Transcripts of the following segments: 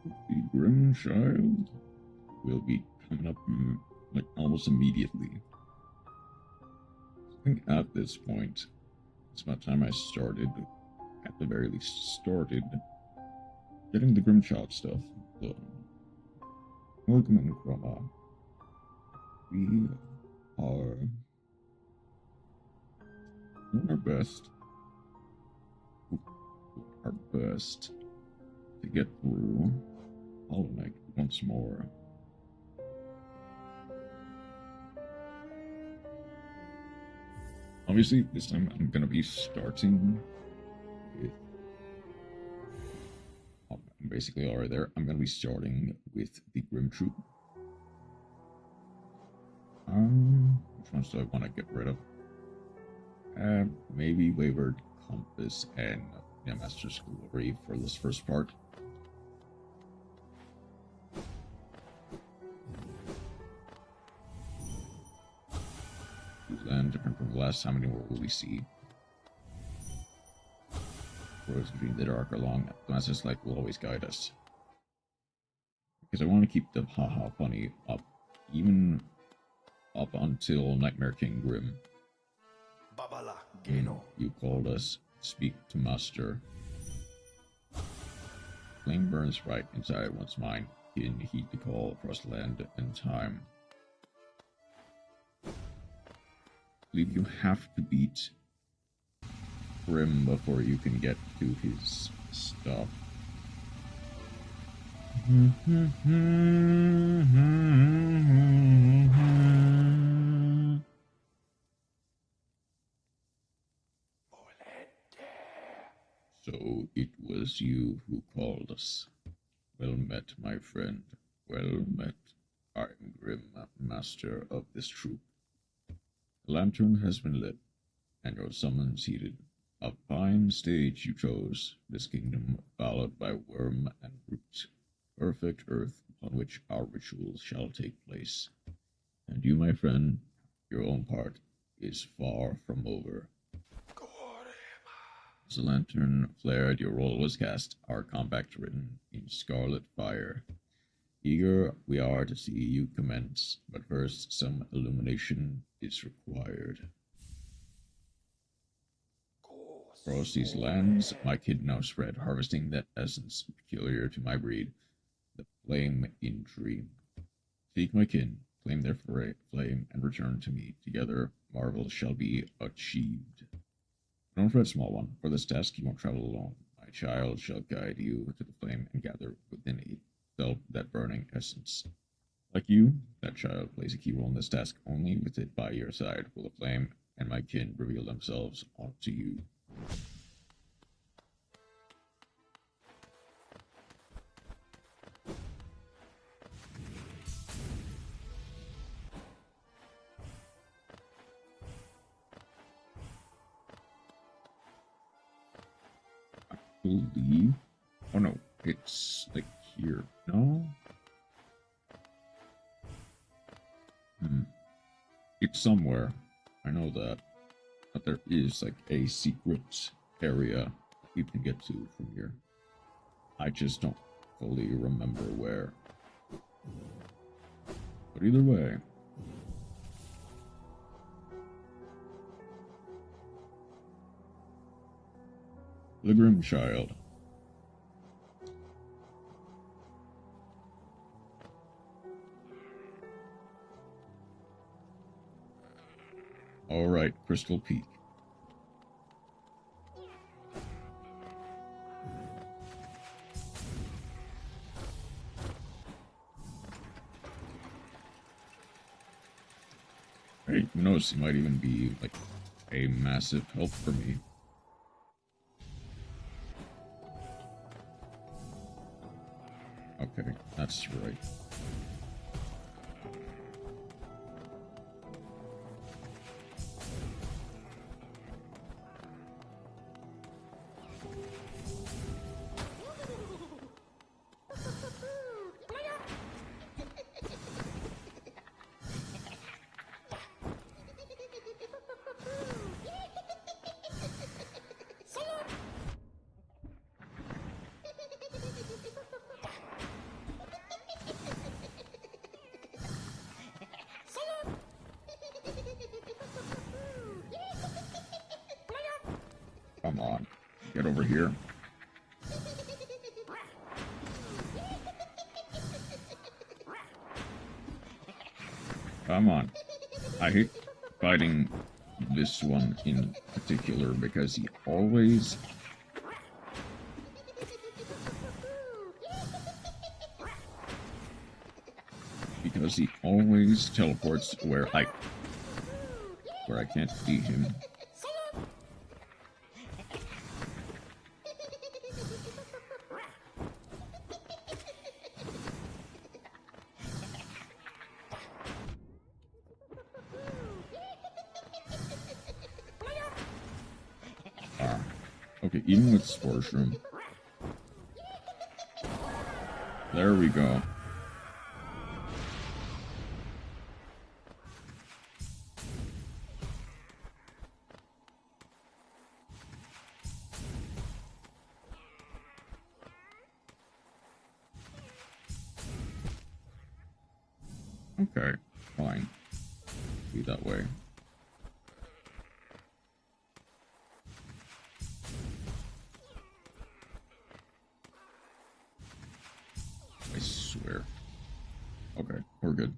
The GrimmChild will be coming up like almost immediately. I think at this point, it's about time I started, at the very least, started getting the GrimmChild stuff done. Welcome in, Chroma. We are doing our best. To get through Hollow Knight once more. Obviously, this time I'm going to be starting with... Oh, I'm basically already there. I'm going to be starting with the Grim Troop. Which ones do I want to get rid of? Maybe Wayward Compass and Master's Glory for this first part. Then, different from the last time, anymore will we see? Roads between the dark or long, the Master's Light will always guide us. Because I want to keep the haha funny up, even up until Nightmare King Grim. Babala, Geno. You called us, speak to Master. Flame burns bright inside one's mind, in heat to call across land and time. I believe you have to beat Grim before you can get to his stuff. So it was you who called us. Well met, my friend. Well met. I'm Grim, master of this troop. The lantern has been lit, and your summons heeded. A fine stage you chose, this kingdom followed by worm and root. Perfect earth upon which our rituals shall take place. And you, my friend, your own part is far from over. As the lantern flared, your roll was cast, our compact written in scarlet fire. Eager we are to see you commence, but first some illumination is required. Across these lands, my kid now spread, harvesting that essence peculiar to my breed, the flame in dream. Seek my kin, claim their flame, and return to me. Together, marvels shall be achieved. Don't fret, small one, for this task you won't travel alone. My child shall guide you to the flame and gather within itself that burning essence. Like you, that child plays a key role in this task. Only with it by your side will the flame and my kin reveal themselves onto you. Believe. Oh no, it's like here. No? It's somewhere. I know that. But there is like a secret area you can get to from here. I just don't fully remember where. But either way. The GrimmChild. Alright, Crystal Peak. Hey, who knows, he might even be like a massive help for me. Okay, that's right. on. Get over here. Come on. I hate fighting this one in particular because he always... teleports where I can't see him. Okay, even with Spore Shroom. There we go. Okay, fine. Be that way. I swear. Okay, we're good.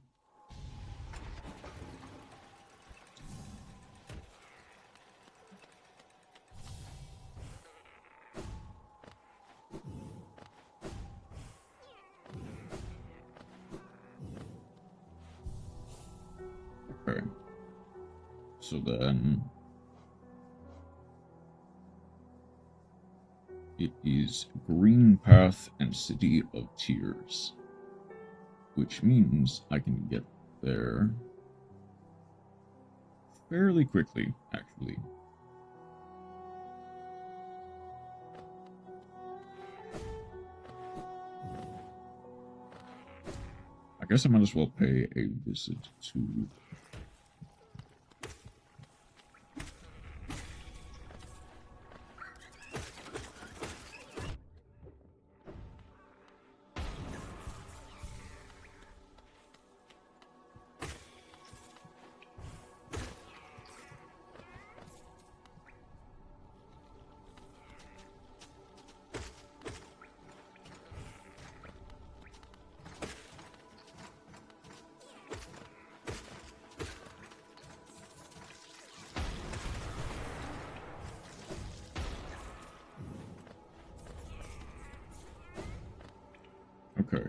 Okay. So then... it is Green Path and City of Tears. Which means I can get there fairly quickly, actually. I guess I might as well pay a visit to... Okay.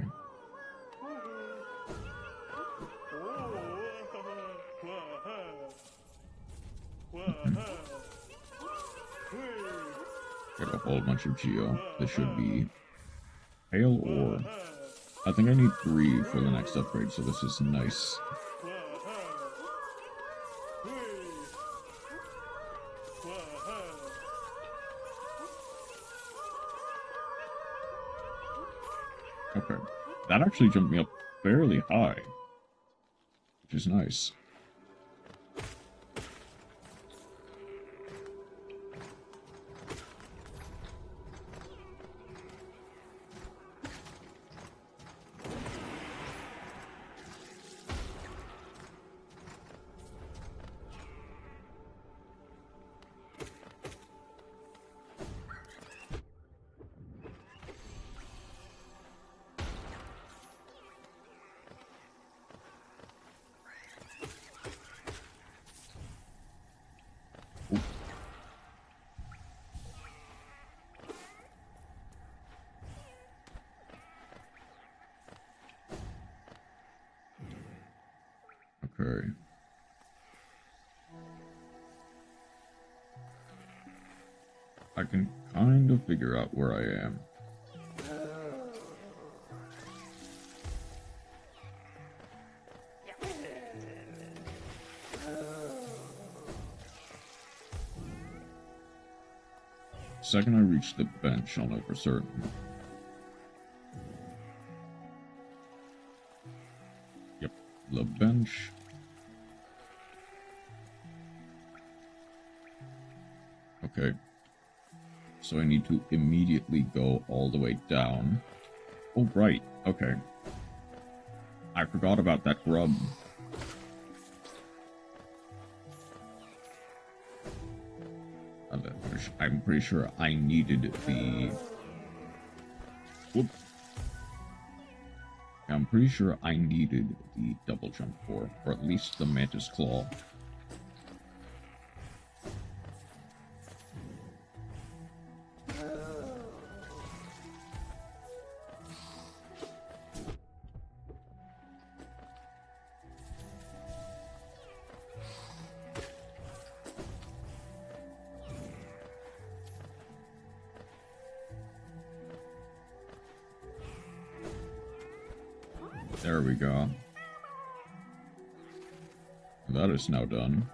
Get a whole bunch of Geo. This should be Pale Ore. I think I need 3 for the next upgrade, so this is nice. Okay. That actually jumped me up fairly high, which is nice. Okay. I can kind of figure out where I am. Second I reach the bench, I'll know for certain. Yep, the bench. Okay. So I need to immediately go all the way down. Oh, right. Okay. I forgot about that grub. which I'm pretty sure I needed the... Whoop. I'm pretty sure I needed the double jump for, or at least the Mantis Claw. There we go. That is now done.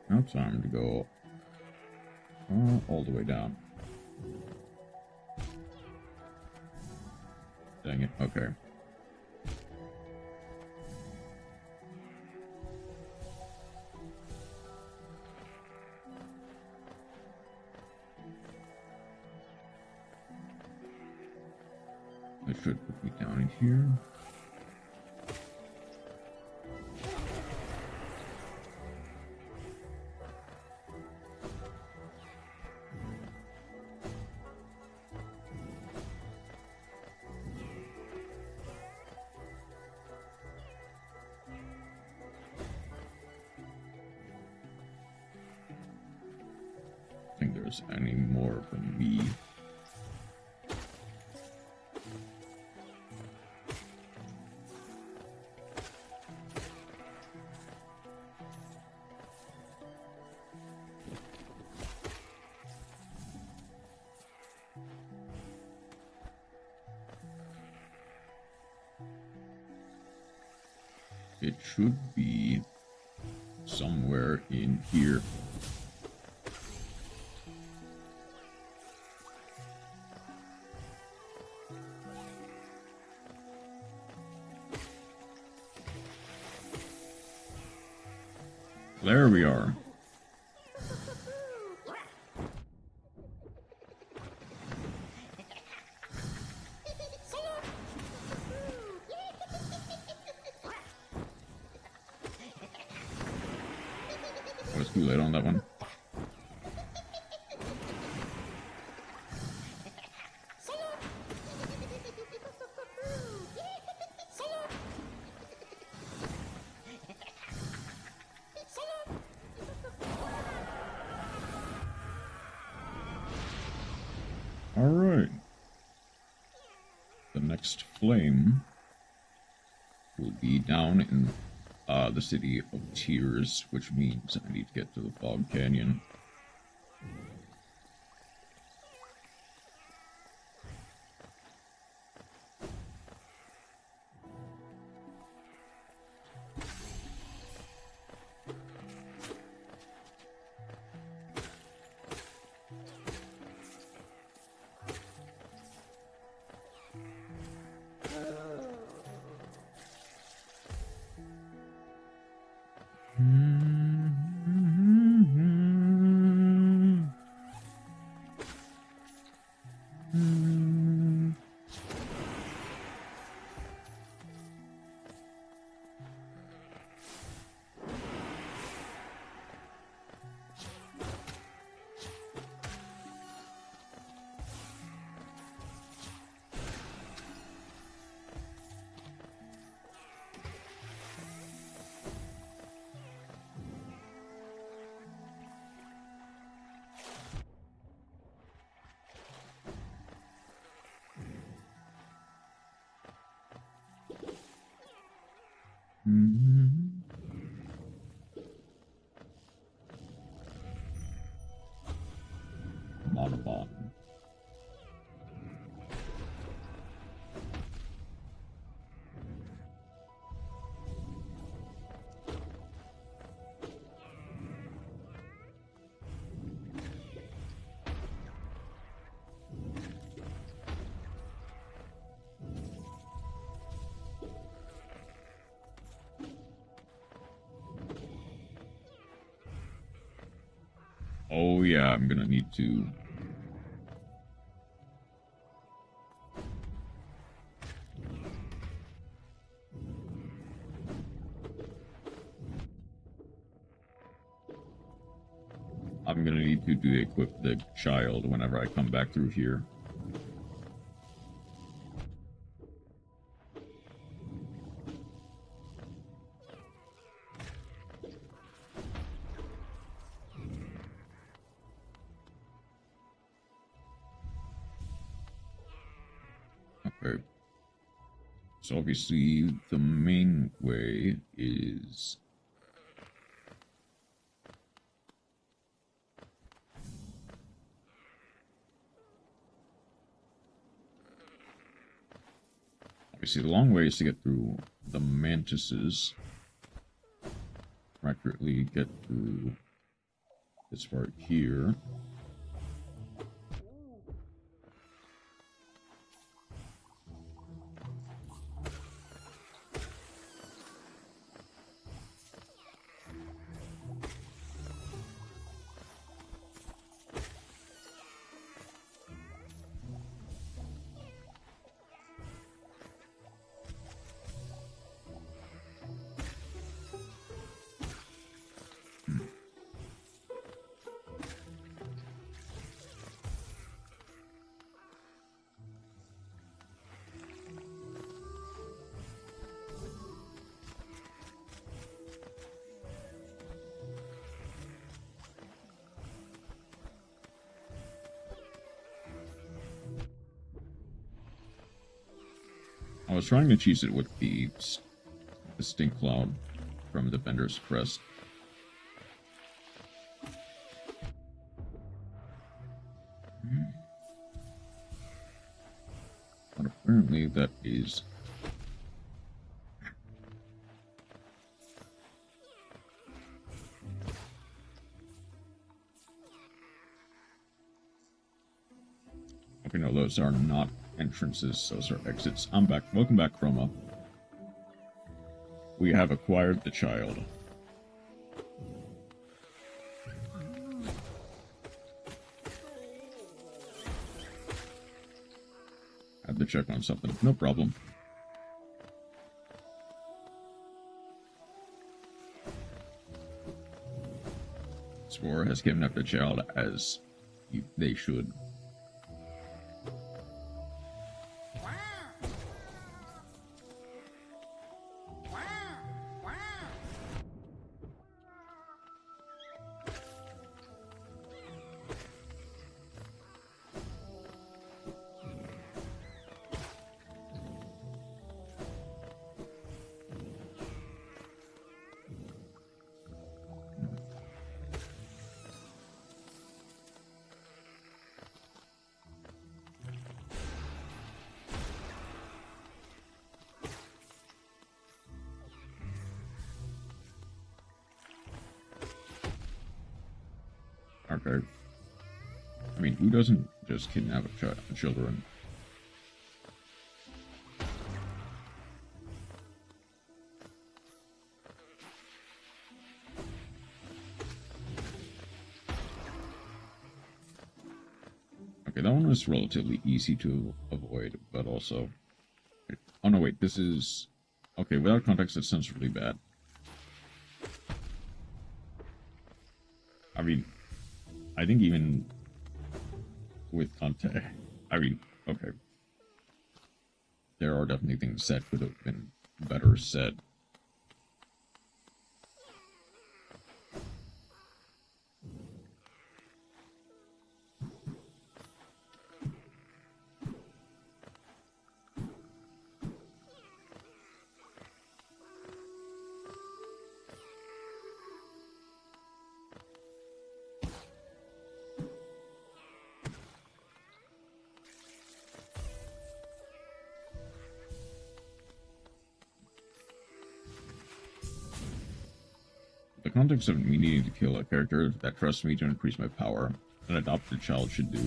Now time to go all the way down. Dang it, okay. That should put me down in here. I think there's any more for me. It should be somewhere in here. There we are. Oh, it's too late on that one. Alright. The next flame will be down in the City of Tears, which means I need to get to the Fog Canyon. Monobon. Oh yeah, I'm gonna need to... I'm gonna need to equip the child whenever I come back through here. Okay. So obviously the main way is obviously the long way is to get through the mantises. Accurately get through this part here. I was trying to cheese it with the stink cloud from the Bender's Crest. But apparently that is... Okay, no, those are not entrances, those are exits. I'm back. Welcome back, Chroma. We have acquired the child. Had to check on something. No problem. Spore has kidnapped the child as they should. Okay. I mean, who doesn't just kidnap children? Okay, that one was relatively easy to avoid, but also... Oh no, wait, this is... Okay, without context, it sounds really bad. I mean... I think even with context, I mean, okay. There are definitely things that could have been better said. The context of me needing to kill a character that trusts me to increase my power, an adopted child should do.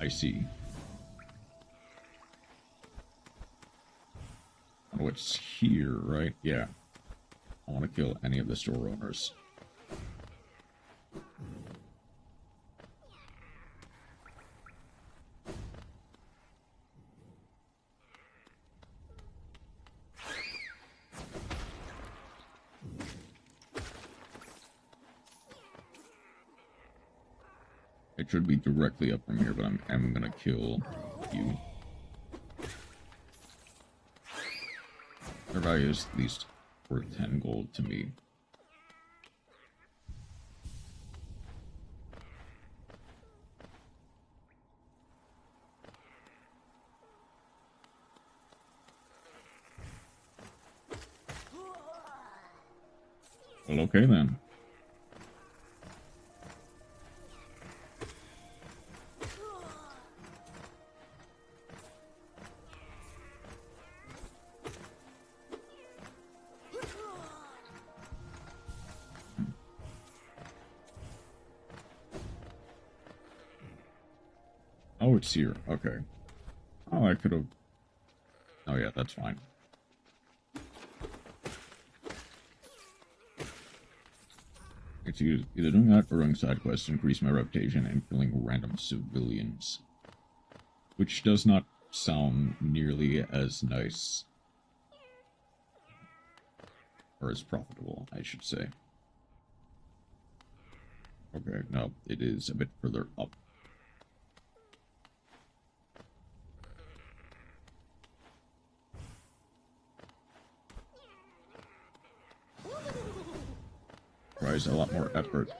I see. Oh, it's here, right? Yeah. I want to kill any of the store owners. It should be directly up from here, but I'm gonna kill you. Their value is at least worth 10 gold to me. Well, okay then. Oh, it's here. Okay. Oh, I could have... Oh, yeah, that's fine. It's either doing that or doing side quests to increase my reputation and killing random civilians. Which does not sound nearly as nice. Or as profitable, I should say. Okay, no, it is a bit further up. Requires a lot more effort.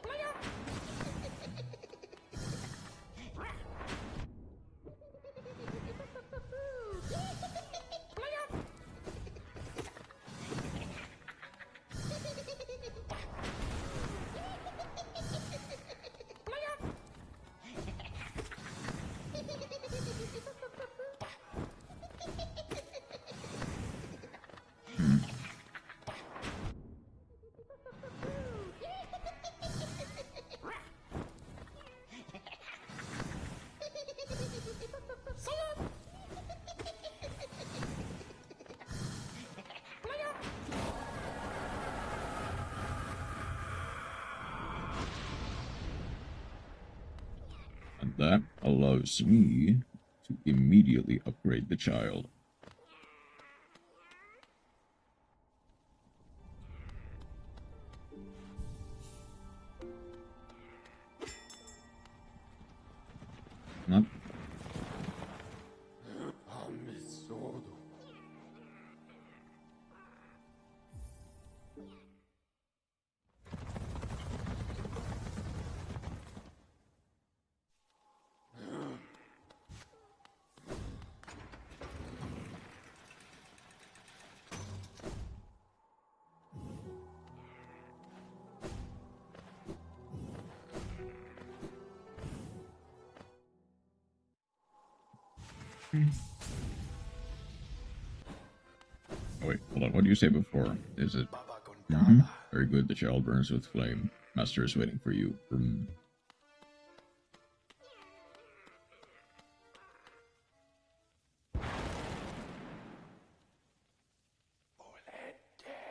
And that allows me to immediately upgrade the child. Not Oh wait, hold on. What did you say before? Is it... Very good. The child burns with flame. Master is waiting for you.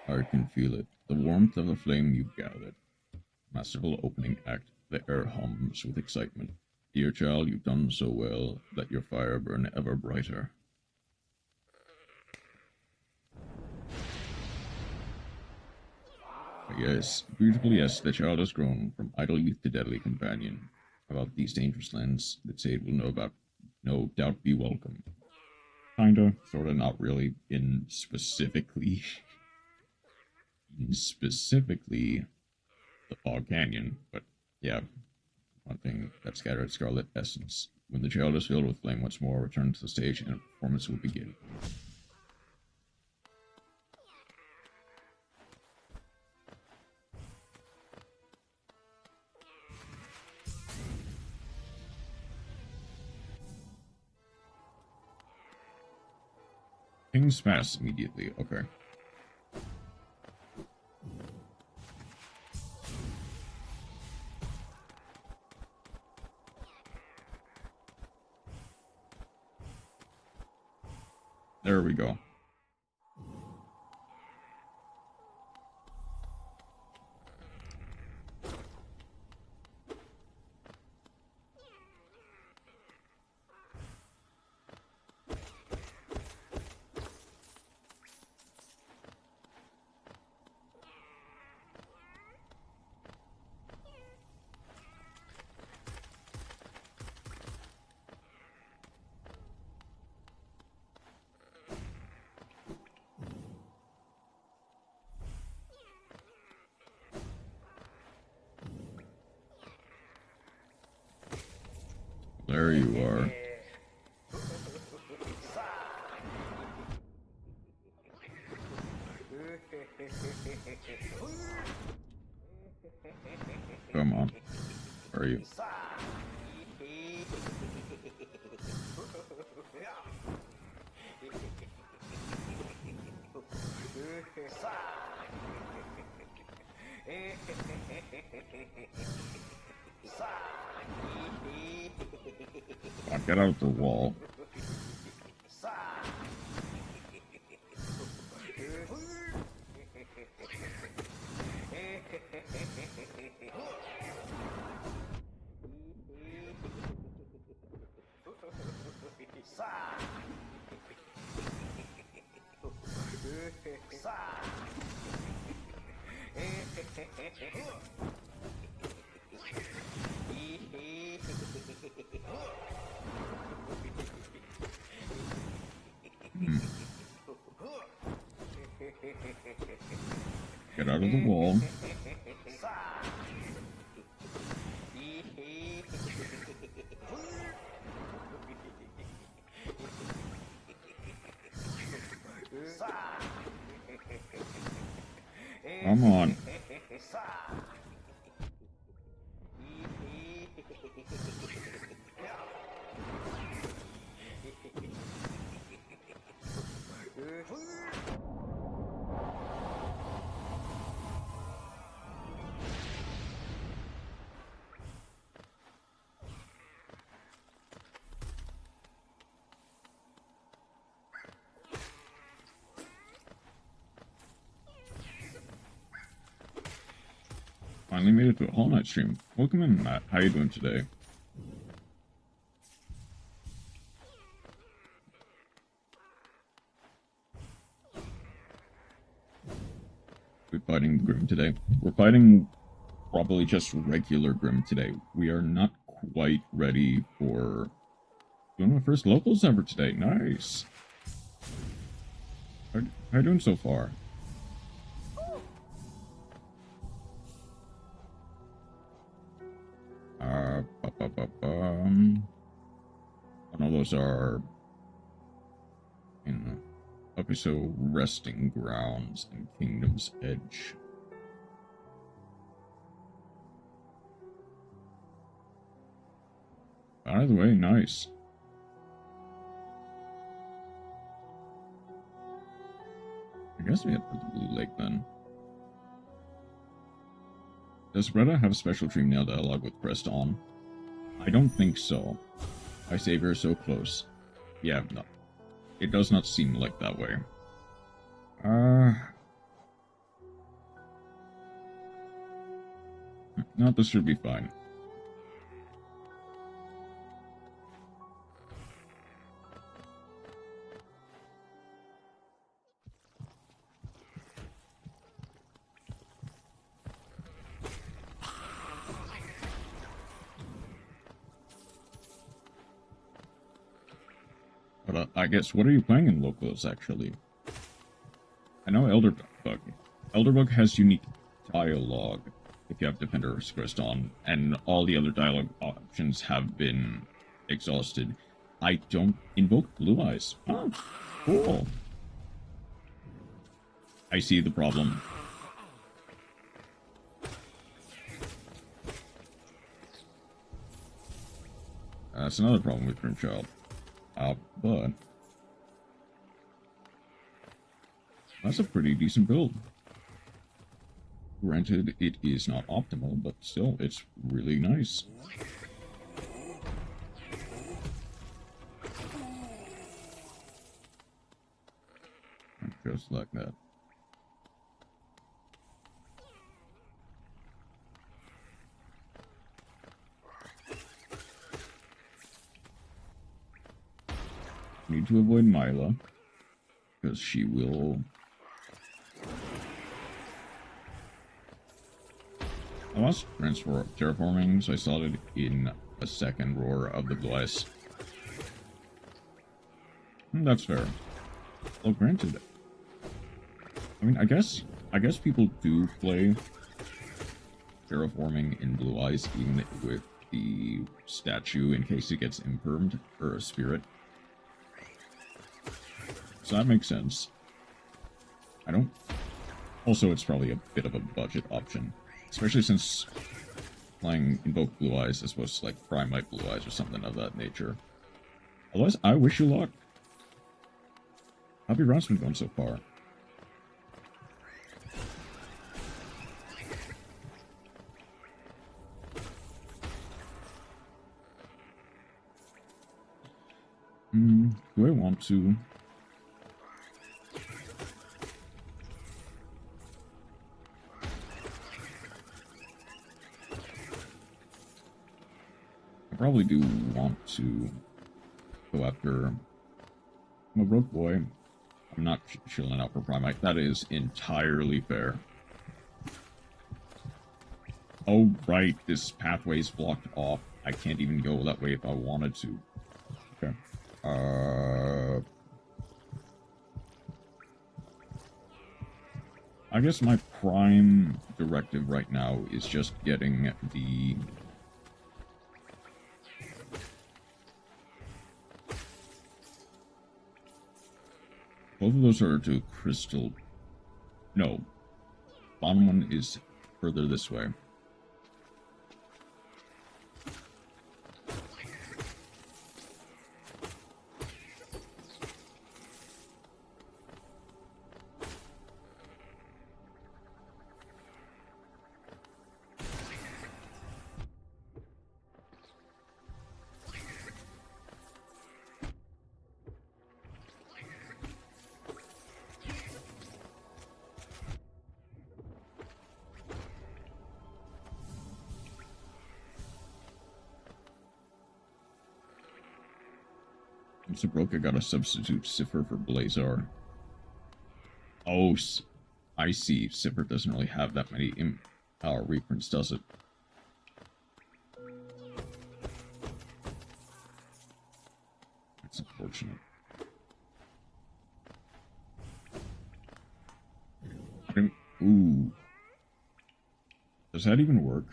I can feel it. The warmth of the flame you gathered. Masterful opening act. The air hums with excitement. Dear child, you've done so well. Let your fire burn ever brighter. Yes, beautiful, yes, the child has grown from idle youth to deadly companion. About these dangerous lands, that Sade will know about, no doubt be welcome. Kinda, sorta, not really, in specifically the Fog Canyon, but yeah, one thing that scattered Scarlet essence. When the child is filled with flame once more, return to the stage and a performance will begin. Pings pass immediately, okay. There we go. There you are. Come on. Where are you? Get out of the wall. Get out of the wall. Come on. Finally made it to a whole night stream. Welcome in, Matt. How you doing today? We're fighting Grimm today. We're fighting probably just regular Grimm today. We are not quite ready for doing my first locals ever today. Nice. How you doing so far? I know those are, you know, episode resting grounds and Kingdom's Edge. By the way, nice. I guess we have to the Blue Lake then. Does Retta have a special dream nail dialogue with pressed on? I don't think so. My savior is so close. Yeah, no. It does not seem like that way. No, this should be fine. But I guess, what are you playing in locals, actually? I know Elderbug. Elderbug has unique dialogue if you have Defender expressed on, and all the other dialogue options have been exhausted. I don't invoke Blue Eyes. Oh, cool. I see the problem. That's another problem with GrimmChild. But that's a pretty decent build. Granted, it is not optimal, but still, it's really nice. Just like that. Need to avoid Mila, because she will... I lost transfer terraforming, so I saw it in a second roar of the Blue Eyes. That's fair. Well, granted, I mean, I guess people do play terraforming in Blue Eyes, even with the statue in case it gets impermed, or a spirit. So that makes sense. I don't... Also, it's probably a bit of a budget option. Especially since playing Invoke Blue Eyes is supposed to like Primite Blue Eyes or something of that nature. Otherwise, I wish you luck. How have your rounds been going so far? Do I want to? I probably do want to go after... I'm a broke boy. I'm not chilling out for Primite. That is entirely fair. Oh, right. This pathway is blocked off. I can't even go that way if I wanted to. Okay. I guess my prime directive right now is just getting the... Both of those are to crystal... No. Bottom one is further this way. I'm so broke I gotta substitute Cipher for Blazar. Oh, I see. Cipher doesn't really have that many reprints, does it? That's unfortunate. Ooh. Does that even work?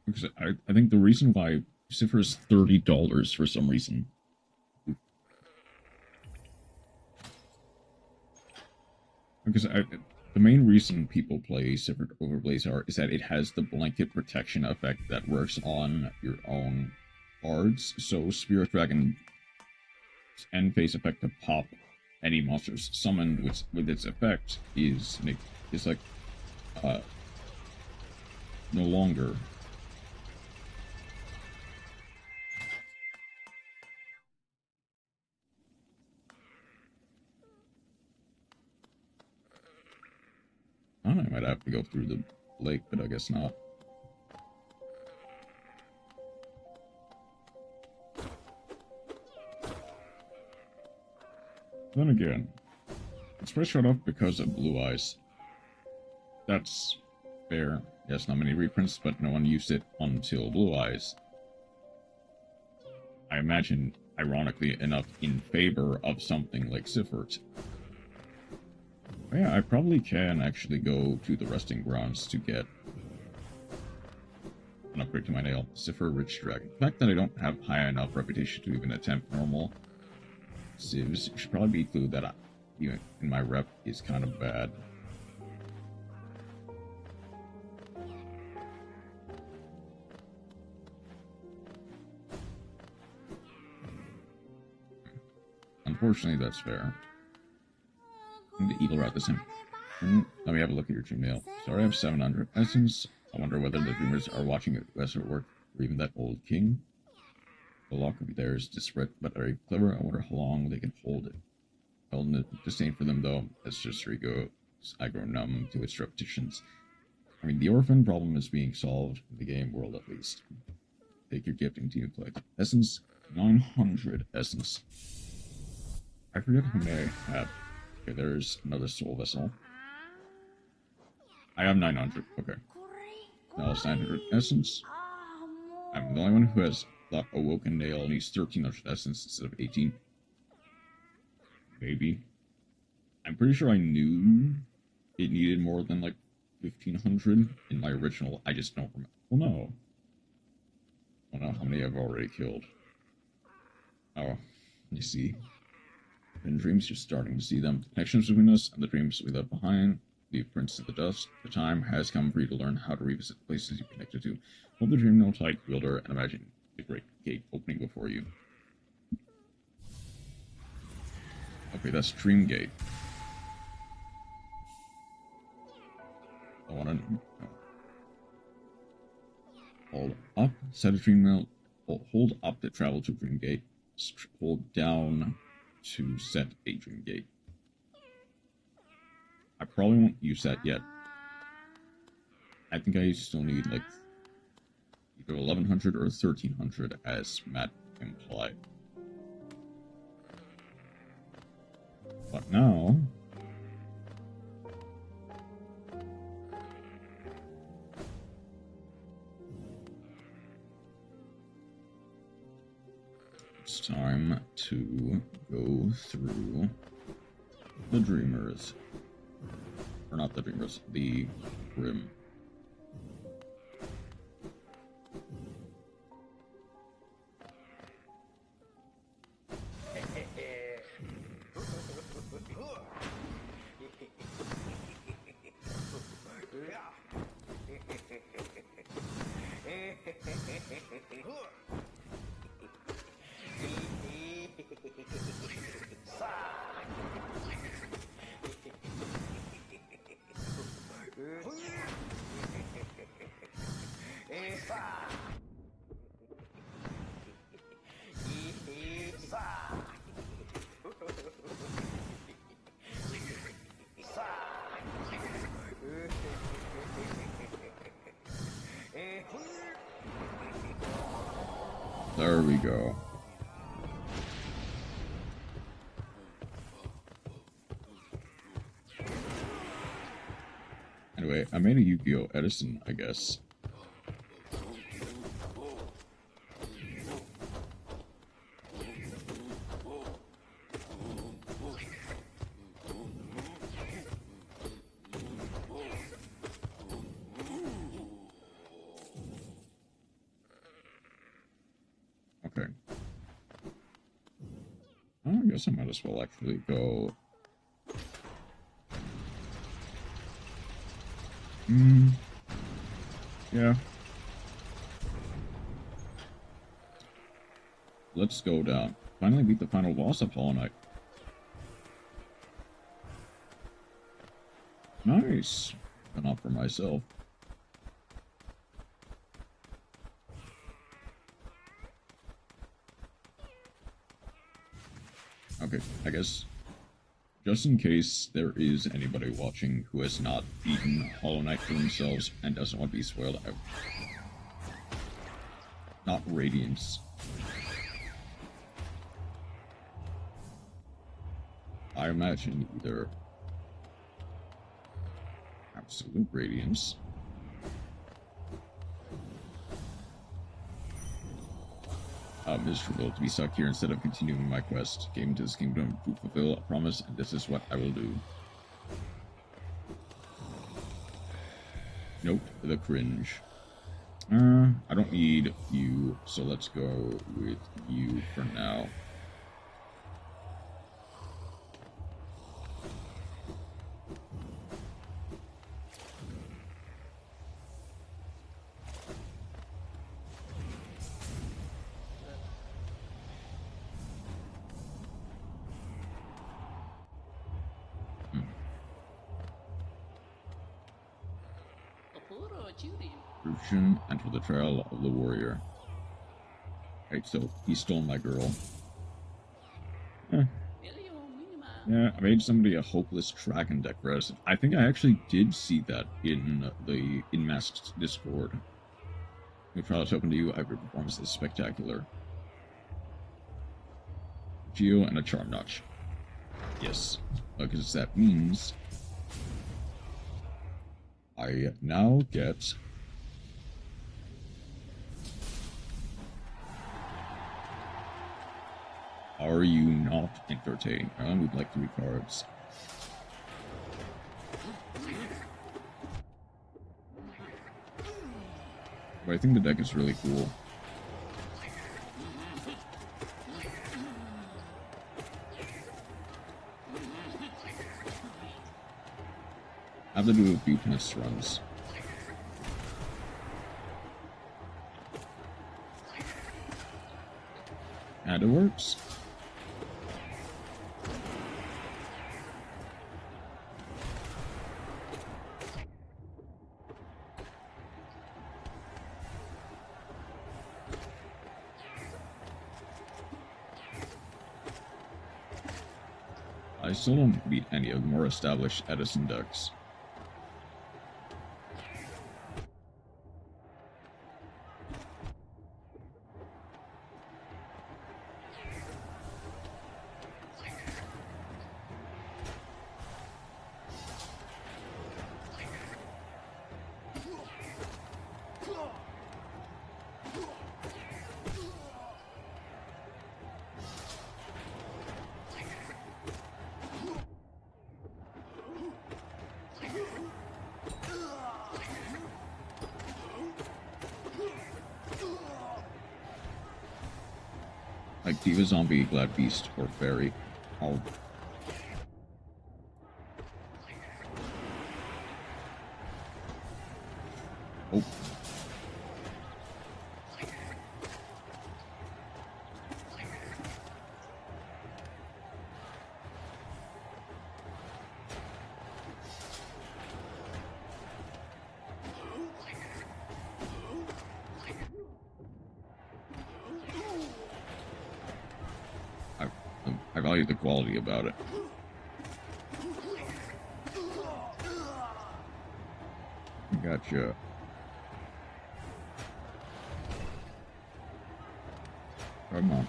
Because I think the reason why Cipher is $30 for some reason. Because the main reason people play Cipher over Blazar is that it has the blanket protection effect that works on your own cards. So Spirit Dragon end phase effect to pop any monsters summoned with its effect is like no longer. I might have to go through the lake, but I guess not. Then again, it's first shut off because of Blue Eyes. That's fair. Yes, not many reprints, but no one used it until Blue Eyes. I imagine, ironically enough, in favor of something like Siffert. Yeah, I probably can actually go to the resting grounds to get an upgrade to my nail. Cipher Rich Dragon. The fact that I don't have high enough reputation to even attempt normal civs should probably be a clue that even in my rep is kind of bad. Unfortunately, that's fair. The evil route this time. Let me have a look at your dream nail. Sorry, I have 700 essence. I wonder whether the dreamers are watching us at work, or even that old king. The lock of theirs disparate but very clever. I wonder how long they can hold it. Held in disdain for them, though, as history goes, I grow numb to its repetitions. I mean, the orphan problem is being solved in the game world, at least. Take your gift and continue to collect. Essence, 900 essence. I forget how many I have. Okay, there's another soul vessel. I have 900. Okay. Now it's 900 essence. I'm the only one who has the awoken nail and needs 1300 essence instead of 18. Maybe. I'm pretty sure I knew it needed more than like 1500 in my original. I just don't remember. Well, no. I don't know how many I've already killed. Oh, you see. In dreams, you're starting to see them. The connections between us and the dreams we left behind. Leave prints in the dust. The time has come for you to learn how to revisit the places you connected to. Hold the dream note tight, wielder, and imagine the great gate opening before you. Okay, that's Dream Gate. I wanna hold up, set a dream note. Hold up to travel to Dream Gate. Hold down to set a Dream Gate. I probably won't use that yet. I think I still need like either 1100 or 1300 as Matt implied. But now it's time to go through the Dreamers. Or not the Dreamers, the Grimm. There we go. Anyway, I made a Yu-Gi-Oh! Edison, I guess. Okay. I guess I might as well actually go. Yeah. Let's go down. Finally beat the final boss of Hollow Knight. Nice. But not for myself. Okay, I guess just in case there is anybody watching who has not beaten Hollow Knight for themselves and doesn't want to be spoiled out. Not Radiance. I imagine either Absolute Radiance miserable to be stuck here instead of continuing my quest. Came to this kingdom to fulfill a promise, and this is what I will do. Note the cringe. I don't need you, so let's go with you for now. Enter the trail of the warrior. Right, so he stole my girl. Yeah, I made somebody a hopeless dragon deck resident. I think I actually did see that in the Masked Discord. The trial is open to you. Every performance is spectacular. Geo and a charm notch. Yes, because that means I now get Are you not entertained? I would like 3 cards. But I think the deck is really cool. I have to do a few test runs. And it works. I still don't beat any of the more established Edison decks. Like Diva Zombie, Glad Beast, or Fairy. I'll... Oh. I value the quality about it. Gotcha. Come on.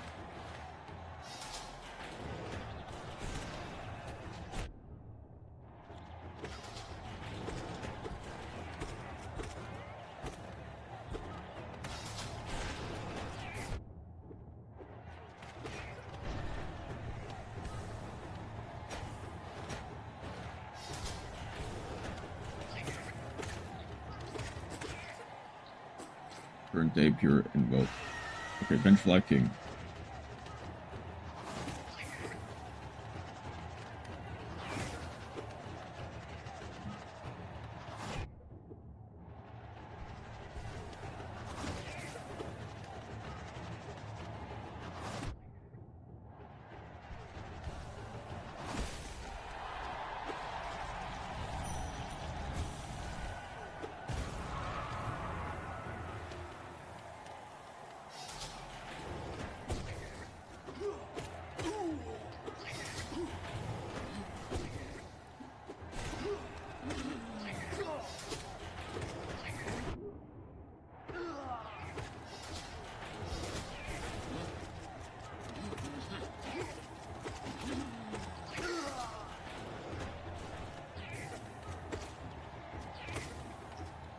Current day pure invoke. Okay, bench flag king.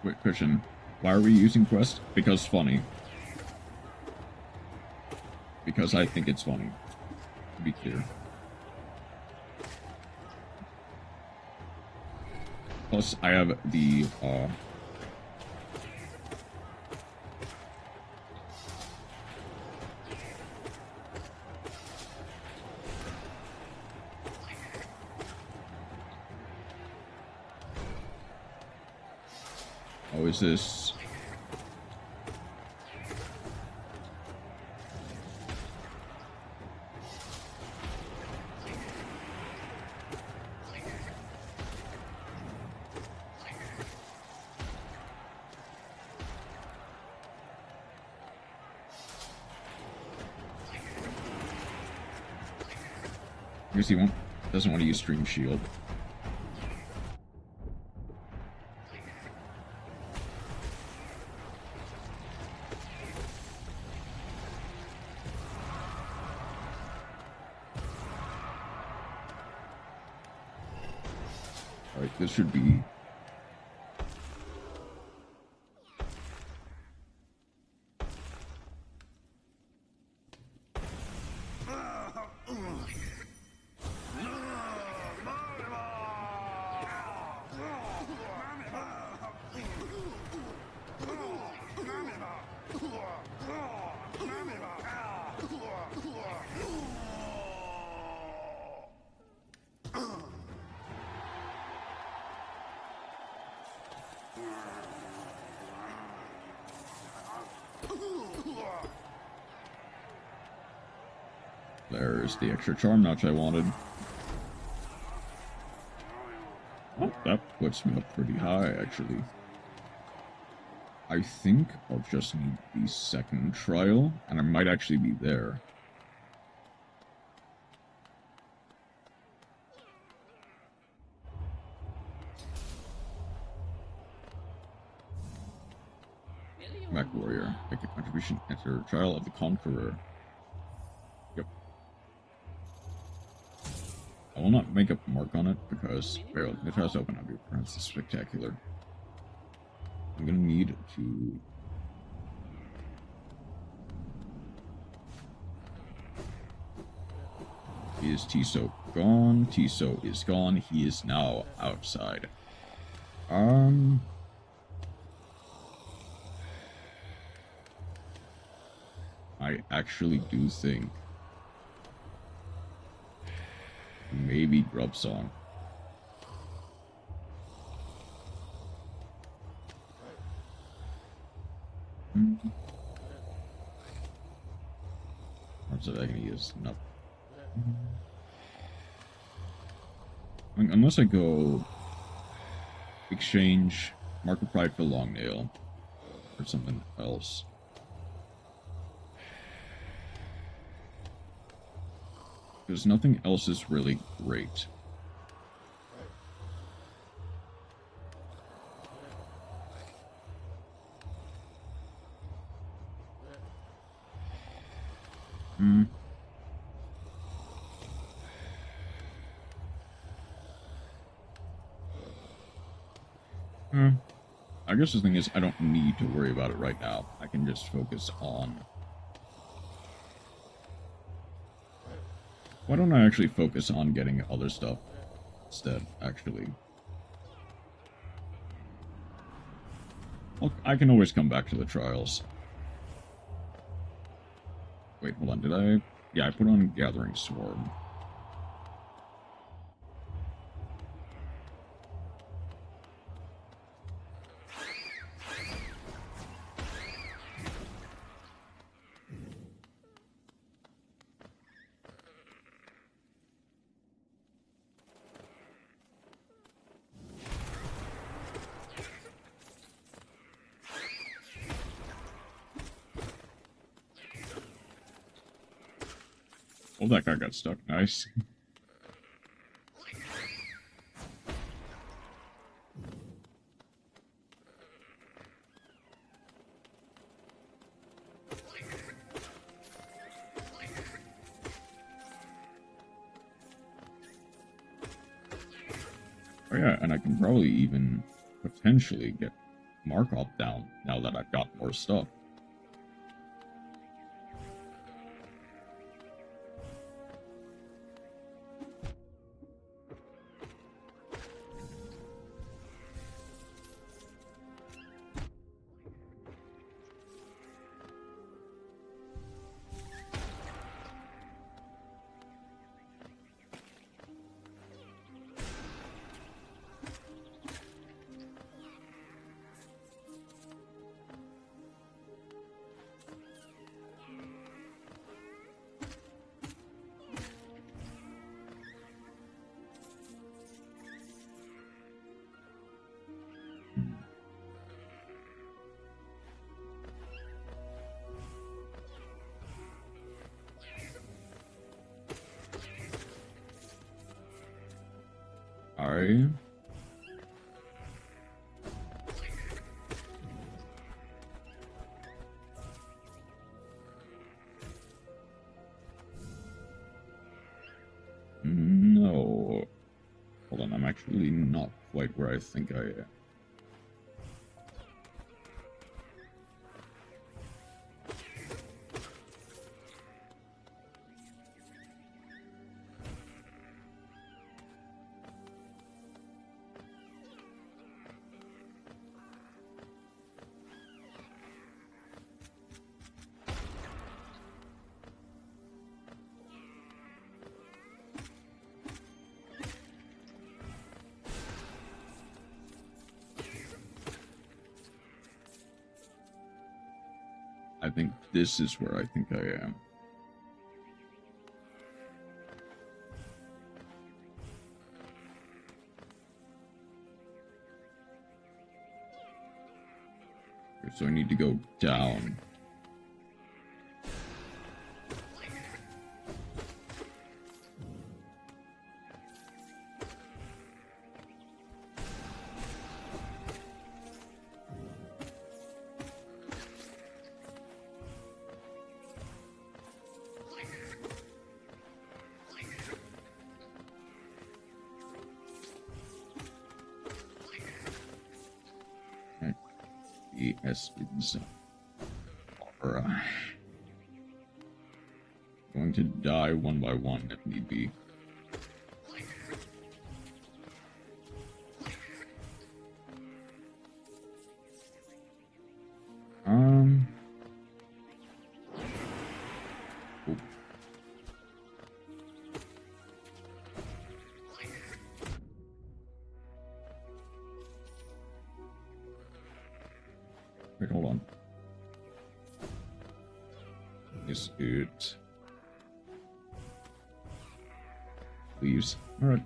Quick question. Why are we using Quest? Because funny. Because I think it's funny. To be clear. Plus, I have the, oh, is this... I guess he doesn't want to use Stream Shield. Alright, this should be... There's the extra charm notch I wanted. Oh, that puts me up pretty high, actually. I think I'll just need the second trial, and I might actually be there. Back warrior. Make a contribution. Enter trial of the Conqueror. Yep. I will not make a mark on it because the trial's open. I'll be pronounced as spectacular. I'm gonna need to. Is Tiso gone? Tiso is gone. He is now outside. I actually do think maybe Grub Song. What's that I can use? No. I mean, unless I go exchange Mark of Pride for Long Nail or something else. Because nothing else is really great. I guess the thing is, I don't need to worry about it right now. I can just focus on... Why don't I actually focus on getting other stuff instead, actually? Well, I can always come back to the trials. Wait, hold on, did I... Yeah, I put on Gathering Swarm. Oh, that guy got stuck. Nice. Oh yeah, and I can probably even potentially get Markov down now that I've got more stuff. Alright. No. Hold on, I'm actually not quite where I think I am. I think this is where I think I am. Okay, so I need to go down. Yes, it's going to die one by one if need be. Oh. Wait, hold on. Is it? Please. Alright.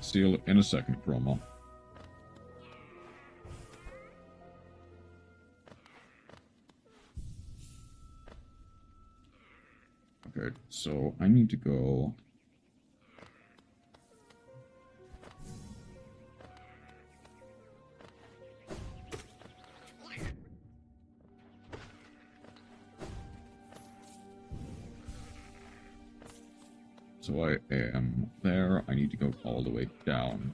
See you in a second, Chroma. Okay, so I need to go. So I am there. I need to go all the way down.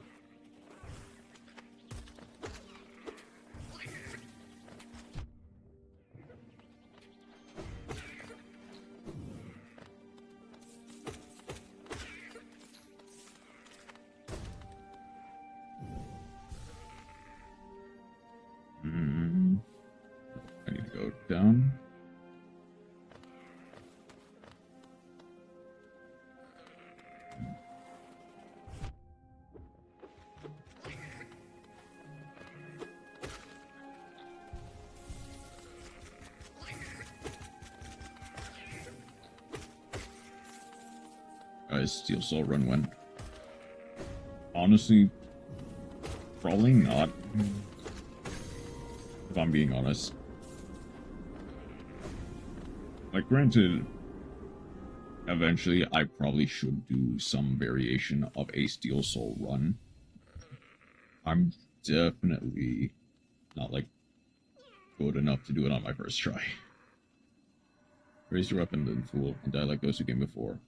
I need to go down. Steel Soul run when? Honestly, probably not. If I'm being honest. Like, granted, eventually I probably should do some variation of a Steel Soul run. I'm definitely not, like, good enough to do it on my first try. Raise your weapon, then fool, and die like those who came before.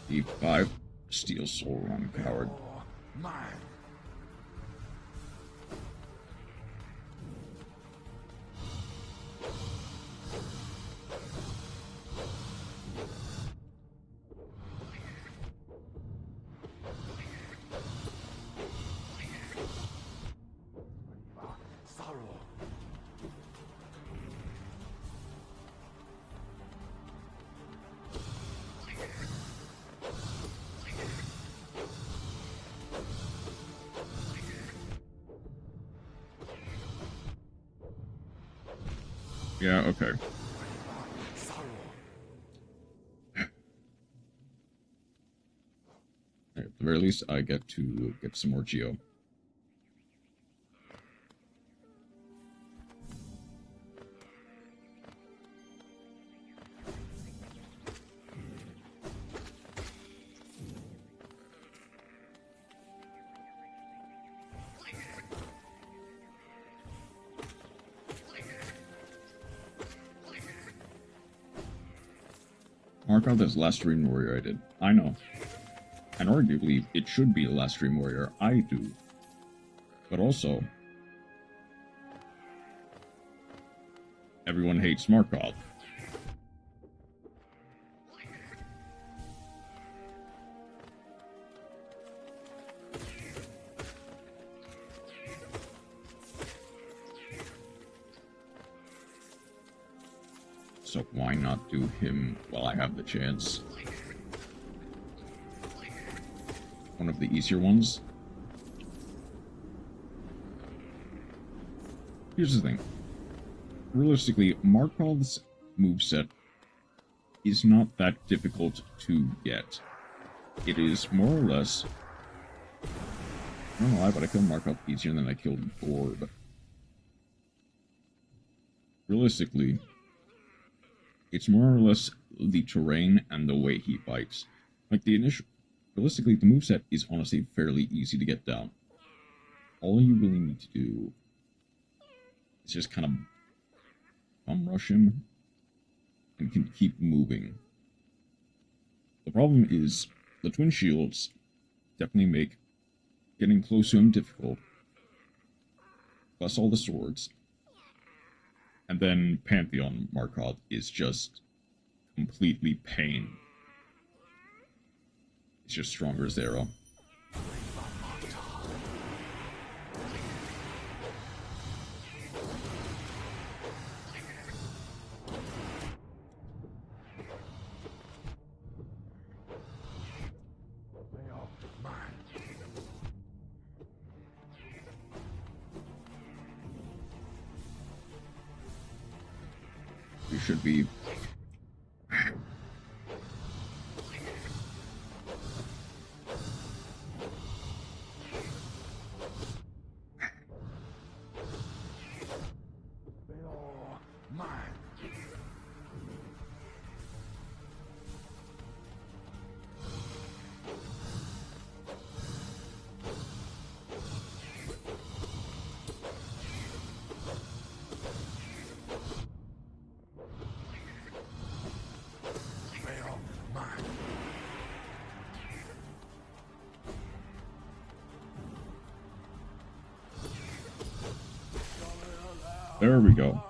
E5 Steel Soul Run, coward. Mine. Yeah, okay. At the very least, I get to get some more Geo. Mark out this last Dream Warrior I did. I know. And arguably, it should be the last Dream Warrior I do. But also, everyone hates Markov. so why not do him while I have the chance? One of the easier ones. Here's the thing. Realistically, Markov's moveset is not that difficult to get. It is more or less... I don't know why, but I killed Markov easier than I killed Orb. Realistically, it's more or less the terrain and the way he fights. Like, the initial... Realistically, the moveset is honestly fairly easy to get down. All you really need to do is just kind of bum rush him and can keep moving. The problem is, the twin shields definitely make getting close to him difficult, plus all the swords. And then Pantheon Markov is just completely pain. It's just stronger as arrow. We should be... There we go.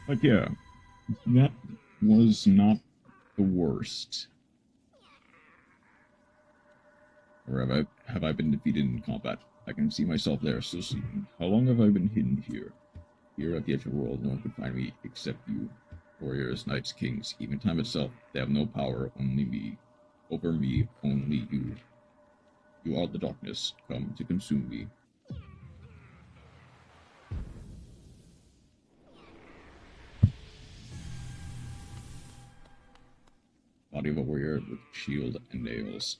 But yeah, that was not the worst. Or have I been defeated in combat? I can see myself there, still sleeping. How long have I been hidden here? Here at the edge of the world, no one can find me except you. Warriors, knights, kings, even time itself, they have no power, only me. Over me, only you. You are the darkness, come to consume me. Body of a warrior with shield and nails.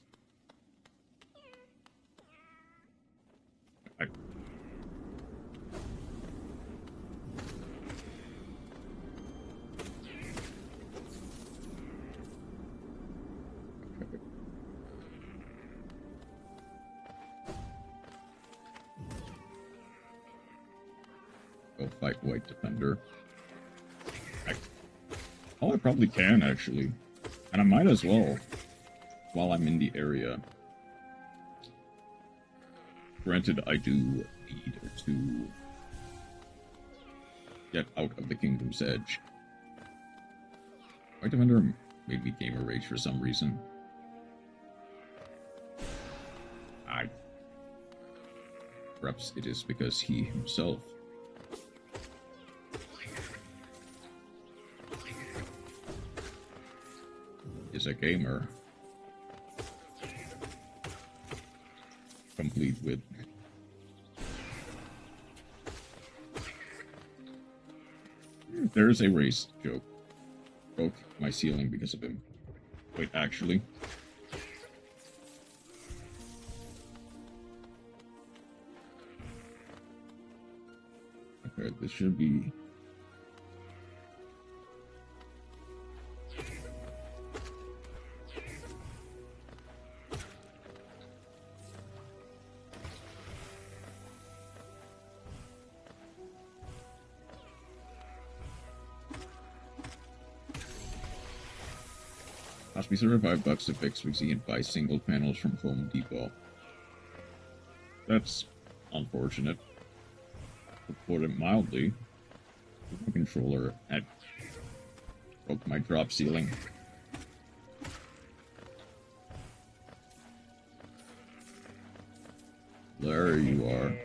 Go fight White Defender. I probably can, actually. And I might as well, while I'm in the area. Granted, I do need to get out of the Kingdom's Edge. White Defender made me gamer rage for some reason. Perhaps it is because he himself is a gamer, complete with there's a race joke. Broke my ceiling because of him. Wait, actually. Okay, this should be... Cost me $75 to fix because you can buy single panels from Home Depot. That's unfortunate. To put it mildly, my controller had broke my drop ceiling. There you are.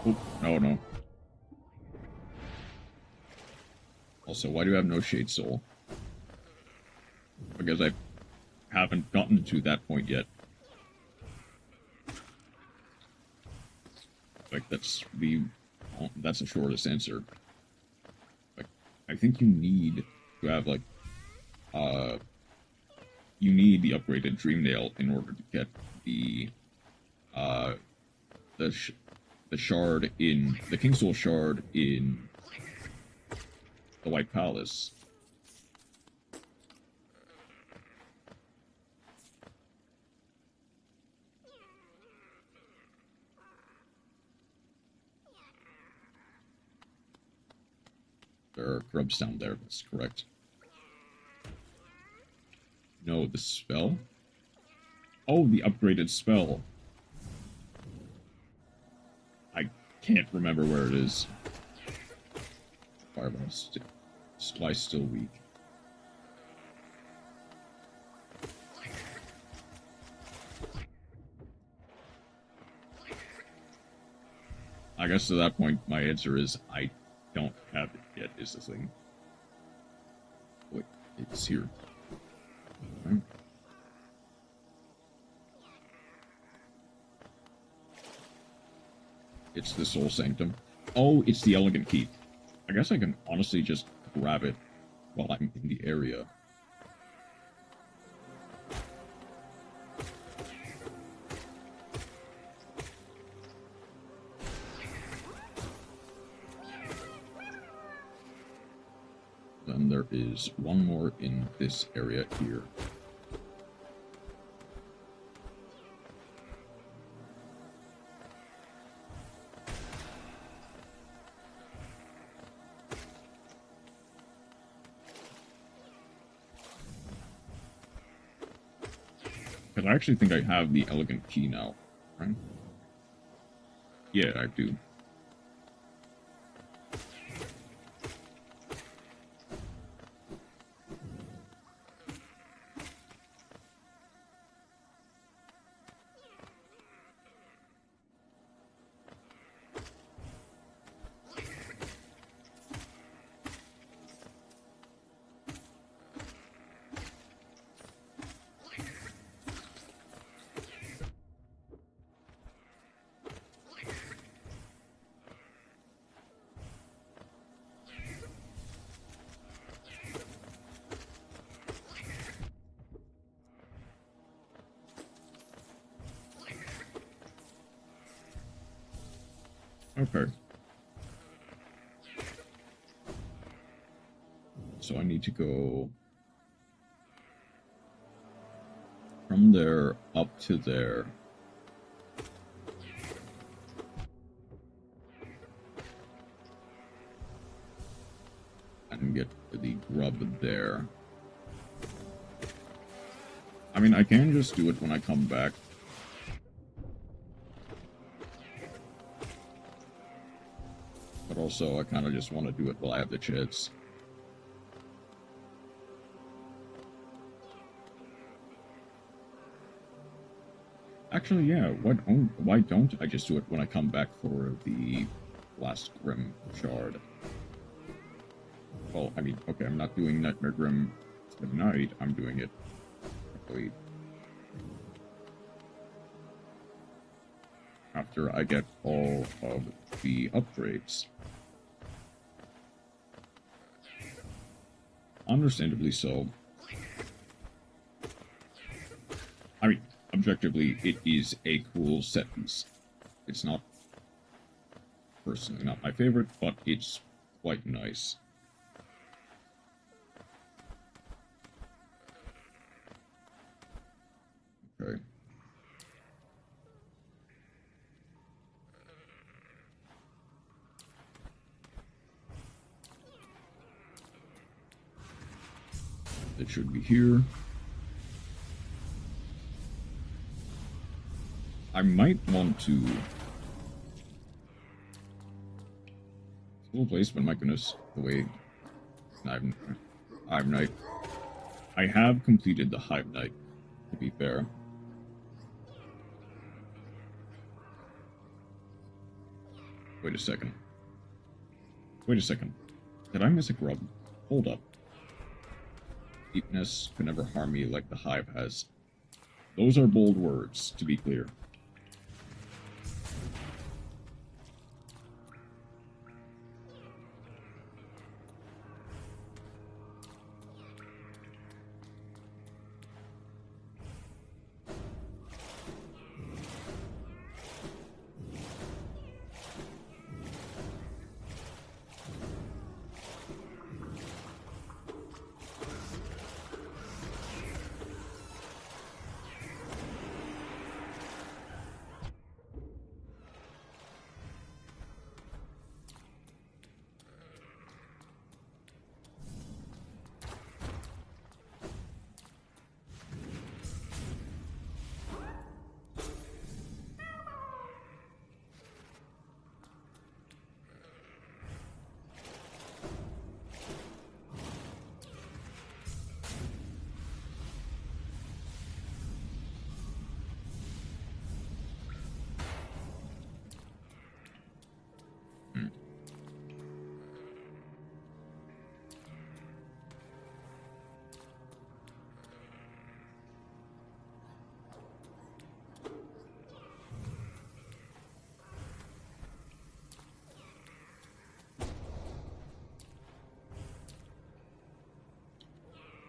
Oh, no, no. Also, why do I have no Shade Soul? Because I haven't gotten to that point yet. Like, that's the shortest answer. Like, I think you need to have, like, you need the upgraded Dream Nail in order to get the shard in the King Soul shard in the White Palace. There are grubs down there, that's correct. No, the spell? Oh, the upgraded spell. I can't remember where it is. Fireball supply still weak. I guess to that point, my answer is I don't have it yet, is the thing. Wait, it's here. Okay. It's the Soul Sanctum. Oh, it's the Elegant Key. I guess I can honestly just grab it while I'm in the area. Then there is one more in this area here. Because I actually think I have the Elegant Key now, right? Yeah, I do. Okay. So I need to go from there up to there. And get the grub there. I mean, I can just do it when I come back. But also, I kind of just want to do it while I have the chance. Actually, yeah, why don't I just do it when I come back for the last GrimmChild? Well, I mean, okay, I'm not doing Nightmare Grimm tonight, I'm doing it probably after I get all of the upgrades. Understandably so. I mean, objectively, it is a cool set piece. It's not, personally, not my favorite, but it's quite nice. Okay. It should be here. I might want to... Little place, but my goodness, the way... Hive Knight. I have completed the Hive Knight, to be fair. Wait a second. Wait a second. Did I miss a grub? Hold up. Deepness could never harm me like the Hive has. Those are bold words, to be clear.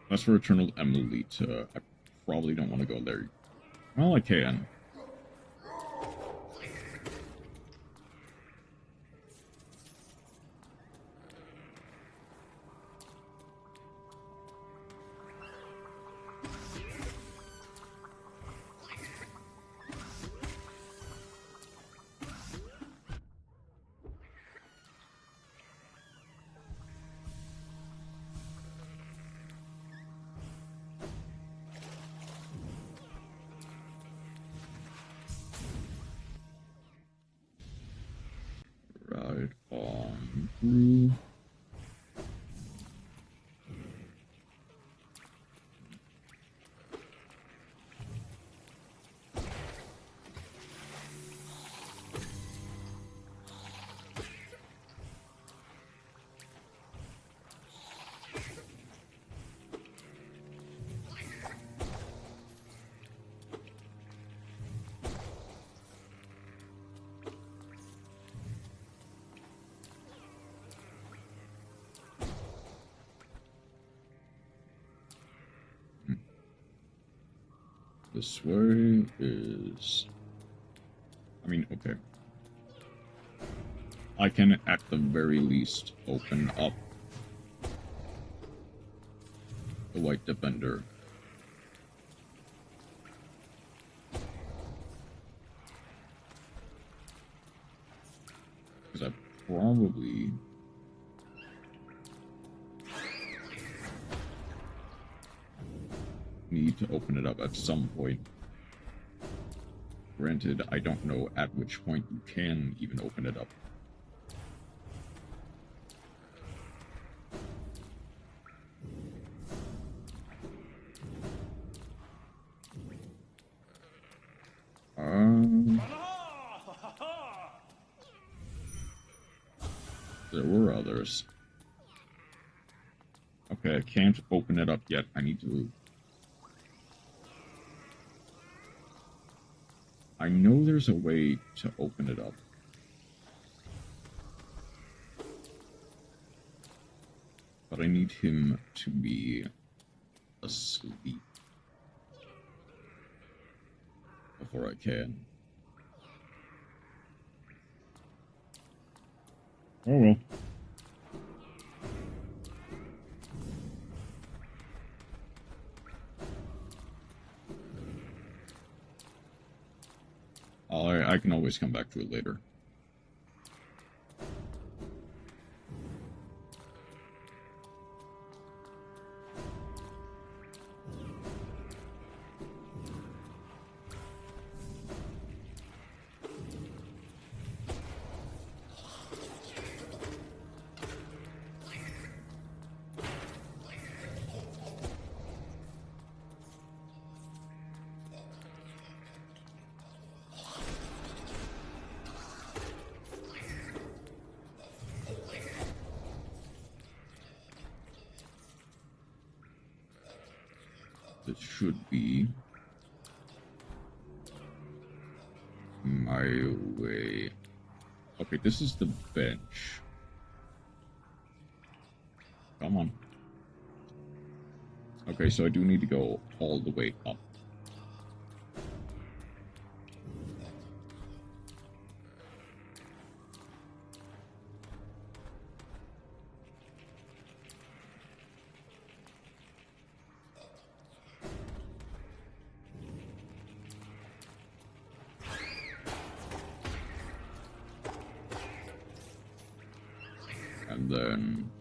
That's for Eternal Elite. I probably don't want to go there. Well, I can. Right on through. This way is... I mean, okay. I can, at the very least, open up the White Defender. Because I probably... need to open it up at some point. Granted, I don't know at which point you can even open it up. There were others. Okay, I can't open it up yet. I need to... I know there's a way to open it up. But I need him to be asleep before I can. Oh well. I can always come back to it later. It should be my way. Okay, this is the bench. Come on. Okay, so I do need to go all the way up. And then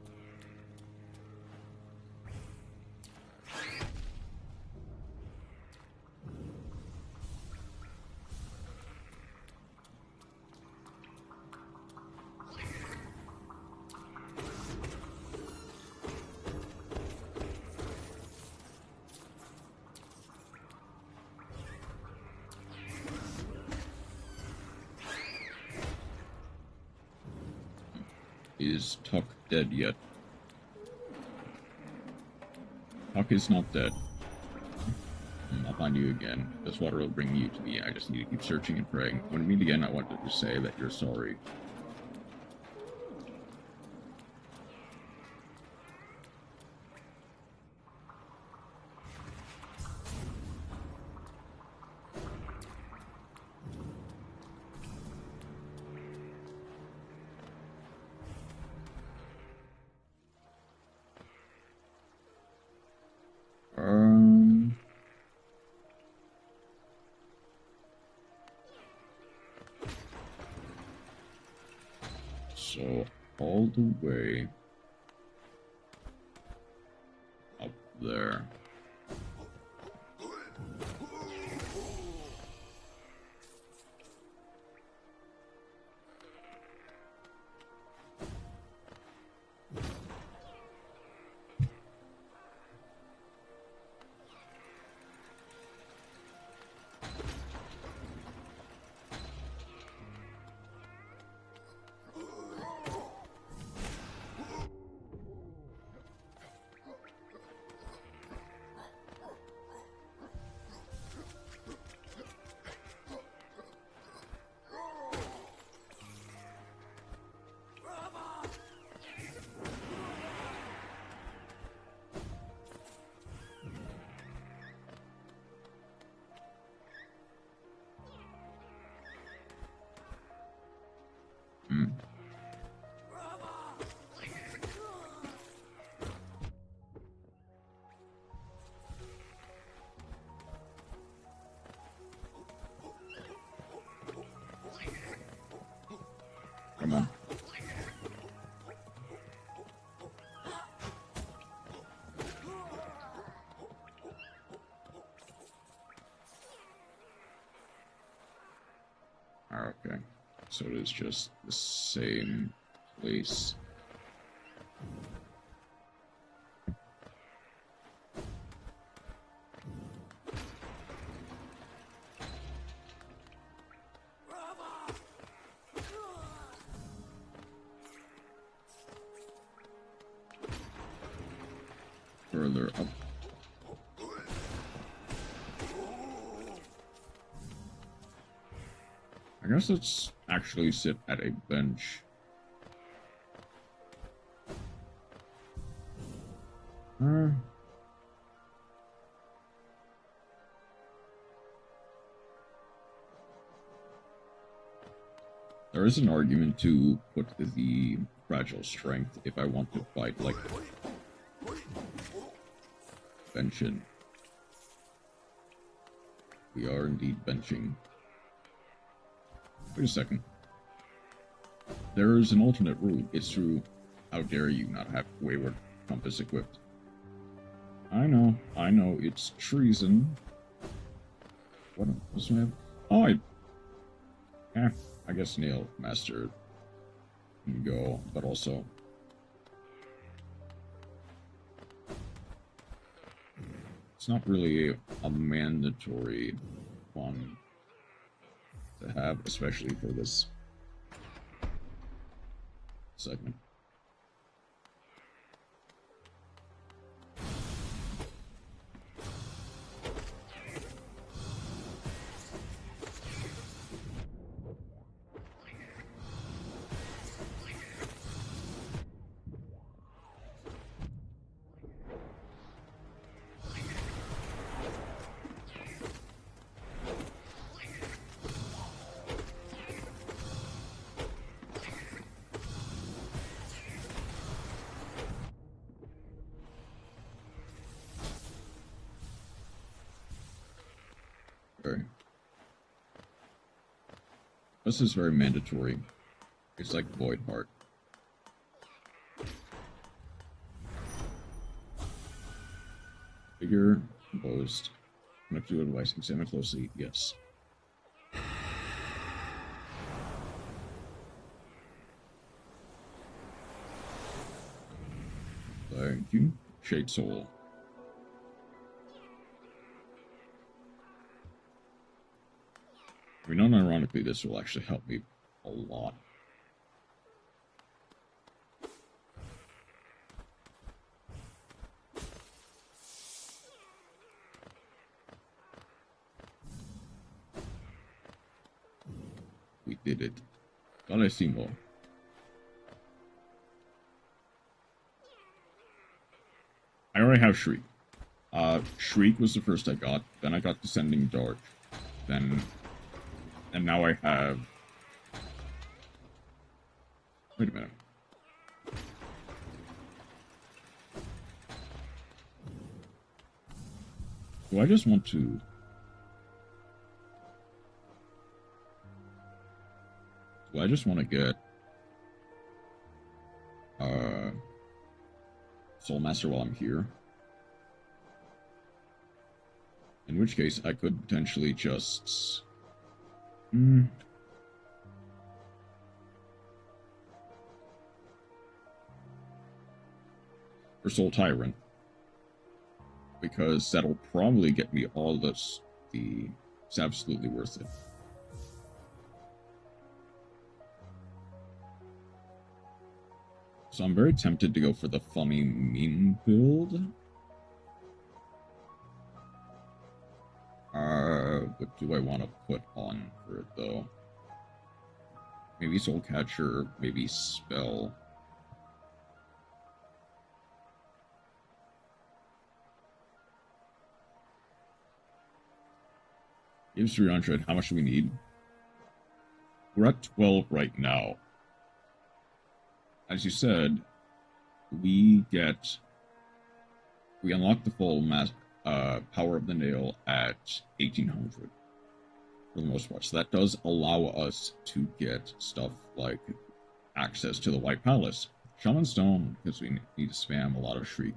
is Tuck dead yet? Tuck is not dead. I'll find you again. This water will bring you to me. I just need to keep searching and praying. When we meet again, I wanted to say that you're sorry. So, all the way up there. Come on. Okay. So it is just the same place. Further up. I guess let's actually sit at a bench. Uh, there is an argument to put the fragile strength if I want to fight, like, benching. We are indeed benching. Wait a second. There is an alternate route. It's through. How dare you not have Wayward Compass equipped? I know, it's treason. What else do I have? Oh, I guess Nail Master can go, but also. It's not really a mandatory one to have, especially for this segment. This is very mandatory. It's like Void Heart. Figure, composed, connect to a device, examine closely, yes. Thank you, Shade Soul. I mean, unironically, this will actually help me a lot. We did it. Carissimo. I already have Shriek. Shriek was the first I got. Then I got Descending Dark. Then... And now I have... Wait a minute. Do I just want to... Do I just want to get... Soul Master while I'm here? In which case, I could potentially just... For Soul Tyrant. Because that'll probably get me all this. It's absolutely worth it. So I'm very tempted to go for the funny meme build. What do I want to put on for it, though? Maybe Soul Catcher, maybe Spell. Gives 300. How much do we need? We're at 12 right now. As you said, we unlock the full power of the nail at 1800 for the most part. So that does allow us to get stuff like access to the White Palace. Shaman Stone, because we need to spam a lot of Shriek.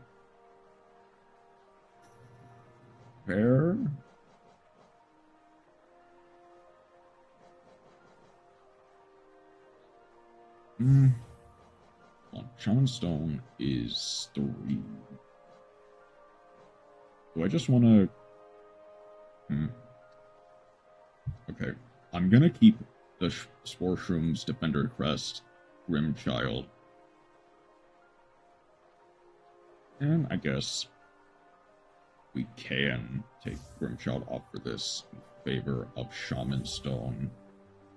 Fair. Shaman Stone is 3. Do I just want to... Okay. I'm gonna keep the Spore Shroom's Defender Crest, GrimmChild. And I guess we can take GrimmChild off for this in favor of Shaman Stone.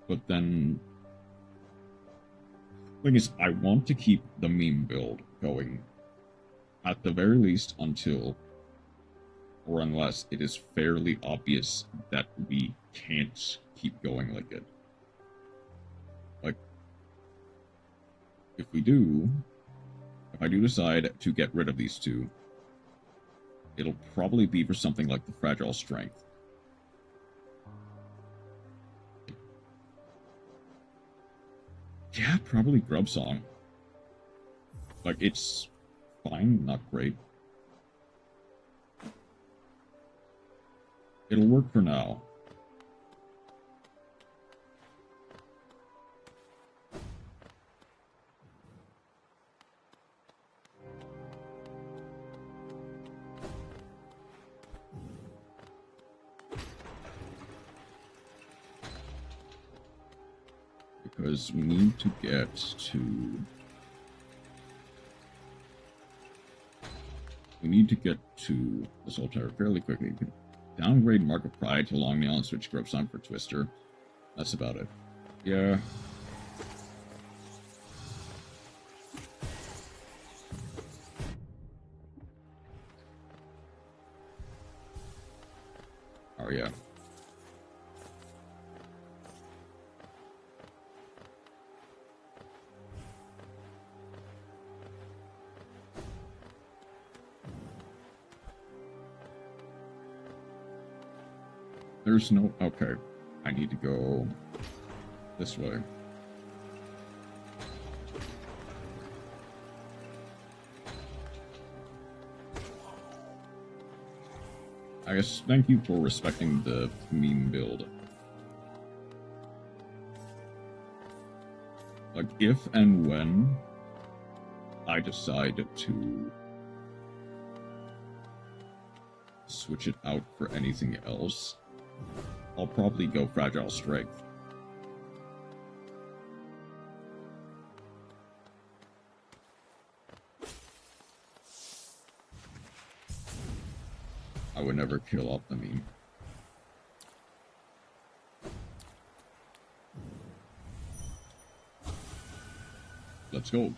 But then... thing is, I want to keep the meme build going. At the very least, until or unless it is fairly obvious that we can't keep going like it. Like, if I do decide to get rid of these two, it'll probably be for something like the Fragile Strength. Yeah, probably Grub Song. Like, it's fine, not great. It'll work for now. Because we need to get to... the Soul Tower fairly quickly. Downgrade Mark of Pride to Long Nail and switch Grub Song for Twister. That's about it. Yeah. Oh, yeah. There's no... Okay. I need to go this way. I guess thank you for respecting the meme build. Like, if and when I decide to switch it out for anything else, I'll probably go Fragile Strength. I would never kill off the meme. Let's go.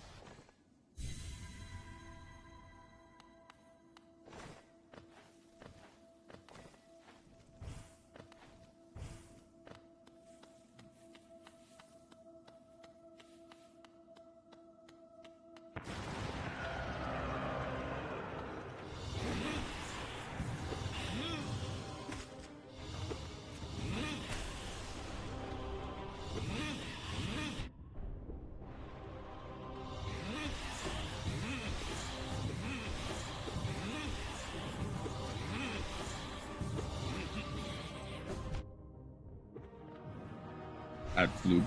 At Flip.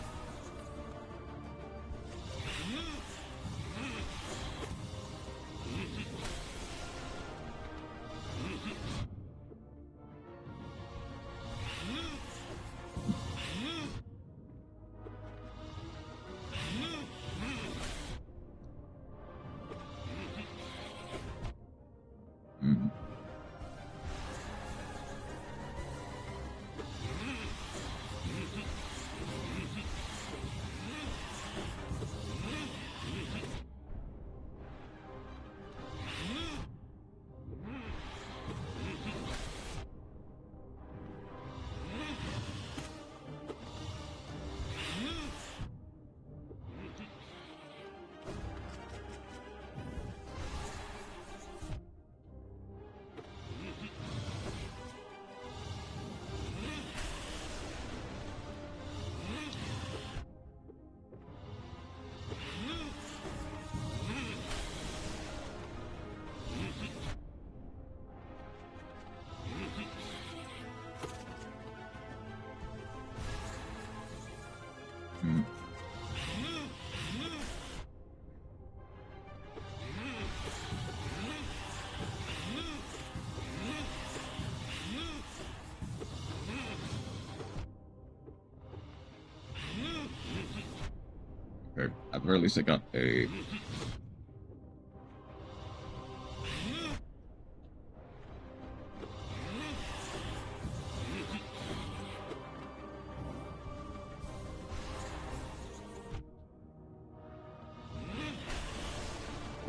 Okay, at the very least I got a...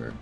Okay.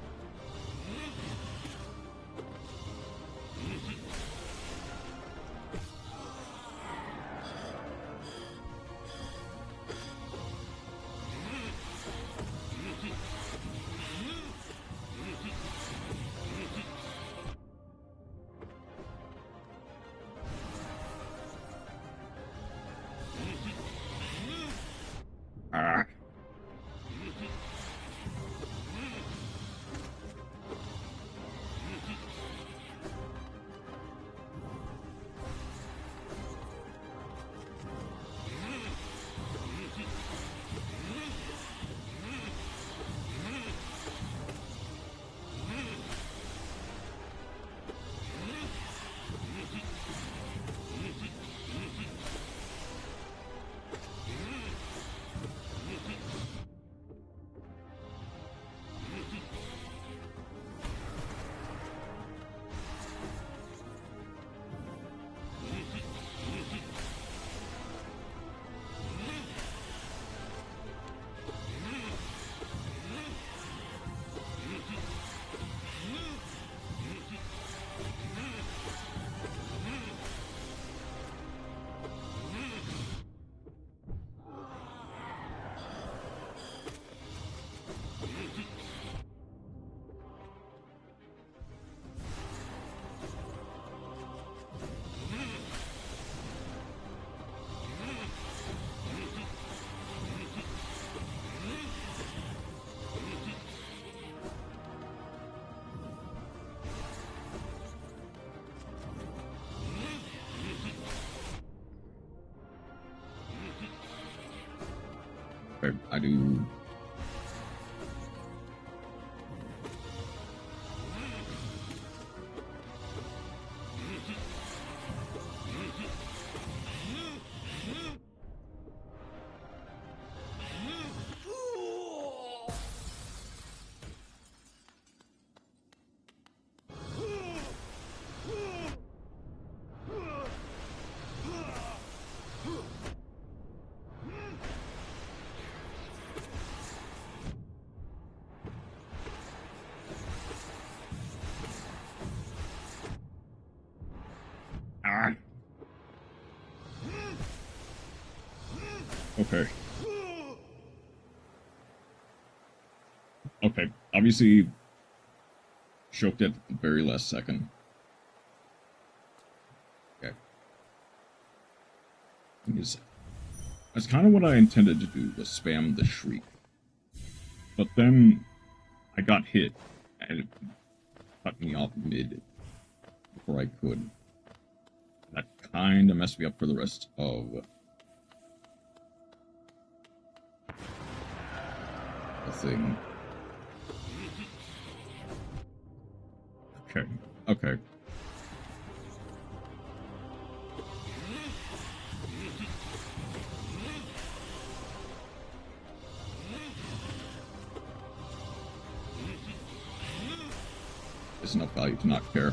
Okay, I do. Ah. Okay. Okay. Obviously, choked at the very last second. Okay. That's kind of what I intended to do, was spam the shriek. But then I got hit, and it cut me off mid before I could. That kind of messed me up for the rest of the thing. Okay. Okay. There's enough value to not care.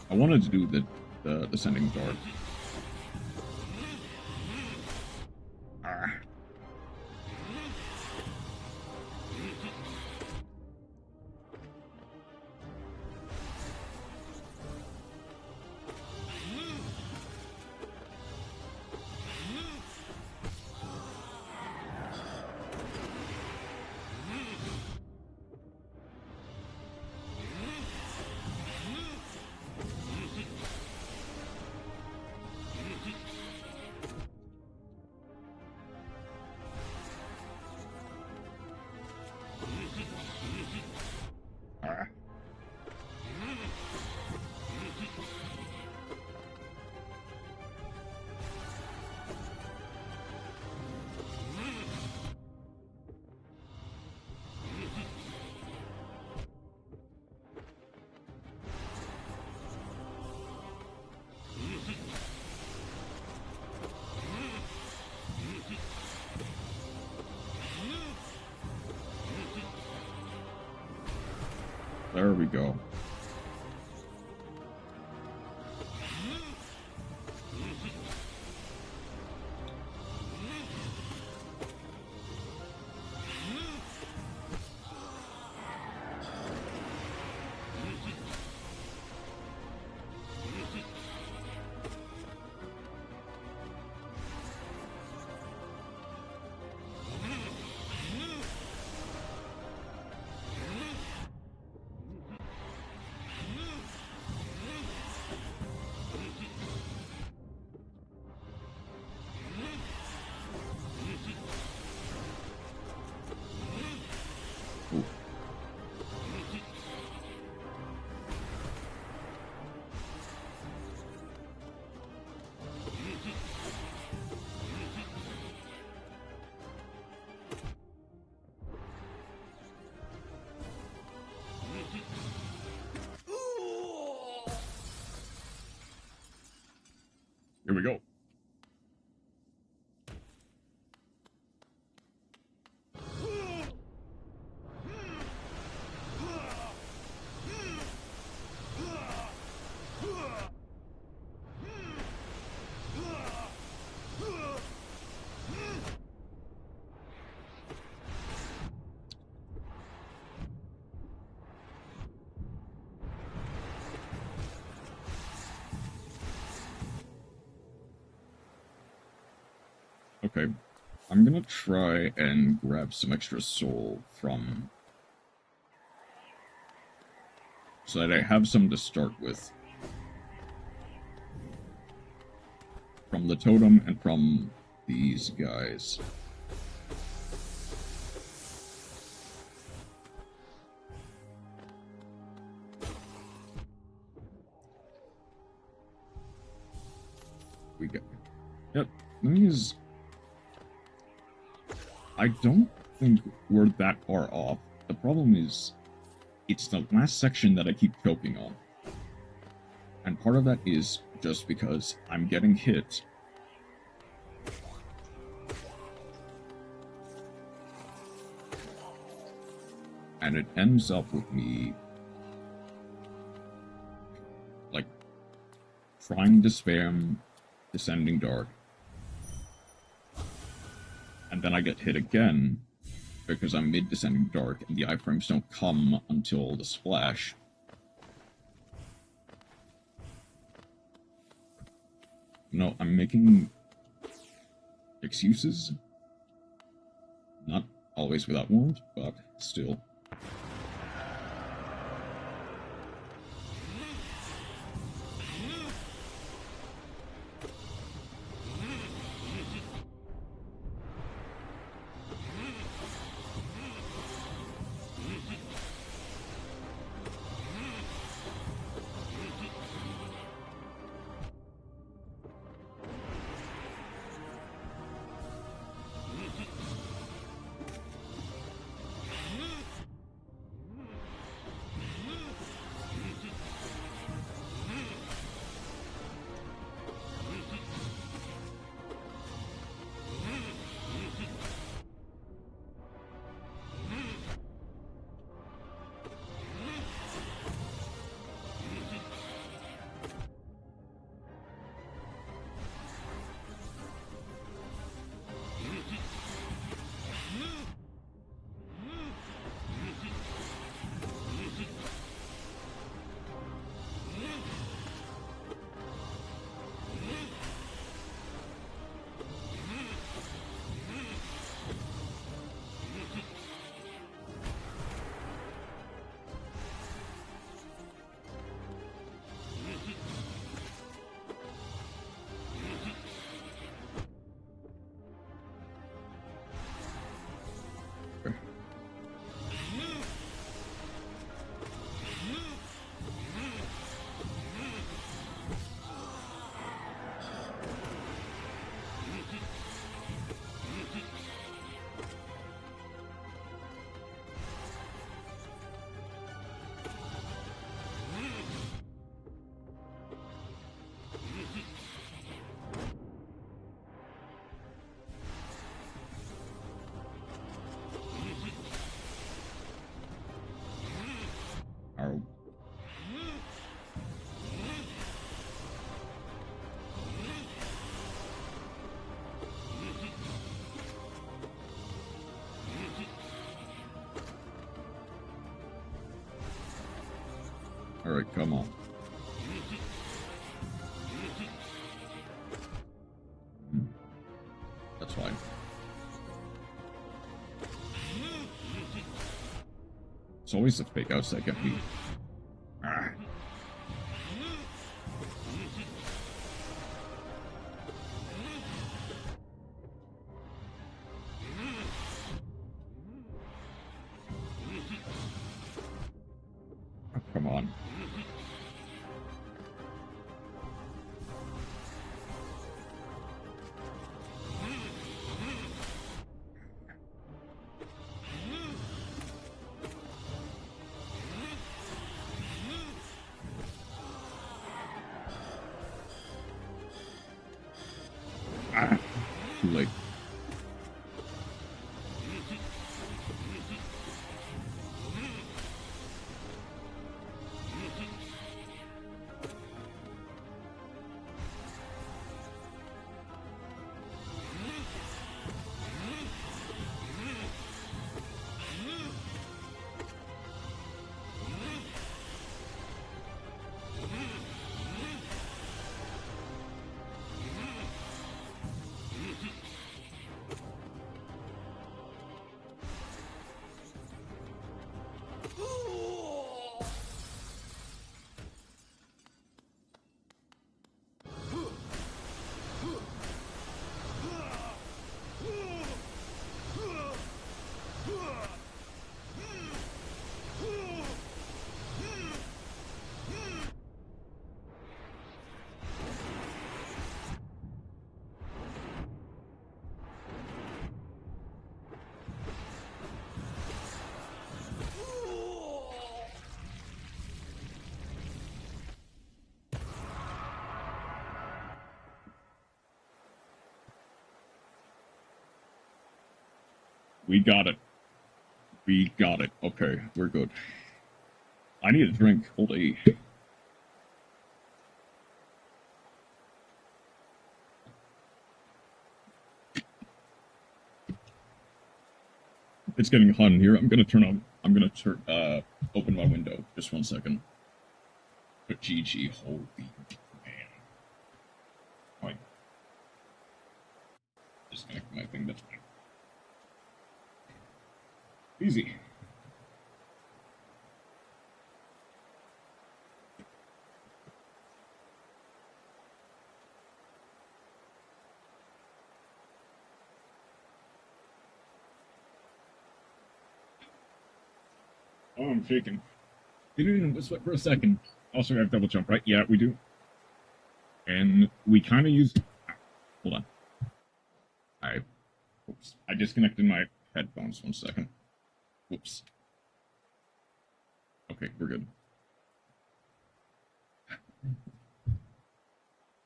I wanted to do the descending dart. Ah. Ah. There we go. Ooh. Here we go. Okay, I'm gonna try and grab some extra soul from... so that I have some to start with. From the totem and from these guys. We got... Yep, these... I don't think we're that far off. The problem is, it's the last section that I keep choking on. And part of that is just because I'm getting hit. And it ends up with me, like, trying to spam Descending Dark. And then I get hit again, because I'm mid-Descending Dark, and the iframes don't come until the splash. No, I'm making excuses. Not always without warrant, but still. Oh. Alright, come on. That's fine. It's always the fake outs that get me. Ah. Oh, come on. Ah, too late. We got it. We got it. Okay, we're good. I need a drink. Hold a. It's getting hot in here. I'm gonna open my window. Just 1 second. But GG, holy man. Like, disconnect my thing, that's fine. Easy. Oh, I'm shaking. Didn't even whistle for a second. Also, I have double jump, right? Yeah, we do. And we kind of use. Hold on. Oops. I disconnected my headphones. 1 second. Whoops. Okay, we're good.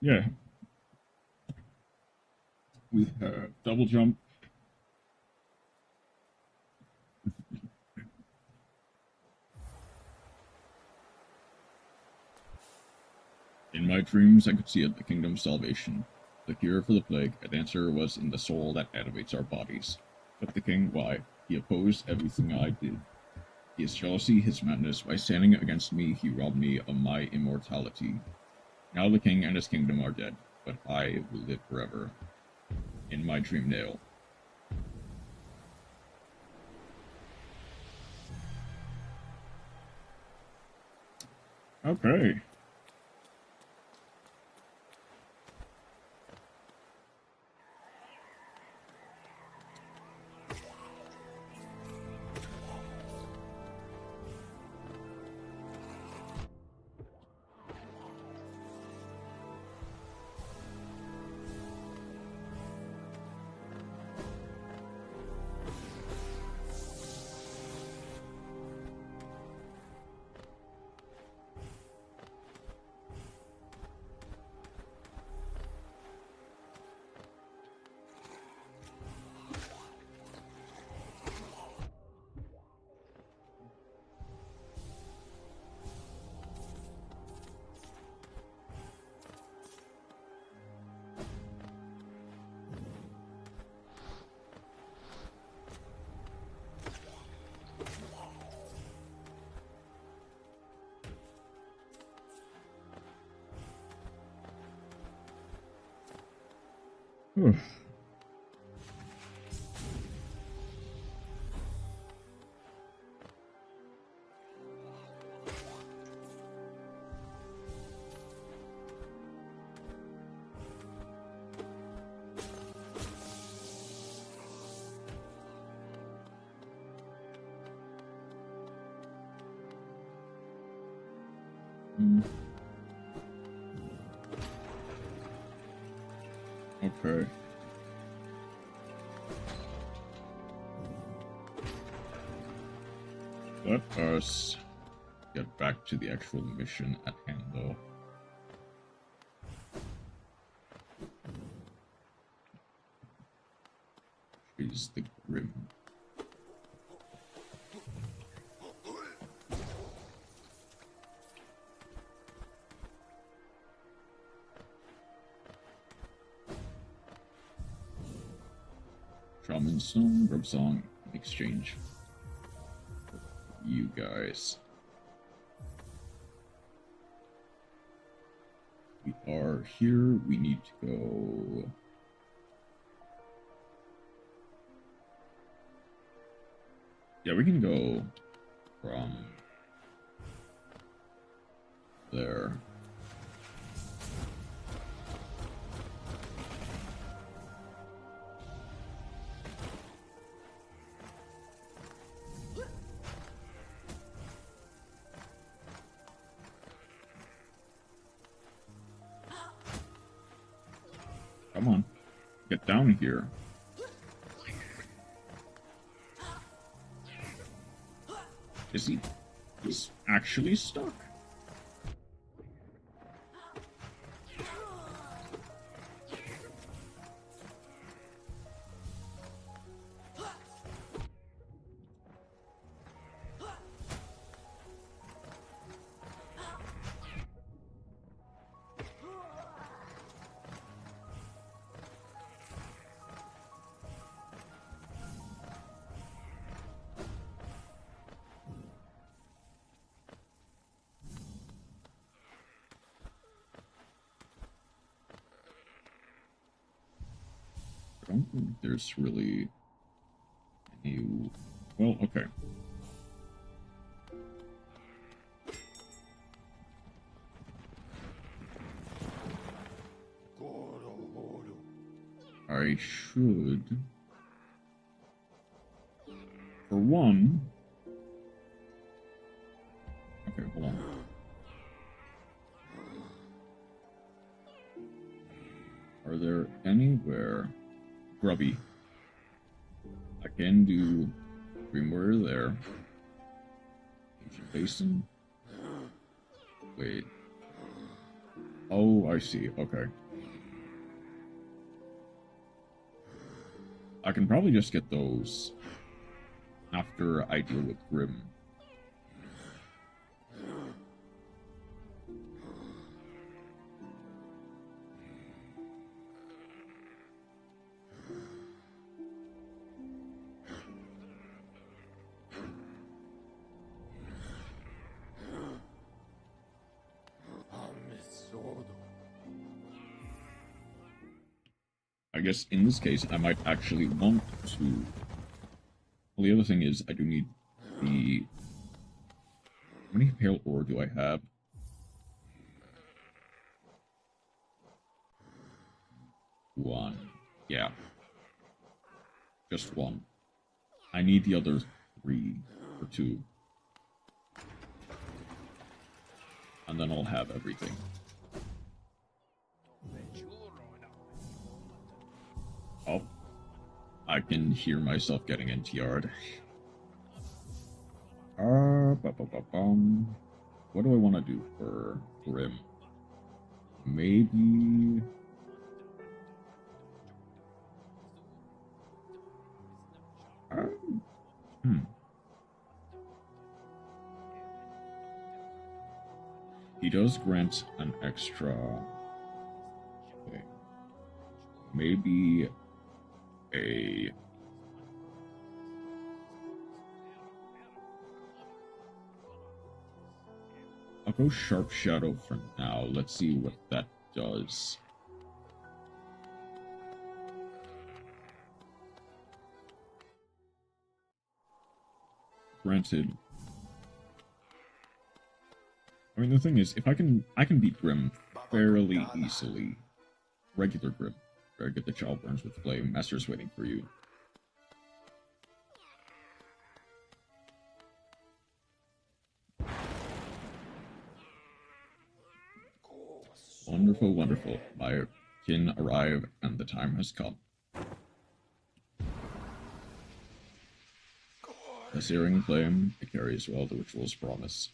Yeah. We have double jump. In my dreams, I could see the kingdom's salvation. The cure for the plague, an answer was in the soul that animates our bodies. But the king, why? He opposed everything I did. His jealousy, his madness, by standing against me, he robbed me of my immortality. Now the king and his kingdom are dead, but I will live forever. In my dream nail. Okay. Okay. Let us get back to the actual mission at hand, though. Is the Grim. Shaman song, grub song, exchange. You guys. We are here. We need to go. Yeah, we can go from there. Come on, get down here. Is he? He's actually stuck. don't think there's really any... Well, okay. I should... For one... Okay, hold on. Are there anywhere... Grubby. I can do Greenware there. Ancient Basin. Wait. Oh, I see. Okay. I can probably just get those after I deal with Grimm. I guess in this case, I might actually want to... Well, the other thing is, I do need the... How many pale ore do I have? One. Yeah. Just one. I need the other 3 or 2. And then I'll have everything. Oh, I can hear myself getting NTR'd. What do I want to do for Grimm? Maybe... He does grant an extra... Okay. Maybe... I'll go Sharp Shadow for now. Let's see what that does. Granted. I mean, the thing is, if I can beat Grimm fairly easily. Regular Grimm. Very good. The child burns with flame. Master's waiting for you. Wonderful, wonderful. My kin arrive, and the time has come. The searing flame, it carries well the ritual's promise.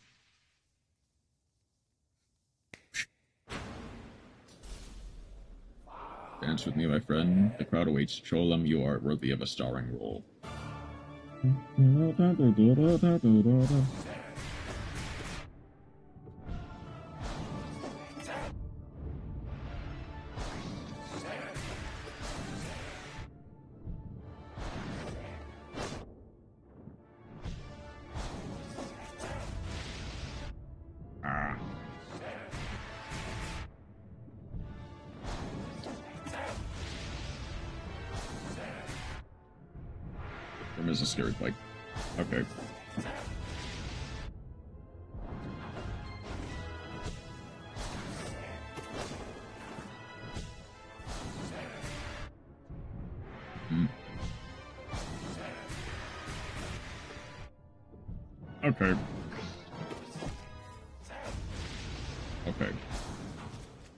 Dance with me, my friend. The crowd awaits. Show them you are worthy of a starring role. Is a scary fight. Okay. Okay. Okay.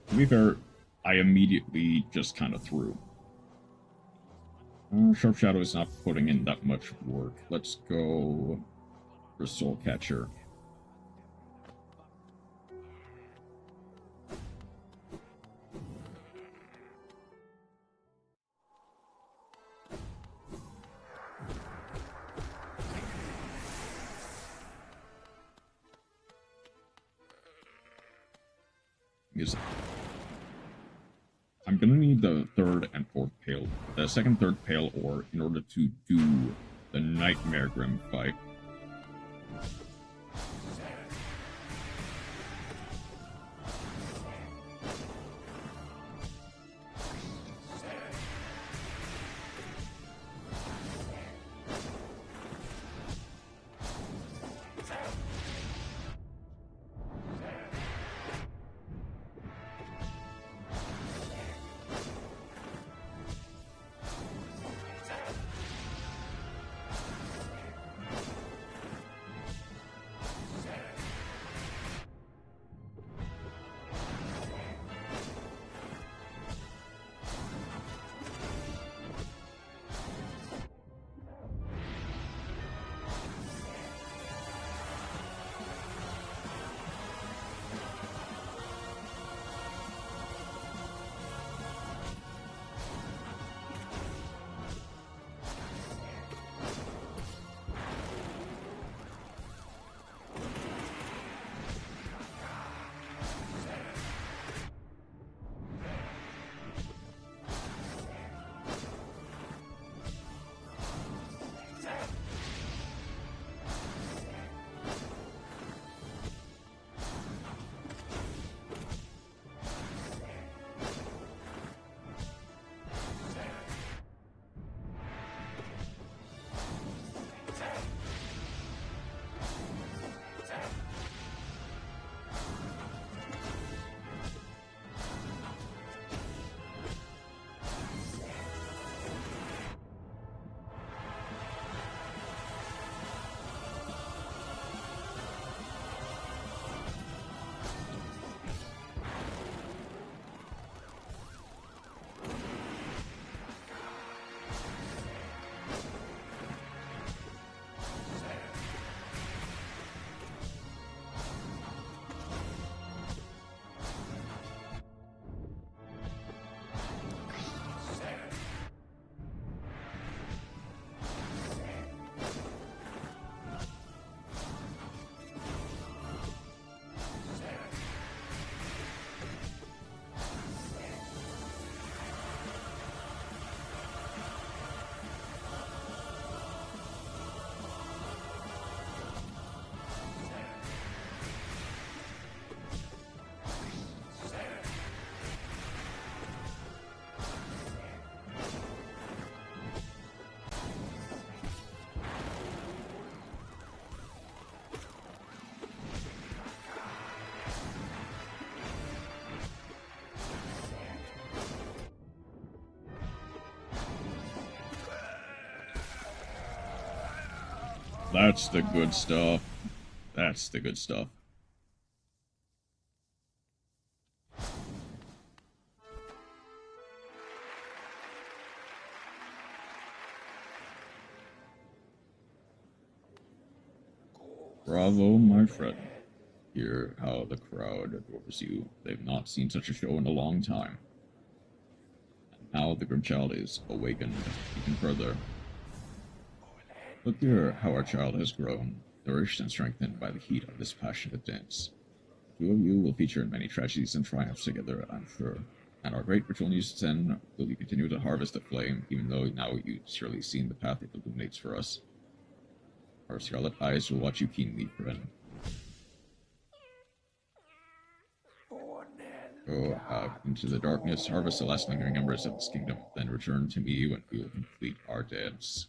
To be fair, I immediately just kind of threw. Sharp Shadow is not putting in that much work. Let's go for Soul Catcher. I'm gonna need the third and fourth pale, the second, third pale ore in order to do the Nightmare Grimm fight. That's the good stuff. That's the good stuff. Bravo, my friend. Hear how the crowd adores you. They've not seen such a show in a long time. And now the GrimmChild is awakened even further. Look here how our child has grown, nourished and strengthened by the heat of this passionate dance. The two of you will feature in many tragedies and triumphs together, I'm sure. And our great ritual news to send will you continue to harvest the flame, even though now you've surely seen the path it illuminates for us. Our scarlet eyes will watch you keenly, friend. Go out into the darkness, harvest the last lingering embers of this kingdom, then return to me when we will complete our dance.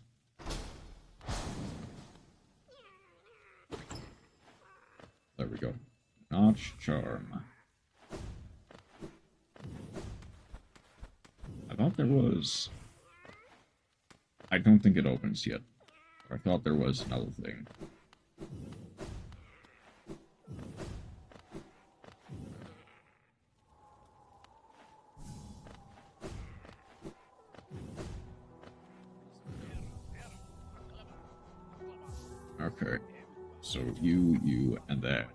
There we go. Notch charm. I thought there was... I don't think it opens yet. I thought there was another thing. Okay. So you, and that.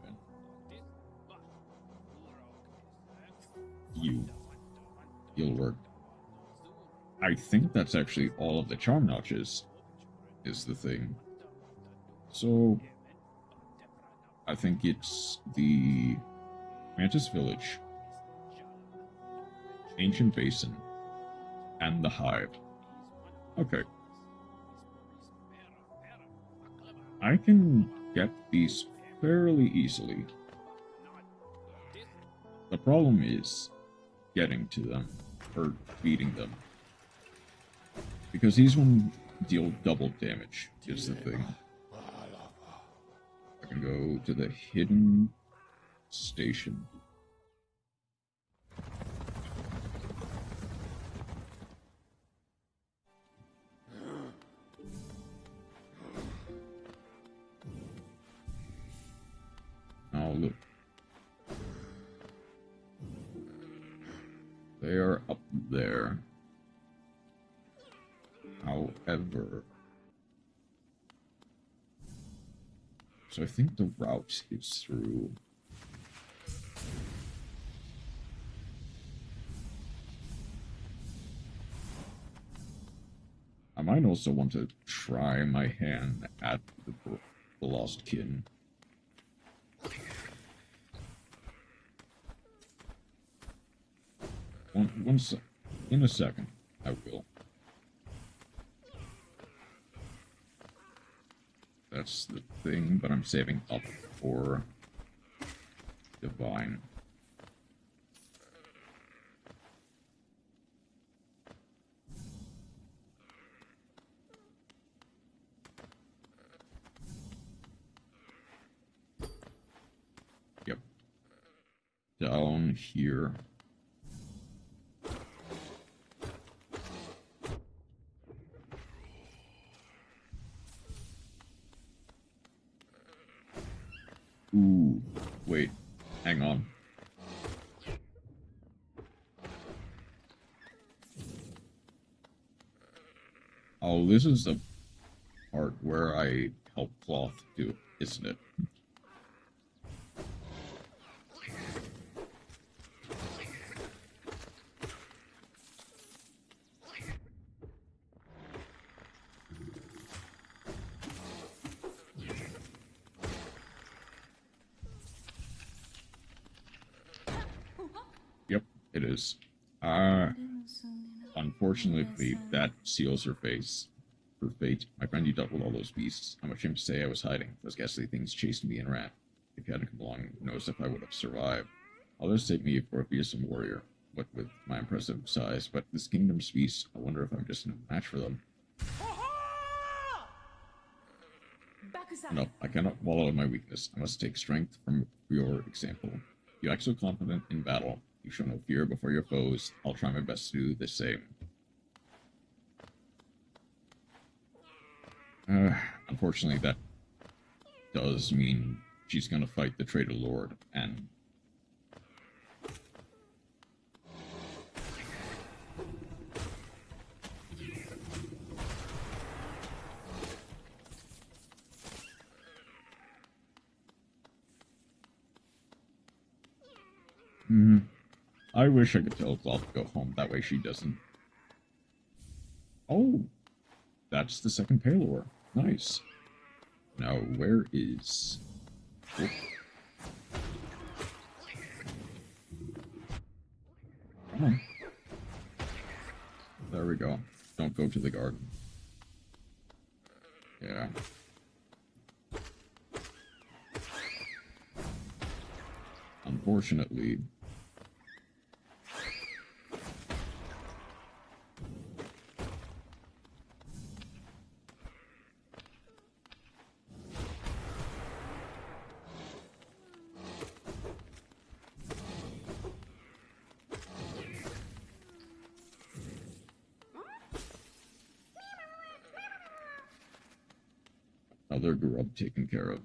You'll work. I think that's actually all of the charm notches, is the thing. So, I think it's the Mantis Village, Ancient Basin, and the Hive. Okay. I can get these fairly easily. The problem is getting to them, or beating them. Because these ones deal double damage, is the thing. I can go to the hidden station. Now look. They are up there. However... So I think the route is through... I might also want to try my hand at the lost kin. In a second, I will. That's the thing, but I'm saving up for Divine. Yep. Down here. Ooh, wait, hang on. Oh, this is the part where I help Cloth do it, isn't it? Yep, it is. Unfortunately, that seals her face. Her fate. My friend, you dealt with all those beasts. I'm ashamed to say I was hiding. Those ghastly things chased me and ran. If you hadn't come along, who knows if I would have survived. Others take me for a fearsome warrior, what with my impressive size, but this kingdom's beasts, I wonder if I'm just no match for them. No, I cannot wallow in my weakness. I must take strength from your example. You act so confident in battle. You show no fear before your foes. I'll try my best to do the same. Unfortunately, that does mean she's gonna fight the Traitor Lord, and I wish I could tell Claw to go home, that way she doesn't. Oh, that's the second Palor. Nice. Now, where is... Oh. Come on. There we go. Don't go to the garden. Yeah. Unfortunately... Another grub taken care of.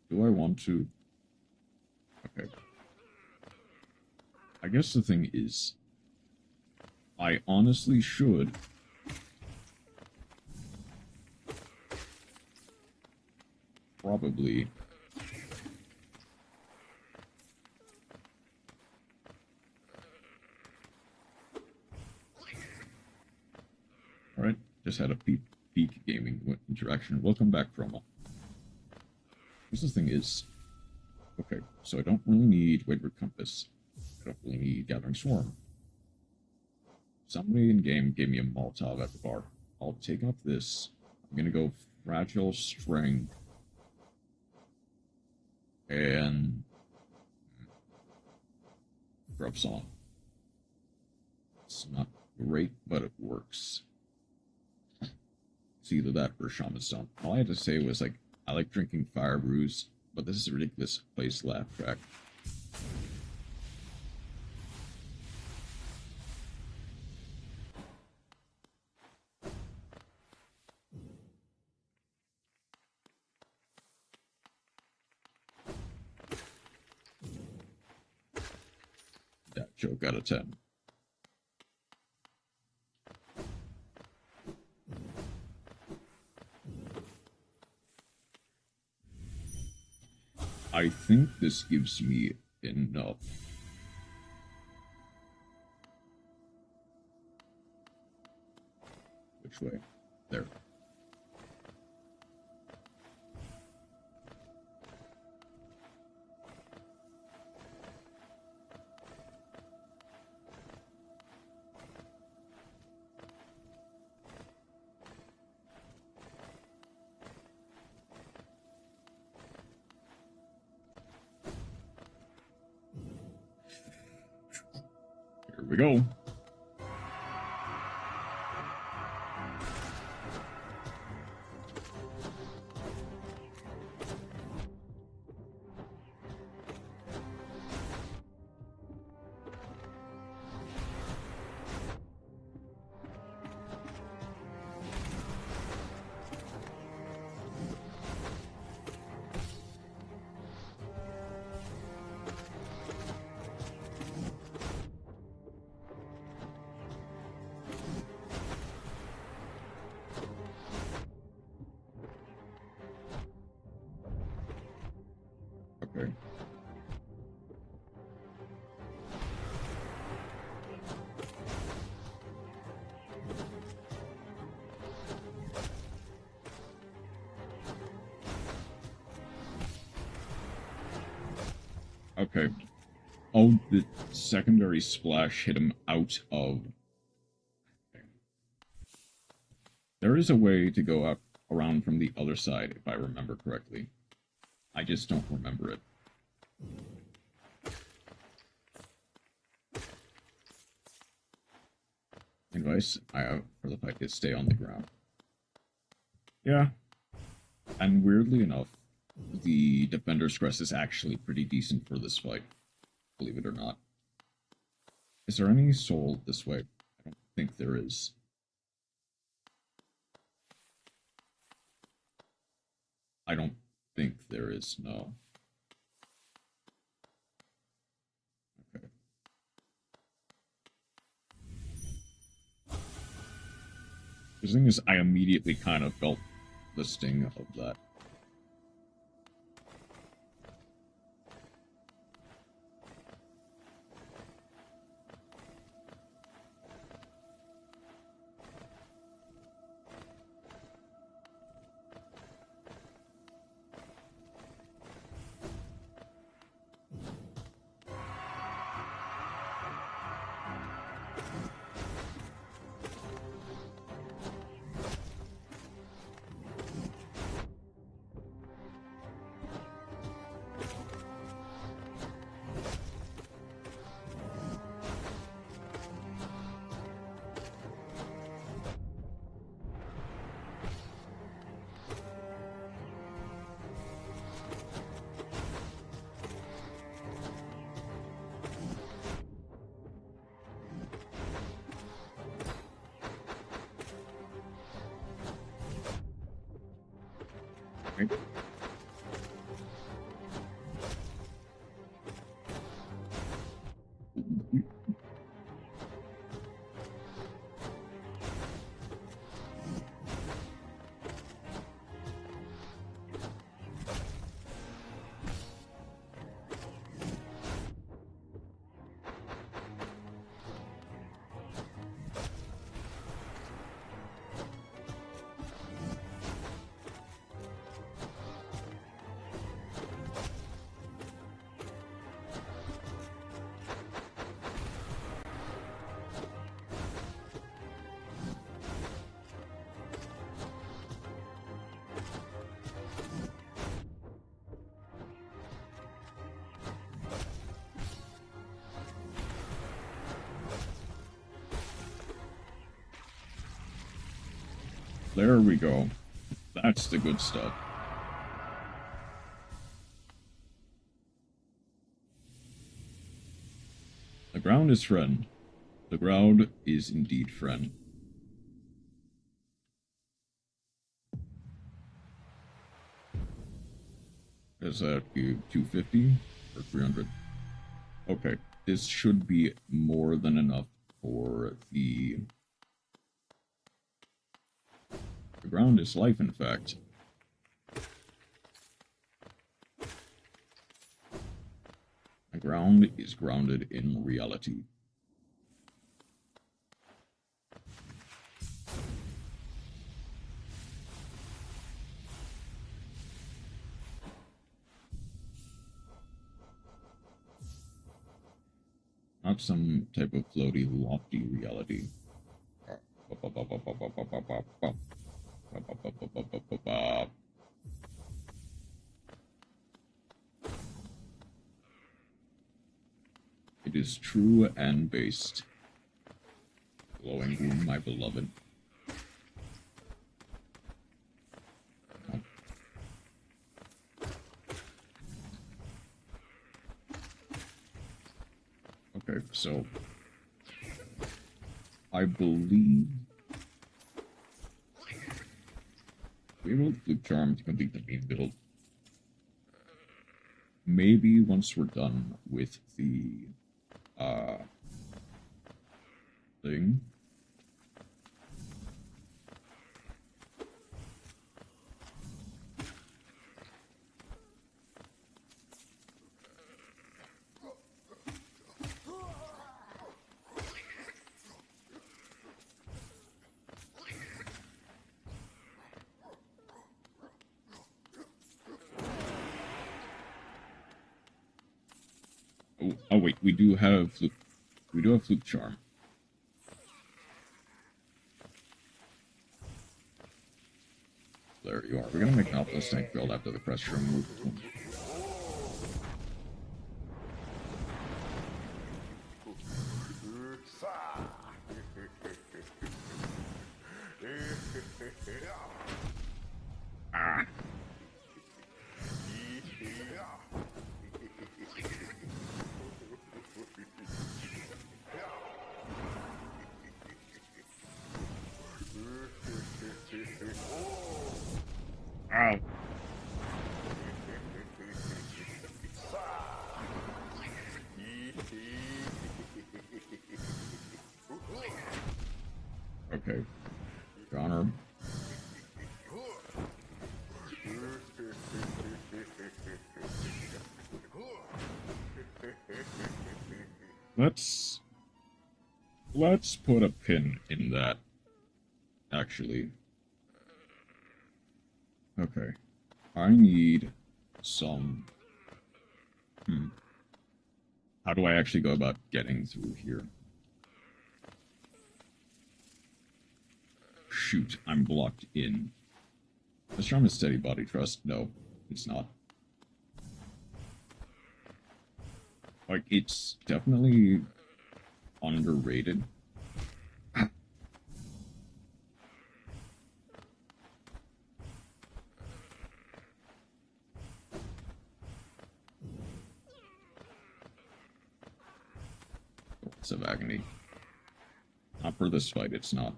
Do I want to? Okay. I guess the thing is, I honestly should probably alright, just had a peak gaming interaction. Welcome back, Chroma. Because the thing is, okay, so I don't really need Wayward Compass. I don't really need Gathering Swarm. Somebody in game gave me a Molotov at the bar. I'll take off this. I'm gonna go Fragile Strength. And Grub Song. It's not great, but it works. It's either that or Shaman Stone. All I had to say was, like, I like drinking Fire Brews, but this is a ridiculous place laugh track. That joke out of 10. I think this gives me enough. Which way? There. Here we go. Okay. Okay. Oh, the secondary splash hit him out of... Okay. There is a way to go up around from the other side, if I remember correctly. I just don't remember it. Advice I have for the fight is stay on the ground. Yeah, and weirdly enough, the Defender's Crest is actually pretty decent for this fight, believe it or not. Is there any soul this way? I don't think there is. I don't think there is, no. Okay. The thing is, I immediately kind of felt the sting of that. Right? There we go. That's the good stuff. The ground is friend. The ground is indeed friend. Is that 250 or 300? Okay, this should be more than enough for the... The ground is life, in fact. The ground is grounded in reality. Not some type of floaty, lofty reality. It is true and based. Glowing womb, my beloved. Okay, so I believe we will Flip Charm to complete the main build. Maybe once we're done with the thing. Oh wait, we do have Flip Charm. There you are. We're gonna make an Alpha tank build after the pressure move. Okay. Your Honor. Let's put a pin in that, actually. Okay. I need some... How do I actually go about getting through here? Shoot, I'm blocked in. This charm is steady body trust. No, it's not. Like, it's definitely underrated. It's of agony. Not for this fight, it's not.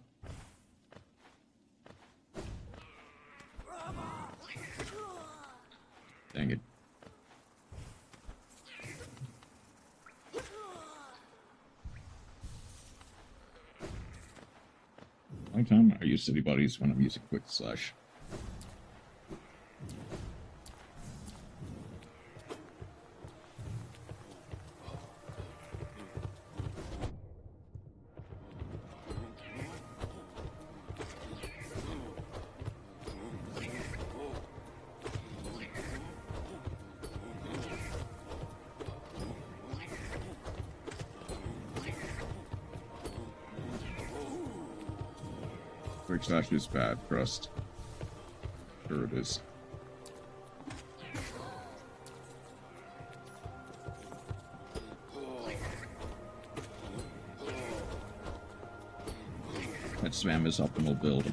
Dang it. Only time I use city bodies when I'm using quick slash. Quick slash is bad, trust. Sure it is. That spam is optimal build.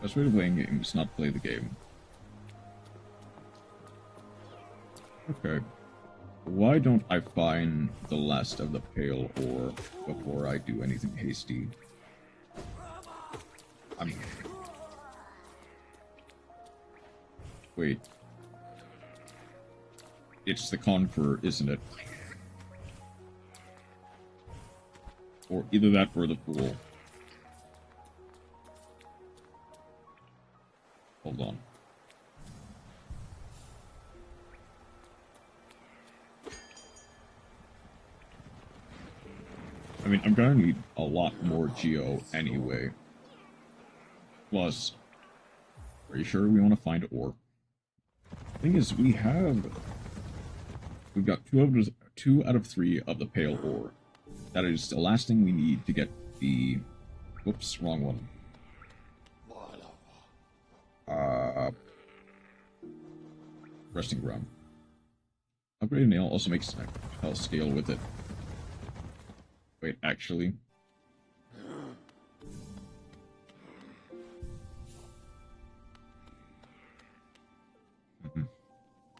Best way to play games, not play the game. Okay. Why don't I find the last of the pale ore before I do anything hasty? Wait. It's the Conqueror, isn't it? Or either that or the Fool. Hold on. I mean, I'm gonna need a lot more Geo anyway. Plus, are you sure we want to find ore? Thing is, we've got two out of 3 of the pale ore. That is the last thing we need to get the... Whoops, wrong one. Resting ground. Upgraded nail also makes health scale with it. Wait, actually...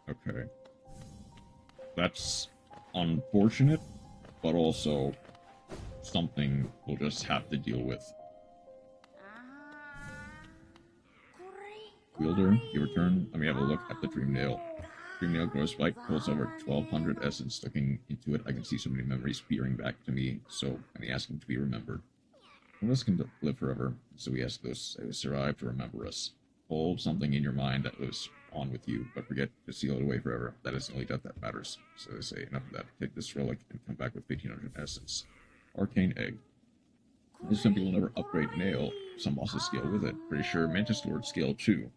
Okay. That's unfortunate, but also something we'll just have to deal with. Wielder, you return. Let me have a look at the Dream Nail. Dream Nail grows spike, pulls over 1200 essence. Looking into it, I can see so many memories peering back to me, so many asking to be remembered. None of us can live forever, so we ask those who survive to remember us. Hold something in your mind that lives on with you, but forget to seal it away forever. That is the only death that matters. So they say, enough of that. Take this relic and come back with 1500 essence. Arcane Egg. Some people never upgrade Nail. Some bosses scale with it. Pretty sure Mantis Lord scale too.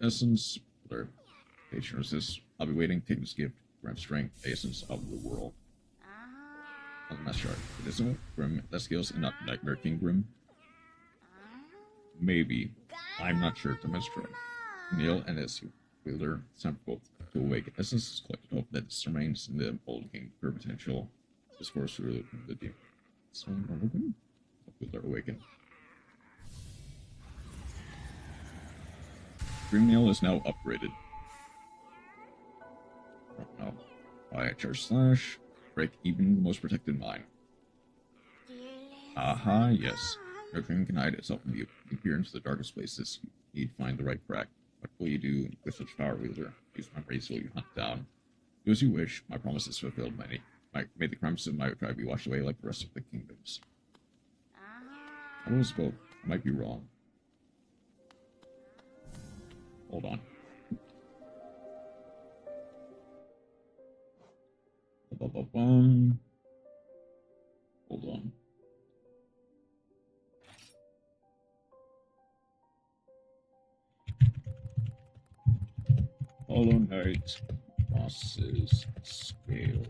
Essence. Patient resist. I'll be waiting. Take this gift. Grant strength. Essence of the world. Master Shard. It isn't Grimm that scales and not Nightmare King Grimm. Maybe. I'm not sure. Demonstrate. Nail and his wielder. It's time for both to awaken. Essence is collected hope that this remains in the old king for potential. This force through the deep. So, wielder awaken. Dream Nail is now upgraded. Now, by charge slash, break even the most protected mine. Aha, yes. Your dream can hide itself from you. You peer into the darkest places. You need to find the right crack. What will you do with such power wielder? Use my race will you hunt down? Do as you wish. My promise is fulfilled. May the crimes of my tribe be washed away like the rest of the kingdoms. I don't spoke. I might be wrong. Hold on. Ba-ba-bum. Hold on. Hollow Knight bosses scale.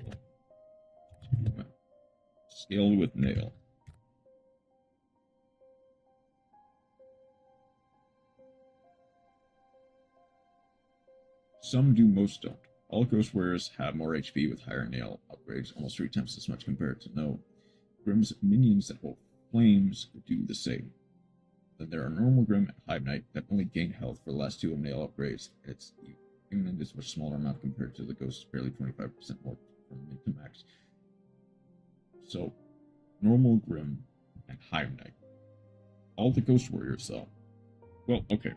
Scale with nail. Some do, most don't. All Ghost Warriors have more HP with higher nail upgrades, almost 3 times as much compared to no. Grimm's minions that hold flames do the same. Then there are normal Grimm and Hive Knight that only gain health for the last 2 of nail upgrades. It's even this much smaller amount compared to the Ghost's barely 25% more from min to max. So, normal Grimm and Hive Knight. All the Ghost Warriors, though. Well, okay.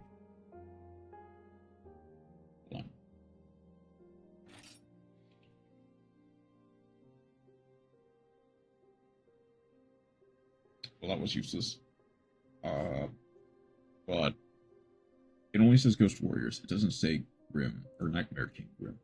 Hold on. Well, that was useless. But it only says Ghost Warriors. It doesn't say Grimm or Nightmare King Grimm.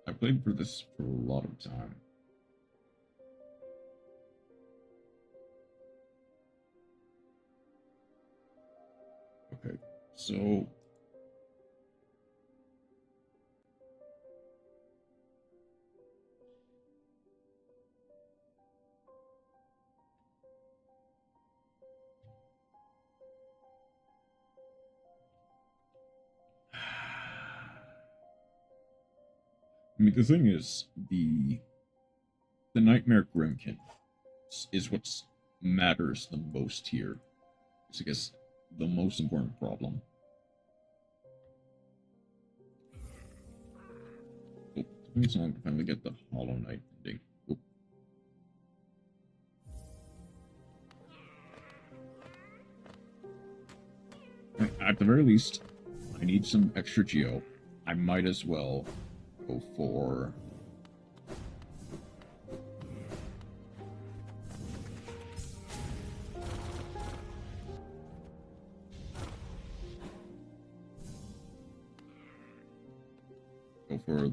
I played for this for a lot of time. Okay, so I mean, the thing is, the Nightmare Grimmkin is what matters the most here. It's, I guess, the most important problem. Oh, took me so long to finally get the Hollow Knight ending. Oh. At the very least, I need some extra geo. I might as well go for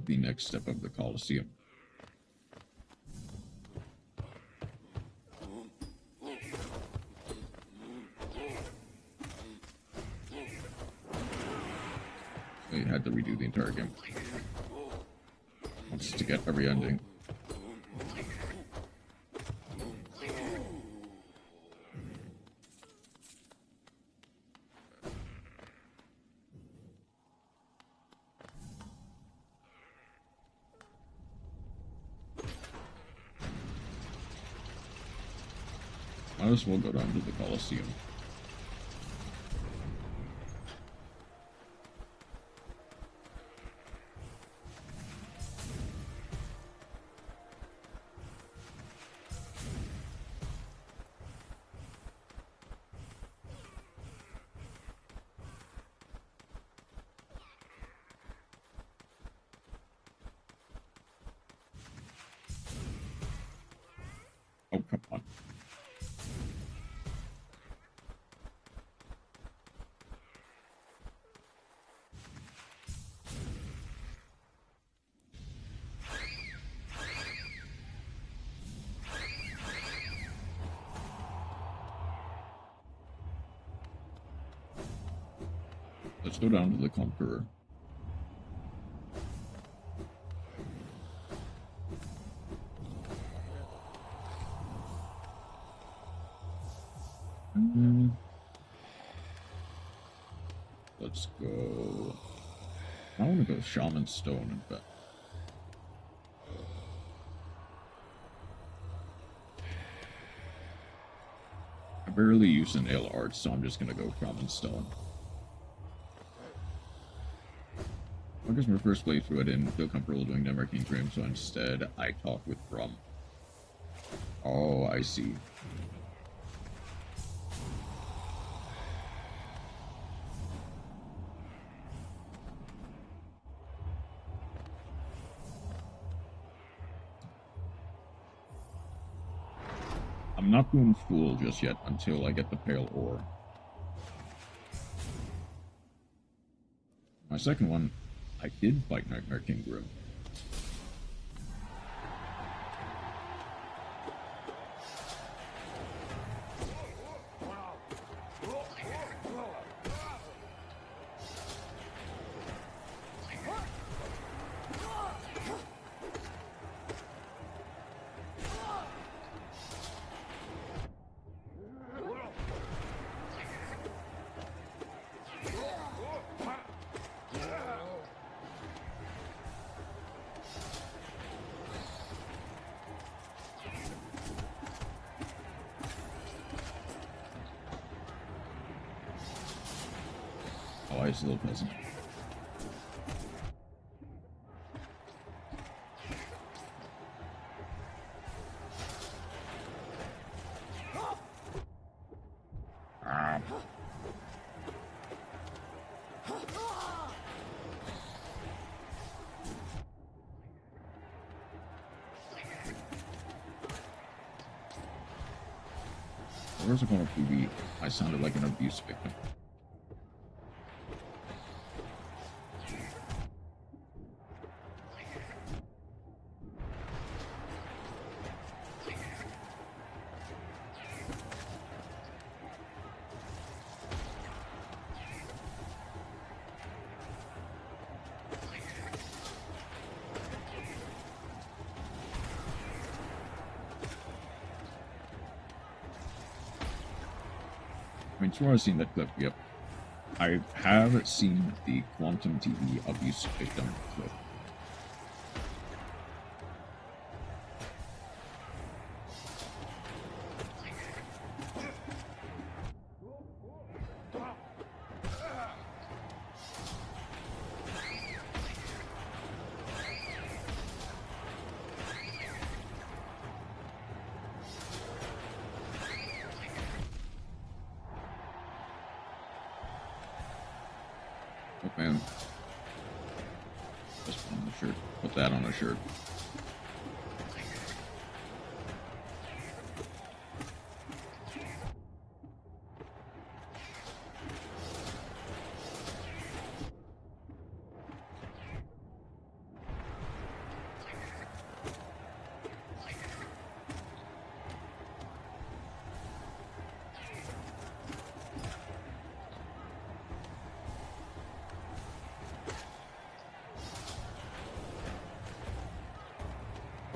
the next step of the Colosseum. I had to redo the entire game once to get every ending. Might as well go down to the Colosseum. Oh, come on. Let's go down to the Conqueror. Let's go. I want to go Shaman Stone in fact. I barely use an nail art, so I'm just gonna go Shaman Stone. Because my first playthrough, I didn't feel comfortable doing Networking Grim, so instead I talked with Brum. Oh, I see. I'm not doing Fool just yet until I get the Pale Ore. My second one, I did fight Nightmare King Grim. Oh, I still peasant. Where's the corner PV? I sounded like an abuse victim. I mean, sure I've seen that clip, yep. I have seen the Quantum TV abuse victim clip. Oh man. Just put on the shirt. Put that on a shirt.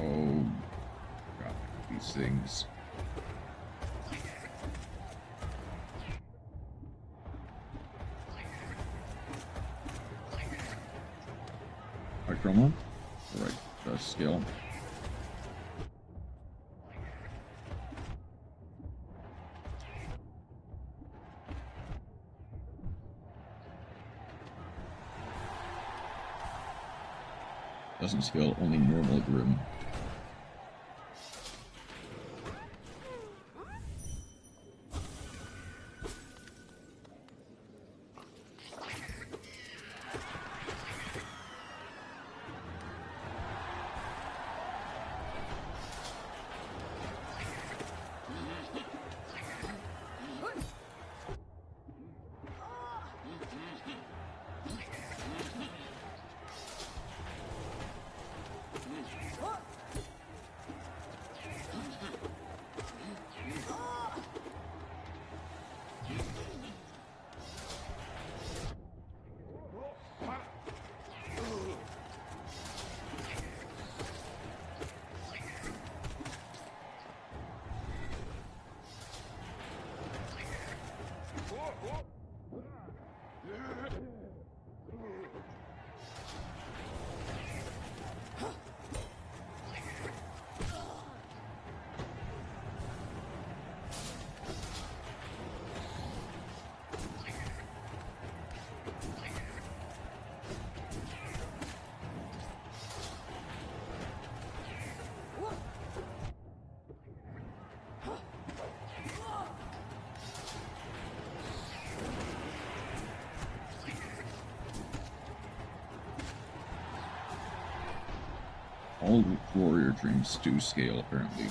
Oh, God, these things. Alright, Chromawyn. Alright, skill. Doesn't skill, only normal Grim. All warrior dreams do scale, apparently.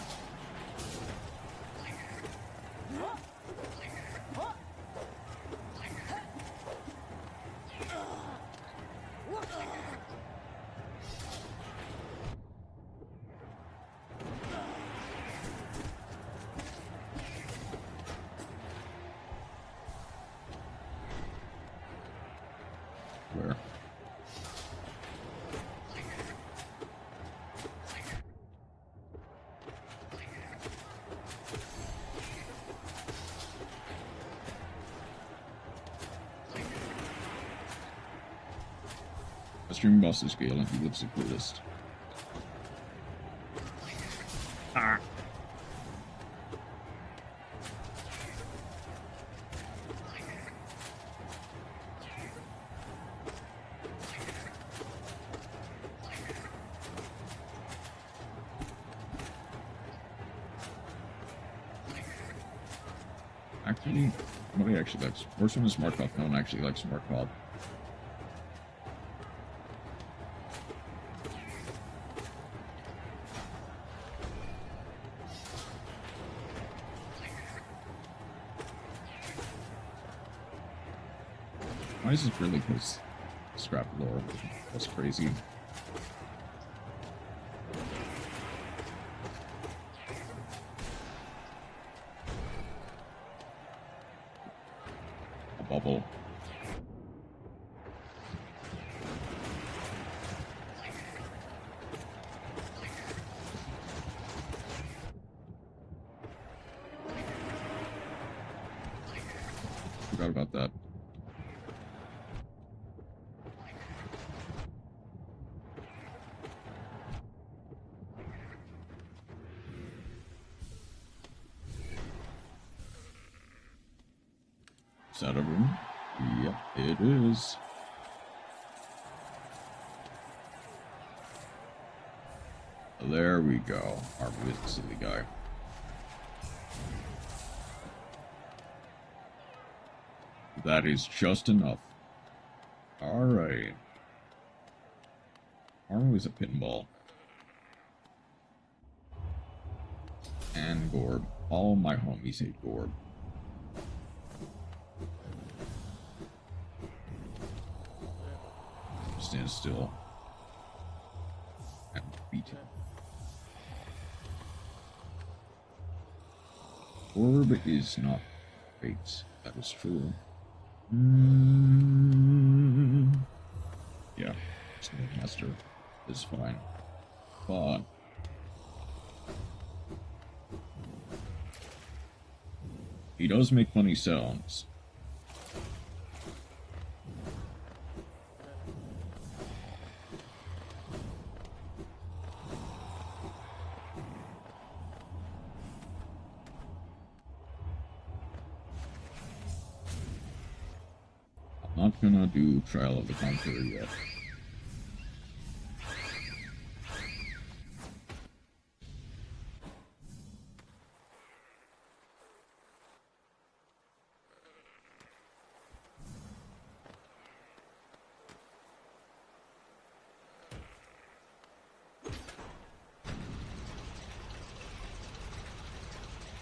Where? A stream boss is scale and he looks the coolest. Ah! Actually, nobody actually likes. Worst one is Smart Cop. No one actually likes Smart Cop. Why is this really because scrap lore? That's crazy. A bubble. Forgot about that. Is that a room? Yep, it is. There we go. Our silly guy. That is just enough. Alright. Armor is a pinball. And Gorb. All my homies hate Gorb. Stand still. And beat him. Orb is not fate. That is true. Yeah, Snake Master is fine. But he does make funny sounds. Not gonna do Trial of the Conqueror yet.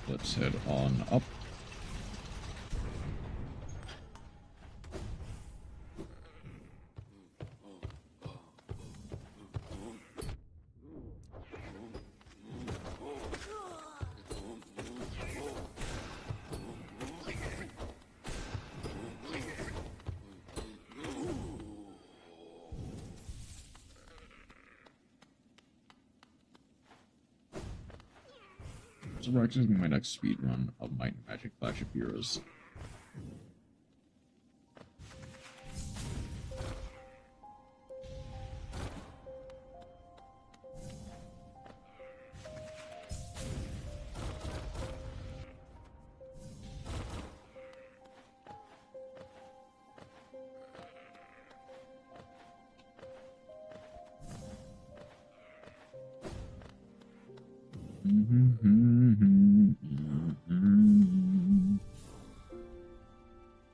Let's head on up. So we're actually doing my next speed run of Might and Magic Clash of Heroes.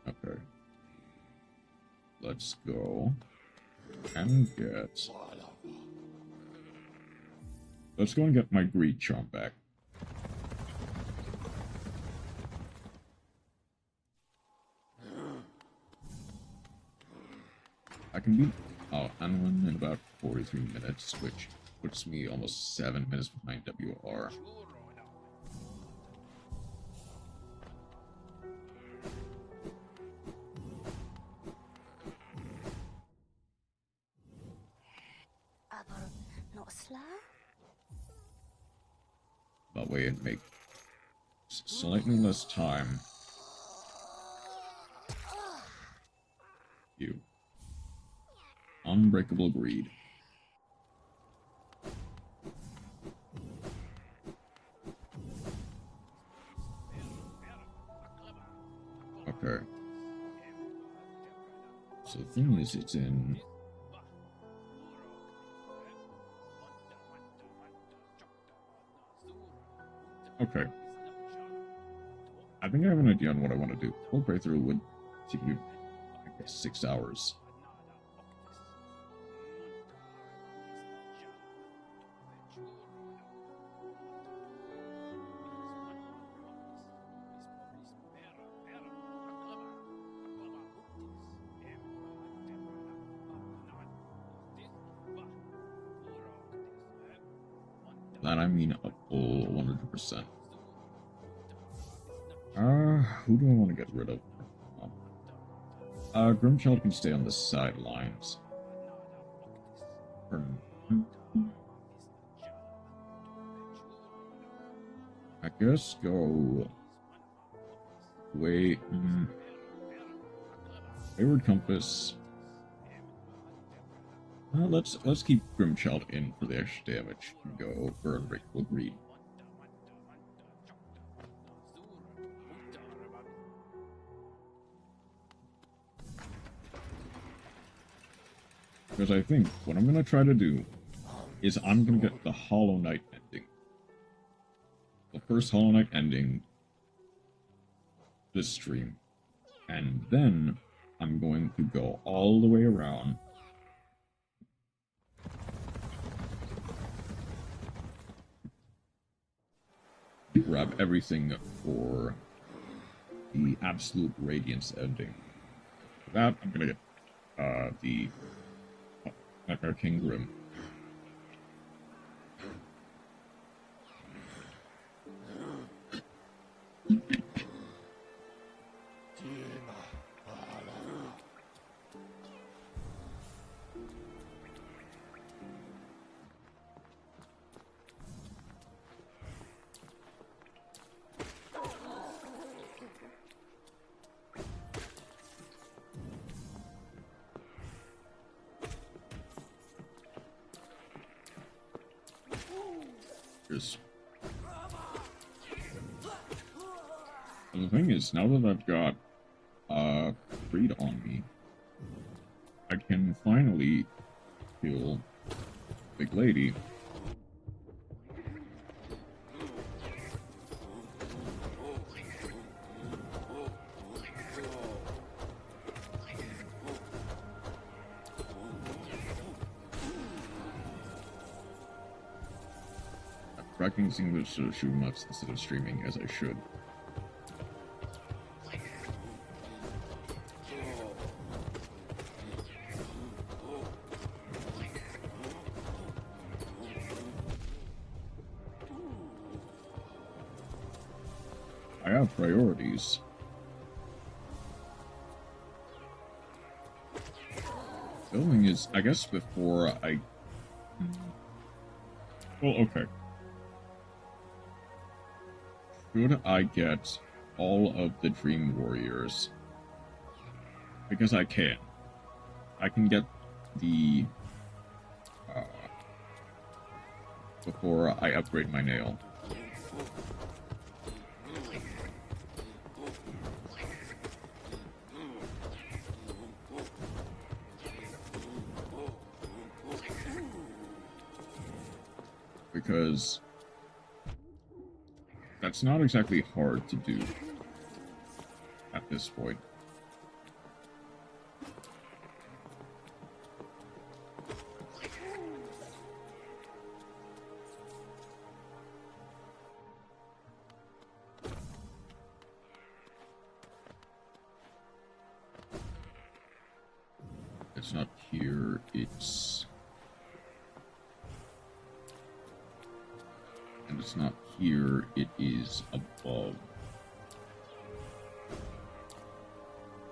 Okay. Let's go and get Let's go and get my greed charm back. I can beat Anwen in about 43 minutes, which puts me almost 7 minutes behind WR. That way it makes slightly less time. You. Unbreakable greed. Okay. So the thing is, it's in... Okay. I think I have an idea on what I want to do. Full playthrough would take me, I guess, 6 hours. That I mean a full 100%. Who do I want to get rid of? GrimmChild can stay on the sidelines. I guess go... Wait... Wayward Compass... let's keep GrimmChild in for the extra damage and go for Unbreakable Greed. Because I think what I'm gonna try to do is I'm gonna get the Hollow Knight ending. The first Hollow Knight ending this stream. And then I'm going to go all the way around grab everything for the Absolute Radiance ending. For that, I'm gonna get the Nightmare King Grimm. And the thing is, now that I've got Greed on me, I can finally kill Big Lady. Practicing this shoot much instead of streaming as I should. I have priorities. Filming is, I guess, before I... Well, okay. Should I get all of the Dream Warriors? Because I can. I can get the... before I upgrade my nail. Because that's not exactly hard to do at this point. It's not here, it's... And it's not here, it is above.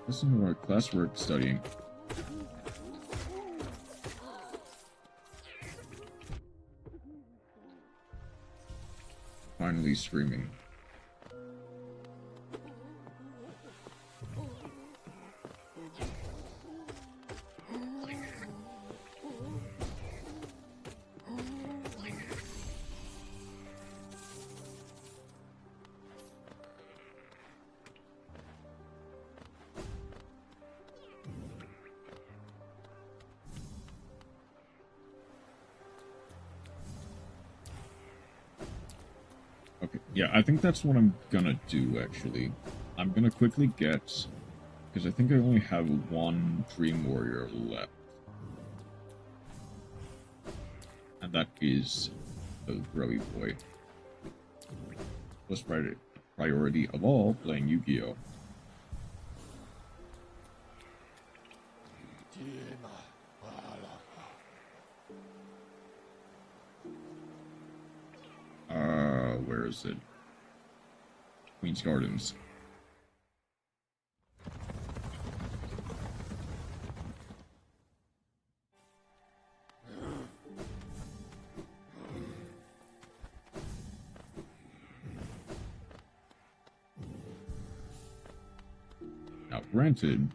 Listen to our classwork studying. Finally screaming. Okay, yeah, I think that's what I'm gonna do, actually. I'm gonna quickly get... Because I think I only have one Dream Warrior left. And that is the Grubby Boy. First priority of all, playing Yu-Gi-Oh! Where is it? Queen's Gardens. Now, granted,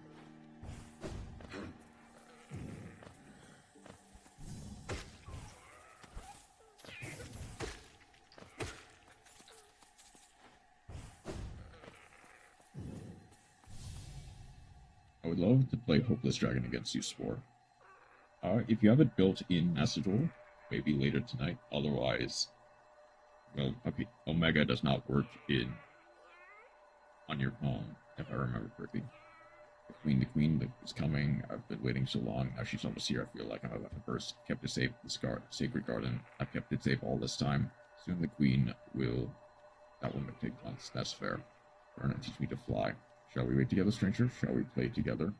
I would love to play Hopeless Dragon against you, Spore. If you have it built in Macedor, maybe later tonight. Otherwise, well, okay, Omega does not work on your phone, if I remember correctly. The Queen is coming. I've been waiting so long. Now she's almost here. I feel like I'm about to burst. Kept it safe. The Sacred Garden. I've kept it safe all this time. Soon the Queen will... That will take months. That's fair. Learn and teach me to fly. Shall we wait together, stranger? Shall we play together?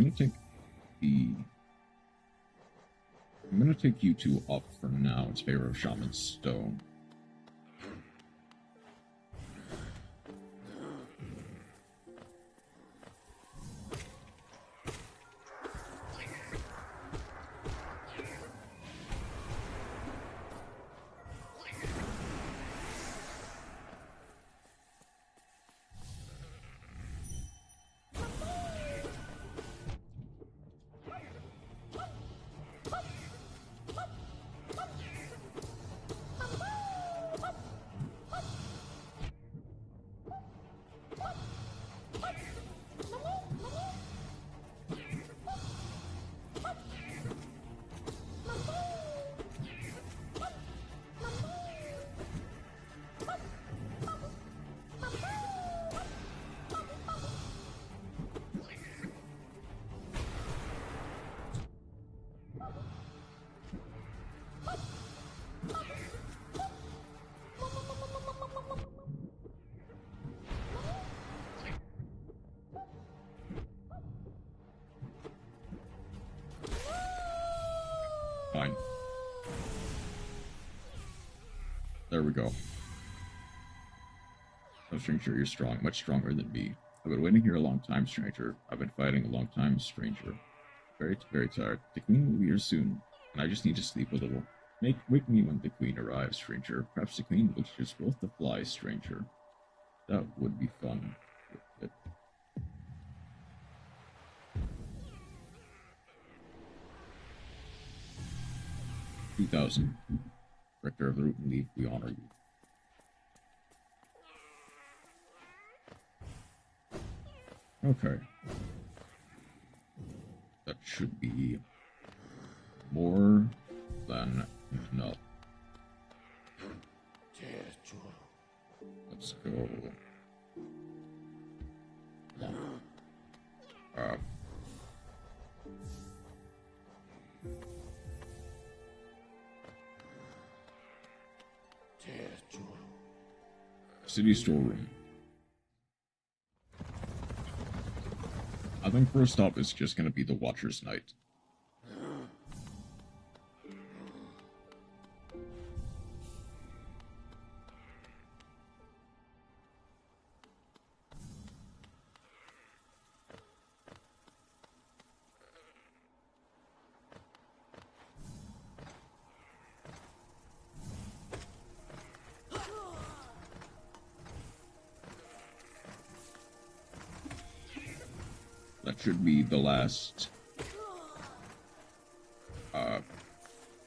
Okay, I'm gonna take you two up for now in favor of Shaman Stone. Fine. There we go. I'm sure you're strong, much stronger than me. I've been waiting here a long time, stranger. I've been fighting a long time, stranger. Very, very tired. The queen will be here soon, and I just need to sleep a little. Wake me when the queen arrives, stranger. Perhaps the queen will teach us both to fly, stranger. That would be fun. 2000. Rector of the Root and Leaf, we honor you. Okay. That should be more than enough. Let's go. City storeroom. I think first stop is just going to be the Watcher's Night. That should be the last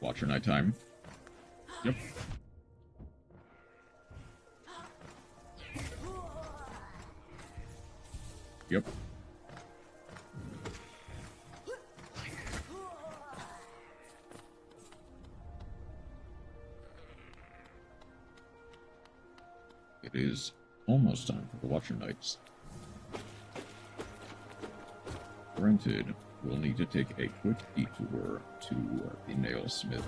Watcher Night time. Yep. Yep. It is almost time for the Watcher Nights. Granted, we'll need to take a quick detour to the nailsmith.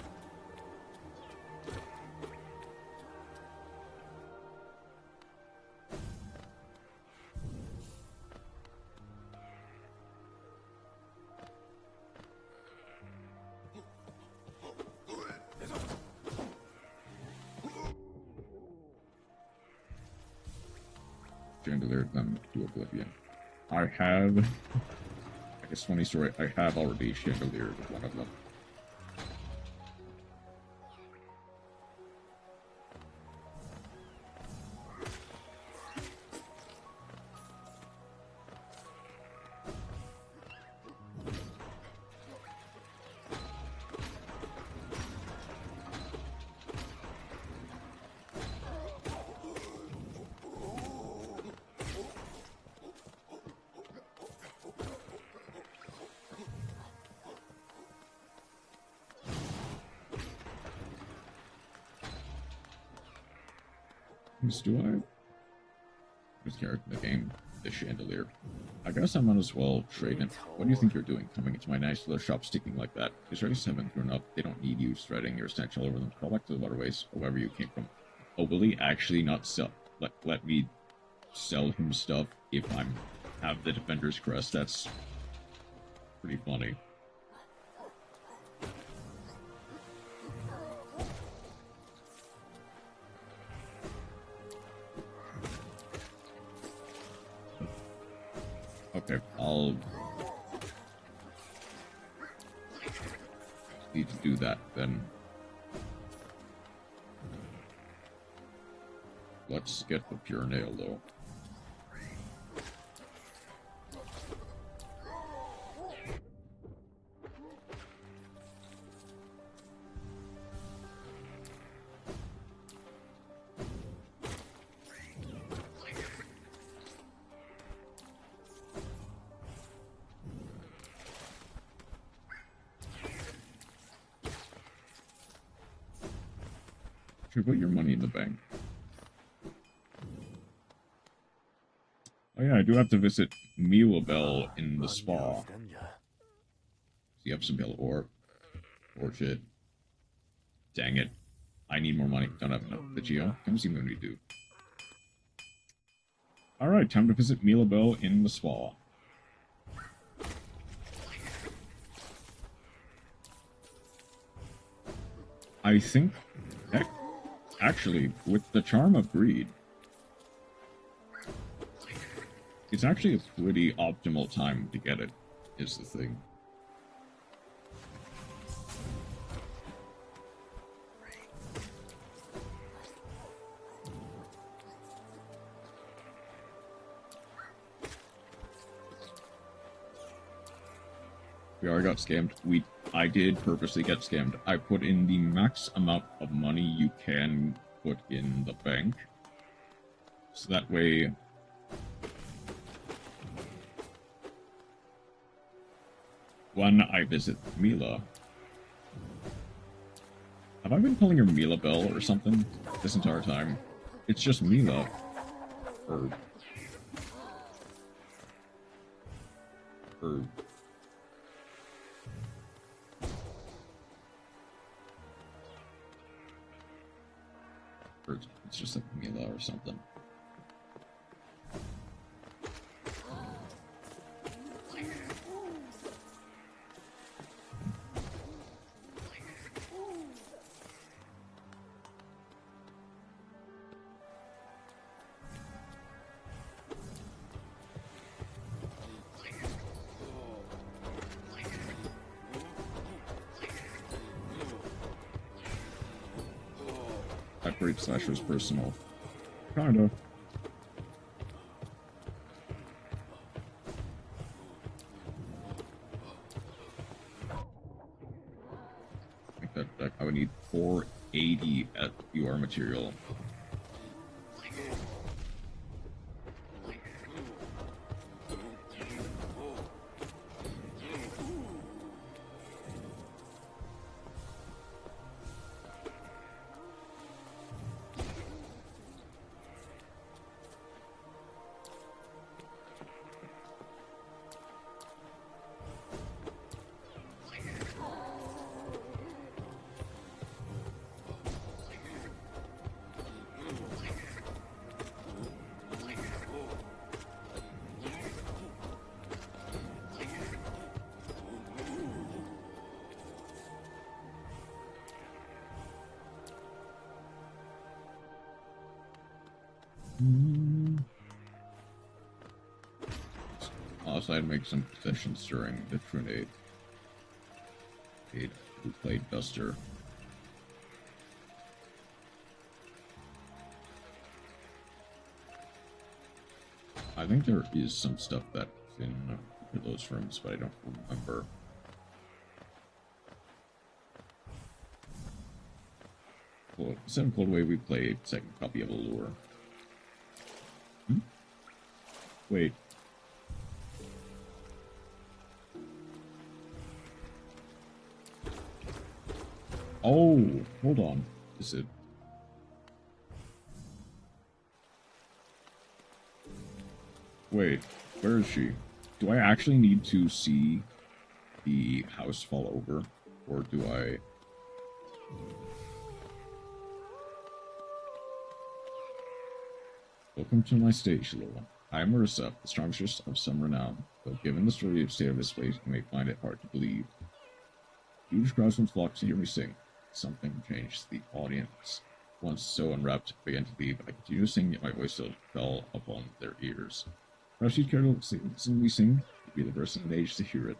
Chandelier them to oblivion. I have... It's a funny story, I have already chandeliered one of them. Do I? This character in the game, the chandelier. I guess I might as well trade him. What do you think you're doing, coming into my nice little shop sticking like that? These races haven't grown up. They don't need you spreading your stench all over them. Crawl back to the waterways, or wherever you came from. Oh, will he actually not sell? Let me sell him stuff if I'm have the Defender's Crest? That's pretty funny. Okay, I'll need to do that then. Let's get the pure nail though. Should put your money in the bank. Oh yeah, I do have to visit Milabel in the spa. The Epsom or shit. Dang it. I need more money. Don't have enough. The Geo. Come see me when we do. Alright, time to visit Milabel in the spa. I think... Heck, actually, with the Charm of Greed, It's actually a pretty optimal time to get it, is the thing. We already got scammed. I did purposely get scammed. I put in the max amount of money you can put in the bank. So that way... when I visit Mila... Have I been calling her Mila Bell or something this entire time? It's just Mila. Or it's just like Mila or something. Slasher's personal. Kinda. I think that I would need 480 at UR material. Also, I'd make some concessions during the Trinade. We played Duster. I think there is some stuff that's in those rooms, but I don't remember. Well, instead of Cold Way, we played second copy of Allure. Wait. Oh, hold on. Is it? Wait, where is she? Do I actually need to see the house fall over? Or do I... Welcome to my stage, little one. I am Marissa, the strongest of some renown, though given the story of state of this place, you may find it hard to believe. Huge crowds would flock to hear me sing. Something changed. The audience, once so unwrapped, began to leave. I continued to sing, yet my voice still fell upon their ears. Perhaps you'd care to listen me sing? You'd be the person in age to hear it.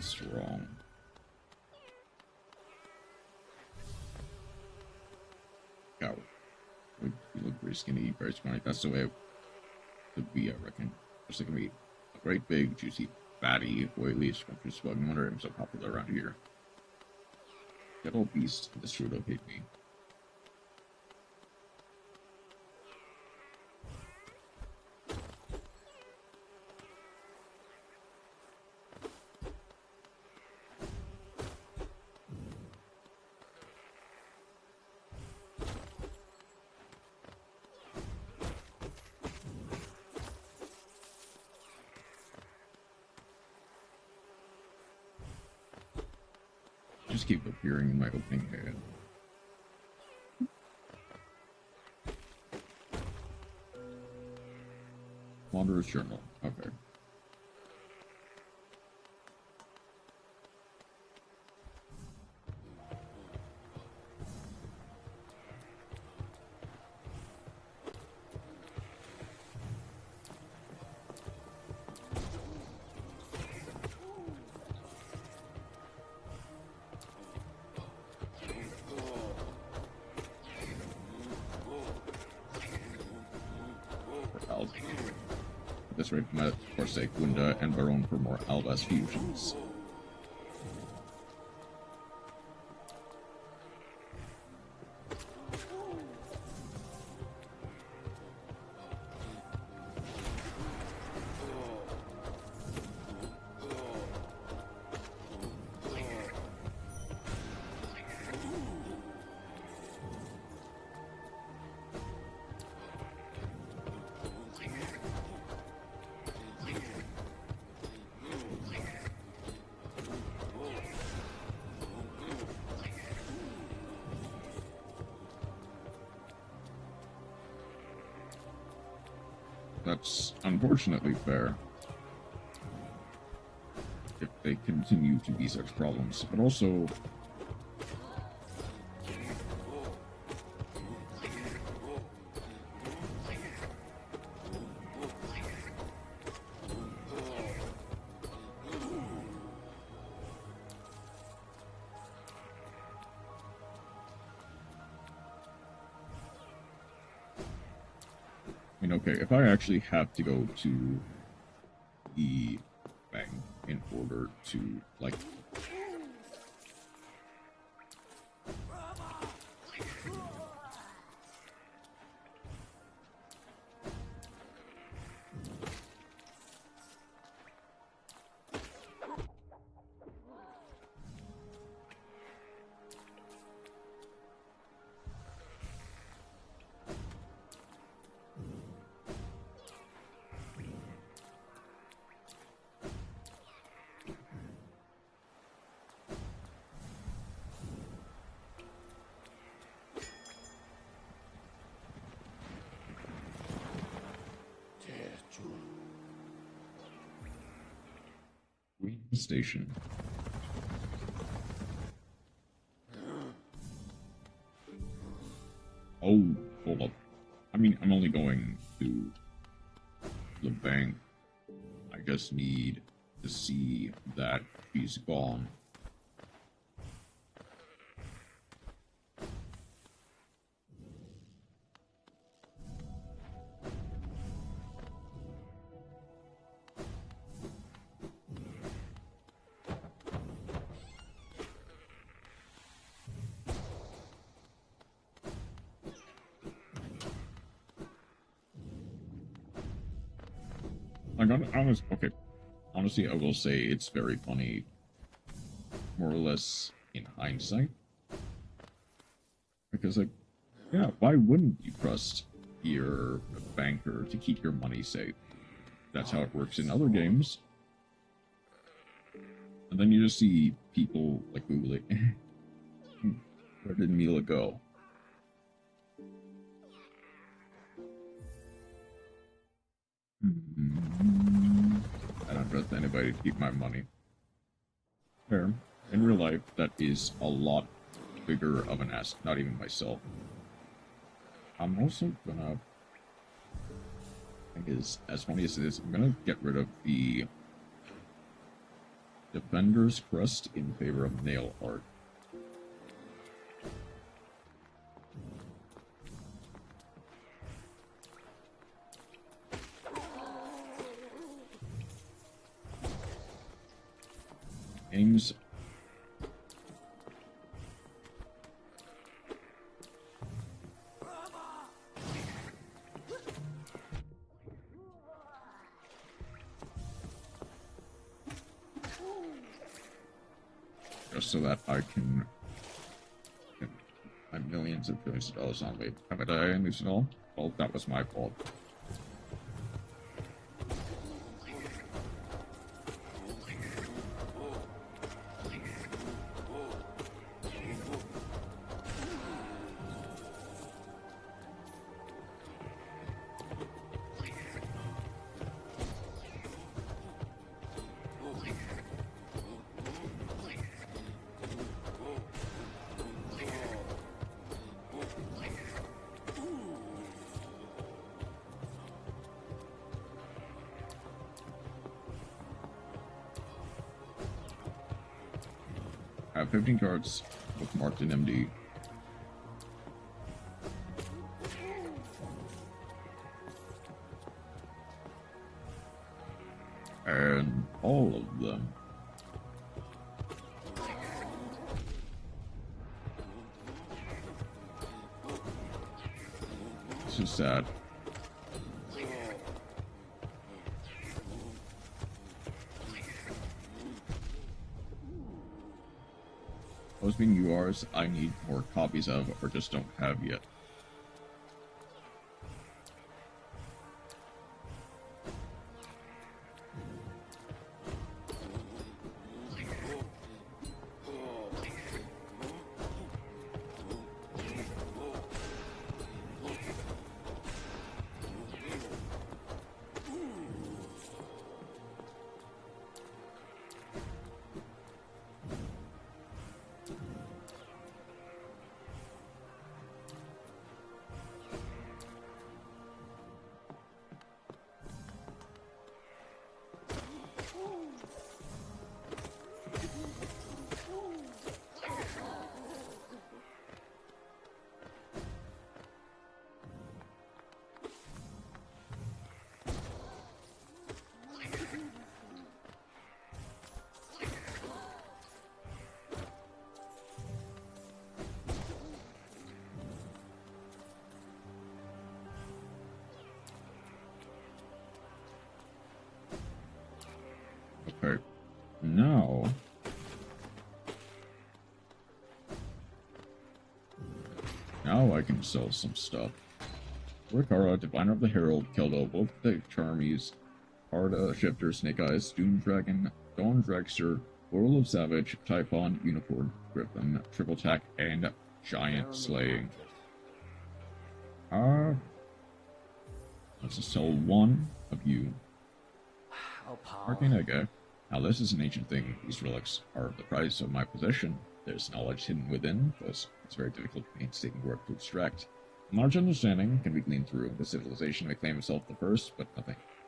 Strong. You look very skinny, very scrawny. That's the way it would be, I reckon. Just like me, a great big, juicy, fatty, oily, scrumptious bug. No wonder I'm so popular around here. That old beast, this sure don't hate me. Just keep appearing in my opening head. Wanderer's Journal. Okay. This rate met forsake Gunda and Baron for more Albas fusions. That's unfortunately fair. If they continue to be such problems, but also okay, if I actually have to go to the bank in order to, like... Station. Oh, hold up. I mean, I'm only going to the bank. I just need to see that she's gone. Honestly, I will say it's very funny, more or less in hindsight. Because, like, yeah, why wouldn't you trust your banker to keep your money safe? That's how it works in other games. And then you just see people, like, Googling, where did Mila go? I don't trust anybody to keep my money. Fair. In real life, that is a lot bigger of an ask. Not even myself. I'm also gonna... I think is as funny as it is, I'm gonna get rid of the Defender's Crest in favor of nail art. Names. Just so that I can get my millions and billions of dollars on me. Haven't I lose it all? Well, that was my fault. I have 15 cards bookmarked in MD. And all of them. This is sad. Those being URs I need more copies of or just don't have yet. Okay, now I can sell some stuff. Rikara, Diviner of the Herald, Keldo, Wolf the Charmies, Arda, Shifter, Snake Eyes, Doom Dragon, Dawn Dragster, Whirl of Savage, Typhon, Unicorn, Griffin, Triple Attack, and Giant Slaying. Let's just sell one of you. Arcanega. Now this is an ancient thing. These relics are the price of my possession. There's knowledge hidden within, thus it's very difficult to painstaking work to extract. Knowledge and understanding can be gleaned through. The civilization may claim itself the first, but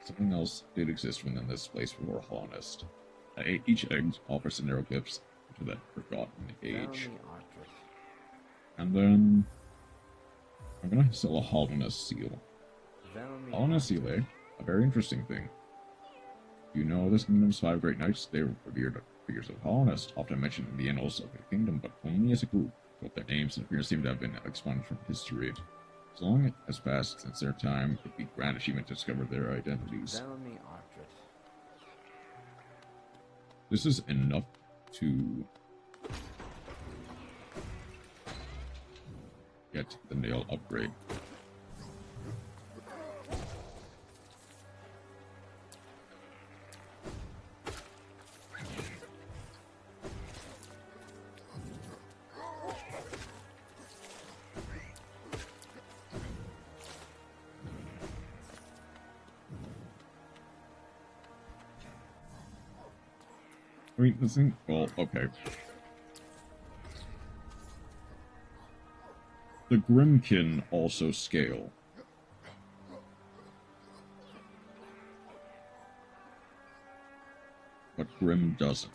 something else did exist within this place before Hollownest. Each egg offers some hieroglyphs to that forgotten age. And then I'm gonna sell a Hollownest seal. Hollownest seal, eh? A very interesting thing. You know this kingdom's 5 great knights. They were revered figures of Hollownest, often mentioned in the annals of the kingdom, but only as a group. Both their names and appearance seem to have been expunged from history. As long as passed since their time, it'd be a grand achievement to discover their identities. This is enough to get the nail upgrade. I mean, this thing, well, okay. The Grimkin also scale. But Grim doesn't.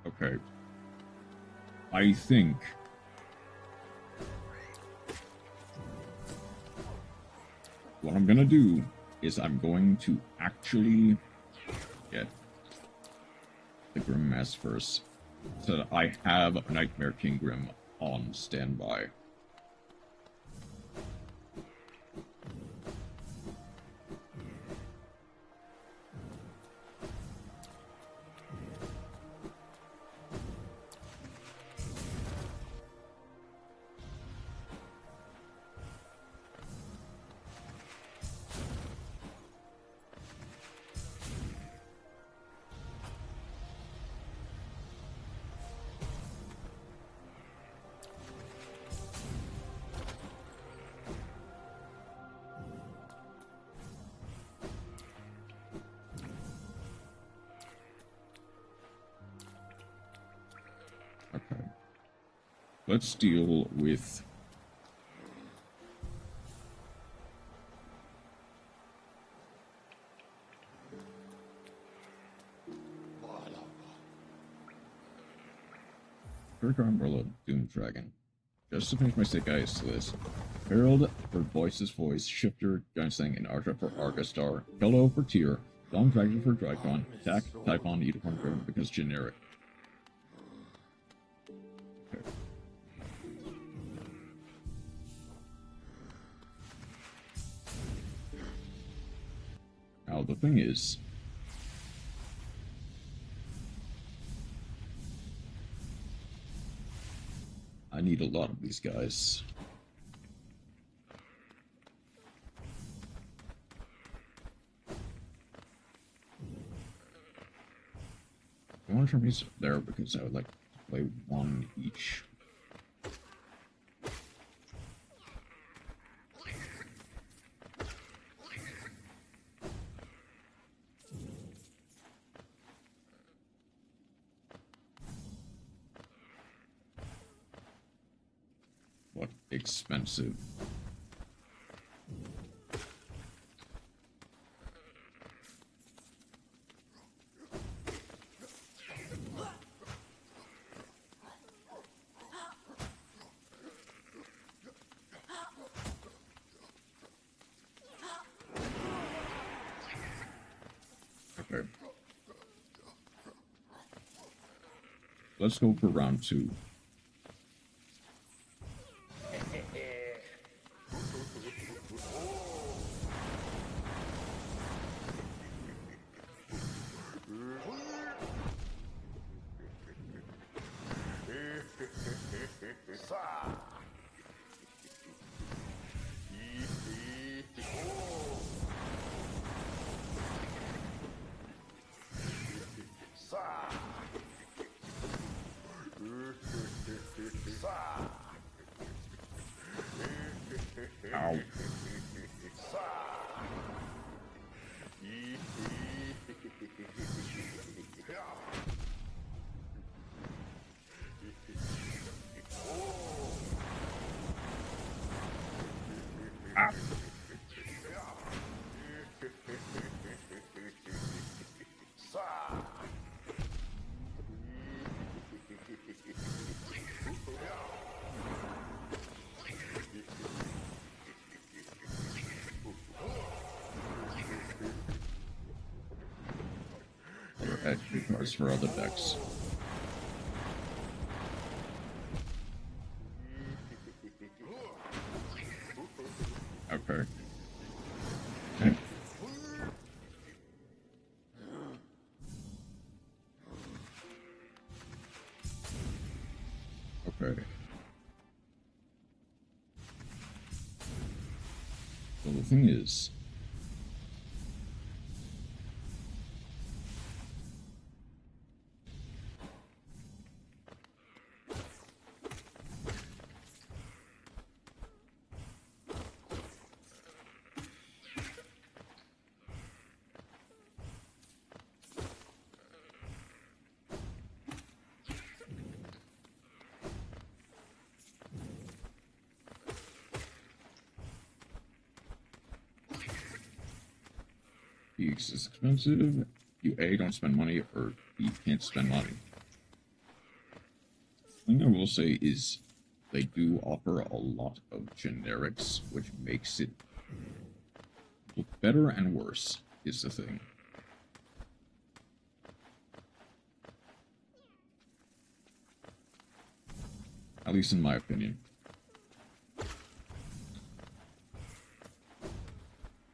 Okay. I think what I'm gonna do is I'm going to actually get the Grimm Mass first. So that I have Nightmare King Grimm on standby. Okay. Let's deal with... Kirk Umbrella Doom Dragon. Just to finish my sick ice list. Herald for Voice's Voice, Shifter, Gunsling, and Archer for Argastar, Hello for Tier, Dawn Dragon for Dracon, Attack, Typhon, Unicorn Dragon because generic. Okay. Now the thing is, I need a lot of these guys. I want to turn these there because I would like to play one each. What expensive. Okay. Let's go for round 2. Ow. Ah. Extra cards for other decks. Okay. Okay. Well, the thing is, Geeks is expensive. You A, don't spend money, or B, can't spend money. The thing I will say is they do offer a lot of generics, which makes it look better and worse, is the thing. At least in my opinion. The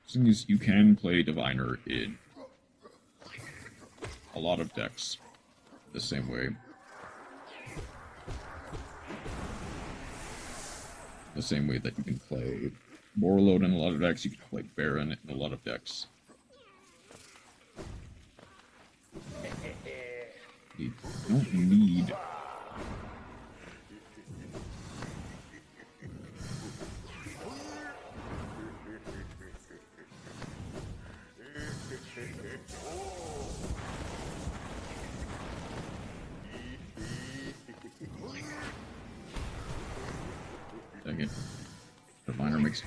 thing is, you can play Diviner in a lot of decks the same way. The same way that you can play Warlord in a lot of decks, you can play Baron in a lot of decks. You don't need... Dang it. The miner makes...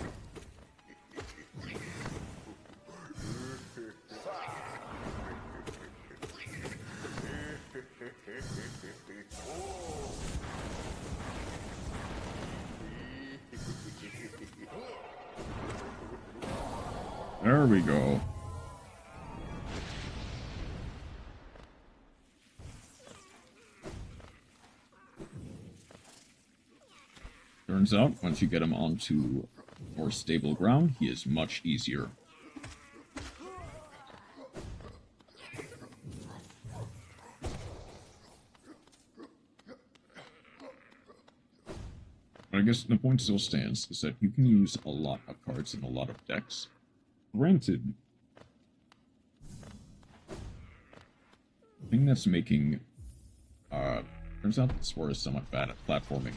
There we go. Turns out, once you get him onto more stable ground, he is much easier. But I guess the point still stands, is that you can use a lot of cards in a lot of decks. Granted, the thing that's making, turns out that Spore is somewhat bad at platforming.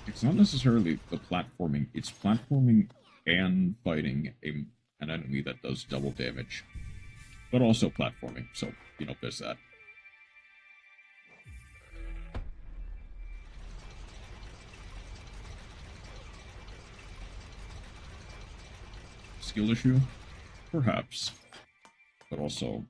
It's not necessarily the platforming, it's platforming and fighting an enemy that does double damage. But also platforming, so, you know, there's that. Skill issue? Perhaps. But also...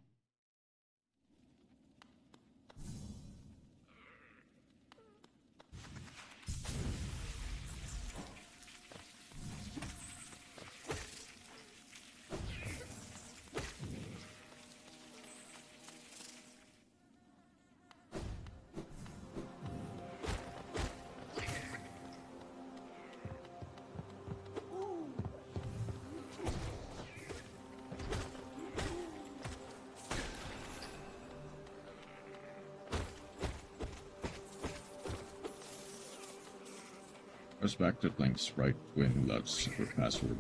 Goes back to Link's right when that's secret password.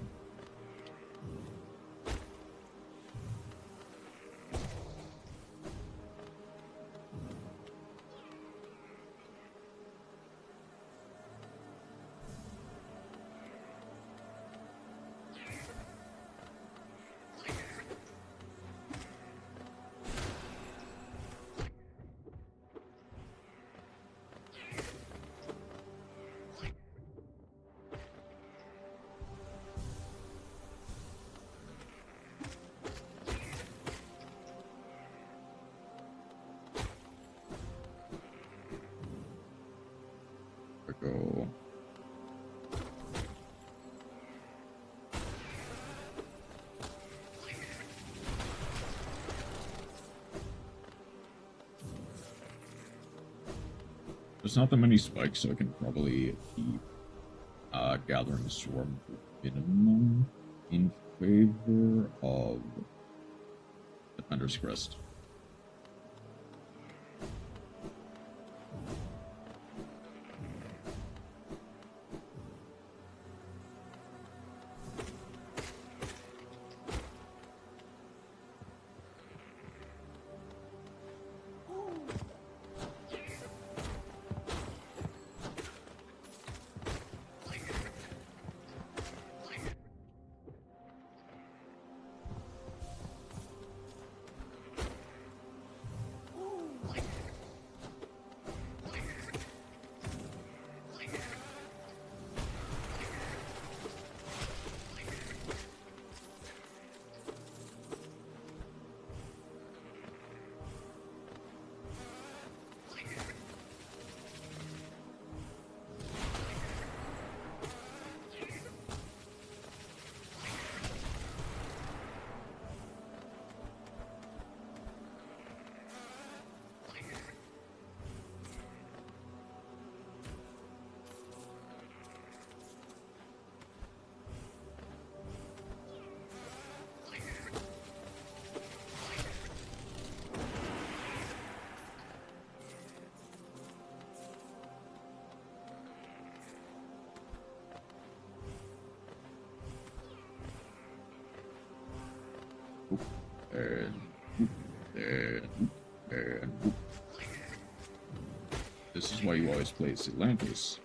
Go. There's not that many spikes, so I can probably keep Gathering Swarm for minimum in favor of Defender's Crest. and this is why you always play Atlantis.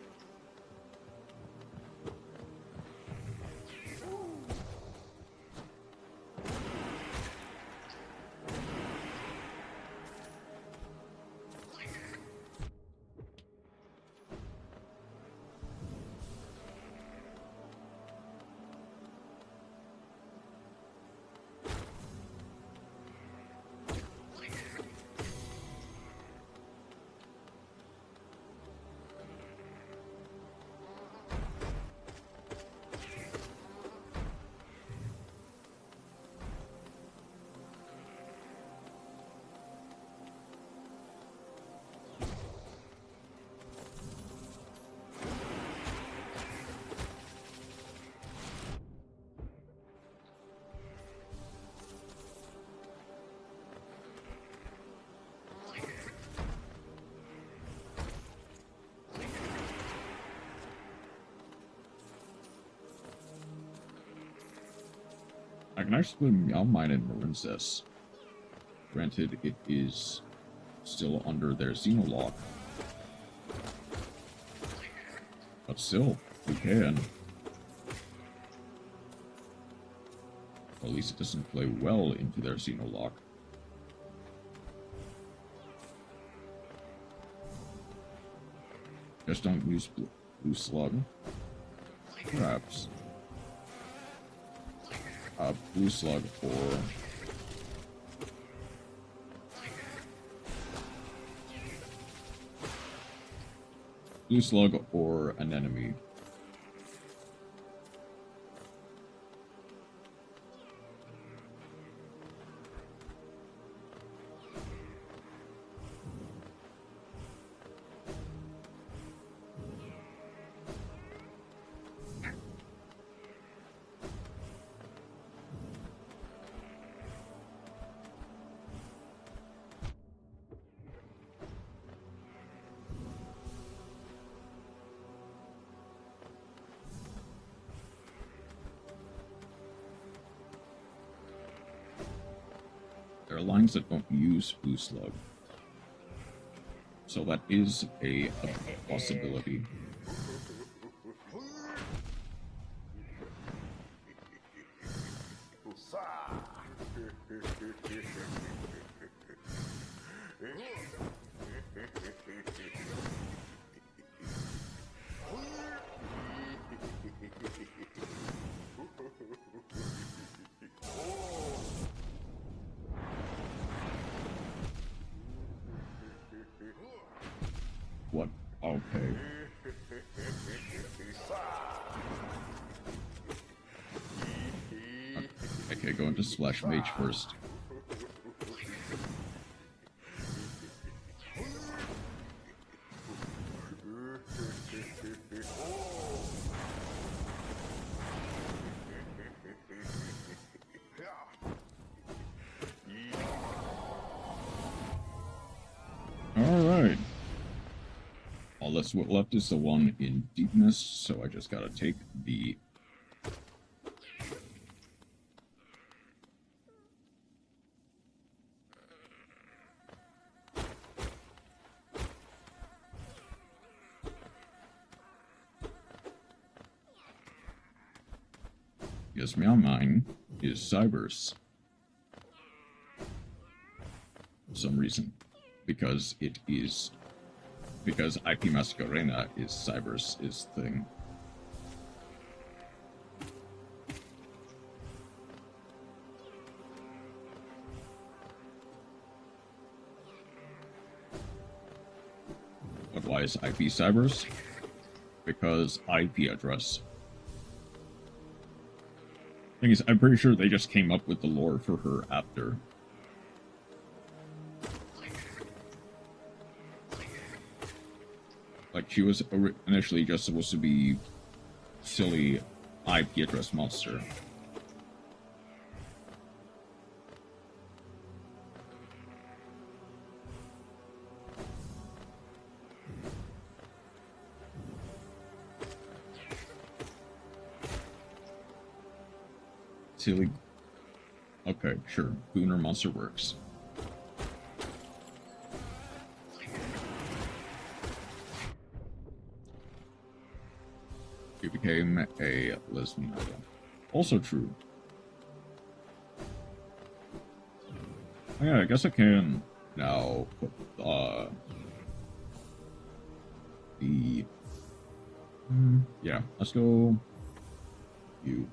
I can actually mine in Marincess. Granted, it is still under their Xenolock. But still, you can. Or at least it doesn't play well into their Xenolock. Just don't use Blue Slug. Perhaps. Blue Slug or Blue Slug or an enemy. There are lines that don't use Blue Slug. So that is a possibility. What? Okay. Okay, go into Slash Mage first. Alright. All that's what left is the one in deepness, so I just gotta take the... Yes, mine is Cybers. For some reason. Because it is... Because IP Masquerena is Cybers' thing. But why is IP Cybers? Because IP address. Thing is, I'm pretty sure they just came up with the lore for her after. Like, she was initially just supposed to be silly IP address monster. Silly Okay, sure. Booner Monster works. He became a lesbian idol. Also true. Oh, yeah, I guess I can now put the yeah, let's go you.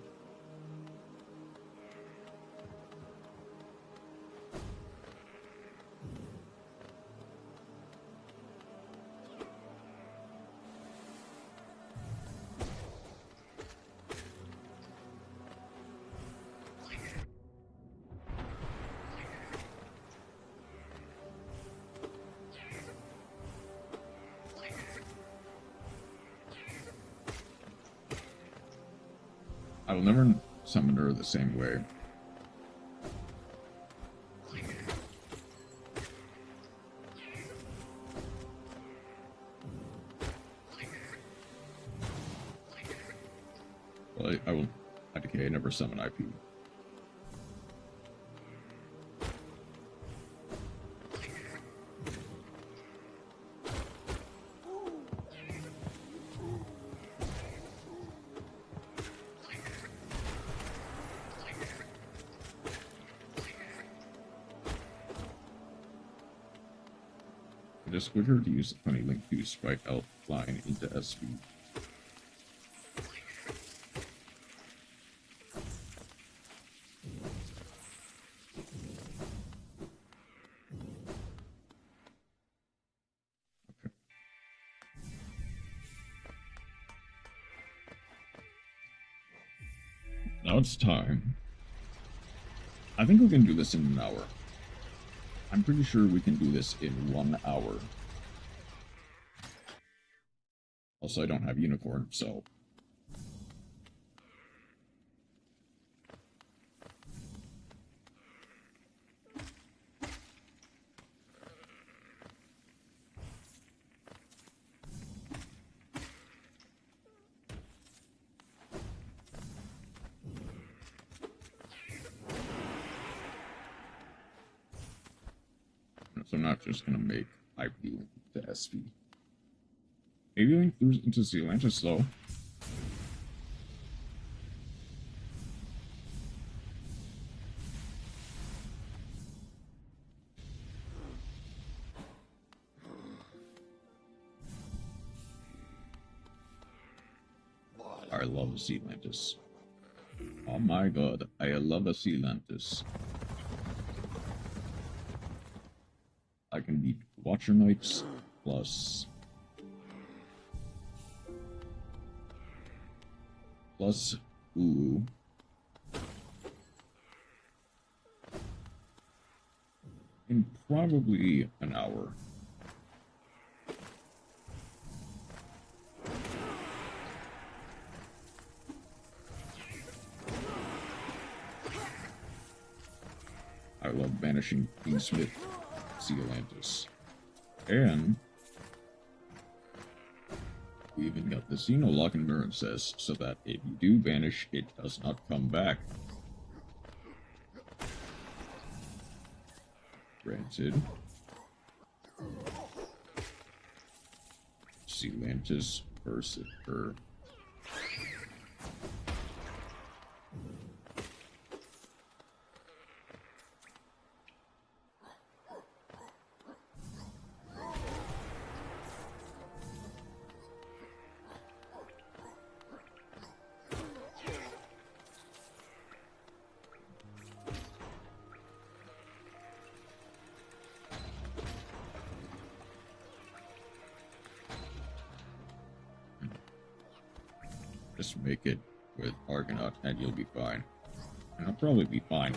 I will never summon her the same way. Well, I will IDK, never summon IP. It is quicker to use the funny link to sprite outline into SV. Okay. Now it's time. I think we can do this in an hour. I'm pretty sure we can do this in 1 hour. Also, I don't have Unicorn, so... So I'm not just gonna make IP to SV. Maybe link through into Zealantis though. I love Zealantis. Oh my god, I love a Zealantis. I can beat Watcher Knights plus ooh. In probably an hour. I love banishing Kingsmith Zealantis. And we even got the Xeno Lock and Mirror says so that if you do banish, it does not come back. Granted. Zealantis versus her. Just make it with Argonaut and you'll be fine. And I'll probably be fine.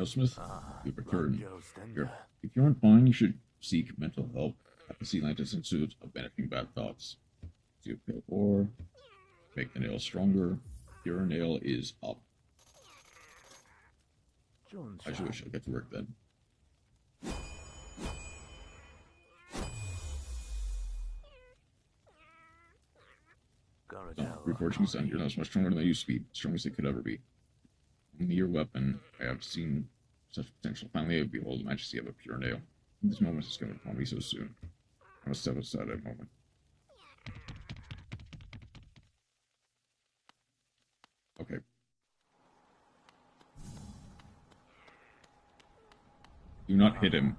Nailsmith, you've returned. Ranjo If you aren't fine, you should seek mental help at the Sealantis Institute of Banishing Bad Thoughts. Do pale ore, make the nail stronger. Your nail is up. I should wish I'd get to work then. Reporting son, you're not much stronger than I used to be, strongest it could ever be. Only your weapon, I have seen such potential. Finally, I behold the majesty of a pure nail. This moment is coming upon me so soon. I must step aside that moment. Okay. Do not hit him.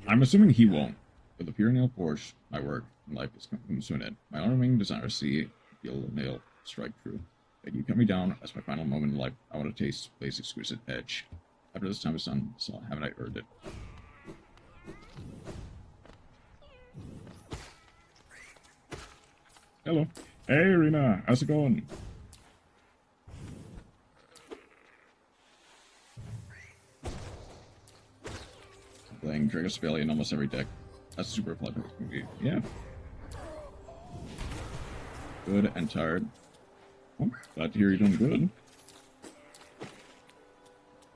I'm assuming he won't. With the pure nail forge, my work and life is coming to an end. My unremitting desire to see the yellow nail strike true. If you cut me down as my final moment in life, I want to taste Blade's exquisite edge. After this time is done, so haven't I earned it? Hello. Hey, Rena. How's it going? Playing Dragon Spelly in almost every deck. That's super clever. Yeah. Good and tired. Well, glad to hear you're doing good.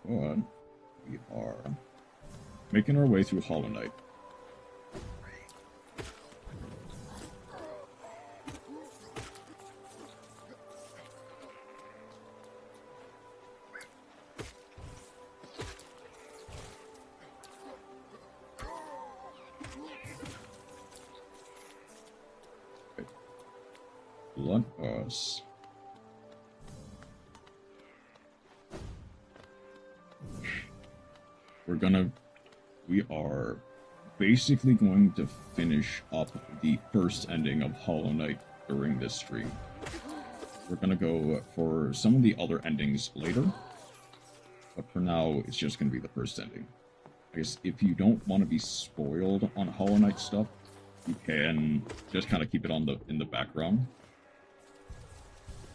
But we are making our way through Hollow Knight. Let us we are basically going to finish up the first ending of Hollow Knight during this stream. We're gonna go for some of the other endings later, but for now it's just gonna be the first ending. I guess if you don't want to be spoiled on Hollow Knight stuff, you can just kind of keep it on in the background.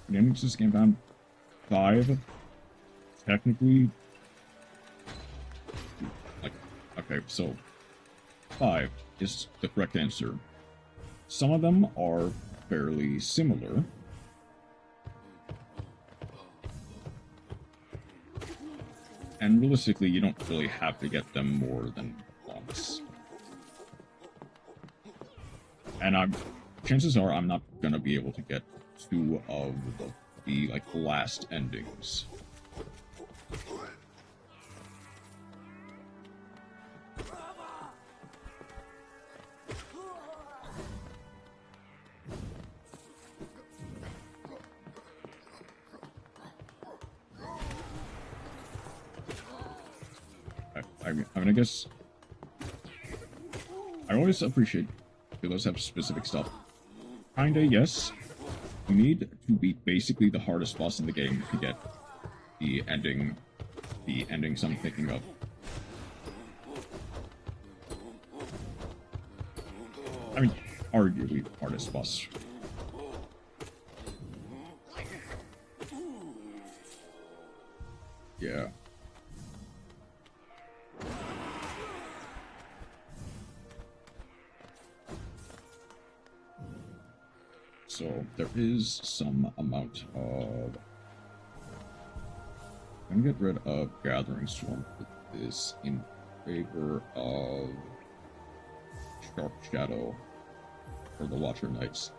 The endings this game found 5. Technically, like, okay, so 5 is the correct answer. Some of them are fairly similar. And realistically, you don't really have to get them more than once. And chances are I'm not gonna be able to get 2 of the like last endings. I mean, I guess I always appreciate those have specific stuff. Kinda, yes. You need to beat basically the hardest boss in the game to get the endings I'm thinking of. I mean, arguably the hardest boss. Yeah. So there is some amount of... I'm gonna get rid of Gathering Storm with this in favor of Sharp Shadow for the Watcher Knights.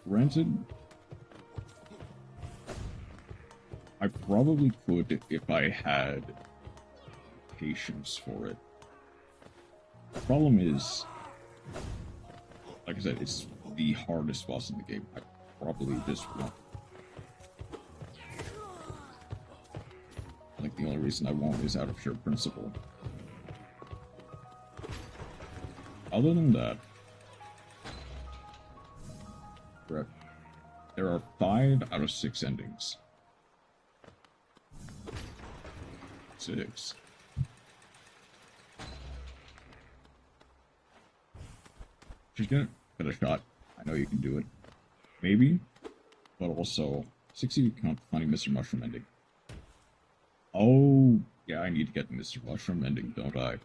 Granted, I probably could if I had patience for it. The problem is, like I said, it's the hardest boss in the game. I probably just won't. Like, the only reason I won't is out of sheer principle. Other than that, there are 5 out of 6 endings. 6. Got a shot. I know you can do it. Maybe, but also 60 count funny Mr. Mushroom ending. Oh, yeah, I need to get the Mr. Mushroom ending, don't I?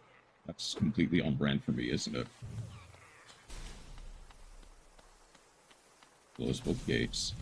That's completely on brand for me, isn't it? Close both gates.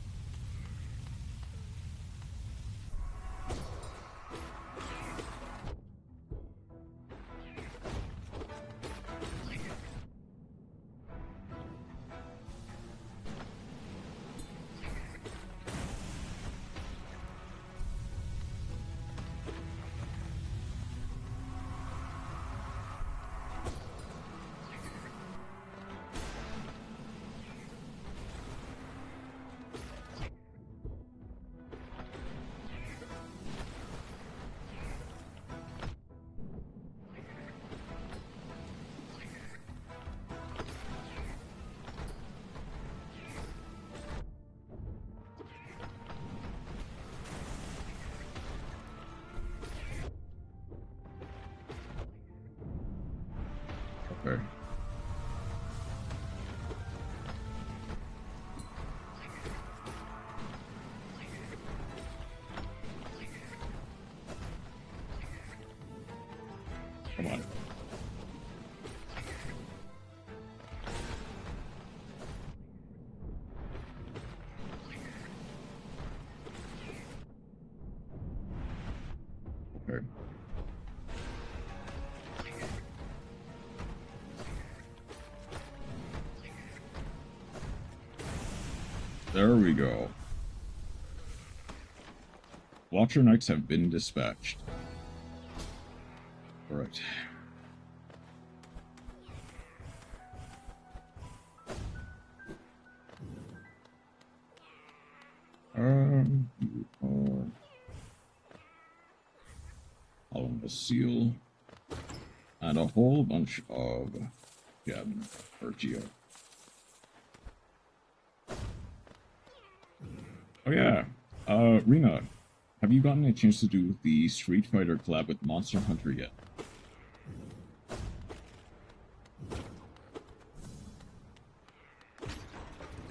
Okay. Come on. Okay. There we go. Watcher Knights have been dispatched. Alright. You are following the seal and a whole bunch of gem or geo. Oh yeah, Rena, have you gotten a chance to do the Street Fighter collab with Monster Hunter yet?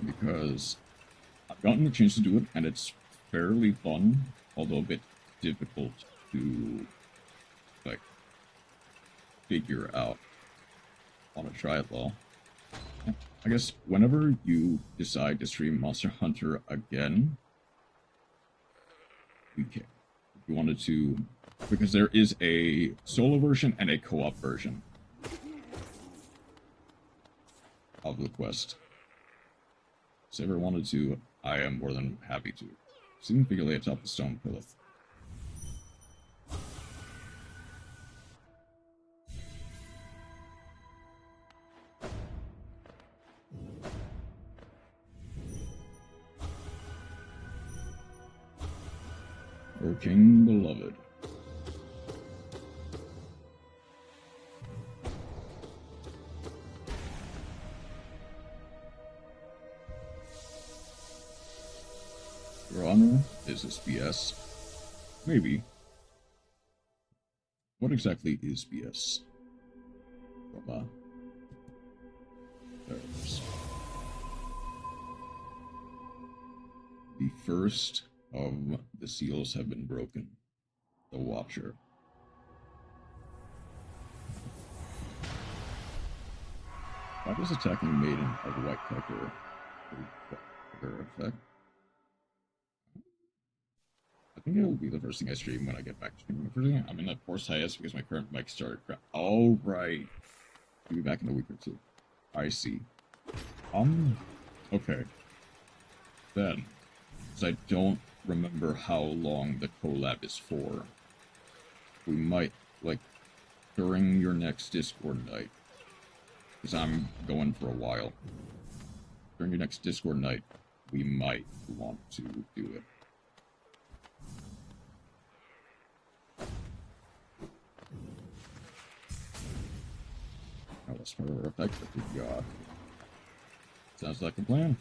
Because I've gotten a chance to do it, and it's fairly fun, although a bit difficult to, like, figure out. I want to try it, though. I guess whenever you decide to stream Monster Hunter again, we can. If you wanted to, because there is a solo version and a co-op version of the quest. So if you ever wanted to, I am more than happy to. Significantly atop the stone pillar. O King Beloved. Your Honor, is this BS? Maybe. What exactly is BS? There it is. The first of the seals have been broken. The Watcher. Why does attacking Maiden have a white pecker effect? I think it will be the first thing I stream when I get back to streaming. I'm in that forced hiatus because my current mic started crap. Oh, right. I'll be back in a week or two. I see. Okay. Then, because I don't remember how long the collab is for, we might, like, during your next Discord night, because I'm going for a while, during your next Discord night, we might want to do it. Now let's try to effect that we got. Sounds like a plan.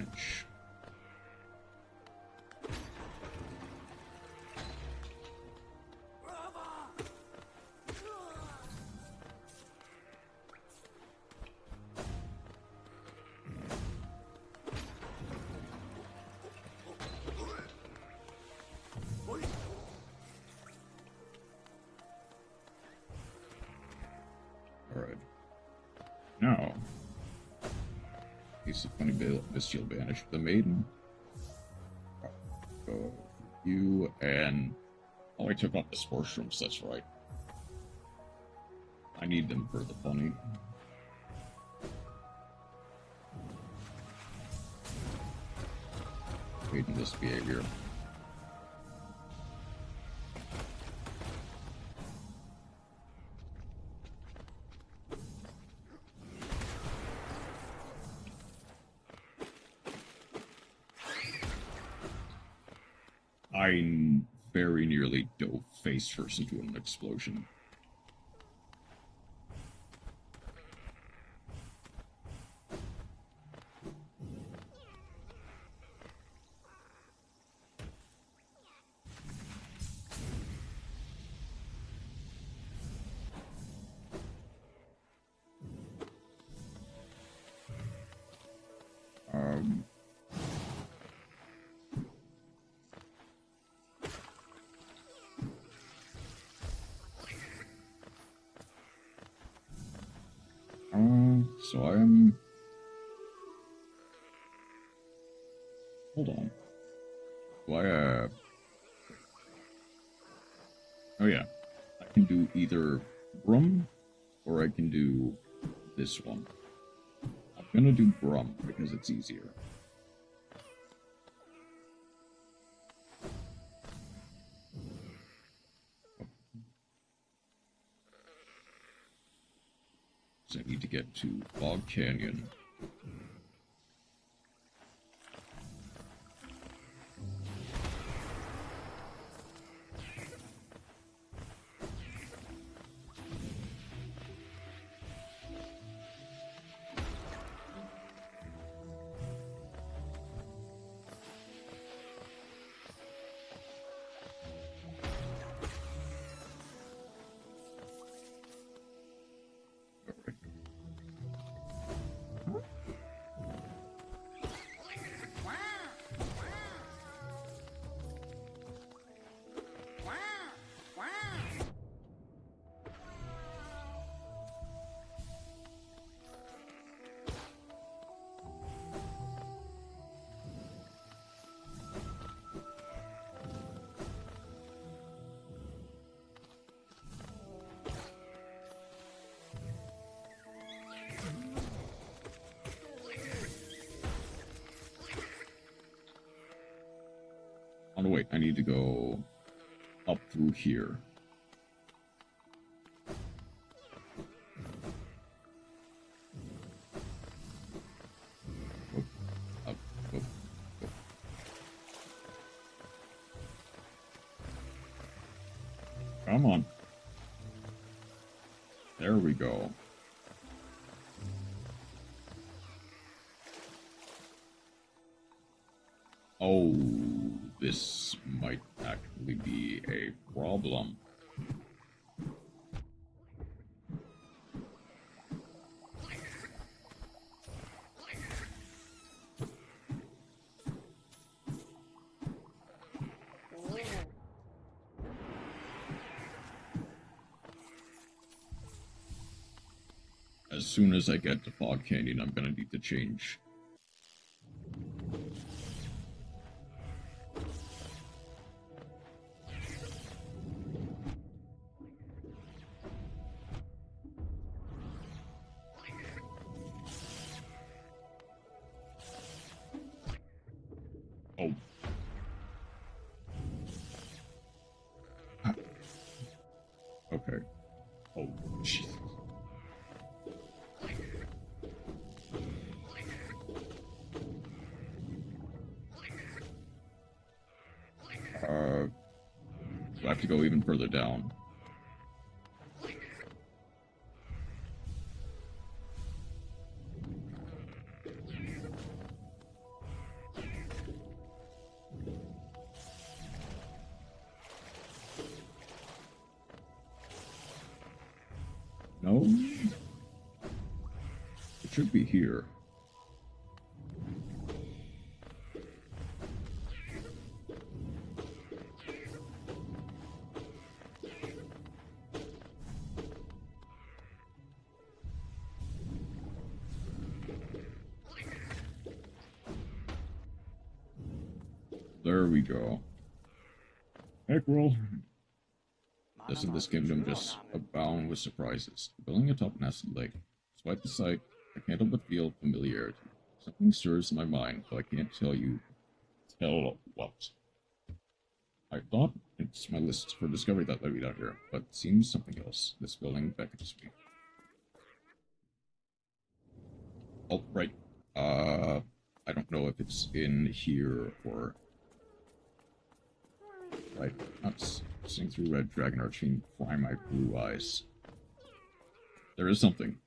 damage. Alright. Now, piece of funny bestial banish the Maiden. Go you and oh, I took off the spore shrooms. That's right. I need them for the bunny. Hating this behavior. I very nearly dove face first into an explosion. So I'm... Hold on. Do I, Oh yeah. I can do either Brum, or I can do this one. I'm gonna do Brum, because it's easier. So I need to get to Fog Canyon. Oh, no, wait, I need to go up through here. Up, up. Come on. There we go. Oh, this might actually be a problem. As soon as I get to Fog Canyon, I'm gonna need to change. Oh. Ah. Okay. Oh, jeez. Do I have to go even further down? No? It should be here. There we go. Heck roll. Doesn't this kingdom just abound with surprises? Building atop a nested lake. Despite the sight, I can't help but feel familiarity. Something stirs in my mind, but I can't tell you. Tell what? I thought it's my list for discovery that led me down here, but it seems something else. This building beckons me. Oh, right. I don't know if it's in here or... Right, not seeing through red dragon arching fly my blue eyes. There is something.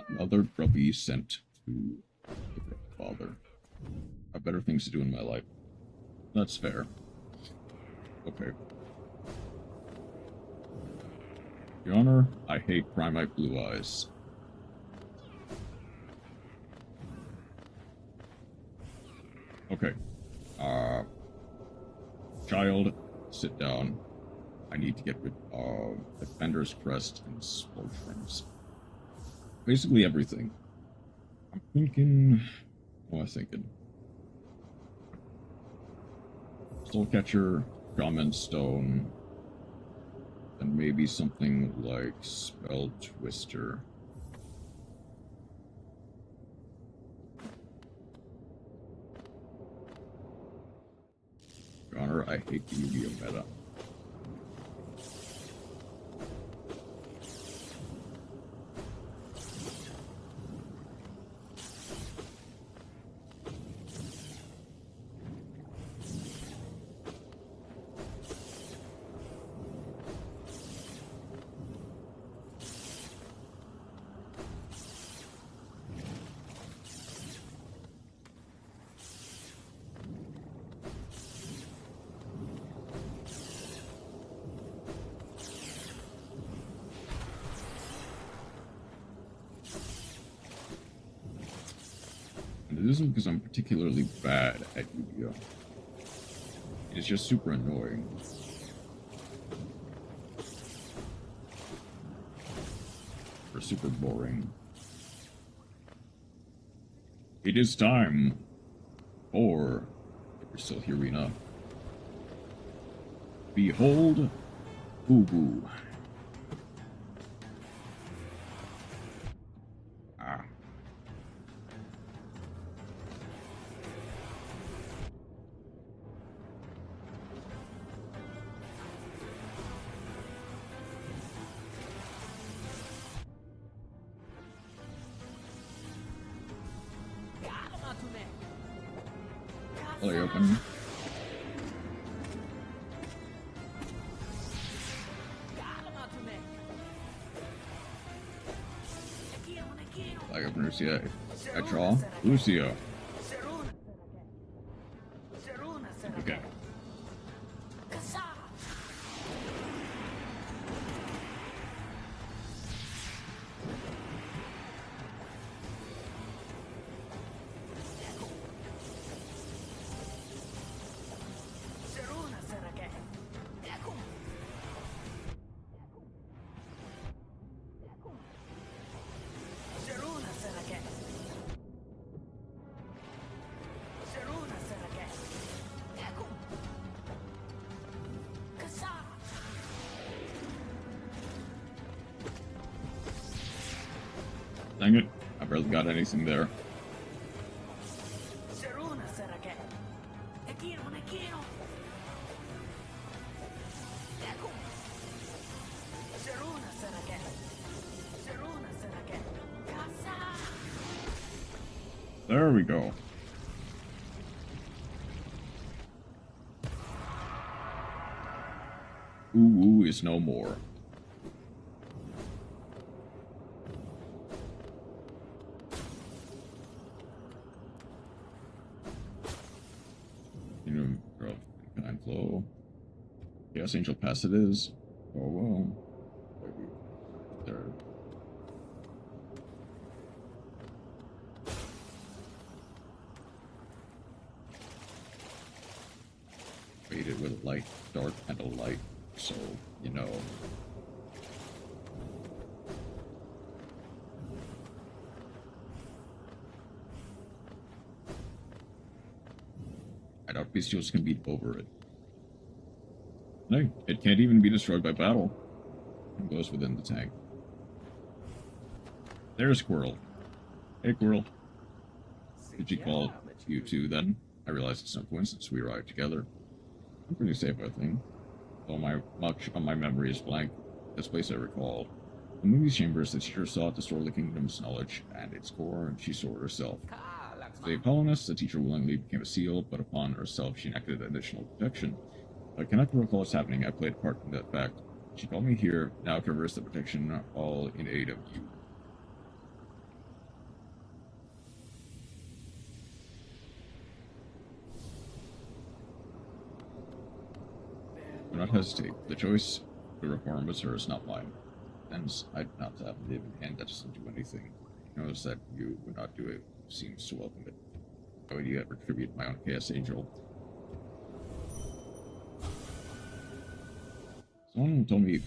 Another grubby sent to the father. I have better things to do in my life. That's fair. Okay. Your Honor, I hate primite blue eyes. Okay. Child, sit down. I need to get rid of Defender's Crest and Splurtrings. Basically everything. I'm thinking... What am I thinking? Soulcatcher, Shaman Stone, and maybe something like Spell Twister. Your Honor, I hate the Yu-Gi-Oh meta. It isn't because I'm particularly bad at Yu-Gi-Oh! It's just super annoying. Or super boring. It is time for, if you're still here, Rena. Behold, Boo-Boo. Ah. Play open. Flag opener, CA. I draw. Lucio. Okay. Dang it, I barely got anything there. There we go. Ooh is no more. Growth, kind flow. Chaos Angel pass it is. Oh well. There. Faded with a light, dark, and a light, so you know. I doubt Bestials can beat over it. No, it can't even be destroyed by battle. It goes within the tank. There's Squirrel. Hey, Squirrel. Did you call you two then? I realized it's no coincidence we arrived together. I'm pretty safe, I think. Though much of my memory is blank, this place I recall. The movie's chambers, the teacher sought to store the kingdom's knowledge, and its core, and she saw herself. As a colonist, the teacher willingly became a seal, but upon herself she enacted additional protection. I cannot recall what's happening. I played a part in that fact. She called me here, now covers the protection, all in aid of you. Do not hesitate. The choice to reform is hers, not mine. Hence, I do not have a living hand that doesn't do anything. Notice that you would not do it, seems to welcome it. How would you yet retribute my own Chaos Angel? Someone told me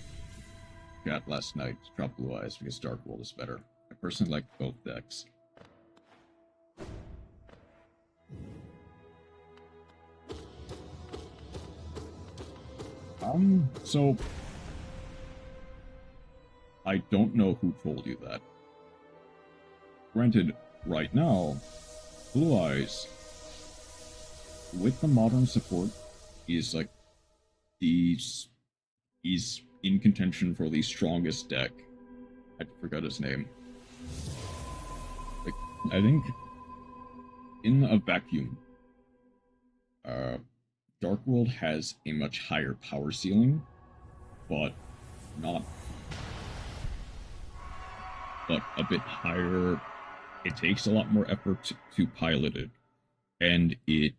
chat last night to drop Blue Eyes because Dark World is better. I personally like both decks. So I don't know who told you that. Granted, right now, Blue Eyes, with the modern support, is like he's in contention for the strongest deck. I forgot his name. Like, I think in a vacuum, Dark World has a much higher power ceiling, but a bit higher. It takes a lot more effort to pilot it, and it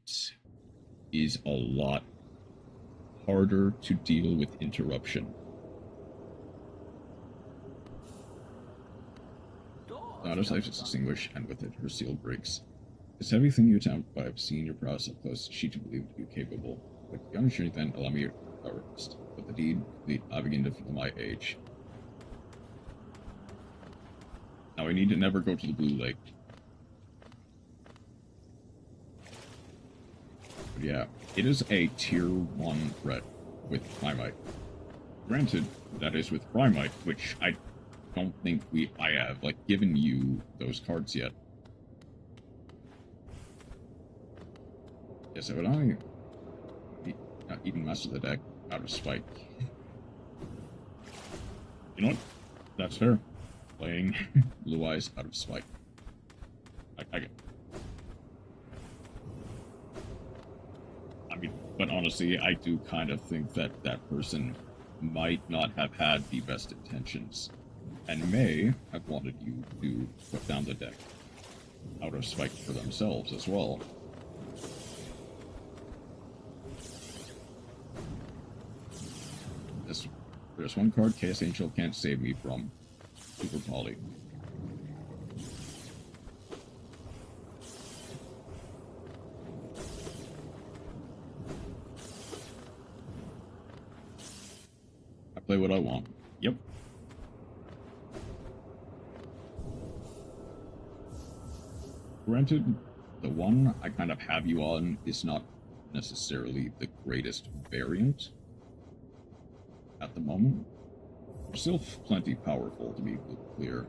is a lot harder to deal with interruption. Not as life is extinguished, and with it her seal breaks. It's everything you attempt, but I've seen your prowess up close, she to believe to be capable. But beyond strength, then allow me your rest. With the deed complete, I begin to feel my age. Now I need to never go to the Blue Lake. But yeah, it is a tier 1 threat with Primite. Granted, that is with Primite, which I don't think I have, like, given you those cards yet. Yes, I would only not even master the deck out of spite. You know what? That's fair. Playing Blue Eyes out of spite. I get. I mean, but honestly, I do kind of think that that person might not have had the best intentions, and may have wanted you to put down the deck out of spite for themselves as well. There's one card Chaos Angel can't save me from. Super Poly. I play what I want. Yep. Granted, the one I kind of have you on is not necessarily the greatest variant at the moment. They're still plenty powerful, to be clear.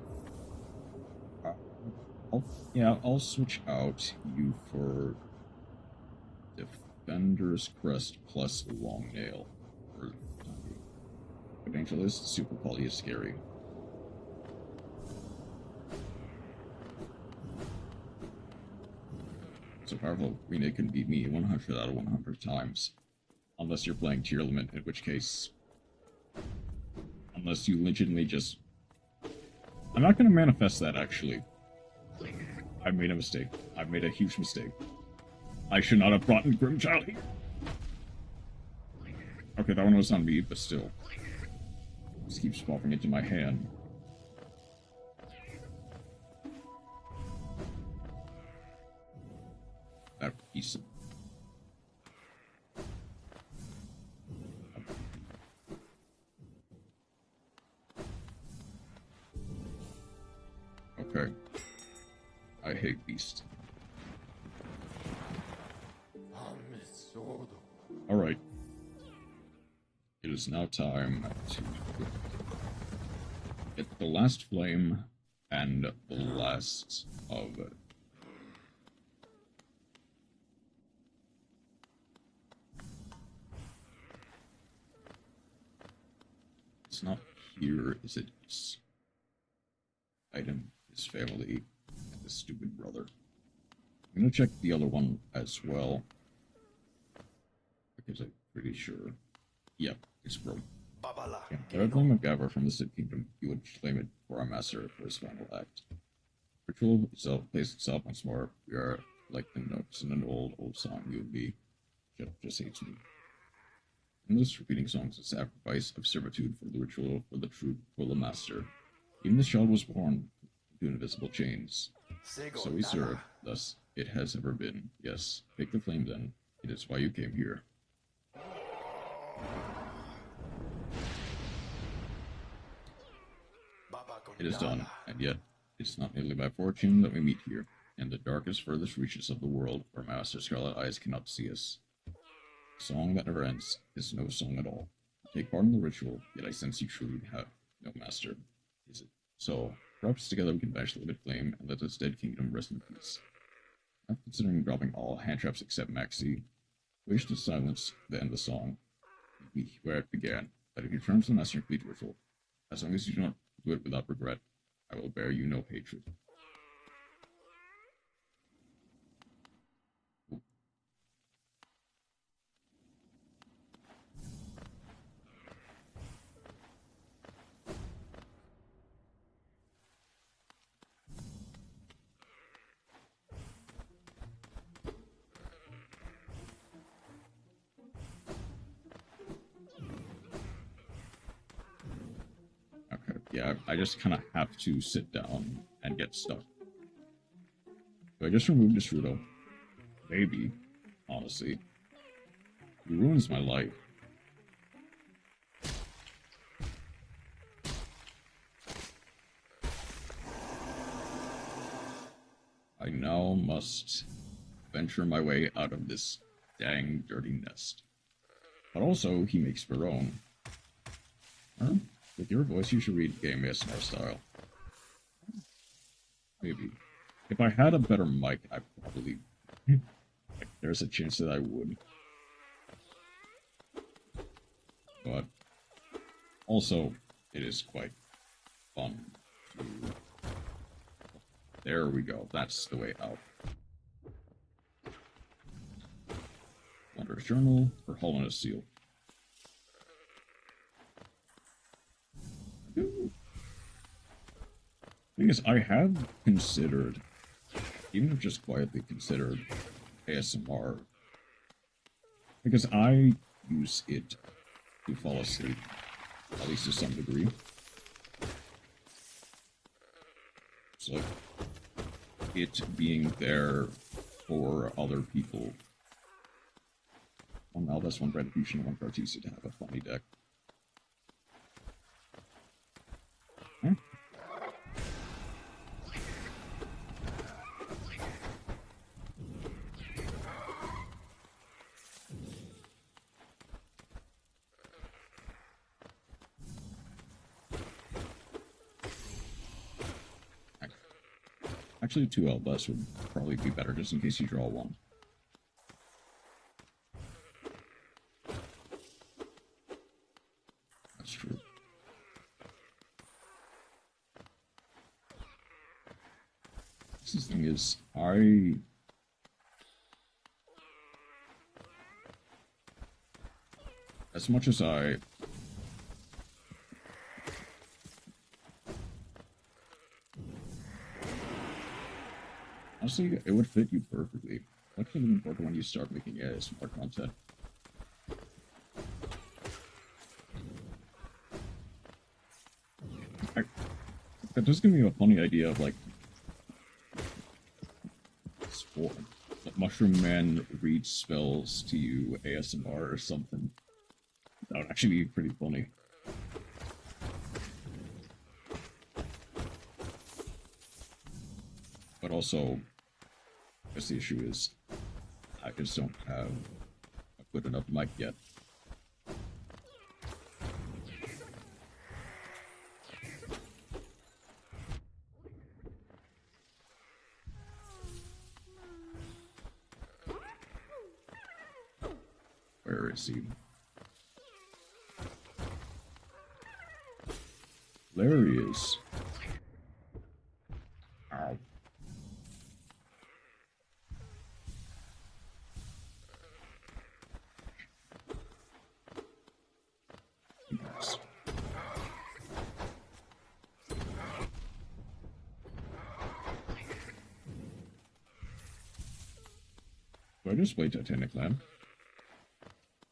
I'll switch out you for Defender's Crest plus Long Nail. Evangelist, Super Poly is scary. So powerful, Rena can beat me 100 out of 100 times. Unless you're playing tier limit, in which case Unless you legitimately just... I'm not gonna manifest that, actually. I made a mistake. I made a huge mistake. I should not have brought in GrimmChild here. Okay, that one was on me, but still. Just keeps popping into my hand. That piece of... Okay. I hate Beast. Alright. It is now time to get the last flame and the last of it. It's not here, is it? It's item, his family, and his stupid brother. I'm gonna check the other one as well. Because I'm pretty sure. Yep, it's broke. If I claim a Gabber from the Sid Kingdom, you would claim it for our master for his final act. Ritual itself plays itself once more. We are like the notes in an old song. You would be. Just hates me. In this repeating songs, a sacrifice of servitude for the ritual, for the truth, for the master. Even the child was born into invisible chains. So we serve, thus it has ever been. Yes, take the flame then. It is why you came here. It is done, and yet it is not merely by fortune that we meet here. In the darkest, furthest reaches of the world, where Master Scarlet eyes cannot see us. A song that never ends is no song at all. Take part in the ritual, yet I sense you truly have no master. Is it? So, perhaps together we can bash the livid flame and let this dead kingdom rest in peace. After considering dropping all hand traps except Maxi, wish to silence the end of the song. Where it began, that if you turn to the master and complete ritual, as long as you do not do it without regret, I will bear you no hatred. Yeah, I just kind of have to sit down and get stuck. Do I just remove Destrudo? Maybe, honestly. He ruins my life. I now must venture my way out of this dang dirty nest. But also, he makes Barone. Huh? With your voice, you should read game ASMR style. Maybe. If I had a better mic, I probably... there's a chance that I would. But... also, it is quite fun to... There we go. That's the way out. Wanderer's Journal for Hollowness Seal. Thing is, I have considered, even if just quietly considered, ASMR, because I use it to fall asleep, at least to some degree. It's like it being there for other people. Well, now that's one Red Fusion and one Cartesia to have a funny deck. Huh? Actually, 2 Elbus would probably be better, just in case you draw one. That's true. The thing is, as much as I Honestly, it would fit you perfectly. What's really important when you start making ASMR content? That does give me a funny idea of like sport. Like Mushroom Man reads spells to you ASMR or something. That would actually be pretty funny. But also, I guess the issue is I just don't have a good enough mic yet. Where is he? There he is. Ow. Yes. Do I just play Titanic Land?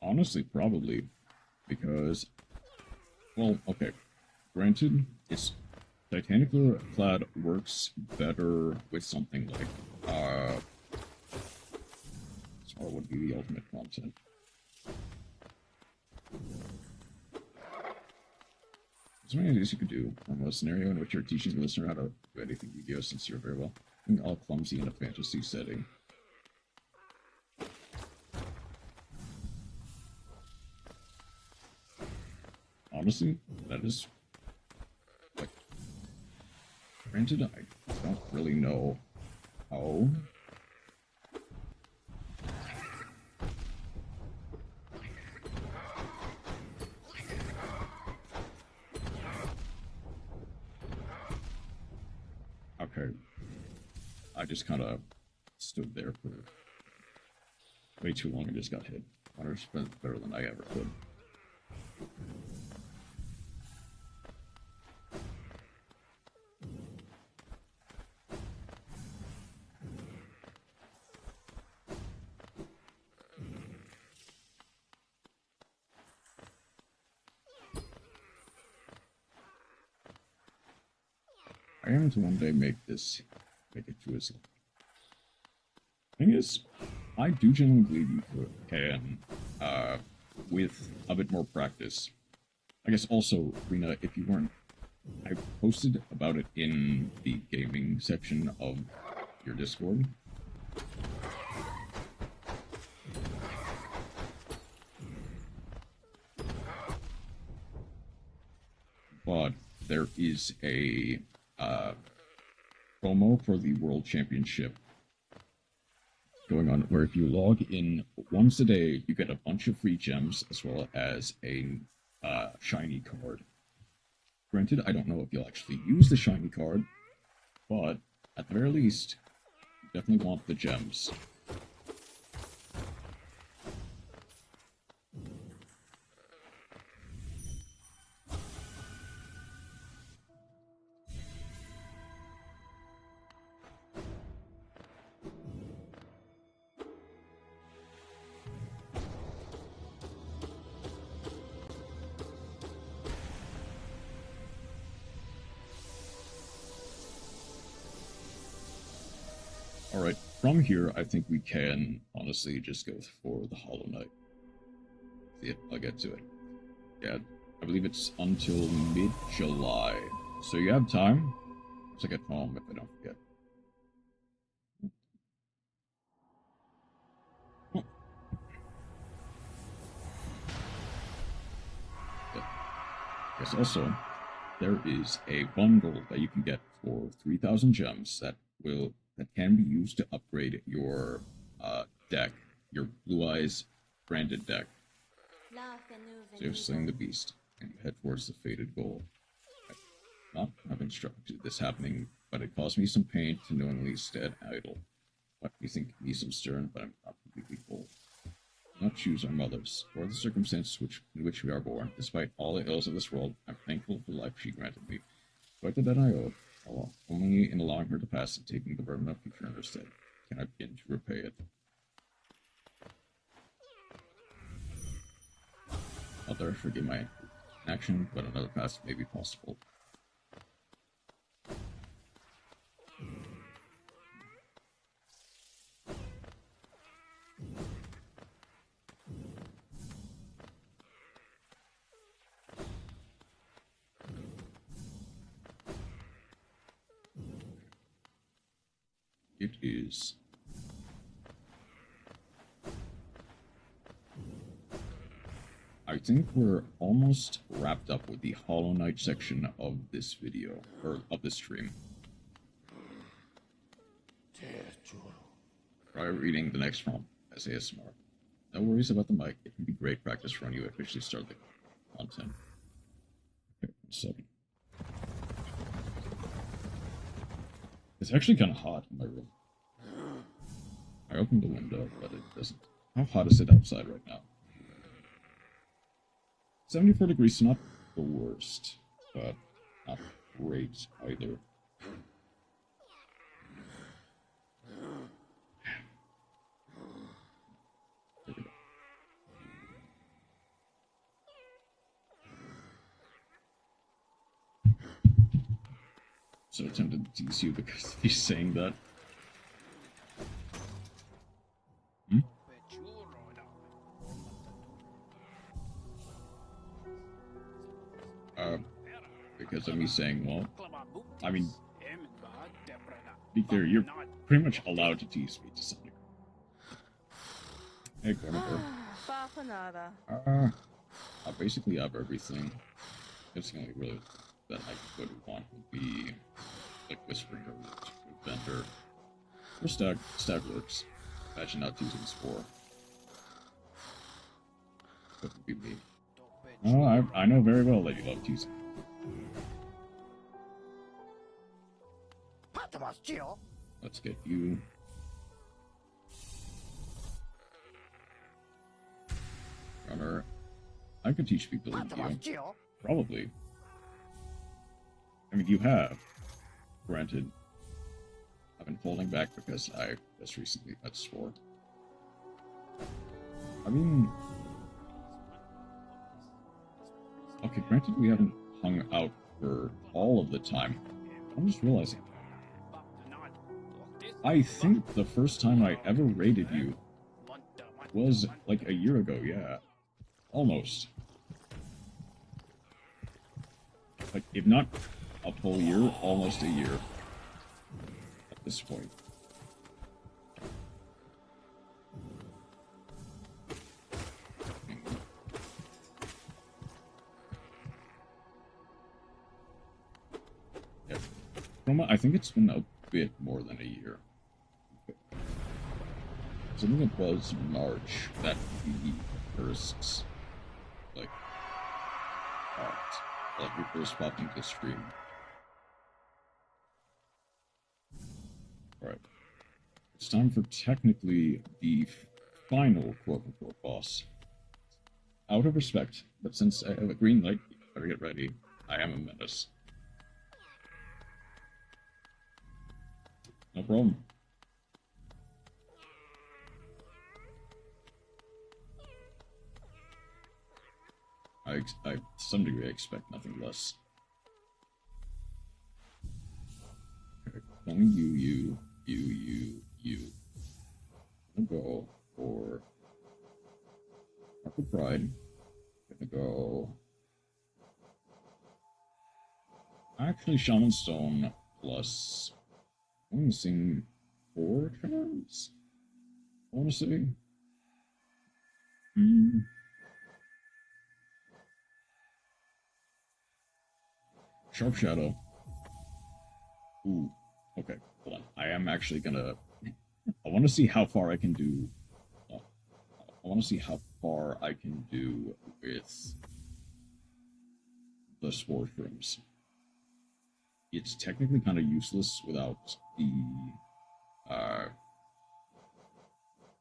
Honestly, probably. Because, well, okay. Granted, it's Titanic Clad works better with something like, what would be the ultimate content? There's many ideas you could do from a scenario in which you're teaching the listener how to do anything you go since you're very well. Being all clumsy in a fantasy setting. Honestly, that is like, granted, I don't really know how. Okay, I just kind of stood there for way too long and just got hit. Hunter spent better than I ever could. I am to one day make it to his. Thing is, I do genuinely believe you can, with a bit more practice. I guess also, Rena, if you weren't, I posted about it in the gaming section of your Discord. But there is a promo for the World Championship going on, where if you log in once a day, you get a bunch of free gems as well as a shiny card. Granted, I don't know if you'll actually use the shiny card, but at the very least, you definitely want the gems. Alright, from here, I think we can honestly just go for the Hollow Knight. See it, I'll get to it. Yeah, I believe it's until mid-July. So you have time. Once I get home, if I don't forget. Yes, also, there is a bundle that you can get for 3,000 gems that can be used to upgrade your deck, your Blue Eyes branded deck. So you have Slain the Beast, and you head towards the fated goal. I not have instructed this happening, but it caused me some pain to knowingly stand idle. What you think me some stern, but I'm not completely full. Not choose our mothers, or the circumstances in which we are born. Despite all the ills of this world, I'm thankful for the life she granted me. What did that I owe? Only in allowing her to pass and taking the burden of future in her stead can I begin to repay it. Mother, forgive my inaction, but another path may be possible. It is. I think we're almost wrapped up with the Hollow Knight section of this video, or of this stream. Try reading the next prompt as ASMR. No worries about the mic, it can be great practice when you officially start the content. Okay, 1 second. It's actually kind of hot in my room. I opened the window, but it doesn't. How hot is it outside right now? 74 degrees is not the worst, but not great either. There we go. So tempted to tease you because he's saying that. Because of me saying, well, I mean, be clear, you're pretty much allowed to tease me to some degree. Hey, Cornifer. I basically have everything. It's the only really that I could want would be like Whispering or Vendor. Or Stag works. Imagine not teasing Spore. That would be me. Oh, I know very well that you love teasing. Let's get you. Runner. I could teach people you. Probably. I mean, you have. Granted, I've been falling back because I just recently met Spore. I mean... Okay, granted we haven't hung out for all of the time. I'm just realizing. I think the first time I ever raided you was like a year ago, yeah. Almost. Like, if not a full year, almost a year at this point. Yeah. Chroma, I think it's been a bit more than a year. I think it was March that we first, like we first popped into the stream. Alright. It's time for technically the final quote-unquote boss. Out of respect, but since I have a green light, you better get ready. I am a menace. No problem. I to some degree, I expect nothing less. Okay, only you. Gonna go for Mark of Pride. Gonna go. Actually, Shaman Stone plus. I'm missing 4 charms. I want to say. Sharp Shadow. Ooh. Okay, hold on. I am actually gonna. I want to see how far I can do. I want to see how far I can do with the Spore Shrooms. It's technically kind of useless without the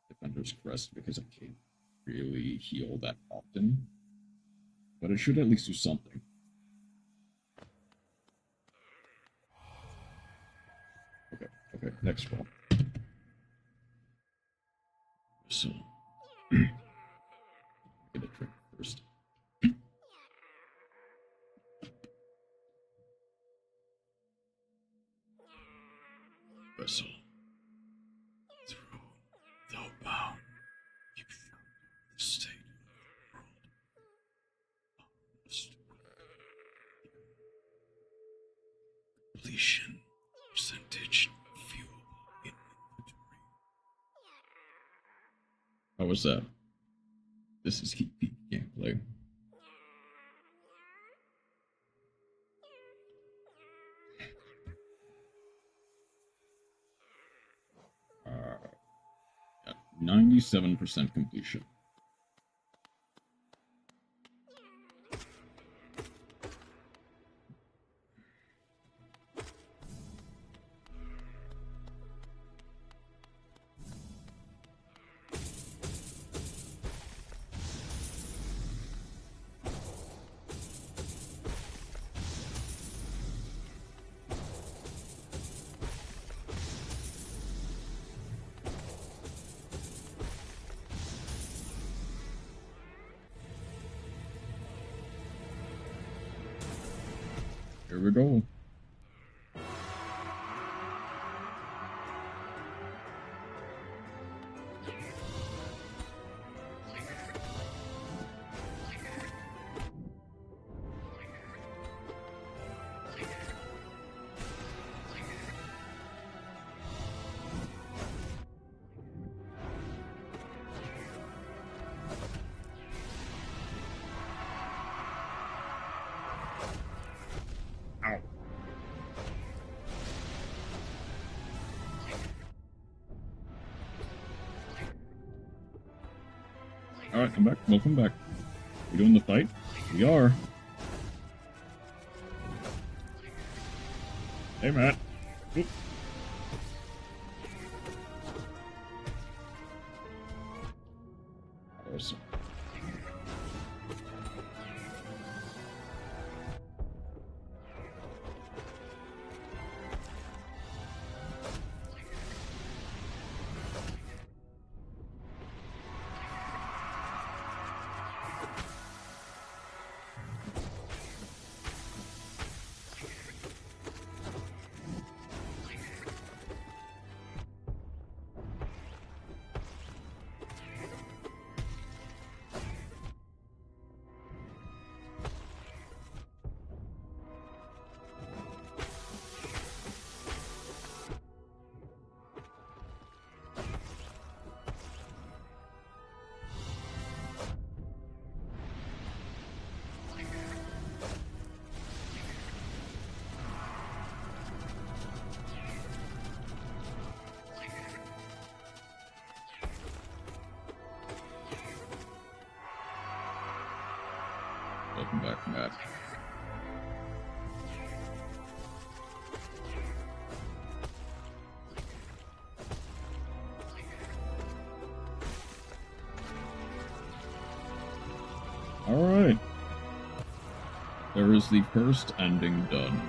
Defender's Crest because I can't really heal that often. But it should at least do something. Okay, next one. So, get a trick first. Vessel. Through thou bound, you shall the state of the world. Completion percentage viewable in inventory. How was that? This is peak gameplay. At 97% completion. Here we go. Ow. Alright, come back. Welcome back. We doing the fight? We are. Hey, Matt. Oop. Awesome. Welcome back, Matt. Alright. There is the first ending done.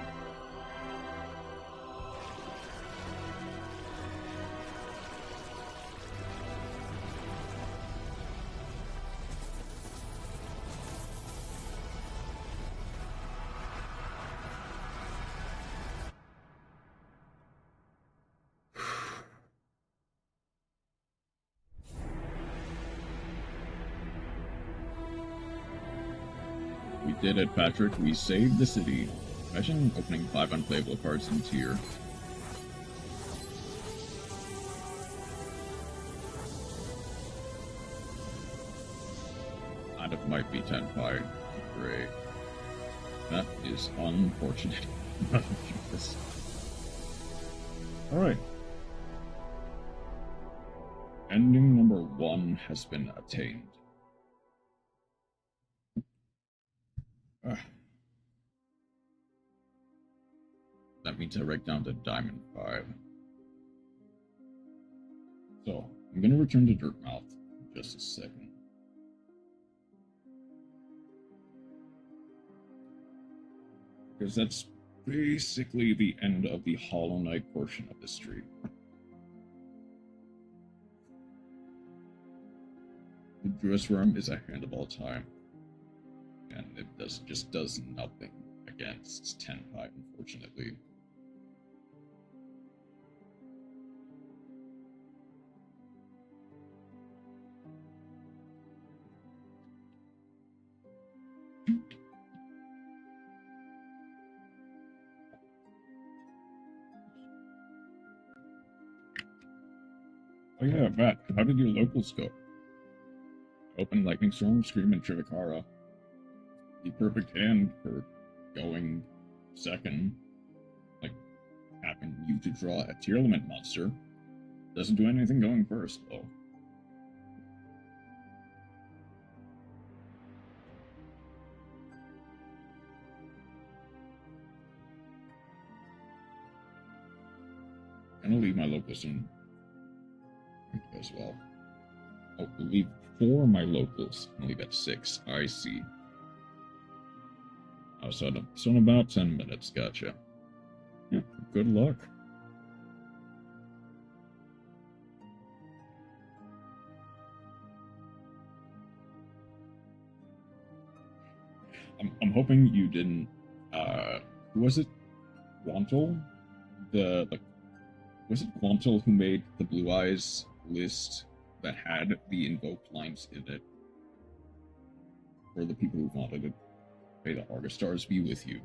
We did it, Patrick. We saved the city. Imagine opening 5 unplayable cards in tier. And it might be 10 pi. Great. That is unfortunate. Alright. Ending number 1 has been attained. That means I write down to Diamond 5. So, I'm going to return to Dirtmouth in just a second. Because that's basically the end of the Hollow Knight portion of the stream. The Druid's Worm is a hand of all time, and it just does nothing against Tenpai, unfortunately. Oh yeah, Matt, how did your locals go? Open Lightning Storm, Scream, and Trivikara. The perfect hand for going second. Like, having you to draw a tier limit monster. Doesn't do anything going first, though. I'm gonna leave my locals in as well. Oh, leave 4 my locals and leave at 6. I see. Oh, so in about 10 minutes. Gotcha. Yeah, good luck. I'm hoping you didn't. Who was it? Quantal? Was it Quantal who made the Blue Eyes list that had the invoked lines in it? For the people who wanted it. May the Argus Stars be with you.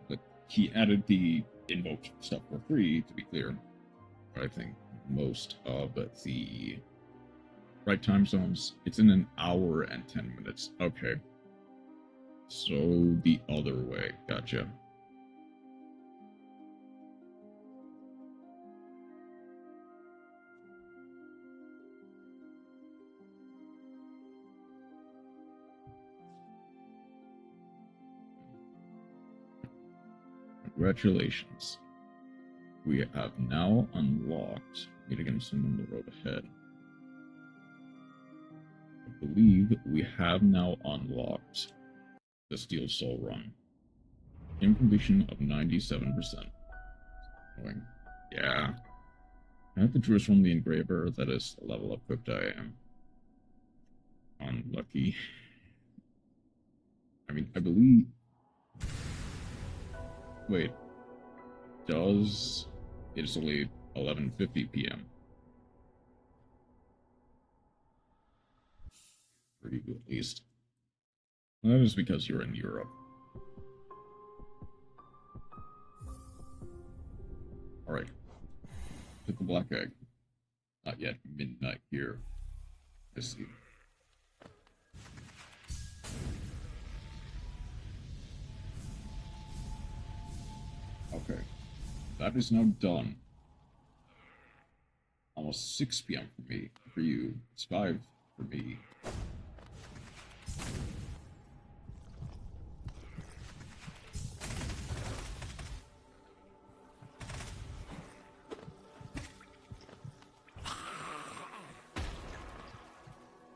But he added the invoked stuff for free, to be clear. But I think most of the right time zones, it's in an hour and 10 minutes. Okay. So the other way. Gotcha. Congratulations. We have now unlocked Meet Against Him on the Road Ahead. I believe we have now unlocked the Steel Soul Run. Game completion of 97%. Going, yeah. I have the Druid's from the Engraver, that is the level equipped I am. Unlucky. I mean, I believe... Wait. It's only 11:50 p.m. For you, at least. Well, that is because you're in Europe. Alright. Hit the black egg. Not yet midnight here. I see. Okay. That is now done. Almost 6 p.m. for me. For you. It's 5 for me.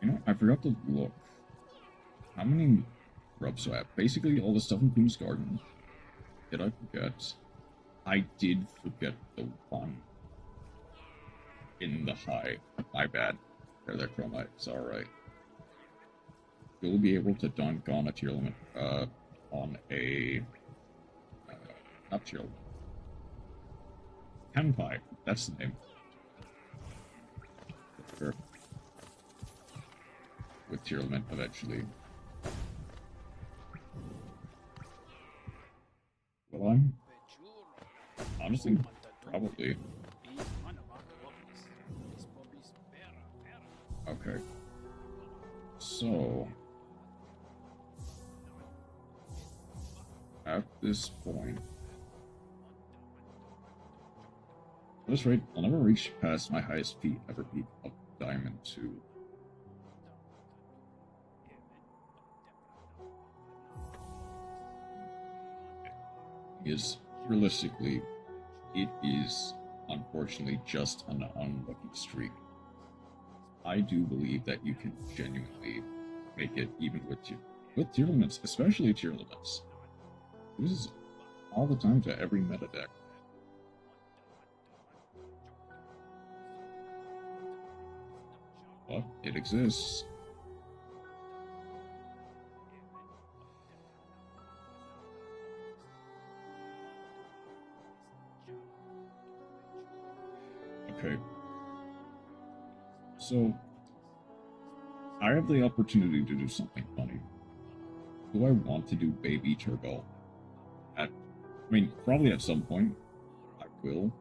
You know, I forgot to look. How many grubs do I have? Basically all the stuff in Queen's Garden. Did I forget? I did forget the one in the high. My bad. They're Chromawyn. It's alright. You'll be able to dunk on a tier limit, on a... not tier limit. Tenpai. That's the name. Sure. With tier limit eventually. Well, I'm... honestly, probably. Okay. So... at this point... at this rate, I'll never reach past my highest peak of Diamond 2. Because, realistically, it is, unfortunately, just an unlucky streak. I do believe that you can genuinely make it even with tier limits, especially tier limits. This is all the time to every meta deck. But it exists. Okay. So, I have the opportunity to do something funny. Do I want to do Baby Turgle? Probably at some point, I will.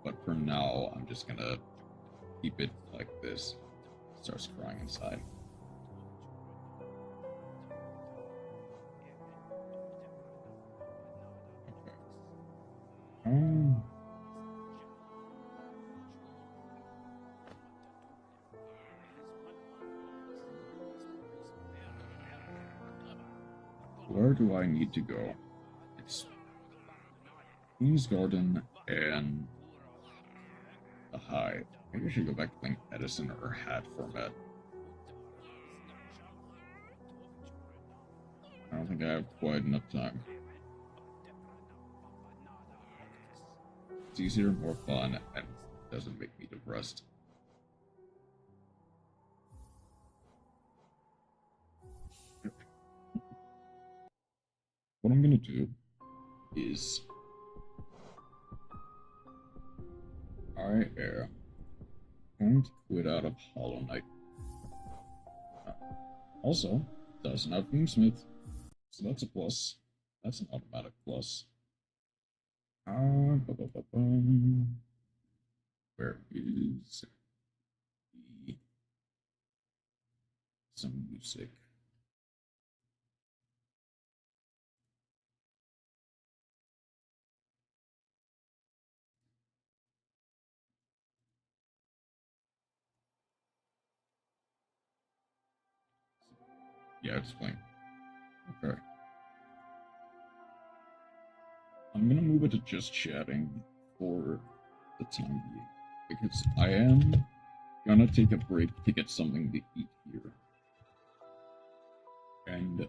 But for now, I'm just gonna keep it like this. Starts crying inside. Okay. Where do I need to go? It's Queen's Garden and the Hive. Maybe I should go back to playing Edison or Hat format. I don't think I have quite enough time. It's easier, more fun, and doesn't make me depressed. What I'm gonna do is I am going to quit out of Hollow Knight. Also, doesn't have Beamsmith, so that's a plus. That's an automatic plus. Where is some music? Yeah, it's playing. Okay. I'm gonna move it to just chatting for the time being, because I am gonna take a break to get something to eat here. And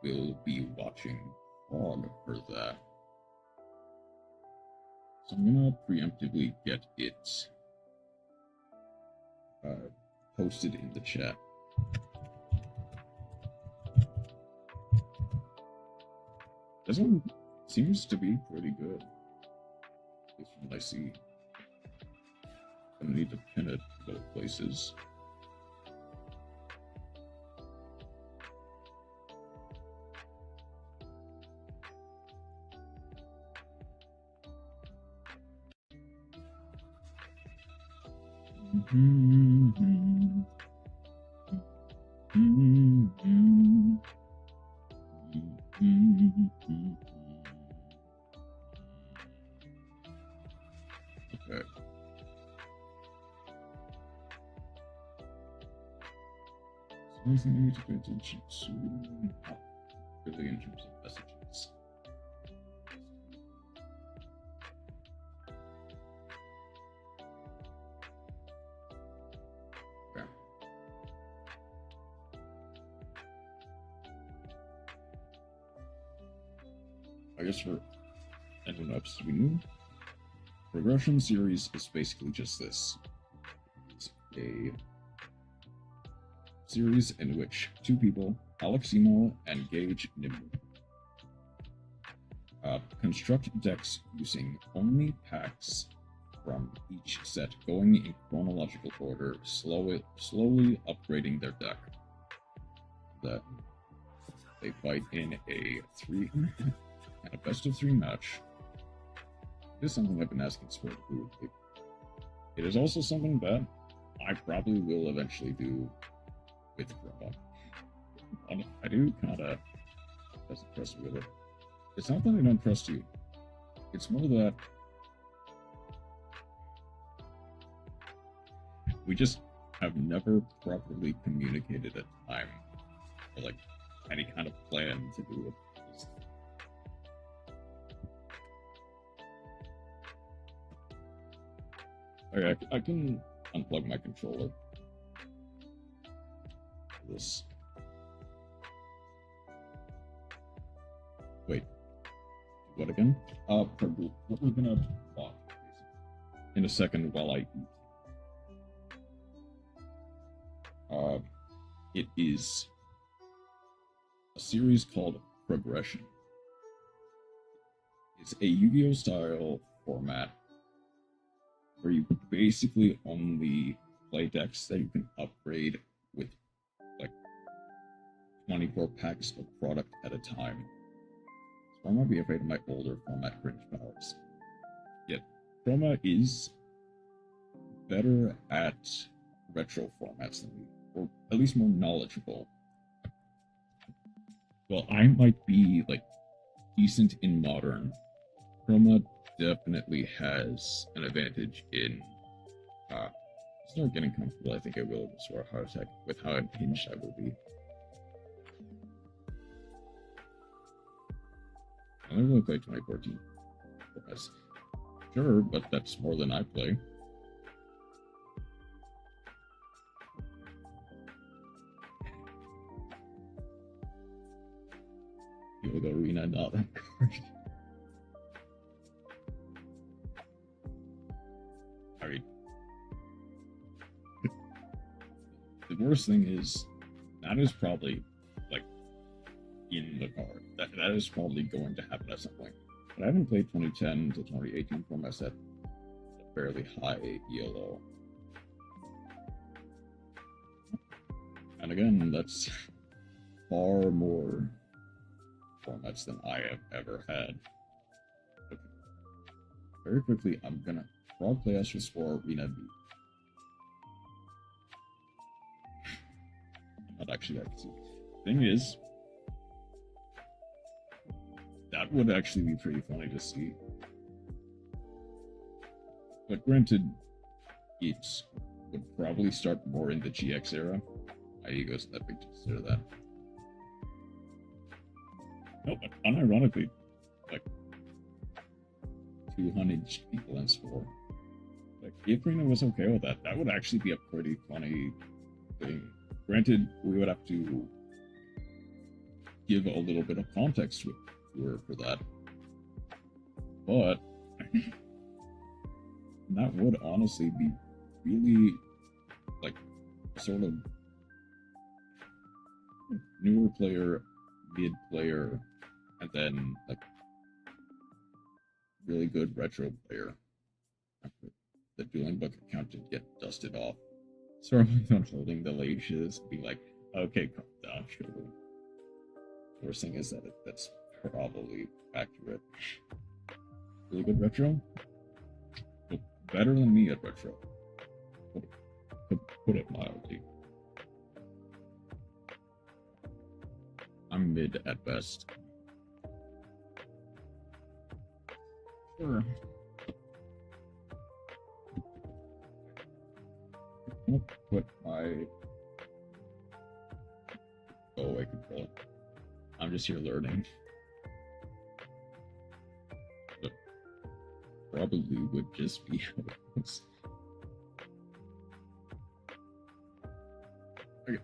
we will be watching Prog for that. So I'm gonna preemptively get it posted in the chat. This one seems to be pretty good. At least from what I see. I'm gonna need to pin it both places. Okay. Something I need to pay attention to. Not really in terms of messages. Okay. I guess for anyone else to be new, progression series is basically just this. It's a series in which two people, Alexino and Gage Nimble, construct decks using only packs from each set, going in chronological order, slowly upgrading their deck. That they fight in a best of three match. This is something I've been asking Sport to do. It is also something that I probably will eventually do with Prog. I do kind of doesn't trust me with it. It's not that I don't trust you. It's more that we just have never properly communicated a time or like any kind of plan to do it. Okay, I can unplug my controller. This. Wait, what again? Purple. What we're gonna talk in a second while I eat. It is a series called Progression. It's a Yu-Gi-Oh style format where you basically only play decks that you can upgrade with like 24 packs of product at a time. So I might be afraid of my older format GrimmChild. Yet Chroma is better at retro formats than me, or at least more knowledgeable. Well, I might be like decent in modern. Chroma definitely has an advantage in start getting comfortable. I think I will restore a heart attack with how unhinged I will be. I only play 2014 formats. Sure, but that's more than I play. You'll go arena, not that card. Alright. The worst thing is, that is probably, like, in the card. That is probably going to happen at some point. But I haven't played 2010 to 2018 formats at a fairly high ELO. And again, that's far more formats than I have ever had. Okay. Very quickly, I'm gonna Prog play us restore Arena B. I'm not actually that easy. Thing is, that would actually be pretty funny to see. But granted, it would probably start more in the GX era. My ego's that big to consider that. No, but unironically, like 200 people in store. Like, if Reno was okay with that, that would actually be a pretty funny thing. Granted, we would have to give a little bit of context to her for that. But that would honestly be really, like, sort of newer player, mid player, and then, like, really good retro player. The dueling book account did get dusted off. So I'm not holding the leashes, being like, okay, calm down, surely. The worst thing is that that's probably accurate. Really good retro? Well, better than me at retro. Put it mildly. I'm mid at best. Sure. I'm gonna put my... Oh, I control it. I'm just here learning. But probably would just be how it goes.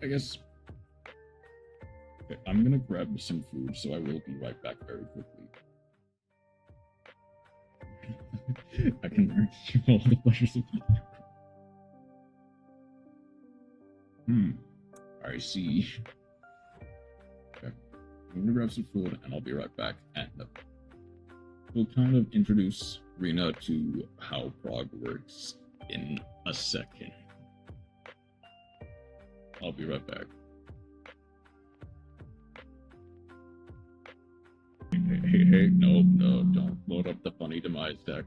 I guess... Okay, I'm gonna grab some food, so I will be right back very quickly. I can learn all the pleasures of life. I see. Okay. I'm gonna grab some food and I'll be right back. And we'll kind of introduce Rena to how Prog works in a second. I'll be right back. Hey, no, don't load up the funny demise deck.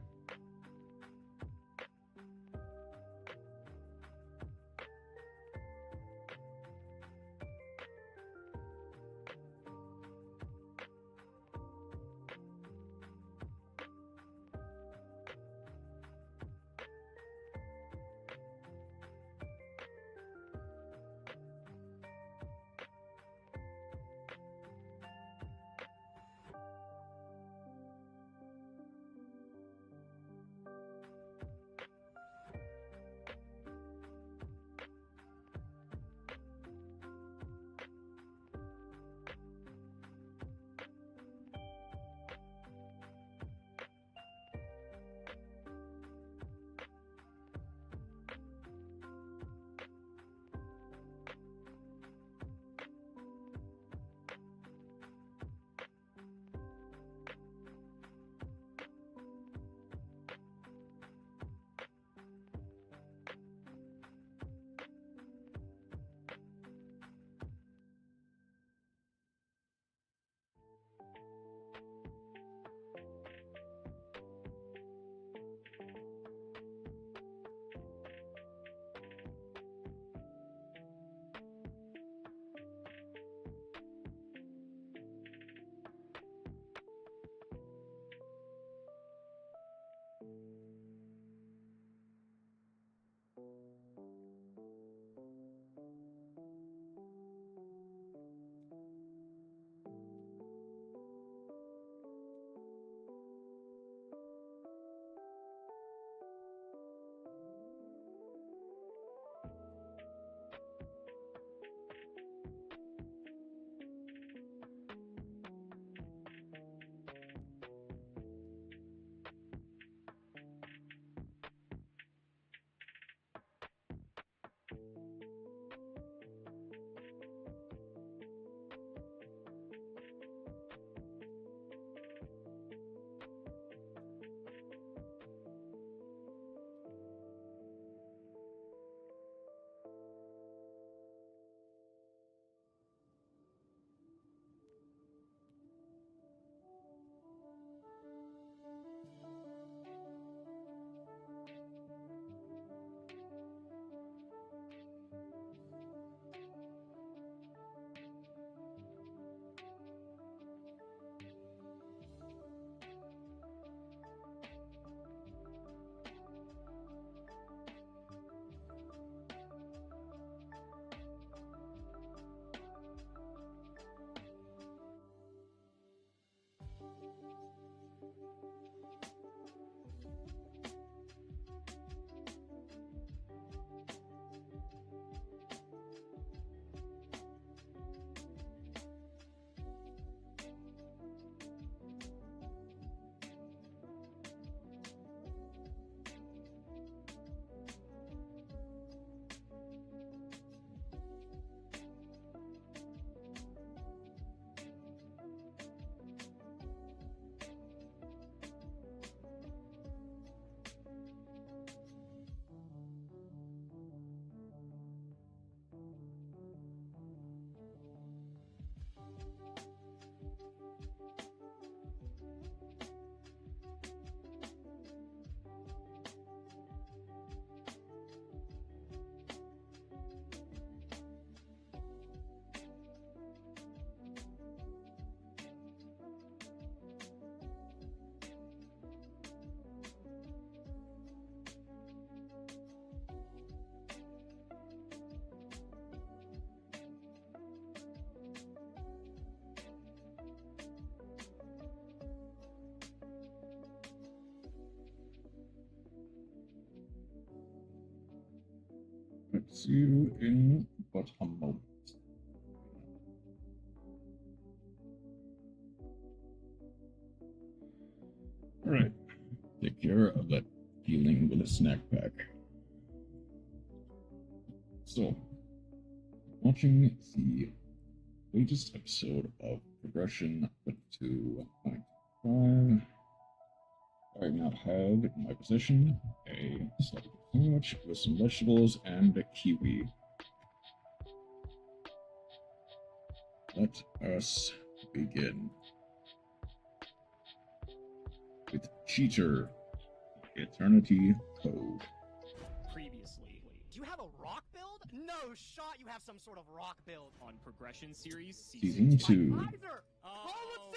See you in but a moment. Alright, take care of that feeling with a snack pack. So, watching the latest episode of Progression up to 1.5, I now have in my possession a slice of sandwich with some vegetables and a kiwi. Let us begin with Cheater Eternity Code. Previously. Do you have a rock build? No shot you have some sort of rock build. On Progression Series Season 2. Kaiser! Colosseum!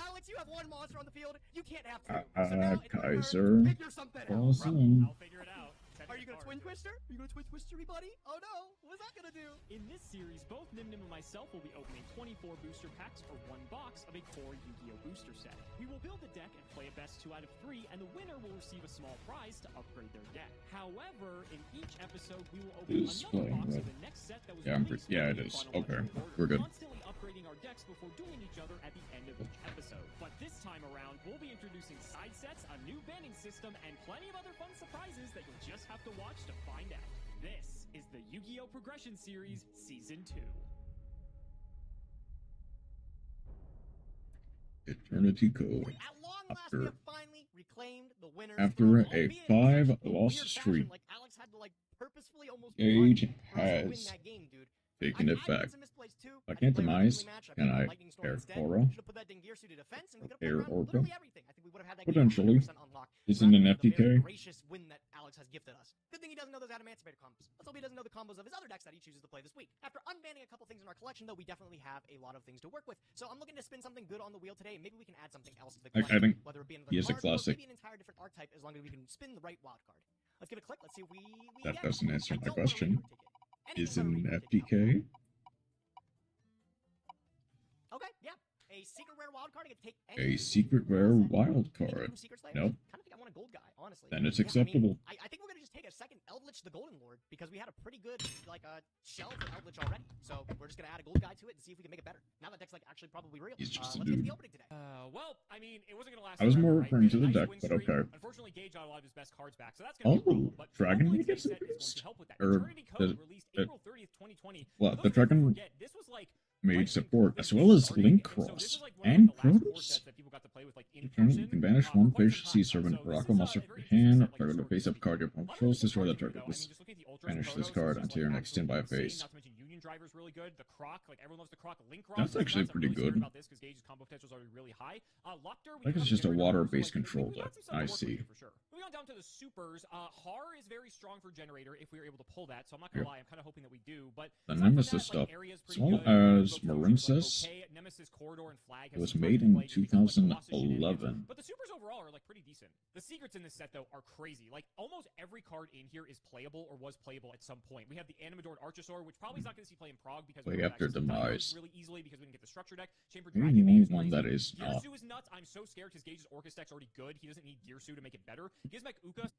Alex, you have one monster on the field. You can't have two. So now, in your Kaiser. turn, figure something out. Awesome. I'll figure it out. Are you gonna twin twister? Are you gonna twin twister me, buddy? Oh no! What's that gonna do? In this series, both Nim and myself will be opening 24 booster packs for one box of a core Yu-Gi-Oh! Booster set. We will build the deck and play a best 2 out of 3, and the winner will receive a small prize to upgrade their deck. However, in each episode, we will open another box of the next set that was released. Yeah, it is. Okay, we're good. Constantly upgrading our decks before dueling each other at the end of each episode. But this time around, we'll be introducing side sets, a new banning system, and plenty of other fun surprises that you'll just have to watch to find out. This is the Yu-Gi-Oh! Progression Series Season 2. Eternity Code. At long last, we have finally reclaimed the winner's After throne, a albeit in such 5-loss weird streak, fashion, like Alex had to purposefully almost Gage run for us to win has that game, dude. taken it I made back. some misplays too. I I can't didn't play our demise. friendly match. I Can played I Lightning Storm air instead. Cora? Should have put that Dingirsu to defense, and we could have played Air around with Orca? literally everything. I think we would have had that game Potentially. 100% unlocked. Isn't an Rather than the very FTK? gracious win that Alex has gifted us. Good thing he doesn't know those Adamantimator combos. Let's hope he doesn't know the combos of his other decks that he chooses to play this week. After unbanning a couple things in our collection, though, we definitely have a lot of things to work with. So I'm looking to spin something good on the wheel today, and maybe we can add something else to the I collection. think whether it be another he is a card, classic. or maybe an entire different archetype, as long as we can spin the right wild card. Let's give it a click. Let's see if we That get doesn't it. answer I my don't want a question. reaper ticket. Is Anything but a an reaper ticket, FTK? Okay, yeah. A secret rare wild card. I get to take A secret rare wild card. Nope. Kind of think I want a gold guy, honestly. Then it's Yeah, acceptable. I think we're gonna just take a second Eldritch the Golden Lord because we had a pretty good shell for Eldritch already. So we're just gonna add a gold guy to it and see if we can make it better. Now that deck's actually probably real. He's just a let's get to dude. the opening today. Well, I mean, it wasn't going to last I was more forever, referring right? to the Nice deck, win but streak. okay. Unfortunately, Gage got a lot of his best cards back, so that's going to be a problem. But Dragon hopefully gets today's set is going boost? to help with that. Or Eternity Code released the- April 30th, 2020. What, For the those who Dragon forget, this was like made right support when as COVID well as started, Link so this Cross is like one of and the last core Protoss. sets that people got to play with, like, in You can banish for one quite fish, some sea time. serpent, So rock this a is monster a from very your hand, interesting set, like, target the face up historically card your opponent speaking. controls, A lot destroy of the different target. cards, though. I mean, just look at the Ultras and Banish this Protos, card is, until your next absolutely standby insane. phase. Not to mention Union Driver's really good. The Croc, like everyone loves the Croc. Link Croc. That's actually I'm pretty really scared good. about this because Gage's combo potential is already really high. Lecter, we Like have it's just a generator, water-based so, like, control we got deck. some stuff to I work with see. here for sure. Moving on down to the supers, Har is very strong for generator if we were able to pull that. So I'm not gonna lie, I'm kind of hoping that we do. But The aside from Nemesis that, stuff, like, Area's as pretty well good. as Both those are, Marincess, okay. Nemesis Corridor and Flag it have was some made fun in play. You can beat, like, Colossus shenanigans. 2011. But the supers overall are like pretty decent. The secrets in this set though are crazy. Like almost every card in here is playable or was playable at some point. We have the Animadored Archosaur, which probably is not going to see play in Prog because we Play don't have after access to Dynamos demise. really easily because we didn't get the structure deck. Chamber Maybe Dragon you Maid is want one crazy. that is not. Gearsu is nuts. I'm so scared because Gage's Orcus deck's already good. He doesn't need Gearsu to make it better. Gizmek Uka.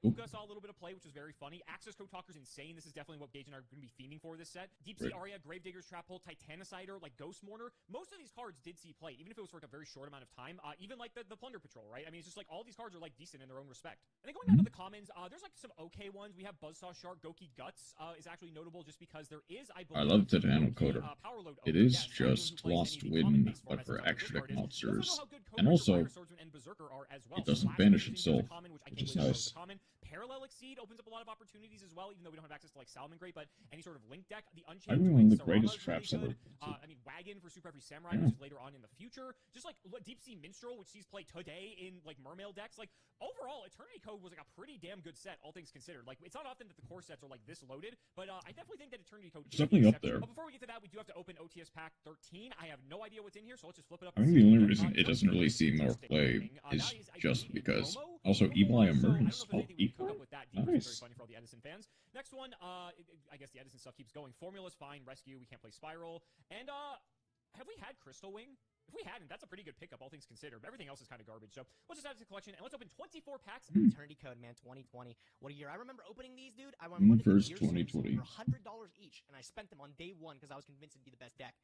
Uka saw a little bit of play, which was very funny. Access Code Talker's insane. This is definitely what Gage and I are going to be fiending for this set. Deep Sea Right. Aria, Gravedigger's Trap Hole, Titanicider, like Ghost Mourner. Most of these cards did see play, even if it was for like a very short amount of time. Even like the Plunder Patrol, right? I mean, it's just like all these cards are like decent in their own respect. And then going down to the commons, there's like some okay ones. We have Buzzsaw Shark, Goki Guts is actually notable just because there is, I believe, I love the Nano Goki, Coder. Power Load It Omen. is Yes, anyone who just plays Lost any of the Win, common-based but formats for knows how extra good deck card is. monsters. You also know how good And Codebreaker, also, Fire Swordsman, and Berserker are as well. it doesn't Slash banish Using itself, the common, which I which can't is believe is nice. the common. Parallel Exceed opens up a lot of opportunities as well, even though we don't have access to like Salmon Great, but any sort of link deck. The Unchained Probably one of the Sarama greatest is traps really ever. good. I mean, Wagon for Super Every Samurai, Yeah. which is later on in the future. Just like Deep Sea Minstrel, which sees play today in like Mermail decks. Like overall, Eternity Code was like a pretty damn good set, all things considered. Like it's not often that the core sets are like this loaded, but I definitely think that Eternity Code It's is definitely the up exception. there. But before we get to that, we do have to open OTS Pack 13. I have no idea what's in here, so let's just flip it up. I and think see. the only reason it First doesn't really is see more Interesting play Opening. is That is, I just believe, because. Promo. Also, Promo, Evil Eye so I don't know Emergence. if there's Oh, anything we can cook Evil? up with that deep. It's very Nice. funny for all the Edison fans. Next one, I guess the Edison stuff keeps going. Formula's fine. Rescue, we can't play Spiral. And have we had Crystal Wing? If we hadn't, that's a pretty good pickup, all things considered. But everything else is kind of garbage. So let's just add it to the collection, and let's open 24 packs. Eternity Code, man, 2020. What a year. I remember opening these, dude. I wanted to First get Gear 2020. Suits for $100 each, and I spent them on day one because I was convinced it'd be the best deck.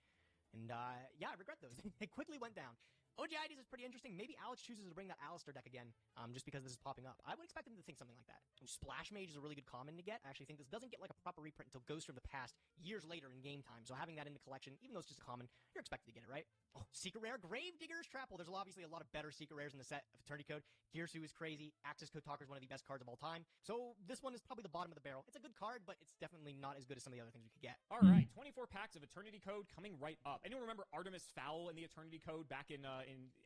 And, yeah, I regret those. They quickly went down. OG IDs is pretty interesting. Maybe Alex chooses to bring that Alistair deck again, just because this is popping up. I would expect him to think something like that. Splash Mage is a really good common to get. I actually think this doesn't get like a proper reprint until Ghost of the Past years later in game time. So having that in the collection, even though it's just a common, you're expected to get it, right? Oh, Secret Rare, Gravedigger's Trapple. There's obviously a lot of better Secret Rares in the set of Eternity Code. Gearsu is crazy. Access Code Talker is one of the best cards of all time. So this one is probably the bottom of the barrel. It's a good card, but it's definitely not as good as some of the other things we could get. All right, 24 packs of Eternity Code coming right up. Anyone remember Artemis Fowl in the Eternity Code back in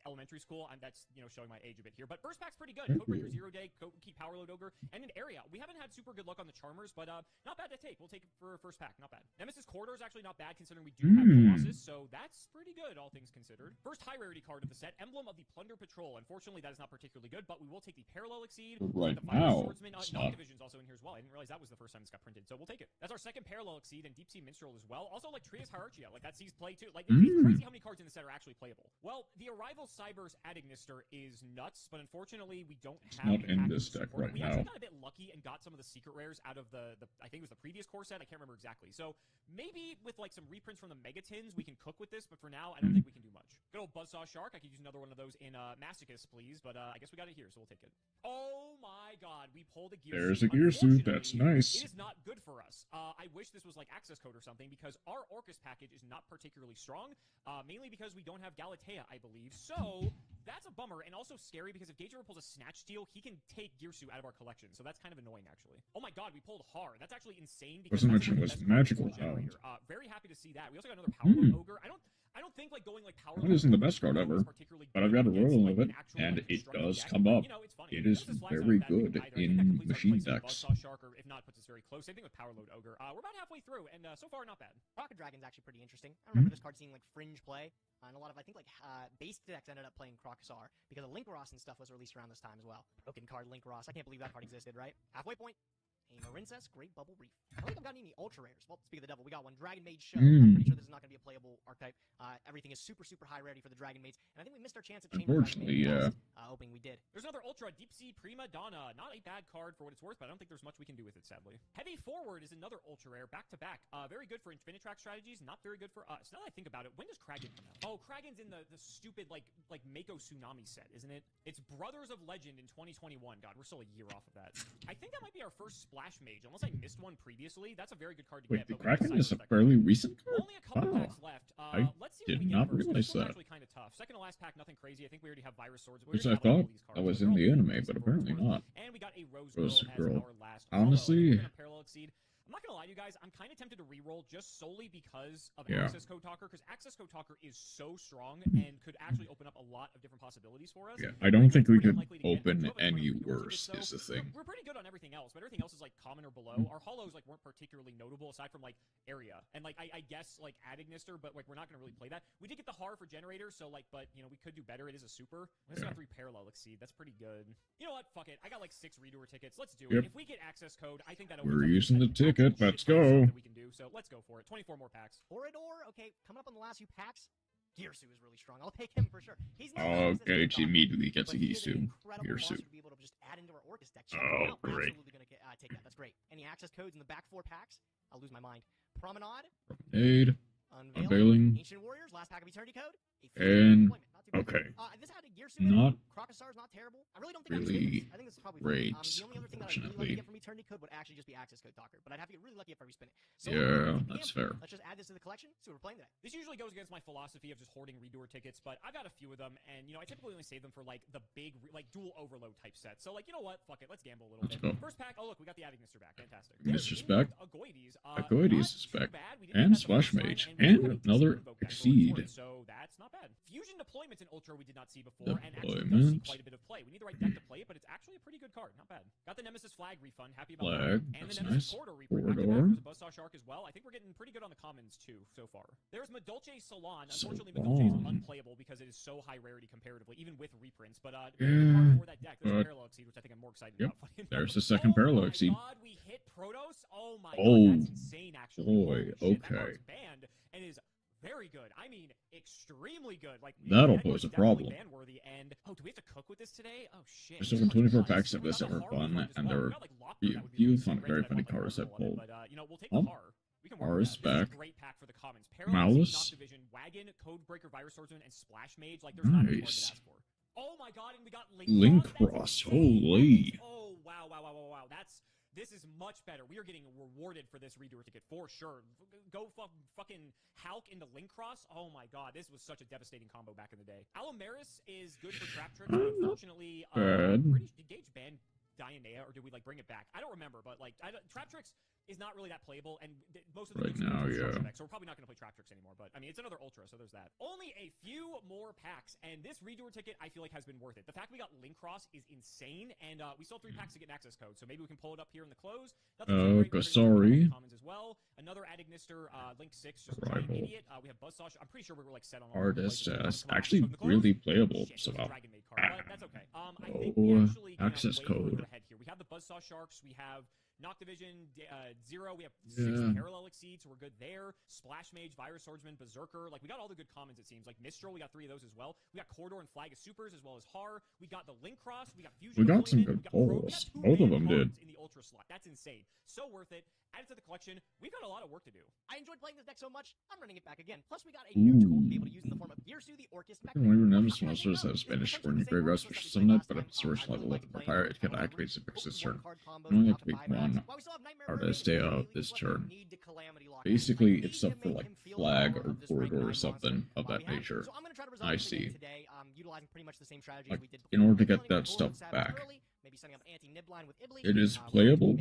elementary school? That's showing my age a bit here. But first pack's pretty good. Codebreaker, Zero Day, Keep Powerload Ogre, and an Area. We haven't had super good luck on the Charmers, but not bad to take. We'll take it for first pack. Not bad. Nemesis Corridor is actually not bad considering we do have Colossus, so that's pretty good, all things considered. First high rarity card of the set, Emblem of the Plunder Patrol. Unfortunately, that is not particularly good, but we will take the Parallel Exceed. Right the now, Swordsman. Dark Division's also in here as well. I didn't realize that was the first time this got printed, so we'll take it. That's our second Parallel Exceed and Deep Sea Minstrel as well. Also, like Trias Hierarchia, like that sees play too. Like it's crazy how many cards in the set are actually playable. Well, the Arrival Cyber's Adagnister is nuts, but unfortunately, we don't have. Not in this deck right we now. actually got a bit lucky and got some of the secret rares out of the I think it was the previous core set. I can't remember exactly. So maybe with like some reprints from the Megatins, we can cook with this. But for now, I don't think we can do much. Good old Buzzsaw Shark. I could use another one of those in Masochist, please. But I guess we got it here, so we'll take it. Oh my God, we pulled a Gear There's Suit. a Gear Suit. That's nice. It is not good for us. I wish this was like access code or something because our Orcus package is not particularly strong. Mainly because we don't have Galatea, I believe. So that's a bummer and also scary because if Gager pulls a Snatch Steal, he can take Gear Suit out of our collection. So that's kind of annoying, actually. Oh my God, we pulled Har. That's actually insane. Because Wasn't mentioned was magical. Very happy to see that. We also got another Power Ogre. I don't think like going like Power. That isn't the best card ever, but I've got a roll of it, and it does come up. It is very good in machine decks. If not, puts us very close. Same thing with Powerload Ogre. We're about halfway through, and so far not bad. Rocket Dragon's actually pretty interesting. I remember this card seeing like fringe play, and a lot of I think like base decks ended up playing Crocosar because Link Ross and stuff was released around this time as well. Broken card Link Ross. I can't believe that card existed, right? Halfway point. A Marincess, Great Bubble Reef. I don't think I've got any ultra rares. Well, speak of the devil, we got one. Dragon Maid Show. I'm pretty sure this is not going to be a playable archetype. Everything is super, super high rarity for the Dragon Maids, and I think we missed our chance at changing Unfortunately, yeah. Hoping we did. There's another Ultra Deep Sea Prima Donna. Not a bad card for what it's worth, but I don't think there's much we can do with it, sadly. Heavy Forward is another ultra rare, back to back. Very good for Infinitrack strategies, not very good for us. Now that I think about it, when does Kragan come out? Oh, Kragan's in the stupid like Mako Tsunami set, isn't it? It's Brothers of Legend in 2021. God, we're still a year off of that. I think that might be our first Splash Mage, unless I missed one previously. That's a very good card to Wait, get. the Kraken is a fairly recent card? Only a couple packs left. Let's see did what we not get first. realize This one's that. actually kind of tough. Second to last pack, nothing crazy. I think we already have Virus Swords. Which I thought that was in the anime, but apparently not. And we got a Rose Girl. as our last Honestly, holo. Parallel Exceed. I'm not gonna lie to you guys, I'm kind of tempted to reroll just solely because of Access Code Talker, because Access Code Talker is so strong and could actually open up a lot of different possibilities for us. Yeah, I don't think we could open any worse, is the thing. We're pretty good on everything else, but everything else is like common or below. Our holos like weren't particularly notable aside from like Area and like I guess like Adagnister, but like we're not gonna really play that. We did get the Har for Generator, so like, but you know we could do better. It is a super. We also got 3 Parallel Exceed. That's pretty good. You know what? Fuck it. I got like 6 redoer tickets. Let's do it. If we get Access Code, I think that we're using the ticket. Let's go. That we can do, so let's go for it. 24 more packs. Corridor, okay, coming up on the last few packs. Gearsu is really strong. I'll take him for sure. He's not okay, she immediately gets a Gearsu. Gearsu. To be able to just add into our Orcus deck. Oh, great. Absolutely gonna take that. That's great. Any access codes in the back 4 packs? I'll lose my mind. Promenade. Promenade. Unveiling. Ancient Warriors. Last pack of Eternity Code. And okay. This had a Gearsu. Not Crocosar's not terrible. I really don't think really I think this is probably great. The only other thing that I'd really like to get from Eternity Code would actually just be Access Code Talker, but I'd have to get really lucky if I respin it. So, yeah, that's fair. Let's just add this to the collection. See what we're playing today. This usually goes against my philosophy of just hoarding redoer tickets, but I've got a few of them, and you know I typically only save them for like the big like dual overload type sets. So like you know what, fuck it, let's gamble a little bit. First pack. Oh look, we got the Adagnister back. Fantastic. Adagnister's back. Agoides is back, and Splash Mage, and another Exceed. So that's not bad. Fusion deployments in Ultra we did not see before, and actually does see quite a bit of play. We need the right deck to play it, but it's actually a pretty good card. Not bad. Got the Nemesis Flag refund. Happy about that. And that's the Nemesis nice. Corridor refund. There's a Buzzsaw Shark as well. I think we're getting pretty good on the commons too so far. There's Madolche Salon. Unfortunately, Madolche is unplayable because it is so high rarity comparatively, even with reprints. But for that deck, there's a Parallel Exceed, which I think I'm more excited about. There's the second Parallel Exceed. Oh my god, we hit Protoss. Oh my god, that's insane. Actually, boy, okay. That banned and is very good. I mean, extremely good. Like That'll that pose is a definitely problem. ban-worthy. And oh, do we have to cook with this today? Oh shit. There's This over is 24 nuts. packs of We this got that the were horror fun, refund as and well. there We were got, like, Lockbird, that would be few really sweet. fun, Granted, very I'd funny want, like, cards that multiple of it, pulled. but you know, we'll take the Oh, horror. We can work with Horror's that. This is back. a great pack for the commons. Paralyzing, Malice. Noctivision, Wagon, Codebreaker, Virus Swordsman, and Splash Mage. Like, there's not much more I Nice. could ask for. Oh my god, and we got Link That's Cross. insane. Holy. Oh, wow, wow, wow, wow, wow. This is much better. We are getting rewarded for this redoer ticket, for sure. Go fucking Hulk into Link Cross. Oh my god, this was such a devastating combo back in the day. Alomaris is good for trap tricks, but unfortunately, did Gage ban Dianea, or did we, like, bring it back? I don't remember, but, like, trap tricks is not really that playable, and most of the Right now, yeah. deck, so we're probably not going to play trap tricks anymore, but, I mean, it's another Ultra, so there's that. Only a few more packs, and this redoer ticket, I feel like, has been worth it. The fact we got Link Cross is insane, and we still have 3 packs to get an access code, so maybe we can pull it up here in the close. Sorry. Commons as well. Another Adignister, Link 6, just giant idiot. We have Buzzsaw. I'm pretty sure we were, like, set on all Artist places. actually really playable. Shit, So Dragon Maid card, but that's okay. I think we actually access way further code. ahead here. We have the Buzzsaw Sharks. We have Noctivision, Zero. We have 6 Yeah. Parallel Exceeds, so we're good there. Splash Mage, Virus Swordsman, Berserker. Like, we got all the good commons, it seems. Like, Mistral, we got 3 of those as well. We got Corridor and Flag of Supers, as well as Har. We got the Link Cross. We got Fusion. We got some Gleeman, good we got Prog. We pulls. got 2 Both of random them did. cards in the Ultra slot. That's insane. So worth it. Add it to the collection. We've got a lot of work to do. I enjoyed playing this deck so much, I'm running it back again. Plus, we got a new tool to be able to use in the form of Gearsu, the Orcus Mech. One of your numbers monsters have Spanish for new graveyards, which is summon it, but if it's source level at the fire, it can activate the next turn. You only activate one artist day of this turn. Basically, it's stuff for, like, flag or corridor or something of that nature. I see. Like, in order to get that stuff back, it is playable,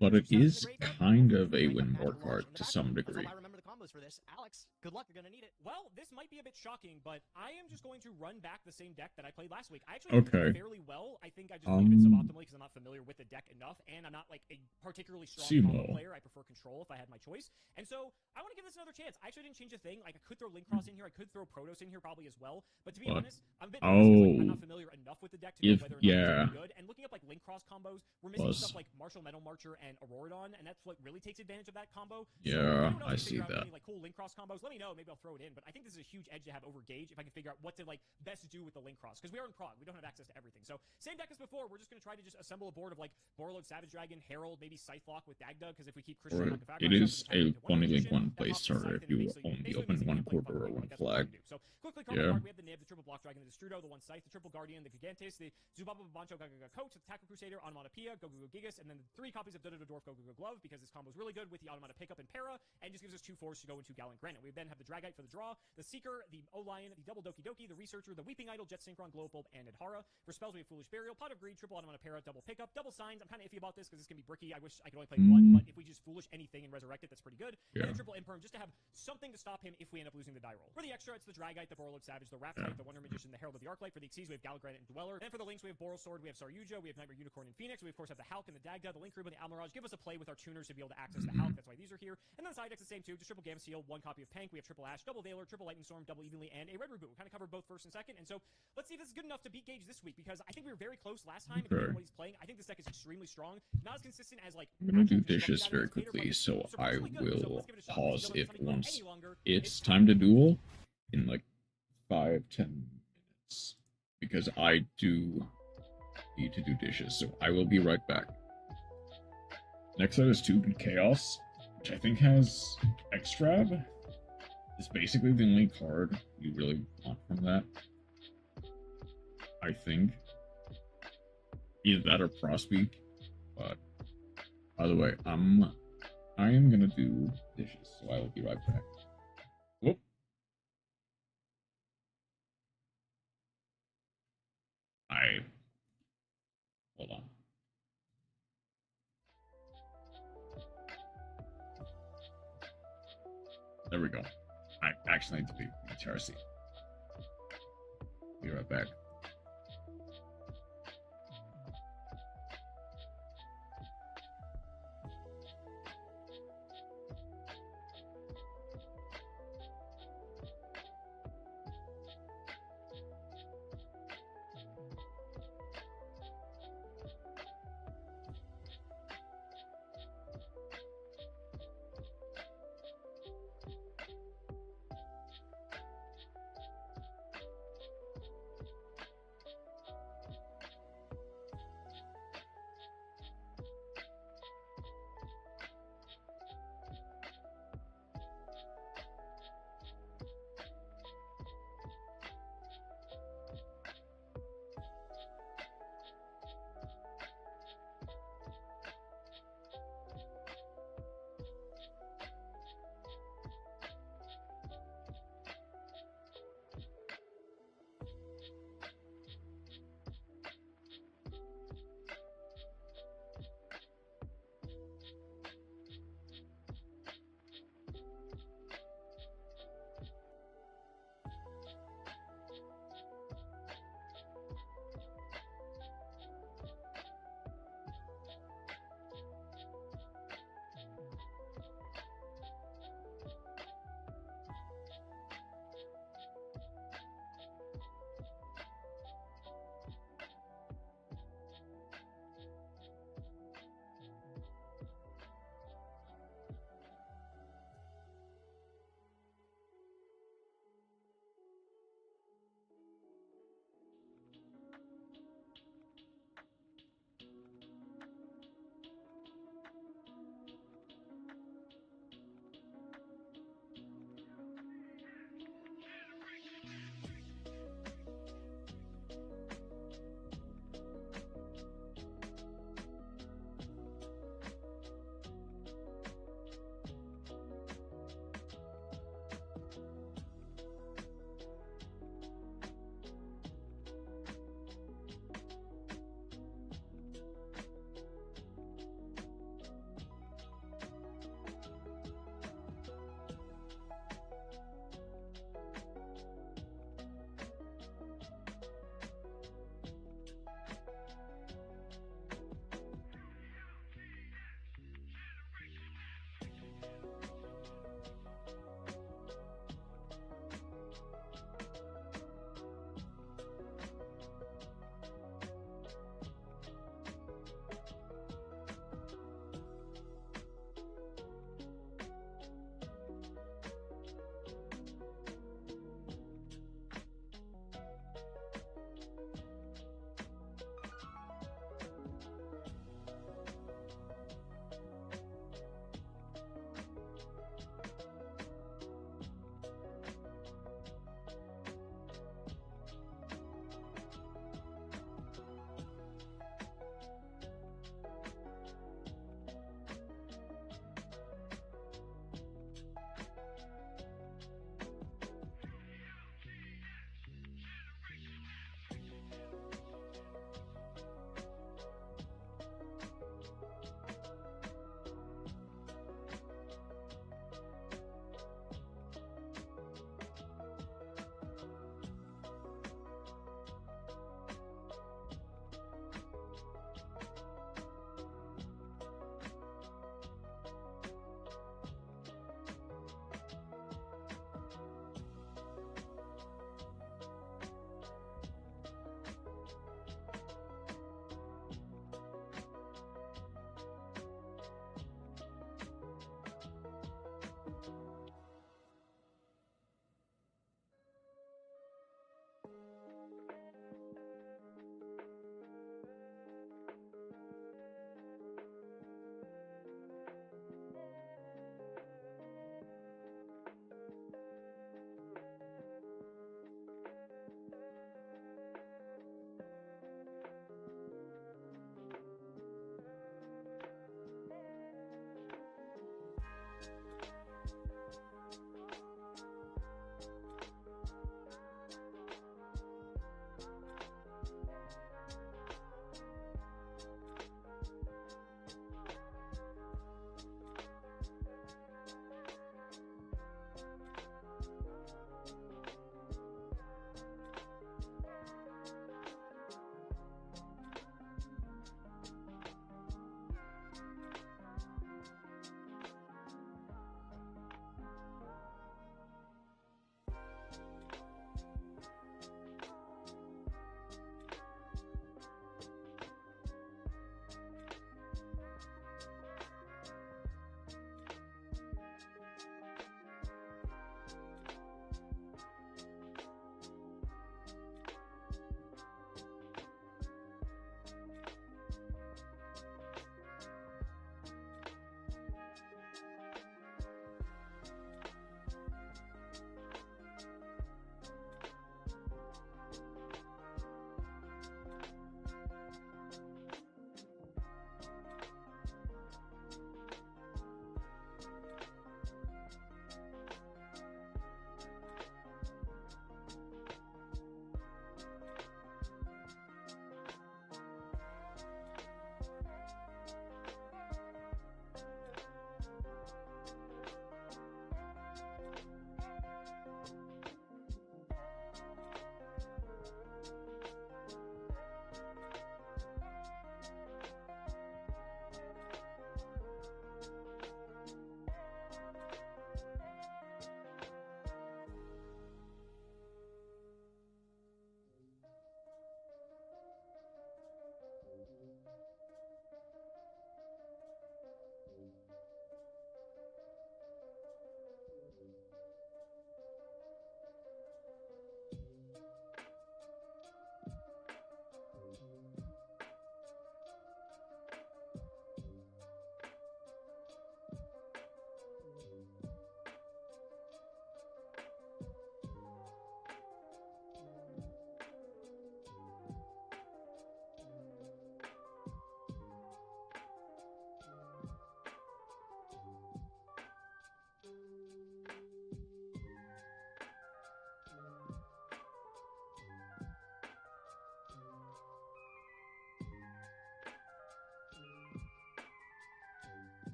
but it is kind of a win more card to some degree. I remember the combos for this. Alex, good luck. You're gonna need it. Well, this might be a bit shocking, but I am just going to run back the same deck that I played last week. I actually played fairly well. I think I just played a bit suboptimally because I'm not familiar with the deck enough, and I'm not, like, a particularly strong combo player. I prefer control if I had my choice. And so I want to give this another chance. I actually didn't change a thing. Like, I could throw Link Cross in here. I could throw Protoss in here probably as well. But to be honest, I'm a bit nervous because, like, I'm not familiar enough with the deck to know whether or not it's good. And looking up, like, Link Cross combos, we're missing stuff like Martial Metal Marcher and Auroradon, and that's what really takes advantage of that combo. Yeah, so, I see that. Any, like, cool Link Cross combos, let me know. Maybe I'll throw it in. But I think this is a huge edge to have over Gage if I can figure out what to, like, best do with the Link Cross. Because we are in Prog. We don't have access to everything. So same deck as before. We're just going to try to just assemble a board of, like, Borreload, Savage Dragon, Herald, maybe Scythelock with Dagda. Because if we keep Christian, it is a funny link one place starter if you only open one corridor or one flag. So quickly, we have the Nib, the triple Block Dragon, the Destrudo, the one Scythe, the triple Guardian, the Gigantes, the Zubaba Bancho Gagaga Coat, the Tackle Crusader, Onomatopoeia, Gogugo Gigas, and then 3 copies of Dodo Dwarf Gogugo Glove, because this combo is really good with the Automata Pickup and Para, and just gives us 2 4s to go into Gallant Granite. We then have the Dragite for the draw, the Seeker, the O-Lion, the Double Doki Doki, the Researcher, the Weeping Idol, Jet Synchron, Glowbulb, and Adhara. For spells, we have Foolish Burial, Pot of Greed, triple Automata Para, double Pickup, double Signs. I'm kind of iffy about this because this can be bricky. I wish I could only play one, but if we just Foolish anything and resurrect it, that's pretty good. And then triple Imperm, just to have something to stop him if we end up losing the die roll. For the extra, it's the Dragite, the Borreload Savage, the Raptite, the Wonder Magician, the Herald of the Arclight. For the Xyz, we have Gallant Granite and Dweller. And for the links, we have Boral Sword, we have Saryuja, we have Nightmare Unicorn and Phoenix. We, of course, have the Hulk and the Dagda, the Link Rube and the Almirage. Give us a play with our tuners to be able to access the Hulk. That's why these are here. And then the side deck's the same, too. Just triple Gamma Seal, 1 copy of Pank. We have triple Ash, double Veiler, triple Lightning Storm, double Evenly, and a Red Reboot. We kind of covered both first and second. And so let's see if this is good enough to beat Gage this week, because I think we were very close last time. And what he's playing, I think this deck is extremely strong. Not as consistent as, like, I'm gonna do dishes very quickly, so I will pause it once it's time to duel in, like, 5-10 minutes, because I do need to do dishes, so I will be right back. Next out is Tube and Chaos, which I think has Extrab. It's basically the only card you really want from that, I think. Either that or Prosby, but by the way, I am gonna do dishes, so I will be right back. Whoop. Hold on. There we go. I actually need to be TRC. Be right back.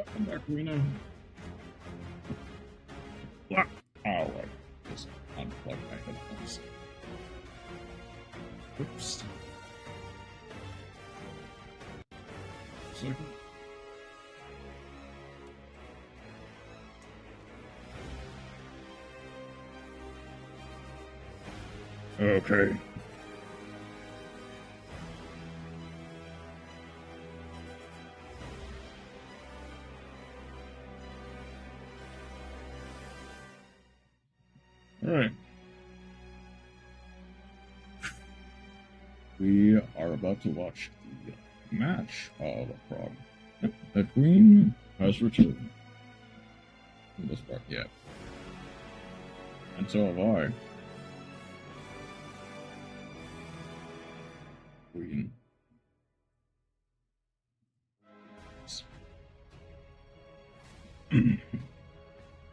Welcome back, Rena. What? Oh, I just unplugged my headphones. Oops. Second. Okay. Alright. We are about to watch the match of Prog. The Queen has returned. For this part, yeah. And so have I. Queen.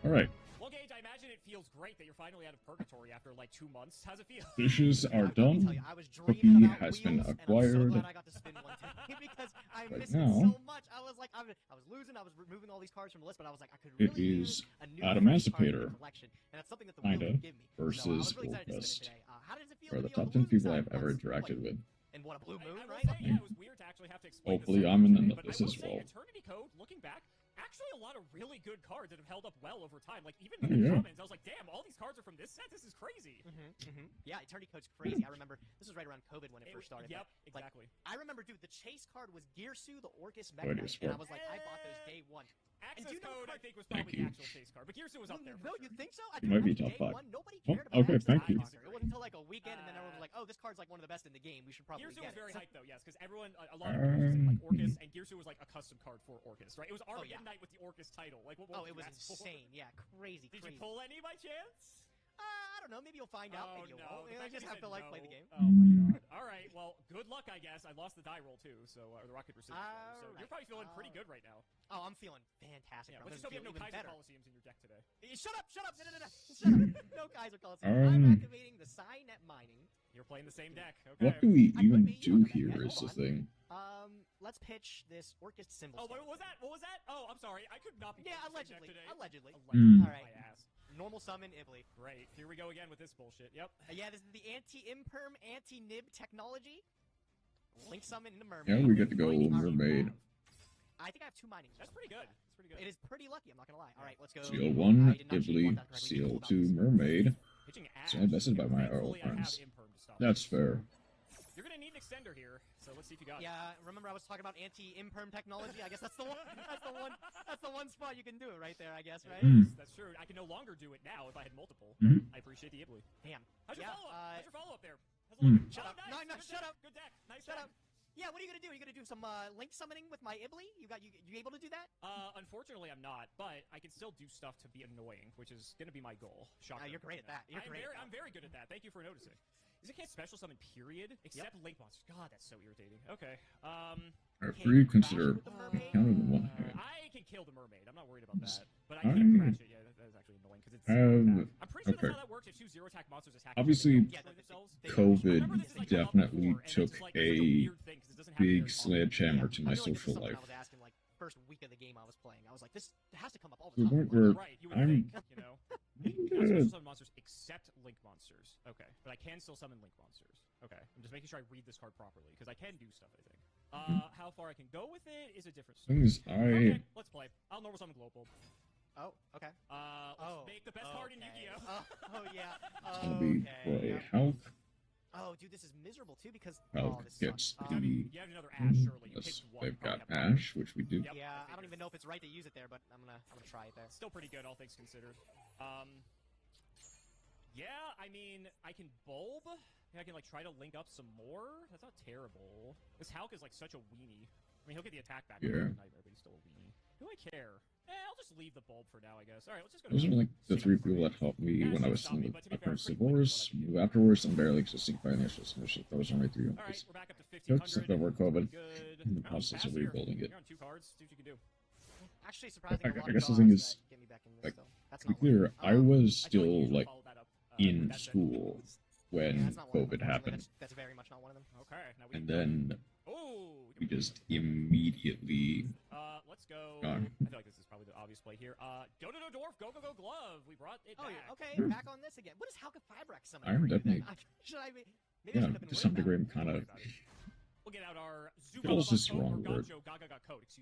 Alright. Well, Gage, I imagine it feels great that you're finally out of purgatory after like 2 months. How's it feel? Dishes are Let me tell done. you, I was Cookie dreaming about has been wheels, and I'm so acquired. glad I got to spin one today because I Right missed it now, so much. I was like, I was losing, I was removing all these cards from the list, but I was like, I could it really is use a new Adamantipator, fresh card in the collection, and that's something that the wheel kinda, can give me. So I was versus really excited to spin Wolfest. it today. How does it feel Are to the be on top the 10 losing people side I've ever once, interacted with. And what a blue moon, I will right? say, yeah, it was weird to actually have to explain Hopefully this I'm in today, but this I will as say, well. Eternity Code, looking back, actually a lot of really good cards that have held up well over time. Like, even Oh, in the yeah. comments, I was like, damn, all these cards are from this set? This is crazy. Yeah, Eternity Code's crazy. I remember this was right around COVID when it first started. Yep, but, like, exactly. I remember, dude, the chase card was Gearsu, the Orcus Oh, it Mech is Knight, and I fun. was like, I bought those day one. Access do you know Code, I card- think, was Thank probably the you. actual chase card, but Gearsu was up there. No, For you sure. think so? I It might be remember top day 5. one, nobody Oh, cared about okay, Access thank Code you. Conquer. It wasn't until like a weekend, and then everyone was like, oh, this card's like one of the best in the game. We should probably Gearsu get was very it. hyped, though, yes, because everyone, a lot of people were using, like, Orcus, and Gearsu was, like, a custom card for Orcus, right? It was Armageddon Knight with the Orcus title. Like, what Oh, would it you was ask for? insane. Yeah, crazy, Did crazy. you pull any by chance? I don't know. Maybe you'll find out. Oh, Maybe you no. won't. The I fact just that have you to, like, said play the no. game. Oh, my God. All right, well, good luck, I guess. I lost the die roll, too, so, the Rocket Precision. So you're probably feeling pretty good right now. Oh, I'm feeling fantastic. Yeah, bro. let's I'm just hope you have no gonna feel Kaiser even better. Coliseums in your deck today. Shut up! Shut up! No, no, no, no! Shut up! No Kaiser Coliseum. I'm activating the Signet Mining. You're playing the same deck. Okay. What do we I could even be, you don't do know that here yet. is the Hold thing. Let's pitch this Orcus symbol. Oh, what was that? What was that? Oh, I'm sorry. I could not be. Yeah, playing the same allegedly. deck today. Allegedly. Mm. All right. My ass. Normal summon Ibly. Great. Here we go again with this bullshit. Yep. Yeah, this is the anti-imperm, anti-nib technology. Link summon into Mermaid. Yeah, we get to go Mining Mermaid. I think I have 2 mining. That's pretty good. That's pretty good. It is pretty lucky. I'm not gonna lie. All right, let's go. Seal I 1, did not cheat Ibly, one time correctly. Seal Hold on. 2, Mermaid. Pitching It's only bested by my Thankfully, I have friends. Imperm to stop That's this. fair. You're gonna need an extender here, so let's see if you got it. Yeah, remember I was talking about anti-imperm technology? I guess that's the one. That's the one spot you can do it right there. I guess, right? That's true. I can no longer do it now if I had multiple. Mhm. I appreciate the Ibly. Damn. How's your Yeah, follow-up? How's your follow-up there? How's Hmm. it looking? Shut Oh, up. nice. No, no, Good shut deck. up. Good deck. Nice Shut deck. up. Yeah, what are you gonna do? Are you gonna do some link summoning with my Ibly? You able to do that? Unfortunately, I'm not, but I can still do stuff to be annoying, which is gonna be my goal. Shocker. You're great at that. You're great at that. I'm very good at that. Thank you for noticing. Is it can't special summon period except link monsters? God, that's so irritating. Okay. Are free consider with the mermaid? counter in one hand. I can kill the mermaid. I'm not worried about that. But I I can't crash it. Yeah, that is actually annoying because it's zero attack. I'm pretty sure that's how that works. If 2 0-attack monsters attack, Obviously, they don't destroy themselves. COVID Remember, this is like definitely level 4, and took it's like, a this is weird thing 'cause it doesn't happen big very often. sledgehammer to I my feel like this is social something life. I was asking like first week of the game I was playing. I was like, this has to come up all To the the time. point where Right, you would I'm think, you know. You can special good. summon monsters except link monsters. Okay, but I can still summon link monsters. Okay, I'm just making sure I read this card properly because I can do stuff. I think. How far I can go with it is a different story. Things Okay, let's play. I'll normal summon Global. Oh, okay. Let's make the best card in Yu-Gi-Oh. Oh yeah. It's gonna be for a yeah. Hulk. Oh, dude, this is miserable too because Hulk this gets sucks. the. You have another Ash, surely. You Yes, picked one. they've Probably got have one. Ash, which we do. Yep, Yeah, I don't figured. even know if it's right to use it there, but I'm gonna try it there. Still pretty good, all things considered. Yeah, I mean, I can bulb. I can like try to link up some more. That's not terrible. This Hulk is like such a weenie. I mean, he'll get the attack back. Yeah. Nightmare, but he's still a weenie. Do I care? I'll just leave the bulb for now, I guess. All right, let's just go. Those are like the 3 people that helped me when I was in my parents' divorce, move afterwards, and barely existing financial solution. Those are my 3 All right, uncles. we're back up to Took stuff 1500. over COVID, Good. in the process of rebuilding it. You're on 2 cards. See what you can do. Actually, surprisingly, I a lot guess of the thing dogs is, that get me back in this, like, though. That's to be not one of clear, them. I was I feel you still usually like follow that up, in with that school Yeah, when that's not one of them, COVID happened, unfortunately. That's very much not one of them. Okay, now we and then oh, we just immediately let's go. Gone. I feel like this is probably the obvious play here. Go Dwarf, go Glove. We brought it back. Yeah, okay, back on this again. What is Halka Fibrex summon? I'm definitely. Should I be? Maybe I Yeah, should have been to some worried degree, about I'm kind of. We'll get out our Feels is the wrong word.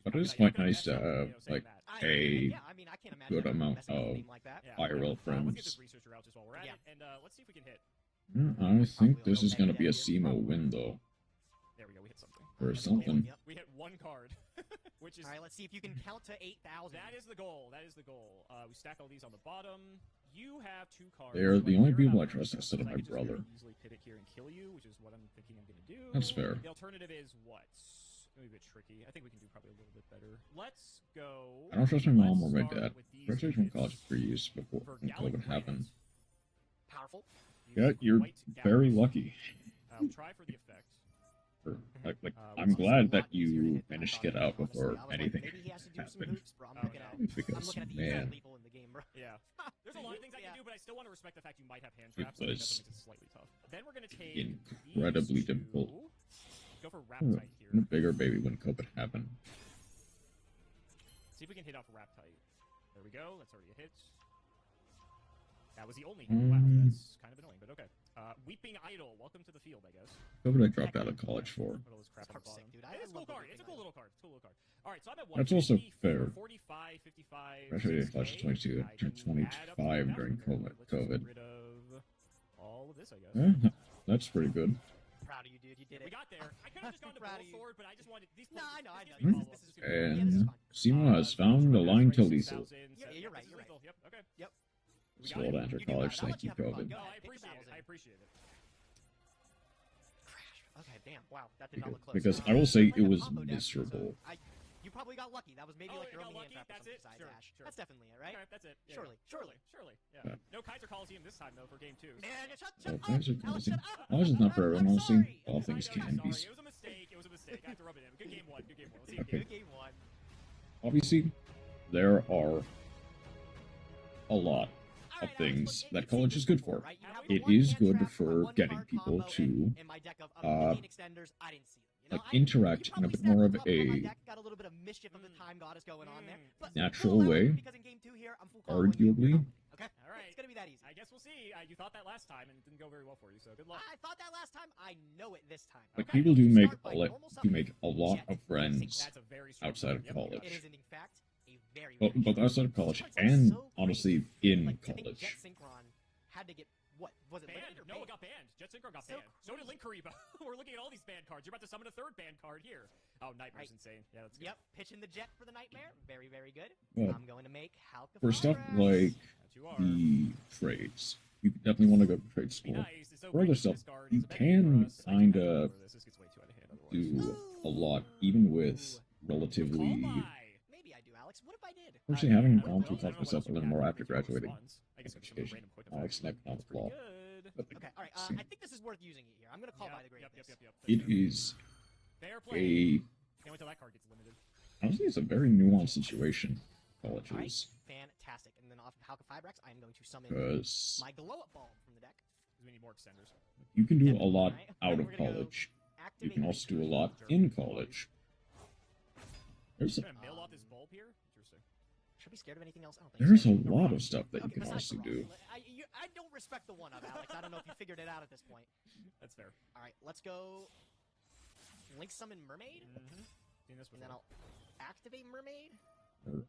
But it is quite nice to have, like, a good amount of IRL friends. Let's get this researcher out just while we're at it, and let's see if we can hit. Yeah, I think this is going to be a SEMO win, though. There we go, we hit something. Or something. We hit one card, which is... Alright, let's see if you can count to 8,000. That is the goal, that is the goal. We stack all these on the bottom. You have 2 cards. They're the only people I trust instead of my brother. Easily pivot here and kill you, which is what I'm thinking I'm going to do. That's fair. The alternative is what? Maybe a bit tricky. I think we can do probably a little bit better. Let's go... I don't trust my mom or my dad. Graduated from college 3 years before when COVID happened. Powerful. Yeah, you're very lucky. I'll try for the effect. I'm glad that you managed to get out before anything happened. Because, man, Yeah. There's a lot of things I can do, but I still want to respect the fact you might have hand traps. it So was it slightly tough. Then we're going to take incredibly difficult. Go for Raptite here. I'm a bigger baby when COVID happened. See if we can hit off Raptite. There we go. That's already a hit. That was the only hit. Wow, that's kind of annoying, but okay. Weeping Idol, welcome to the field, I guess. COVID I dropped out of college for. Put all this crap on the bottom. It's a cool card. It's a cool little card. It's a cool little card. All right, so I'm at 1. That's also fair. 45, 55. Graduated college 22, turned 25 during COVID. Rid of all of this, I guess. Yeah, that's pretty good. Proud of you, dude. You did it. We got there. I could have just gone to Bull Sword, but I just wanted these. No, I know. Hmm? This is And Simo has found a line to lethal. Yeah, you're right. You're right. Yep. Okay. Yep. Slow to enter college, thank you, COVID. No, I appreciate it. I appreciate it. Okay, damn. Wow, that did not look close. Because I will say it was miserable. You probably got lucky. That was maybe like your only hand trap or That's it. something besides Ash. Sure. That's definitely it, right? Okay, that's it. Yeah, Surely. Yeah. No Kaiser Coliseum this time though for game 2. Man, shut Oh, up! Kaiser Alex, Coliseum. shut up! College is not for everyone, I'm honestly. sorry. All things can be. It was a mistake. It was a mistake. I have to rub it in. Good game 1. Good game 1. Let's see Okay. Good game 1. Obviously, there are a lot of things that college is good for. It is good for getting people to like interact in a bit more of a natural way, arguably. Okay, All right. it's gonna be that easy. I guess we'll see. You thought that last time and it didn't go very well for you, so good luck. I thought that last time. I know it this time. Like Okay? people do make Start by a normal do summon. make a lot of Jet. friends That's a very strong outside of Yep. college. It is in fact a very. Well, very both strong outside of college It's and so honestly crazy. in Like, I think college. Jet Synchron had to get what was it? Banned. limited or No, it banned? got banned. Jet Synchro got So banned. So did Link Kariba. We're looking at all these banned cards. You're about to summon a 3rd banned card here. Oh, Nightmare's insane. Yeah, that's good. Yep, pitching the Jet for the Nightmare. Very, very good. But I'm going to make Halka for stuff Fibrex. like That you are. the trades, you definitely want to go to trade Be school. nice. It's so For great other to stuff, discard. you It's a bad game can for us. I can't kinda handle this. This gets way too out of hand otherwise. do a lot, even with relatively. Call by. Maybe I do, Alex. What if I did? Personally, having I don't gone know. through I don't know myself what else a little we more have after before graduating. response. I guess we can Education, random quick Alex effect. and economic That's pretty law. good. But Okay, all right. I think this is worth using it here. I'm going to call by the great. Yep. it is Fair a play. Can't wait till that card gets limited. honestly, it's a very nuanced situation. College All right, is fantastic. And then off of Halka Fibrex, I am going to summon because my Glow Up Bulb from the deck. We need more extenders. you can do a lot Alright, out we're of gonna go college. You Activate can also do a Link. lot in college. There's You're gonna mill off this bulb here? Interesting. Should I be scared of anything else? I don't think there's so. a lot of stuff that you Okay, can besides also the do. rock. I don't respect the one up, Alex. I don't know if you figured it out at this point. That's fair. All right, let's go. Link summon Mermaid, Seen this and then before. I'll activate Mermaid.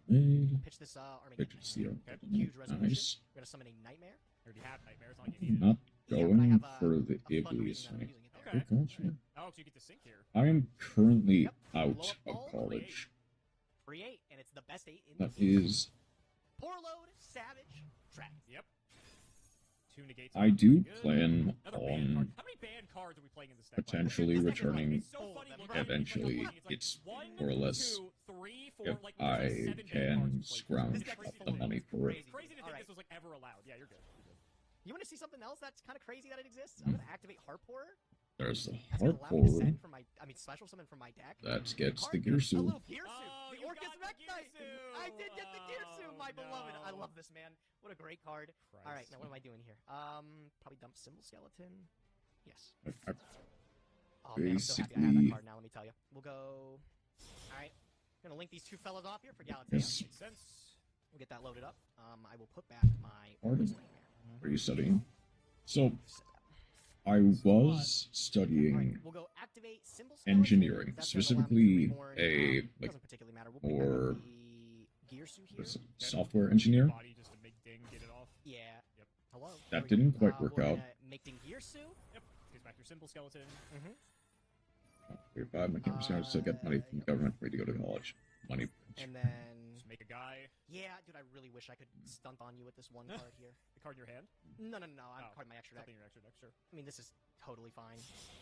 Mermaid, Pitch this Armageddon. picture seal. Okay. Huge resolution. Nice. We're gonna summon a Nightmare. I already have nightmares on you. Need Not Yeah, but I going have for the a fun Iblis. reason that I'm using it there. Okay. Good college, man. Oh, so you get to sync here. I am currently Yep. out Blow up of all college. Free 8, and it's the best 8 in That the game. is, Poor load, savage, trap. Yep. 2 negates. I do Good. plan Another banned on card. How many banned cards are we playing in this deck? potentially This deck is like- returning it's so funny looking. eventually. It's like It's one, more or less 2, 3, 4, if like, there's like I 7 banned can cards we played. scrounge This deck is up the full. money for it. It's crazy to think Alright. this was like ever allowed. Yeah, you're good. You're good. You want to see something else that's kind of crazy that it exists? I'm gonna activate Harp Horror. There's the That's gonna Harp allow me to Horror send from my, special summon from my deck. that gets the Card, Gear a Suit. little Gear Suit. Oh, The you Orcus got the Mech Gear Knight. Suit. I did get the Gear Suit, my Oh, beloved. I no. love this, man. What a great card. All right, Christ. now what am I doing here? Probably dump Symbol Skeleton. Yes. I- Oh man, I'm so happy I have that Basically- card now. Let me tell you. We'll go. All right. Gonna link these two fellas off here for Galatea. Yes. Makes sense. We'll get that loaded up. I will put back my Pardon? link here. Are you studying? So, Set that. I was Alright, studying we'll go activate symbol skeleton. engineering, That's gonna allow me to specifically reborn, a like doesn't particularly matter. We'll pick back more up the gear suit here. software engineer. Body just to make Ding get it off. Yeah. Yep. Hello. That There we didn't go. quite work we're out. gonna make Ding gear suit. Yep. Takes back your simple skeleton. Wait, 5, my camera's gonna still get money from the government for me to go to college. Money. And then, Just make a guy. yeah, dude, I really wish I could stunt on you with this one card here. The card in your hand. No, I'm Oh, carding my extra deck. Something in your extra deck, sure. I mean, this is totally fine.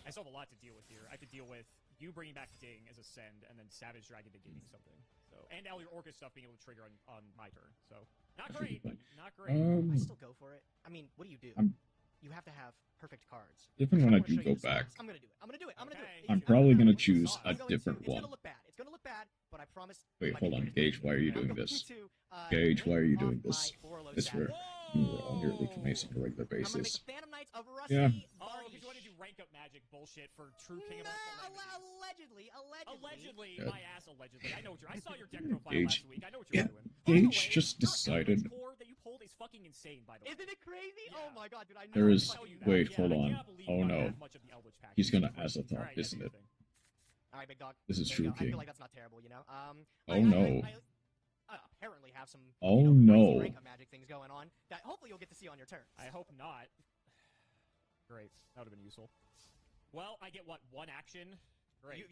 I still have a lot to deal with here. I have to deal with you bringing back Ding as a send, and then Savage Dragon negating something. So, and all your Orcus stuff being able to trigger on my turn. So, not That should be great. fine. Not great. I still go for it. I mean, what do you do? You have to have perfect cards. Even I when I wanna do show you go the back, sauce. I'm gonna do it. I'm gonna do it. I'm gonna do Okay. it. I'm Easy. probably I'm gonna what's the choose sauce? a I'm going different to, one. It's gonna look bad. It's gonna look bad, but I promise. Wait, my hold on, fingers Gage, why are you I'm doing going this? to, Gage, why are you take doing off this? my Orlo This status. rare. You're on your league mace on a regular I'm gonna make basis. the Phantom Knights of Rusty. Yeah. Oh, because you want to do rank up magic bullshit for true King of Nah, Allegedly. allegedly. My ass, allegedly. I know what you're. I saw your deck profile Gage. last week. I know what you're Yeah. doing. By the Gage way, just your decided. Eldritch Core that you pulled is fucking insane. By the way, Isn't it crazy? Yeah. Oh my god, dude! I know. There I is- tell you that. wait, Yeah, hold I on. cannot believe Oh, you got no. that much of the Eldritch pack. He's gonna It's crazy. Azathar, Alright, yeah, isn't do it? your thing. All right, big dog. This is There true you go. I king. feel like that's not terrible, you know. Oh, no. I apparently have some. Oh, crazy no. rank up magic things going on that hopefully you'll get to see on your turn. I hope not. Great. That would have been useful. Well, I get what, one action? Great.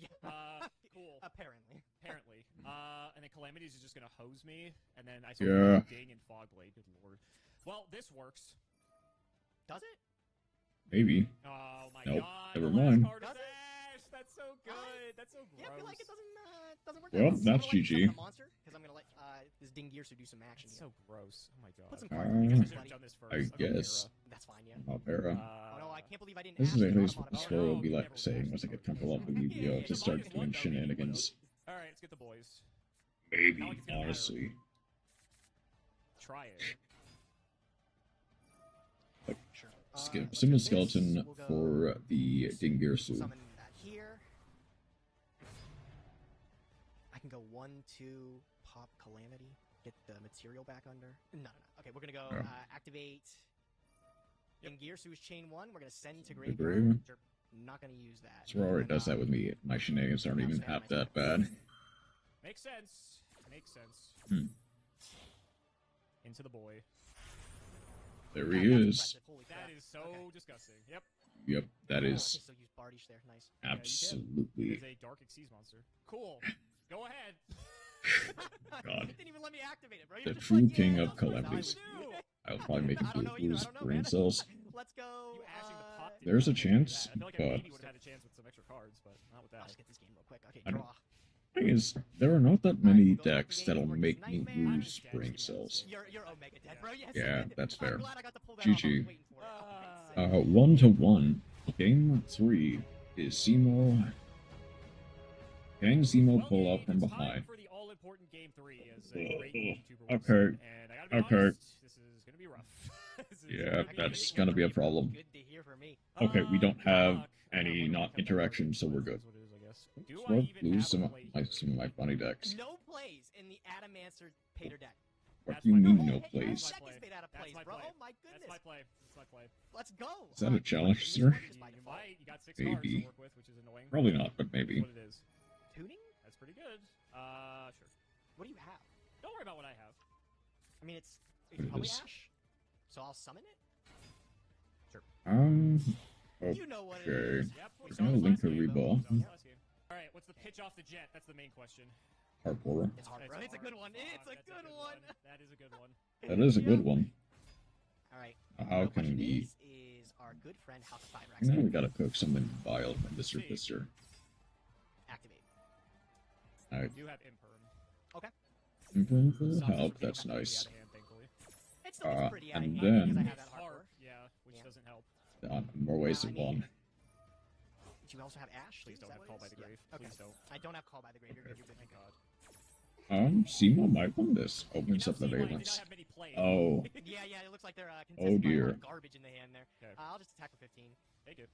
Cool. Apparently. Apparently. And then Calamities is just gonna hose me, and then I still Yeah. have Ding and Fogblade. Good lord. Well, this works. Does it? Maybe. Oh my Nope, god. never the last mind. card is Does it? Ash! That's so good. That's so gross. Yeah, I feel like it doesn't work. Well, that that's I'm gonna GG. summon a monster because I'm gonna let this Ding Gearsu do some action. That's Here. so gross. Oh my god. Put some Uh, cards. You in guys there, should have buddy. done this first. I I'll go guess. Mira. That's fine, yeah. Malvera. Oh no, I can't believe I didn't. This ask is you anyways to what put the a story will mod be on. like saying once I get comfortable up with Yu-Gi-Oh! To start doing shenanigans. Alright, let's get the boys. Maybe, Not like it's gonna matter. honestly. Try it. Sure. Summon let's do this. skeleton We'll go for the Dingirsu. Summon that here. I can go 1-2 pop Calamity. Get the material back under. No. Okay, we're gonna go Yeah. Activate. Yep. In Gearsu's chain 1. We're gonna send to The graveyard. grave. Sure. Not gonna use that. Swear already And, does that with me. My shenanigans aren't even half that bad. Makes sense. Makes sense. Hmm. Into the boy. There God, he that's is. impressive. Holy crap. That is so Okay. disgusting. Yep. Yep, that Oh, I is can still use Bardish there. Nice. absolutely. There's a Dark Exceeds monster. Cool. Go ahead. God. Didn't even let me activate it, bro. The You're just true like, king yeah, of of course I would calamities. do. I'll probably make him I don't know either. lose I don't know, brain man. cells. Let's go. You ashing the pot. didn't There's you? a chance, I feel like I but maybe would have had a chance with some extra cards, but not with I'll that. just get this game real quick. Okay, I don't- draw. thing is, there are not that many decks that'll make me lose brain cells. You're Omega dead, bro. Yes. Yeah, that's fair. I'm glad I got to pull that off. I was GG. waiting for it. Oh, thanks. 1-1. Game 3 is Zemo. Can Zemo pull Well, up from it's time behind? for the all-important game 3, as a great YouTuber once Okay. said, and I gotta be Okay. honest, this is gonna be rough. This is Yeah, gonna be that's rough. gonna be a problem. Good to hear for me. Okay, we don't have Fuck. any What do not we have interaction, to so do? we're good. That's what it is, I guess. Do So I I'll even lose have some a of play? my funny decks. No plays in the Adamancer Pater deck. What That's do you my mean play. no That's plays? my Deck play. is made out of That's plays, my bro. play. Oh my That's goodness. my play. That's my play. Let's go. Is that a challenge, sir? You might. You got 6 Maybe. cards to work with, which is annoying. Probably not, but That's maybe. what it is. Tuning? That's pretty good. Sure. What do you have? Don't worry about what I have. I mean, it's It probably is. Ash. So I'll summon it. You know what it Okay. is. Yep. We're gonna link the reball. Alright, what's the pitch off the jet? That's the main question. Heart Portal. It's hard, bro. It's a good one. It's a That's good one. That is a good one. That is a good one. All right. How Real can question we? is our good friend House of Now we Fibrax gotta cook something vile from Mr. Fister. activate? Alright. You have imperm. Improve will Stops us help, from being that's completely nice. out of hand, thankfully. It still gets pretty out of and hand because I then- have that It's hard. hard, yeah, which Yeah. doesn't help. More ways than I mean, one. Do you also have Ash? Please Is don't that have what Call it by is? the Grave. Yeah. Okay. Please don't. I don't have Call by the Grave. You're good. You're good. Thank God. Zemo might win this. Opens Now up the see why I did valence. not have many plays. Oh, Yeah. It looks like they're Oh, contested by a lot dear. of garbage in the hand there. Okay. I'll just attack for 15. Thank you.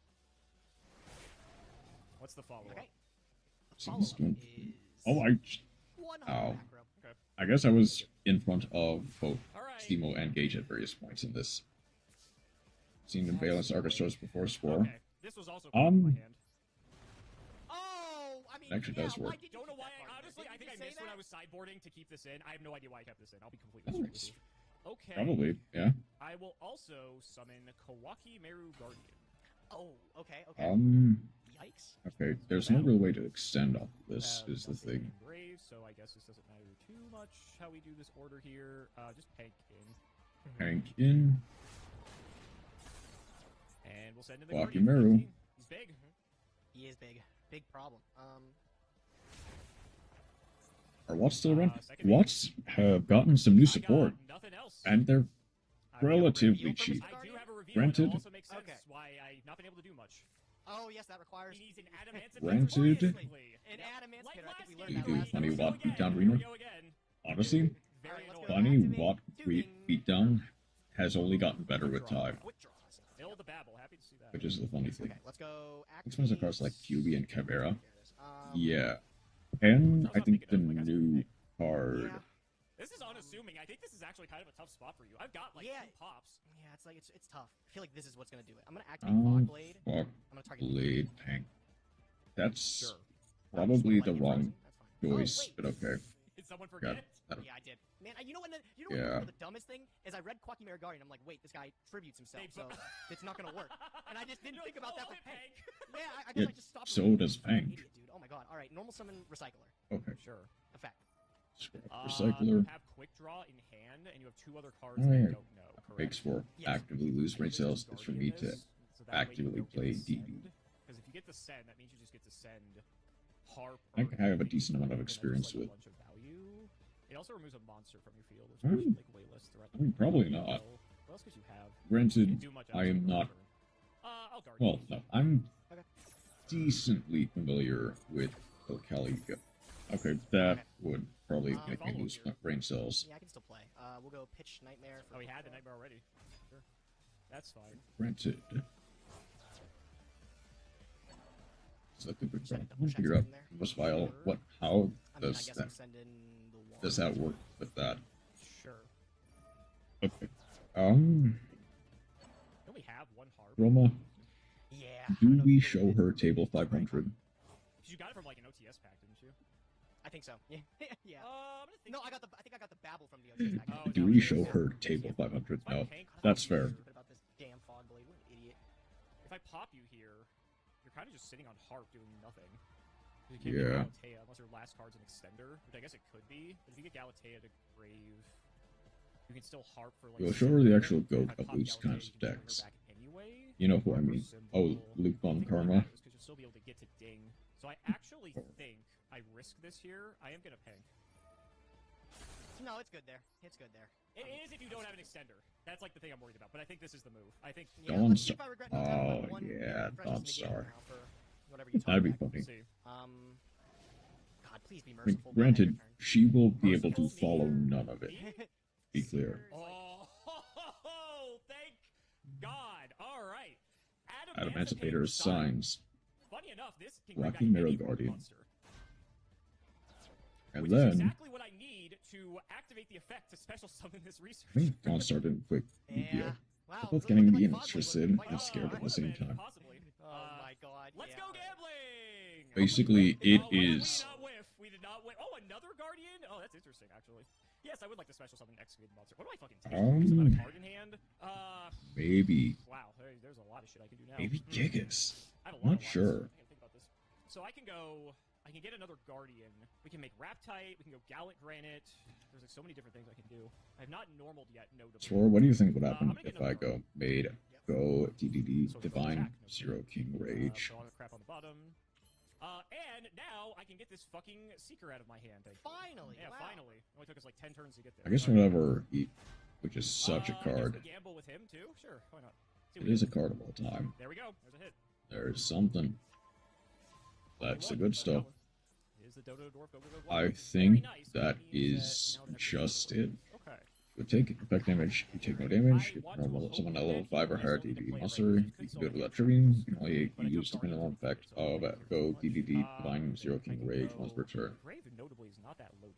What's the follow-up? Okay. seems Follow-up good. is Oh, One Ow. hard macro. Okay. I guess I was in front of both All right. Steamo and Gage at various points in this. Seen the Valence Orchestras before Spore. Okay. This was also part of my hand. Oh, I mean, It actually yeah, does work. why did you Don't know keep why. that part? Honestly, Didn't I think you I say missed when that? I was sideboarding to keep this in. I have no idea why I kept this in. I'll be completely straight with you. Okay. Probably, yeah. I will also summon Kawaki Meru Guardian. Oh, okay, okay. Yikes. Okay, there's no real way to extend off this, is the Nothing thing. Brave, so I guess this doesn't matter too much how we do this order here. Just Pank in. Hank in. And we'll send in the Kawaki Guardian. Meru. 15. He's big. He is big. Big problem. Are Watts still around? Second Watts have gotten some new I support, got nothing else. and they're I will have a relatively reveal cheap. I do have a reveal. Granted. And it also makes sense Okay. why I've not been able to do much. Oh, yes, that requires... He needs an adamant. Granted. An adamant Like spitter. I think we last learned game. that You last funny time. Watt beat down Here we Reno. go again. Honestly, Very Alright, let's go. annoying. funny Activate Watt tubing. beatdown has only gotten better with time, Quick draws. Still the babble. Happy to see that. which is the funny thing. Okay, let's go. Expensive cards like QB and Caveira. There it is. Yeah. And That was I not think big the enough, like I said. new card. Yeah. This is unassuming. I think this is actually kind of a tough spot for you. I've got like Yeah. 2 pops. Yeah, it's like it's tough. I feel like this is what's gonna do it. I'm gonna activate Fog Blade. Fuck I'm gonna target Blade Tank. That's Sure. probably Just the lightning wrong frozen. That's fine. choice, Oh, wait. but okay. Did someone Got forget? it. I don't- Yeah, I did. Man, you know what? You Yeah. know what the dumbest thing is? I read Quacky Mare Guardian. I'm like, wait, this guy tributes himself, so it's not gonna work. And I just didn't You're think like, about "Oh, that for hit Pank. Pank." Yeah, I Yeah, guess I just stopped. so reading. does I'm an Pank. idiot, dude. Oh my god. All right, normal summon recycler Okay. Sure. effect. You Recycler have quick draw in hand, and you have 2 other cards Oh, that you yeah. don't know. Correct. makes for Yes. actively lose brain cells is for me to So that way you actively don't get play the DD. send. Because if you get the send, that means you just get to send harp. I or think I have a anything, decent amount of and that just, experience like, a with. bunch of value. It also removes a monster from your field, which Hmm. makes you like way less threat. I mean, probably not. What else could you have? You Granted, didn't do much I else am on your not. turn. I'll guard Well, you. no, I'm Okay. decently familiar with Okali. Okay, that Okay. would probably make me follow lose here. my brain cells. Yeah, I can still play. We'll go pitch Nightmare. For Oh, we had the quick nightmare already. Sure. That's fine. Granted. So that could be Just gotta fun. double check Figure out something there. what's file. What? How I mean, I does guess that I'm sending the wand. does that work with that? Sure. Okay. Don't we have 1 harp? Roma, Yeah. I do don't know we if you show believe her it. table 500? You got it from like an OTS pack, didn't you? I think so. Yeah. yeah. I'm gonna think. No, I think I got the babble from the OTS pack. Oh, Do no, we it show is. her table 500? If I No, Pank that's pop you fair. here- Stupid about this damn Fog Blade. What an idiot. If I pop you here, you're kind of just sitting on harp doing nothing. You can't Yeah. get Galatea unless your last card's an extender, which I guess it could be. But if you get Galatea to grave, you can still harp for like. We'll show her the 7. actual If goat I of pop these Galatea, kinds you of can just bring her decks. back anyway. You know who I Harp or mean. symbol. Oh, Luke I on think what Karma. matters, 'cause you'll still be able to get to ding. So I actually think I risk this here. I am gonna Pank. No, it's good there. It's good there. It is if you don't have an extender. That's like the thing I'm worried about. But I think this is the move. I think. Yeah, Dawn let's see Star. if I regret not having my Oh, one yeah, refresh Dawn this Star. now for whatever you That'd be talk back. funny. See. God, please be I mean, merciful. granted, she will be able to Merciful follow me. none of it. Be clear. Oh, thank God. All right. Adamantipator signs. Funny enough, this can Rocky bring back Mirror any Guardian. monster, And which is then, exactly what I need to activate the effect to special summon this research. I think Dawn Star did a quick Yeah. deal. Wow. Both really getting looking me like Fog Blade interested was quite and a- scared at the would've same been, time. Possibly. Oh my God. Let's yeah. go gambling! Basically, it Oh, we did is. not whiff. We did not whiff. Oh, another Guardian? Oh, that's interesting, actually. Yes, I would like to special summon an excavated monster. What do I fucking take? Is it a card in hand? Maybe. Wow, there's a lot of shit I can do now. Maybe Gigas. I have a lot Not of lives. sure. I gotta think about this. So I can get another Guardian. We can make Raptite. We can go Gallant Granite. There's like so many different things I can do. I have not normaled yet, notably. Swore, what do you think would I'm happen gonna get if I another go Made, go DDD, So Divine, attack, no Zero King Rage? So all the crap on the bottom. And now I can get this fucking Seeker out of my hand. Finally. Yeah, wow. finally. It only took us like 10 turns to get there. I guess whenever he, which is such a I guess card, we gamble with him too. Sure, why not? See it what is a he card of all time. There we go. There's a hit. There's something. That's the good stuff. Is the Dodo Dwarf go, go, go, I Very think nice, that which means is now we have to just do- it. Okay. You take effect damage, you take no damage, you can roll someone at level 5 or higher DDD monster, you can go to that tribune, you can only use the minimum effect of Go DDD Divine Zero King Rage once per turn. Grave notably is not that loaded.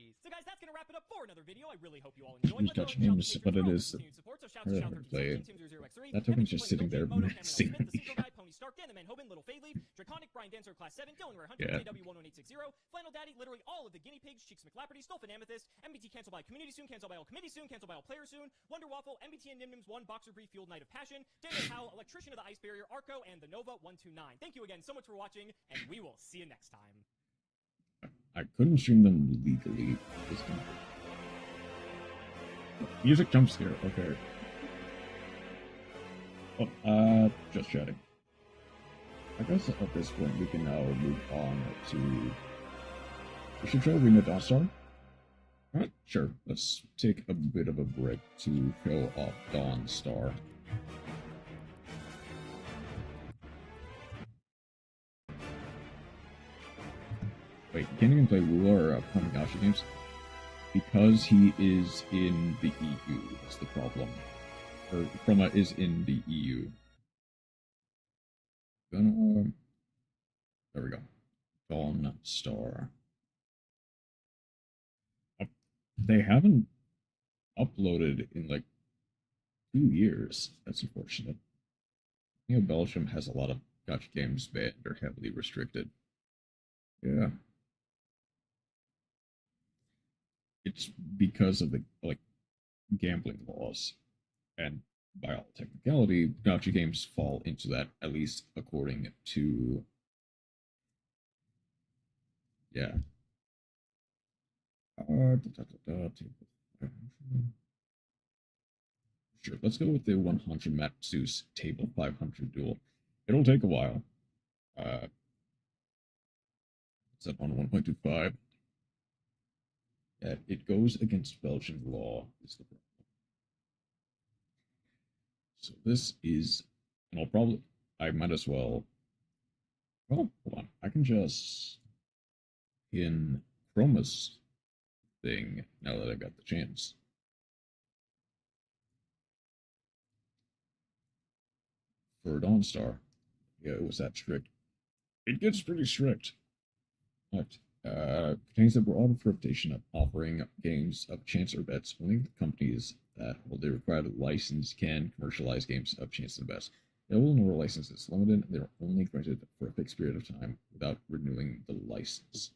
cheese. So guys, that's gonna wrap it up for for another video. I really hope you all enjoyed. Use Dutch names, but it is play. That token's just sitting there menacing me. Draconic Brian Dancer Class 7, Dylan Rare Hunter, Yeah. JW11860, Flannel Daddy, literally all of the guinea pigs, Cheeks McLapperty, Stolfin Amethyst, MBT cancel by community soon, cancel by all committee soon, cancel by all players soon, Wonder Waffle, MBT and Nimnims 1, Boxer Brief, Fueled Knight of Passion, Daniel Howell, Electrician of the Ice Barrier, Arco, and the Nova 129. Thank you again so much for watching, and we will see you next time. I couldn't stream them legally. Music jump scare, okay. Oh, just chatting. I guess at this point we can now move on to... We should show Rena Dawnstar. Alright, sure. Let's take a bit of a break to show off Dawnstar. Wait, you can't even play Ruler or Kamigashi games? Because he is in the EU, that's the problem. Or Chroma is in the EU. There we go. Dawnstar. They haven't uploaded in like 2 years. That's unfortunate. You know, Belgium has a lot of gacha games banned or heavily restricted. Yeah. It's because of the gambling laws, and by all technicality, gacha games fall into that, at least according to Sure, let's go with the 100 Matsus Table 500 duel. It'll take a while. It's up on 1.25. It goes against Belgian law, is the problem. So this is, and I might as well, hold on, I can just in Chroma's thing now that I got the chance. For Dawnstar, yeah, it was that strict. It gets pretty strict. But contains a broad interpretation of offering games of chance or bets. Only the companies that hold the required license can commercialize games of chance and bets. The number of licenses is limited, and they are only granted for a fixed period of time without renewing the license.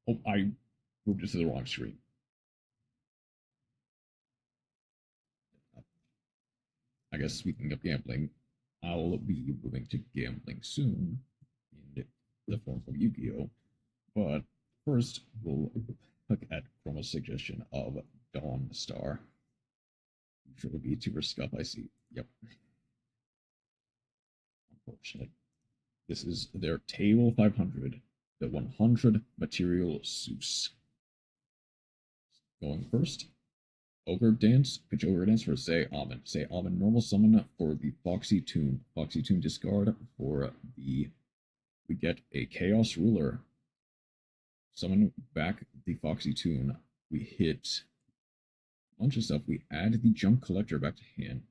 Oh, I moved it to the wrong screen. I guess speaking of gambling, I'll be moving to gambling soon in the form of Yu-Gi-Oh! But first, we'll look at Chroma's suggestion of Dawnstar. Sure will be VTuber scuff, I see. Yep. Unfortunate. This is their Table 500, the 100 Material Zeus. Going first. Ogre Dance, pitch Ogre Dance for Say Almond. Say Almond normal summon for the Foxy Tomb. Foxy Tomb discard for the... We get a Chaos Ruler. Summon back the Foxy Tomb. We hit a bunch of stuff. We add the Junk Collector back to hand.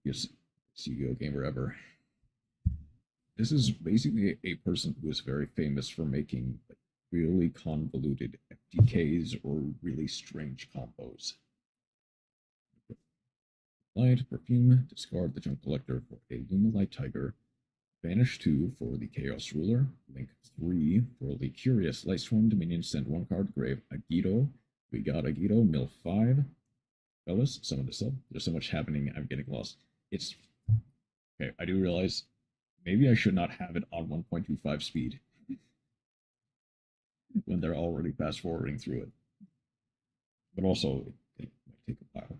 Yes, Yu-Gi-Oh! Gamer ever. This is basically a person who is very famous for making really convoluted FTKs or really strange combos. Light, Perfume, discard the Junk Collector for a Luminlight Tiger, Banish 2 for the Chaos Ruler, Link 3 for the Curious Lightstorm Dominion, send 1 card to grave, Agito, we got Agito, Mill 5, Fellas, summon this up, there's so much happening, I'm getting lost. It's, okay, I do realize, maybe I should not have it on 1.25 speed, when they're already fast forwarding through it. But also, it might take a while.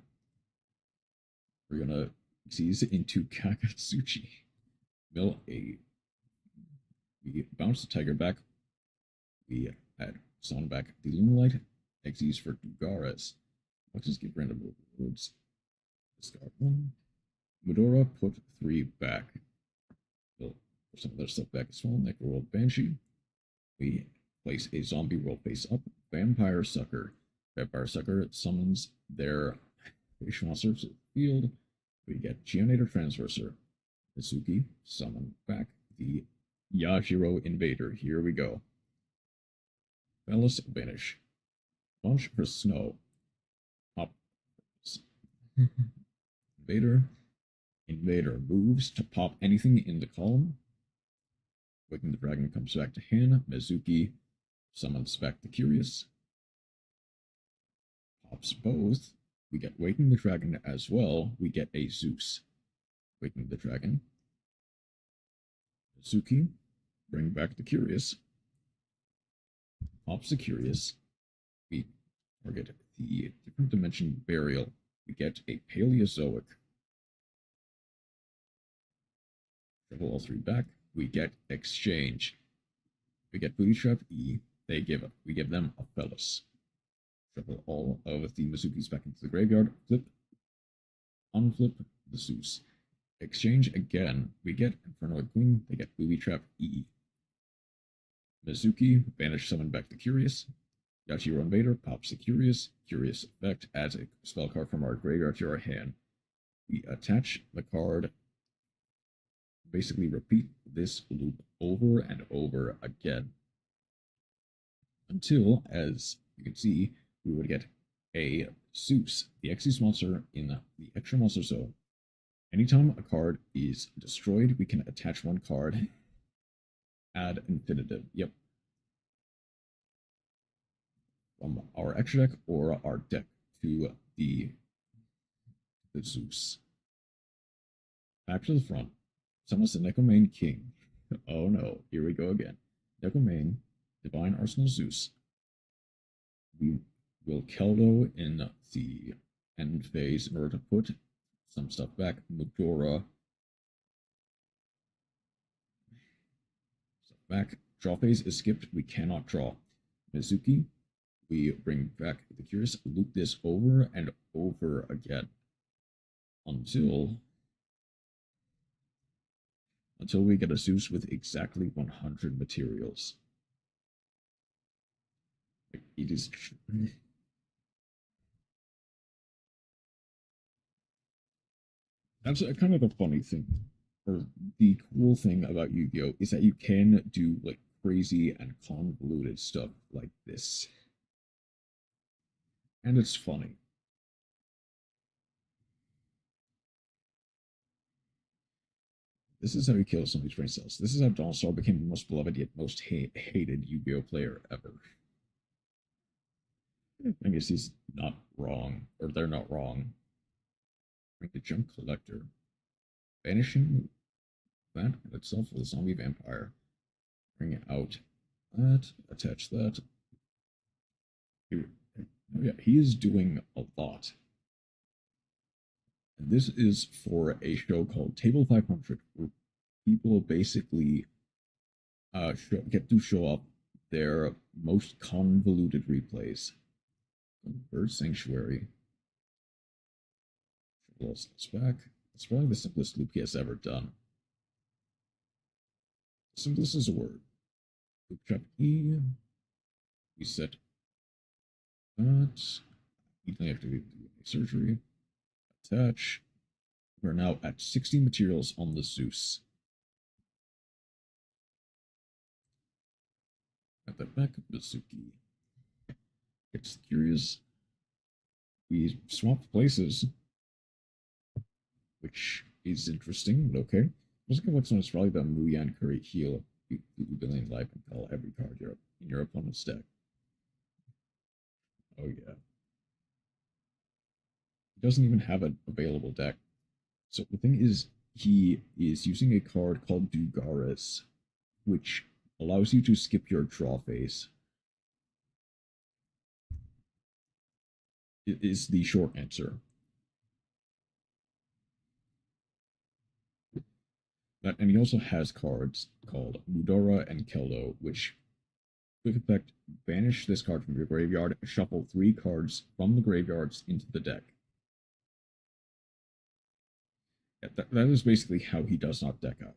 We're gonna seize into Kakatsuchi. Mill 8. We bounce the Tiger back. We add Son back the Luminlight. Xyz for Dugares. Let's just give random rewards. Discard 1. Medora, put 3 back. We'll put some of their stuff back as well. Necroworld Banshee. We place a zombie roll face up. Vampire Sucker. Vampire Sucker summons their facial monster to the field. We get Geonator Transverser. Mizuki, summon back the Yashiro Invader. Here we go. Fellas, Banish. Launch for snow. Pop. Invader. Invader moves to pop anything in the column. Waking the Dragon comes back to hand. Mizuki summons back the Curious. Pops both. We get Waking the Dragon as well. We get a Zeus. Waking the Dragon. Mizuki. Bring back the Curious. Pops the Curious. We target the different dimension burial. We get a Paleozoic. Travel all three back. We get Exchange. We get Booty Trap E. We give them a Phallus. Shuffle all of the Mizukis back into the graveyard. Flip. Unflip the Zeus. Exchange again. We get Inferno Queen. They get Booby Trap E. Mizuki. Banish summon back the Curious. Yachiro Invader pops the Curious. Curious effect adds a spell card from our graveyard to our hand. We attach the card. Basically repeat this loop over and over again. Until, as you can see, we would get a Zeus, the X-Zeus monster in the extra monster zone. Anytime a card is destroyed, we can attach one card. Add infinitive. Yep. From our extra deck or our deck to the Zeus. Back to the front. Summons the Necromane King. Oh no, here we go again. Necromane, Divine Arsenal Zeus. We will Keldo in the end phase in order to put some stuff back. Mudora. Stuff back. Draw phase is skipped. We cannot draw. Mizuki. We bring back the Curious. Loop this over and over again. Until we get a Zeus with exactly 100 materials. It is that's kind of the funny thing, or the cool thing about Yu-Gi-Oh! Is that you can do like crazy and convoluted stuff like this. And it's funny. This is how he kills some of these brain cells. This is how Dawnstar became the most beloved yet most hated Yu-Gi-Oh! Player ever. I guess he's not wrong, or they're not wrong. Bring the Junk Collector. Banishing that in itself with a zombie vampire. Bring out that, attach that. Here. Oh yeah, he is doing a lot. And this is for a show called Table 500, where people basically get to show up their most convoluted replays. Bird Sanctuary. Let's back. It's probably the simplest loop he has ever done. Simplest is a word. Loop trap E. We set that. Immediately after we do surgery. Attach. We're now at 60 materials on the Zeus. Got that back. Mizuki. Gets curious. We swapped places, which is interesting, but okay. Let's look at what's known as probably the Muyan Curry heal. 2 billion life and call every card in your opponent's deck. Oh yeah. He doesn't even have an available deck. So the thing is, he is using a card called Dugares, which allows you to skip your draw phase. It is the short answer. And he also has cards called Mudora and Keldo, which, quick effect, banish this card from your graveyard, shuffle 3 cards from the graveyards into the deck. Yeah, that is basically how he does not deck out.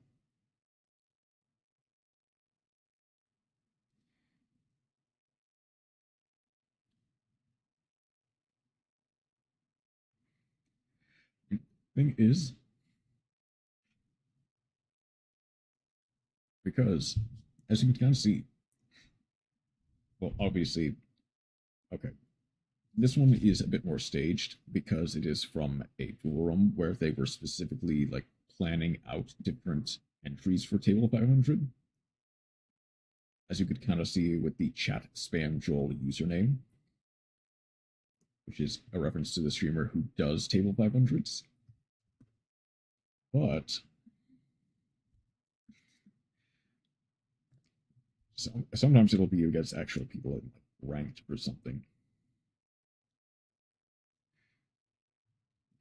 Thing is, because as you can kind of see, well, obviously, okay, this one is a bit more staged because it is from a forum where they were specifically like planning out different entries for Table 500. As you could kind of see with the chat spam Joel username, which is a reference to the streamer who does Table 500s. But sometimes it'll be against actual people in ranked or something.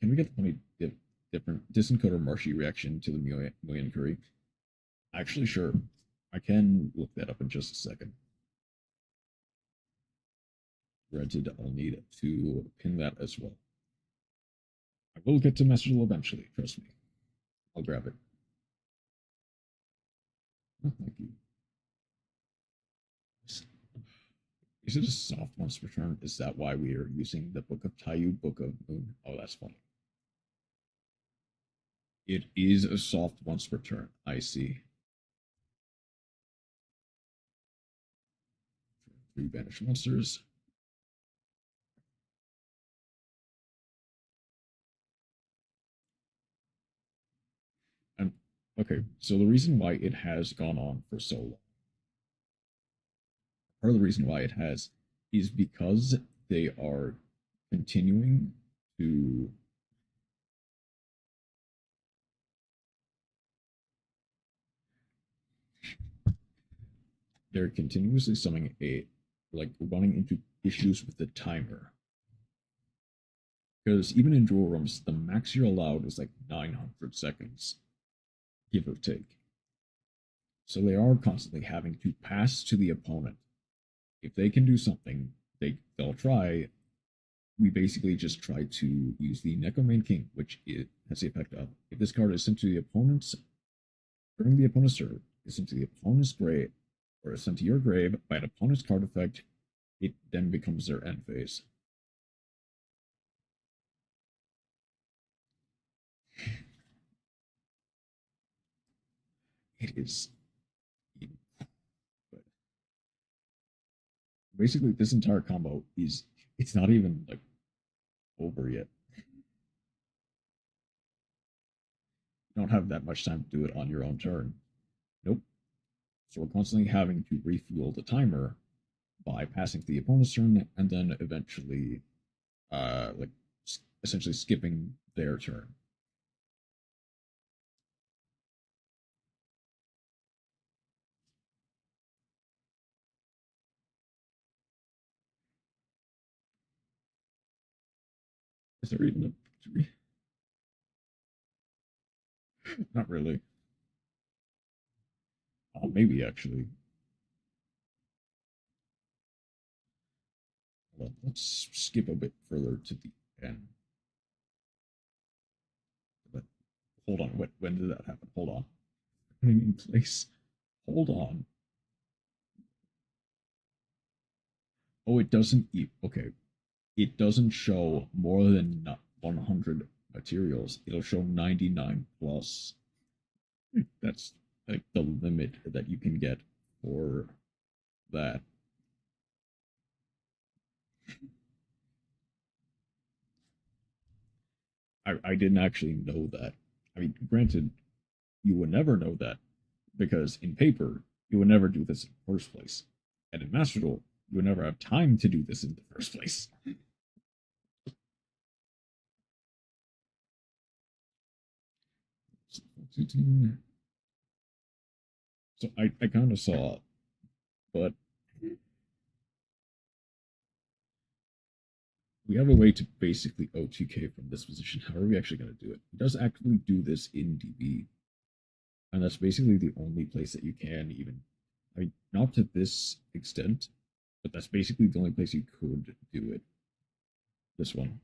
Can we get the funny different disencoder marshy reaction to the million curry? Actually, sure. I can look that up in just a second. Granted, I'll need to pin that as well. I will get to Messagel eventually, trust me. I'll grab it. Oh, thank you. Is it a soft once per turn? Is that why we are using the Book of Tayu, Book of Moon? Oh, that's funny. It is a soft once per turn. I see. 3 banished monsters. And okay, so the reason why it has gone on for so long, part of the reason why it has, is because they are continuing to they're continuously summoning running into issues with the timer. Because even in dual rooms, the max you're allowed is like 900 seconds, give or take. So they are constantly having to pass to the opponent. If they can do something, they'll try. We basically just try to use the Necromain King, which it has the effect of if this card is sent to the opponent's during the opponent's turn, is sent to the opponent's grave, or is sent to your grave by an opponent's card effect, it then becomes their end phase. It is. But basically, this entire combo it's not even like over yet. You don't have that much time to do it on your own turn. Nope. So we're constantly having to refuel the timer by passing to the opponent's turn and then eventually essentially skipping their turn. Is there even a tree? Not really. Oh, maybe actually. Well, let's skip a bit further to the end. But hold on. When did that happen? Hold on. Putting in place. Hold on. Oh, it doesn't. Okay. It doesn't show more than 100 materials. It'll show 99 plus. That's like the limit that you can get for that. I didn't actually know that. I mean, granted, you would never know that because in paper, you would never do this in the first place. And in Master Duel, you would never have time to do this in the first place. So I kind of saw it, but we have a way to basically OTK from this position. How are we actually going to do it? It does actually do this in DB. And that's basically the only place that you can even, I mean, not to this extent, but that's basically the only place you could do it. This one.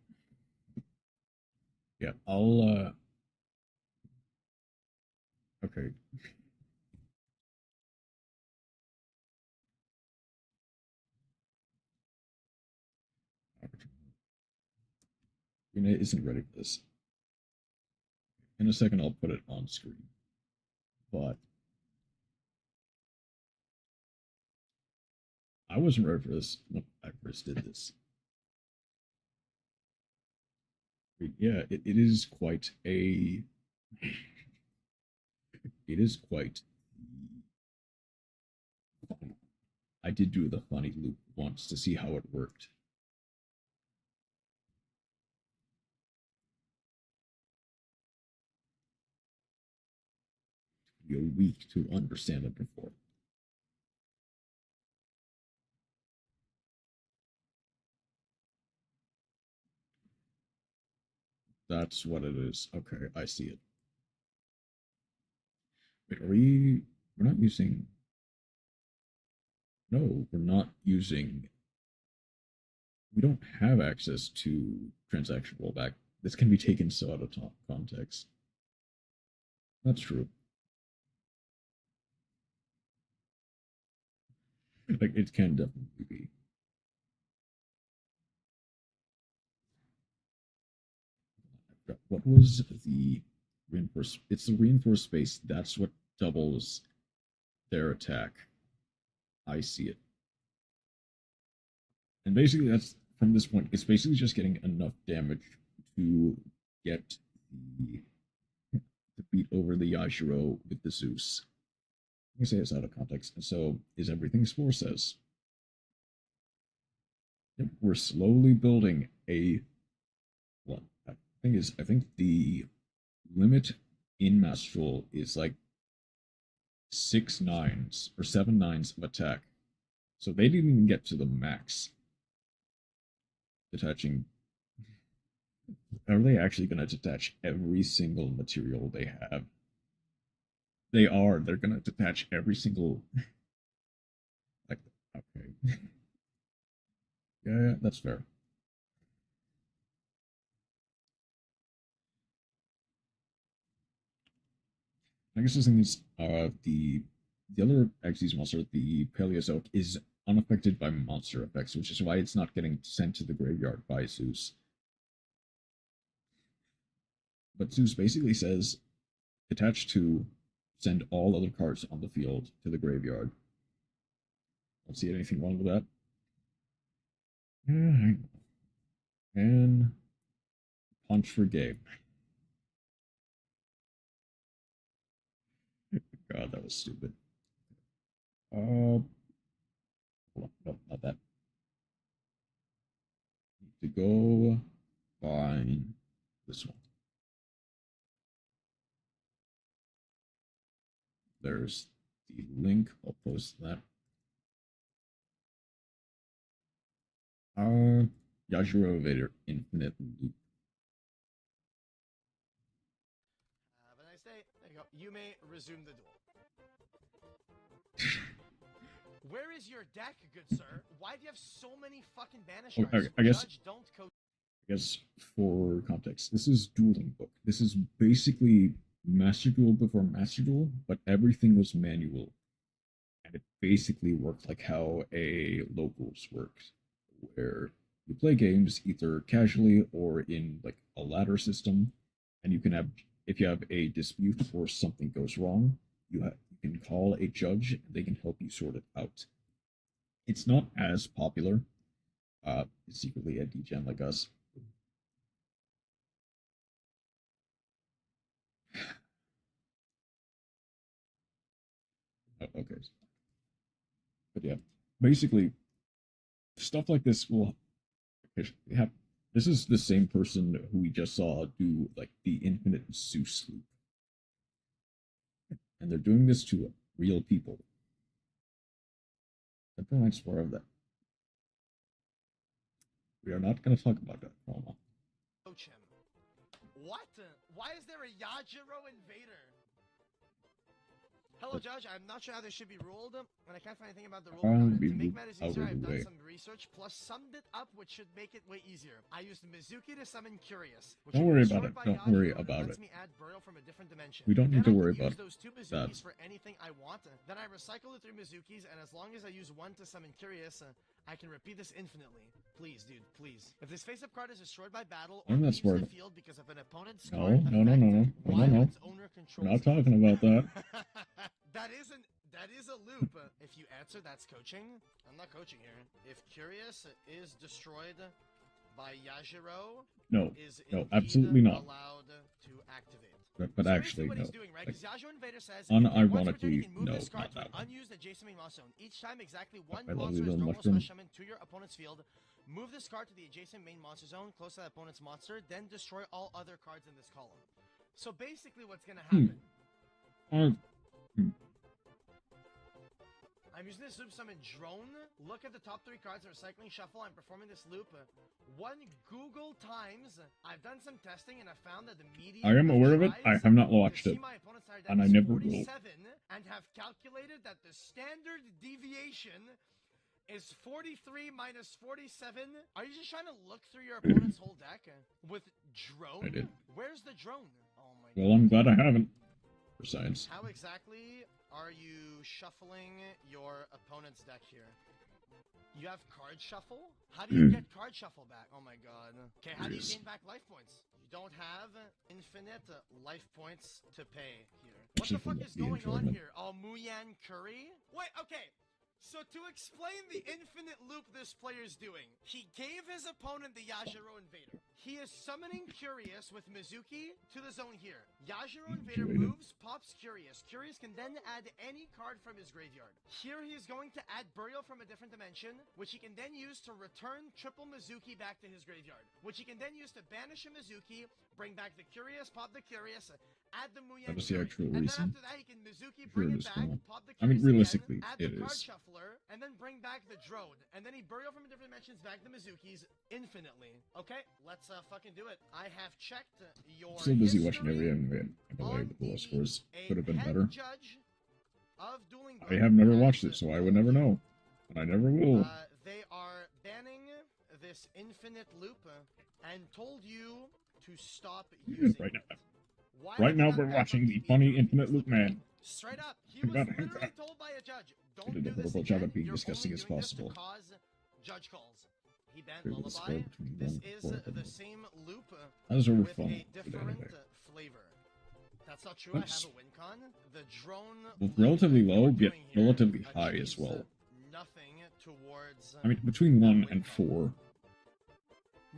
Yeah, I'll, okay. It isn't ready for this. In a second, I'll put it on screen. But I wasn't ready for this when I first did this. Yeah, it is quite a. It is quite. Funny. I did do the funny loop once to see how it worked. You're weak to understand it before. That's what it is. Okay, I see it. Wait, are we? We're not using. No, we're not using. We don't have access to transaction rollback. This can be taken so out of context. That's true. Like it can definitely be. What was the reinforced? It's the reinforced space. That's what doubles their attack. I see it. And basically, that's from this point. It's basically just getting enough damage to get the to beat over the Yashiro with the Zeus. Let me say it's out of context. So, is everything Spore says? Yep, we're slowly building a. Well, the thing is, I think the limit in Master Duel is like 6 9s or 7 9s of attack. So they didn't even get to the max. Detaching. Are they actually going to detach every single material they have? They are. They're going to detach every single. Like, okay. Yeah, that's fair. I guess the thing is, the other Xyz monster, the Paleozoic, is unaffected by monster effects, which is why it's not getting sent to the graveyard by Zeus. But Zeus basically says, attach to, send all other cards on the field to the graveyard. Don't see anything wrong with that. Yeah, and punch for game. God, that was stupid. No, not that. Need to go find this one. There's the link. I'll post that. Yashiro Vader Infinite Loop. Have a nice day. There you go. You may resume the duel. Where is your deck, good sir? Why do you have so many fucking banish cards? I guess. Judge, don't coach. I guess for context, this is Dueling Book. This is basically Master Duel before Master Duel, but everything was manual, and it basically worked like how a locals works, where you play games either casually or in like a ladder system, and you can have if you have a dispute or something goes wrong, you can call a judge and they can help you sort it out. It's not as popular, secretly a degen like us. Oh, okay, but yeah, basically stuff like this will have. This is the same person who we just saw do like the infinite Zeus loop, and they're doing this to real people. I don't like more of that. We are not going to talk about that. Coach him. What? Why is there a Yajiro invader? Hello, Judge. I'm not sure how this should be ruled, and I can't find anything about the rule about it. To make matters easier, I've done some research, plus summed it up, which should make it way easier. I used Mizuki to summon Curious. Don't worry about it. Don't worry about it. Me add Burial from a different dimension. We don't need to worry about those two Mizukis for anything I want. Then I recycle the 3 Mizukis, and as long as I use one to summon Curious, I can repeat this infinitely. Please, dude, please. If this face-up card is destroyed by battle or leaves the field because of an opponent's card, no. We're not talking about that. That is a loop. If you answer, that's coaching. I'm not coaching here. If Curious is destroyed by Yajiro, No, is no, indeed absolutely not. allowed to activate. But So actually, basically what no. he's doing, right? Like, Because Yasuo Invader says, once per turn, unironically, you can move no, this card not to an that one. unused adjacent main monster zone. Each time exactly one I love monster you, is little normal mushroom. special summon to your opponent's field. Move this card to the adjacent main monster zone, close to that opponent's monster, then destroy all other cards in this column. So basically what's going to happen... I'm using this loop summon drone. Look at the top 3 cards of recycling shuffle. I'm performing this loop 1 Google times. I've done some testing and I found that the median I am aware of it. I have not watched it, and I never will. And have calculated that the standard deviation is 43 minus 47. Are you just trying to look through your opponent's whole deck with drone? I did. Where's the drone? Oh my Well, I'm glad I haven't. For science. How exactly are you shuffling your opponent's deck here? You have card shuffle? How do you get card shuffle back? Oh my god. Okay, how do you gain back life points? You don't have infinite life points to pay here. What the fuck is going on here? Oh, Muyan Curry? Wait, okay. So to explain the infinite loop this player's doing, he gave his opponent the Yajiro Invader. He is summoning Curious with Mizuki to the zone here. Yajiro Invader moves, pops Curious. Curious can then add any card from his graveyard. Here he is going to add Burial from a different dimension, which he can then use to return triple Mizuki back to his graveyard. Which he can then use to banish a Mizuki, bring back the Curious, pop the Curious, add the Muyan That was the Curry. actual And reason. then after that he can Mizuki, bring it back, pop the I mean, Curious realistically, again, add it the card is. shuffler, and then bring back the drone. And then he Burial from different dimensions back the Mizukis infinitely. Okay, let's fucking do it. I have checked your Still busy watching history every anime, by the way, the low scores could have been head better. judge of Dueling I have never watched it, so I would never know. And I never will. They are banning this infinite loop and told you to stop using Right now. it. Why Right have now you not we're done watching the something funny to Infinite this Loop Man. Straight up, he Thank was God, thank literally God. told by a judge, They don't did do a this horrible job again. at being You're disgusting only as doing this to possible. cause judge calls. He banned There was Lullaby. score between This 1 is and 4. the same loop That was over with fun. a different Anyway. flavor. That's not true. That's- I have a WinCon. The drone Both loop relatively that low, we're yet doing here relatively high as achieves well. Nothing towards. I mean, between that 1 and WinCon. 4.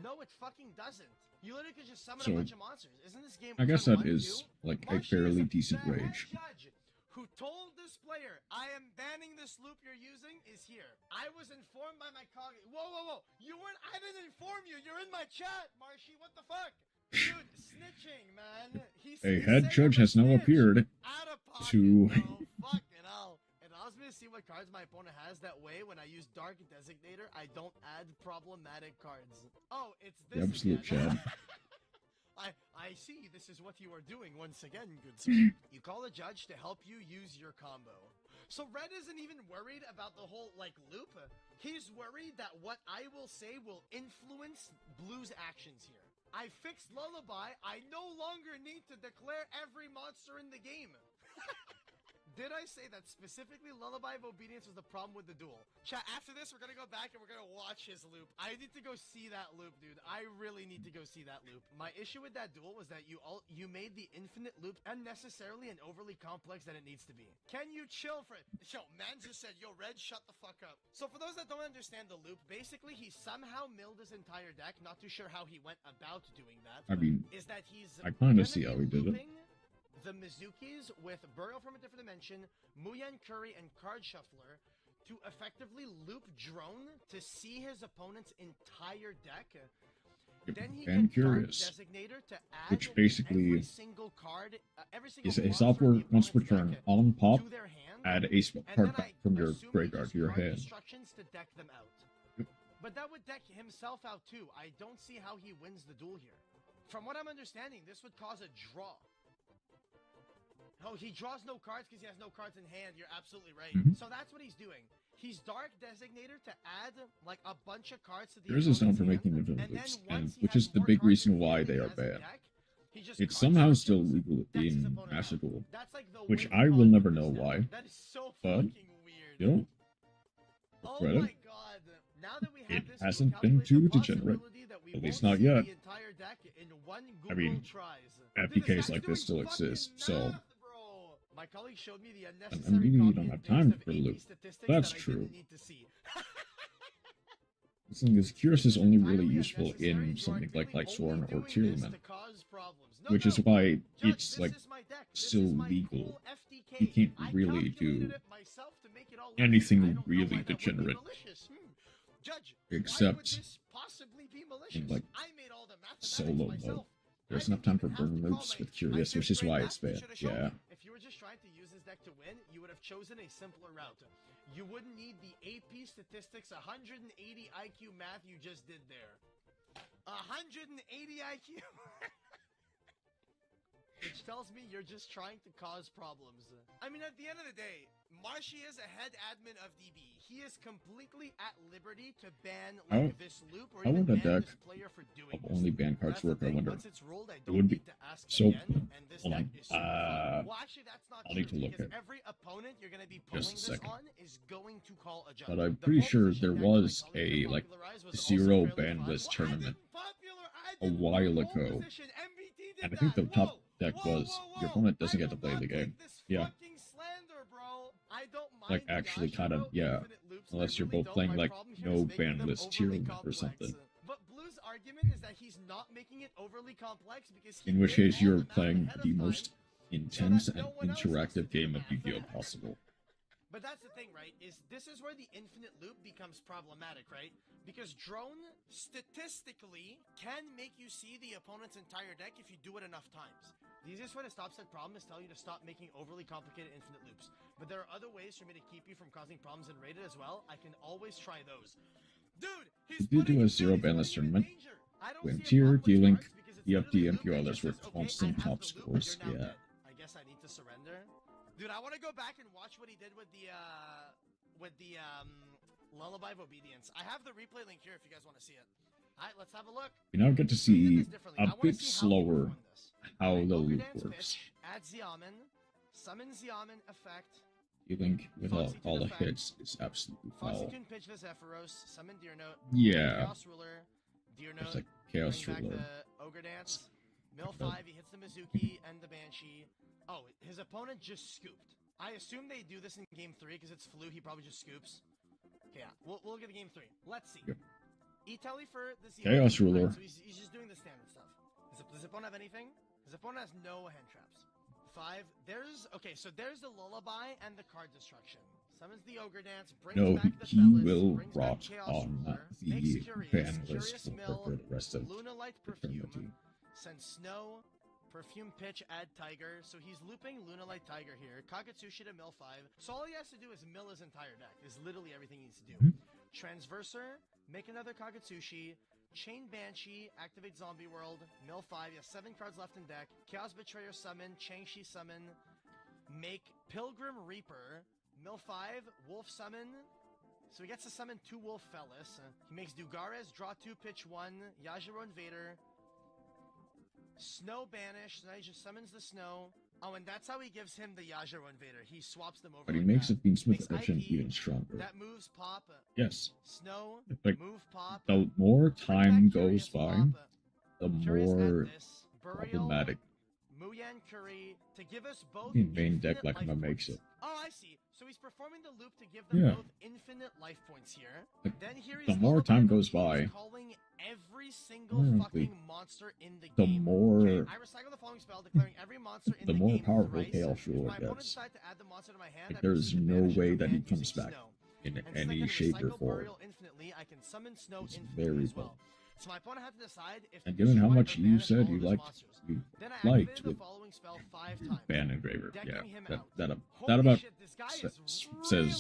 No, it fucking doesn't. You literally could just summon So, a bunch of monsters. Isn't this game? I guess turn that 1, is 2? like a Marshy fairly is decent the head range. judge who told this player, I am banning this loop you're using, is here. I was informed by my colleague. Whoa, whoa, whoa. You weren't, I didn't inform you. You're in my chat, Marshy. What the fuck? Dude, snitching, man. A head judge has now appeared to... Fucking hell. It allows me to see what cards my opponent has. That way, when I use Dark Designator, I don't add problematic cards. Oh, it's this The absolute again. Chad. I see. This is what you are doing once again, good sir. You call a judge to help you use your combo. So Red isn't even worried about the whole, like, loop. He's worried that what I will say will influence Blue's actions here. I fixed Lullaby. I no longer need to declare every monster in the game. Did I say that specifically Lullaby of Obedience was the problem with the duel? Chat, after this, we're gonna go back and we're gonna watch his loop. I need to go see that loop, dude. I really need to go see that loop. My issue with that duel was that you made the infinite loop unnecessarily and overly complex than it needs to be. Can you chill for it? Yo, man just said, yo, Red, shut the fuck up. So for those that don't understand the loop, basically he somehow milled his entire deck. Not too sure how he went about doing that. I mean, is that he's I kind gonna of see be how he did it. looping the Mizukis with Burial from a Different Dimension, Muyan Curry, and Card Shuffler to effectively loop Drone to see his opponent's entire deck. Then he And can Curious, Dark Designator to add which basically every single card, every single is a monster in software the once opponent's per turn, deck on pop, to their hand, add a and card then back I from your assume he graveyard to just your card hand. instructions to deck them out. Yep. But that would deck himself out too. I don't see how he wins the duel here. From what I'm understanding, this would cause a draw. Oh, he draws no cards because he has no cards in hand. You're absolutely right. So that's what he's doing. He's Dark Designator to add like a bunch of cards to the There is a sound opponent's for making hand, infinite and then loops, once and he which has is the more big cards reason in why hand they than are he has in bad. deck, he just It's card somehow selections, still legal decks his in opponent Master out. Duel, That's like the which win I will con never of know this deck. why, That is so but, fucking weird. you know, Oh credit. my god. Now that we have It this, hasn't we'll been calculate too the degenerate. possibility that we At least won't not see yet. the entire deck in one Google I mean, tries. FPKs Dude, like this still exist, so... Bro. My colleague showed me the And unnecessary maybe you copy don't and have paste time of for AP loop. statistics That's that I true. didn't need to see. The thing is, Curious is only really useful in something like Lightsworn or Tearlament, which is why it's like still legal. You can't really do anything really degenerate except in like solo mode. There's enough time for burn loops with Curious, which is why it's bad. Yeah. If you were just trying to use this deck to win, you would have chosen a simpler route. You wouldn't need the AP statistics, 180 IQ math you just did there. 180 IQ! Which tells me you're just trying to cause problems. I mean, at the end of the day, Marshy is a head admin of DB. He is completely at liberty to ban like this loop or even ban this player for doing this. Only ban cards work, I wonder. Once it's ruled, I it don't would be need to ask so. Again, and this Hold on. deck is super fun. Well, actually, that's not I'll need to true, look at every opponent you're going to be pulling this on is going to call a judge. But I'm pretty sure there was a like 0 ban list tournament a while ago, and I think the top deck was your opponent doesn't get to play the game. Yeah. Like actually kind of, yeah. Unless you're both playing like no ban list Tearlament or something. But Blue's argument is that he's not making it overly complex because in which case you're playing the most intense and interactive game of Yu-Gi-Oh possible. But that's the thing, right? This is where the infinite loop becomes problematic, right? Because Drone, statistically, can make you see the opponent's entire deck if you do it enough times. The easiest way to stop said problem is tell you to stop making overly complicated infinite loops. But there are other ways for me to keep you from causing problems in Rated as well. I can always try those. Dude, he's you do a 0 ban list tournament. When Tier, D-Link, EFD, and few others were constant top scores. Yeah. I guess I need to surrender. Dude, I want to go back and watch what he did with the Lullaby of Obedience. I have the replay link here if you guys want to see it. Alright, let's have a look. We now get to see a bit slower how the loop works. Add Xiamen, summon Xiamen effect. D-Link with all the hits is absolutely foul. Pitch the Zephyros, summon Deernote, yeah. Chaos Ruler, Deernote, it's like Chaos bring Ruler. back the Ogre Dance, Mill 5, he hits the Mizuki and the Banshee. Oh, his opponent just scooped. I assume they do this in game 3 because it's Flu. He probably just scoops. Okay, yeah, we'll get a game 3. Let's see. Yep. E-Telly for the Chaos Ruler. So he's just doing the standard stuff. Does his opponent have anything? His opponent has no hand traps. 5. Okay, so there's the Lullaby and the card destruction. Summons the Ogre Dance, brings back the he Fellas, will brings rot back Chaos on Ruler, the makes ban Curious list Mill, for the rest of Luna Light eternity. Perfume, sends Snow, Perfume Pitch, add Tiger, so he's looping Luna Light Tiger here. Kagetsushi to mill 5. So all he has to do is mill his entire deck, is literally everything he needs to do. Transverser, make another Kagetsushi, Chain Banshee, activate Zombie World, mill 5, he has 7 cards left in deck, Chaos Betrayer summon, Changshi summon, make Pilgrim Reaper, mill 5, Wolf summon, so he gets to summon 2 Wolf Fellas, he makes Dugares, draw 2, pitch 1, Yajiro Invader, Snow Banish, so now he just summons the Snow. Oh, and that's how he gives him the Yajiro Invader. He swaps them over. But he like makes that. it Beansmith Etchant even stronger. That moves pop. Yes. Snow, like, move pop. The more time goes by, the more problematic Muyan Curry to give us both the main deck like him makes it. Oh, I see. So he's performing the loop to give them both infinite life points here. Like, then here the more time goes by, calling every single fucking monster in the the game. more Okay, I recycle the following spell, declaring every monster in the more game powerful thrice. Chaos Ruler If my opponent gets. decides to add the monster to my hand, Like, I there's proceed to no banish way it that from he hand comes using back Snow. in And since I any can shape or recycle form. Burial infinitely, I can summon Snow It's infinitely very as well. So my opponent had to decide if and given how wanted much to you banish said all you of his liked, monsters. you Then I liked activated the with following spell 5 times. Ban Engraver, Decking yeah, him that out. that about Shit, this guy says is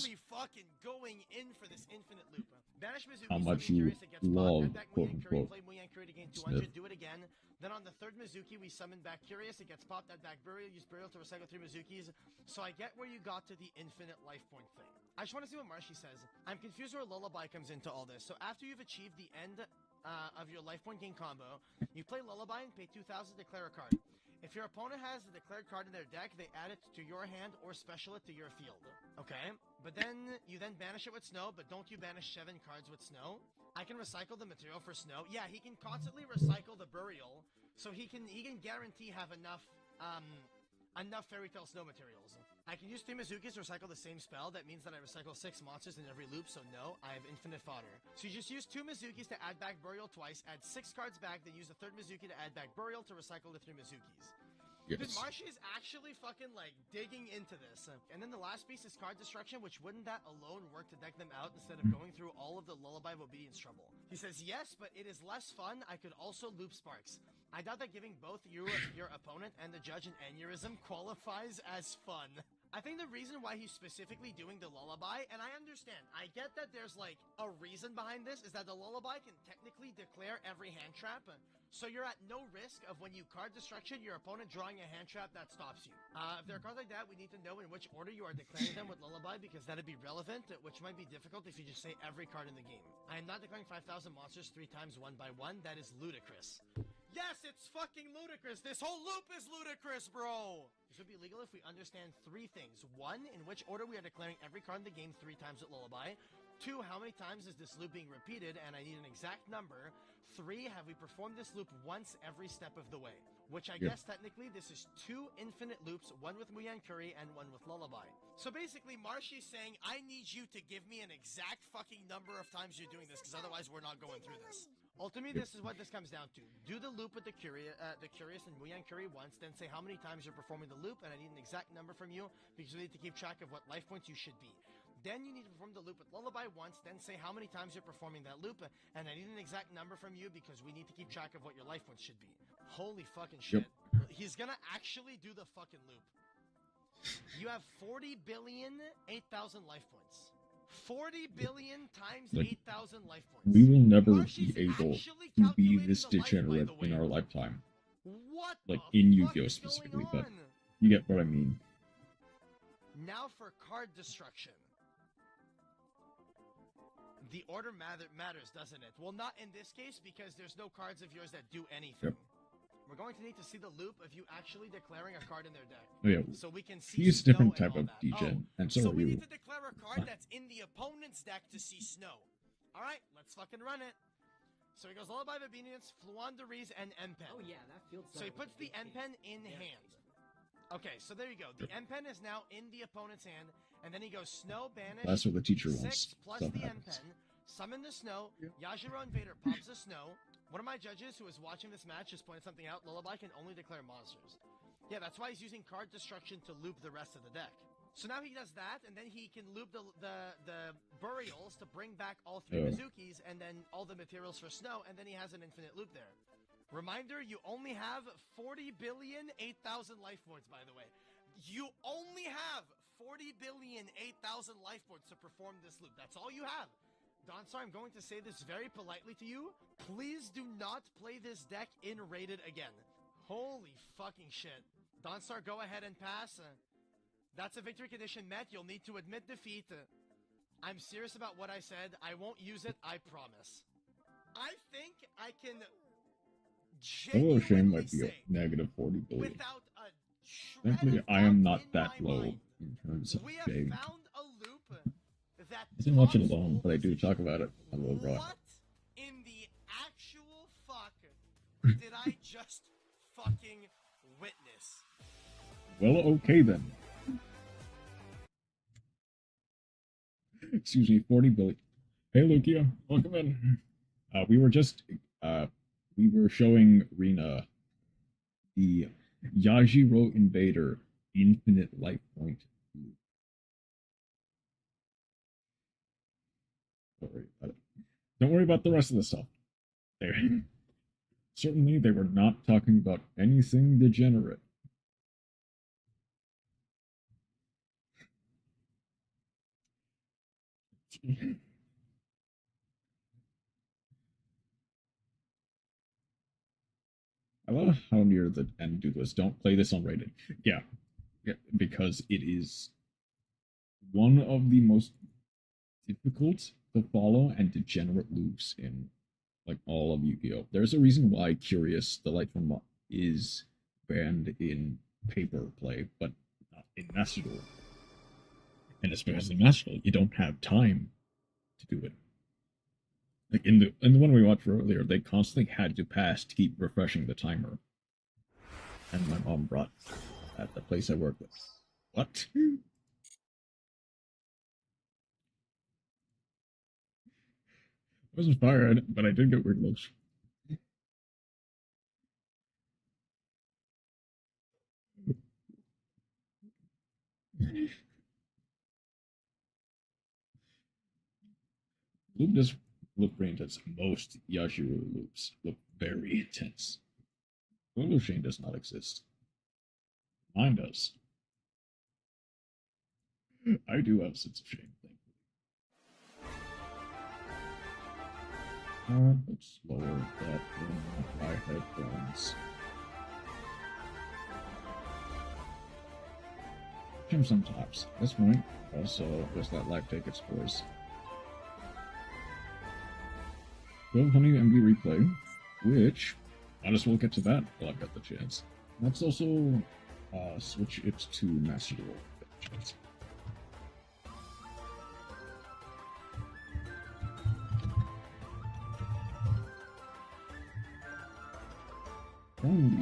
really fucking going in for this infinite loop. Banish Mizuki, how much summon you Curious, it gets popped. love, Add back quote Muyan Curry, unquote, play Muyan Curry to gain Smith. 200, do it again. Then on the third Mizuki, we summon back Curious, it gets popped, add back Burial, use Burial to recycle 3 Mizukis. So I get where you got to the infinite life point thing. I just want to see what Marshy says. I'm confused where Lullaby comes into all this. So after you've achieved the end of your life point gain combo, you play Lullaby and pay 2,000 to declare a card. If your opponent has a declared card in their deck, they add it to your hand or special it to your field. Okay? But then you banish it with Snow, but don't you banish 7 cards with Snow? I can recycle the material for Snow. Yeah, he can constantly recycle the Burial, so he can guarantee have enough Enough Fairy Tale Snow materials. I can use 3 Mizukis to recycle the same spell. That means that I recycle 6 monsters in every loop, so no, I have infinite fodder. So you just use 2 Mizukis to add back Burial twice, add 6 cards back, then use the 3rd Mizuki to add back Burial to recycle the 3 Mizukis. Yes. Dude, Marshy is actually fucking, like, digging into this. And then the last piece is card destruction, which wouldn't that alone work to deck them out instead of going through all of the Lullaby of Obedience trouble? He says, yes, but it is less fun. I could also loop Sparks. I doubt that giving both you, your opponent, and the judge an aneurysm qualifies as fun. I think the reason why he's specifically doing the Lullaby, and I understand, I get that there's, like, a reason behind this, is that the Lullaby can technically declare every hand trap, so you're at no risk of when you card destruction, your opponent drawing a hand trap that stops you. If there are cards like that, we need to know in which order you are declaring them with Lullaby, because that'd be relevant, which might be difficult if you just say every card in the game. I am not declaring 5,000 monsters 3 times 1 by 1, that is ludicrous. Yes, it's fucking ludicrous. This whole loop is ludicrous, bro. This would be legal if we understand 3 things. 1, in which order we are declaring every card in the game 3 times with Lullaby. 2, how many times is this loop being repeated, and I need an exact number. 3, have we performed this loop once every step of the way? Which I guess technically this is 2 infinite loops, 1 with Muyan Curry and 1 with Lullaby. So basically, Marshy's saying, I need you to give me an exact fucking number of times you're doing this, because otherwise we're not going through this. Ultimately, this is what this comes down to. Do the loop with the Curious and Muyan Curry once, then say how many times you're performing the loop, and I need an exact number from you, because we need to keep track of what life points you should be. Then you need to perform the loop with Lullaby once, then say how many times you're performing that loop, and I need an exact number from you, because we need to keep track of what your life points should be. Holy fucking shit. He's gonna actually do the fucking loop. You have 40 billion, 8,000 life points. 40 billion times 8,000 life points. We will never be able to be this degenerate in our lifetime. What? Like, in Yu-Gi-Oh! Specifically, but you get what I mean. Now for card destruction. The order matters, doesn't it? Well, not in this case, because there's no cards of yours that do anything. We're going to need to see the loop of you actually declaring a card in their deck. Oh, yeah. So we can see He's a different type of degen, and so are we you. need to declare a card that's in the opponent's deck to see snow. Alright, let's fucking run it. So he goes Lullaby of Obedience, Fluon de Riz, and M-Pen. Oh yeah, that feels so he puts the M-Pen in hand. Okay, so there you go. The M-Pen is now in the opponent's hand, and then he goes Snow, Banish, That's what the teacher 6 wants. plus the M-Pen, summon the Snow, Yajiro Invader pops the Snow. One of my judges who is watching this match just pointed something out. Lullaby can only declare monsters. Yeah, that's why he's using card destruction to loop the rest of the deck. So now he does that, and then he can loop the Burials to bring back all 3 Mizukis, and then all the materials for Snow, and then he has an infinite loop there. Reminder, you only have 40 billion, 8,000 life points, by the way. You only have 40 billion, 8,000 life points to perform this loop. That's all you have. Donstar, I'm going to say this very politely to you. Please do not play this deck in rated again. Holy fucking shit. Donstar, go ahead and pass. That's a victory condition met. You'll need to admit defeat. I'm serious about what I said. I won't use it, I promise. I think I can Oh, Shane might be say, a negative 40 billion. without a shred Thankfully, of I am doubt not in that my low mind, in terms of we have game. found a loop that I didn't watch it talks alone, but I do position. talk about it a little bit. What in the actual fuck did I just fucking witness? Well, okay then. Excuse me, 40 billion. Hey, Lukia, welcome in. We were showing Rena the Yajiro Invader Infinite Life Point. Don't worry about it. Don't worry about the rest of the stuff. Certainly, they were not talking about anything degenerate. I love how near the end do this. Don't play this unrated. Yeah, because it is one of the most difficult to follow and degenerate loops in like all of Yu-Gi-Oh! There's a reason why Curious, the Light from is banned in paper play, but not in Master Duel. And it's because in Master Duel, you don't have time to do it. Like in the one we watched earlier, they constantly had to pass to keep refreshing the timer. And my mom brought at the place I work with. What? I wasn't fired, but I did get weird looks. Loop does look very intense. Most Yashiro loops look very intense. Photo shame does not exist. Mine does. I do have a sense of shame, thankfully. Let's lower that in my headphones. Trim some tops. That's right. Also, there's that live ticket scores. 1200 MB replay, which might as well get to that while I've got the chance. Let's also switch it to Master Duel.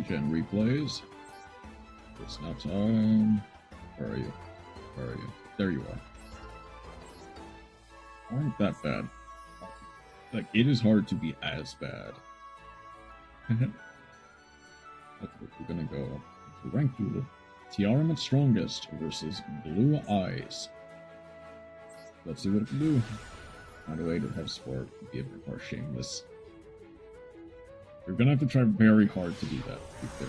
Gen replays. It's now time. Where are you? Where are you? There you are. Aren't that bad. Like, it is hard to be as bad. That's what we're gonna go to rank duel. Tiaramet Strongest versus Blue Eyes. Let's see what it can do. Find a way to have sport be a bit more shameless. You're gonna have to try very hard to do that, to be fair.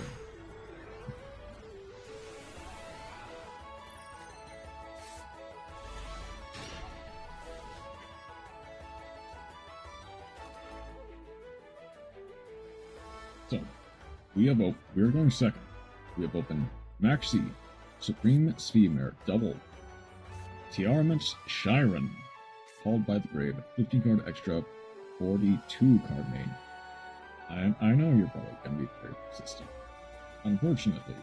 So, we're going second. We have opened Maxi, Supreme Sphere, Double, Tiaramet Shiren, Called by the Grave, 15 card extra, 42 card main. I know you're probably going to be very persistent, unfortunately,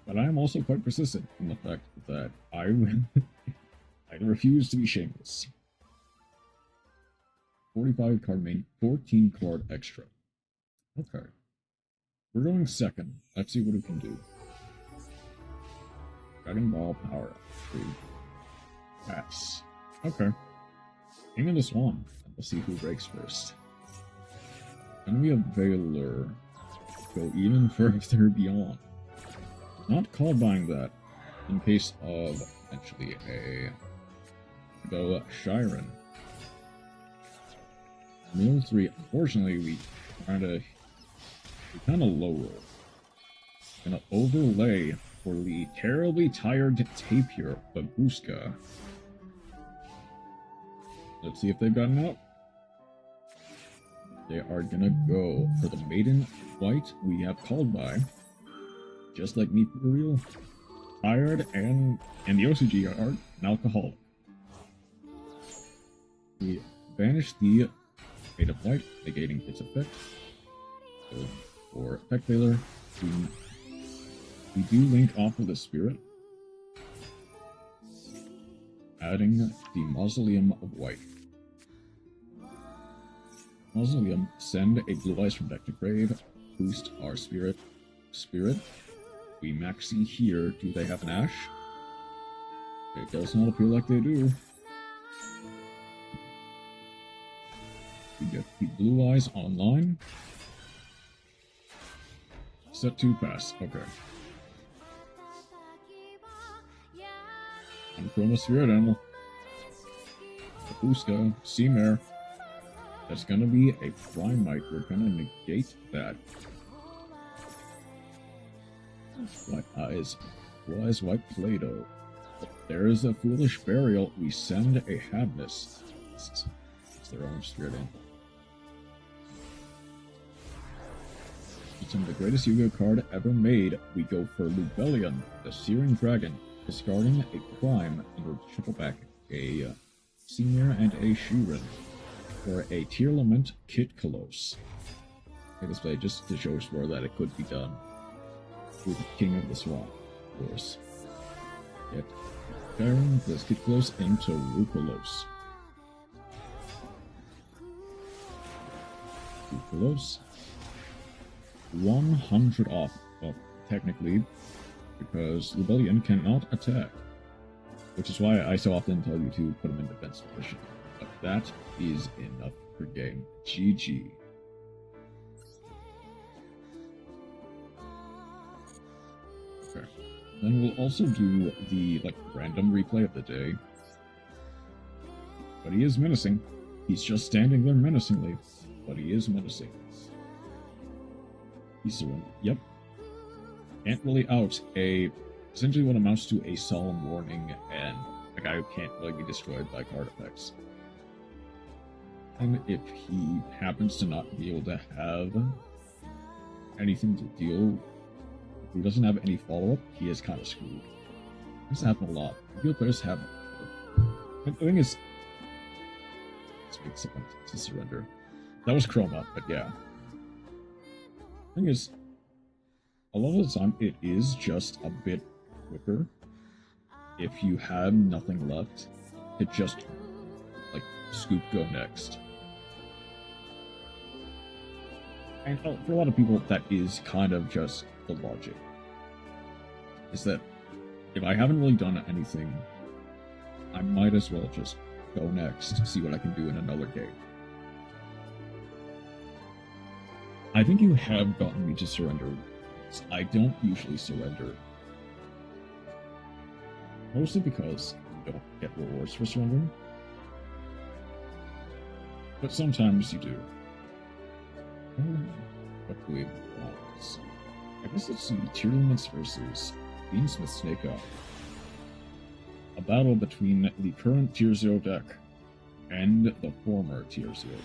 but I am also quite persistent in the fact that I refuse to be shameless. 45 card main, 14 card extra. Okay. We're going second. Let's see what we can do. Dragon Ball Power 3. Pass. Okay. Aim in the Swan. Let's see who breaks first. Gonna be a Veiler. Go even further beyond. Not called buying that. In case of actually a go Shiren. Mill 3. Unfortunately, we kind of lower. Gonna overlay for the terribly tired Tapir Babushka. Let's see if they've gotten out. They are gonna go for the Maiden White we have called by. Just like me for real. Tired and the OCG are an alcoholic. We banish the Maiden White, negating its effect. So for effect failure, we do link off of the spirit. Adding the Mausoleum of White. Mausoleum, send a Blue Eyes from deck to grave, boost our spirit. We maxi here. Do they have an Ash? It does not appear like they do. We get the Blue Eyes online. Set 2 pass. Okay. I'm Chroma Spirit Animal. Babushka, Seamare. That's gonna be a Primite. We're gonna negate that. White Eyes. Blue Eyes White Play-Doh. There is a Foolish Burial. We send a Habness. It's their own spirit animal. It's the greatest Yu-Gi-Oh card ever made. We go for Lubellion, the Searing Dragon, discarding a Prime in order to triple back a Senior and a Shiren for a Tier Lament Kit Kalos. I guess play just to show us where that it could be done. With King of the Swamp, of course. Yet, Baron this Kit Kalos into Rukolos. Rukolos. 100 off. Well, technically, because Rebellion cannot attack. Which is why I so often tell you to put him in defense position. But that is enough for game. GG. Okay. Then we'll also do the random replay of the day. But he is menacing. He's just standing there menacingly. But he is menacing. He's surrendered. Yep. Can't really out a essentially what amounts to a solemn warning and a guy who can't really be destroyed by card effects. And if he happens to not be able to have anything to deal, if he doesn't have any follow-up, he is kind of screwed. This happens a lot. Real players have. The thing is, let's make someone to surrender. That was Chroma, but yeah. The thing is, a lot of the time it is just a bit quicker if you have nothing left to just scoop go next. And for a lot of people that is kind of just the logic. Is that if I haven't really done anything, I might as well just go next, see what I can do in another game. I think you have gotten me to surrender. I don't usually surrender. Mostly because you don't get rewards for surrendering. But sometimes you do. What do we want? I guess let's see. Tier Limits versus Beansmith Snake Up. A battle between the current Tier 0 deck and the former Tier 0 deck.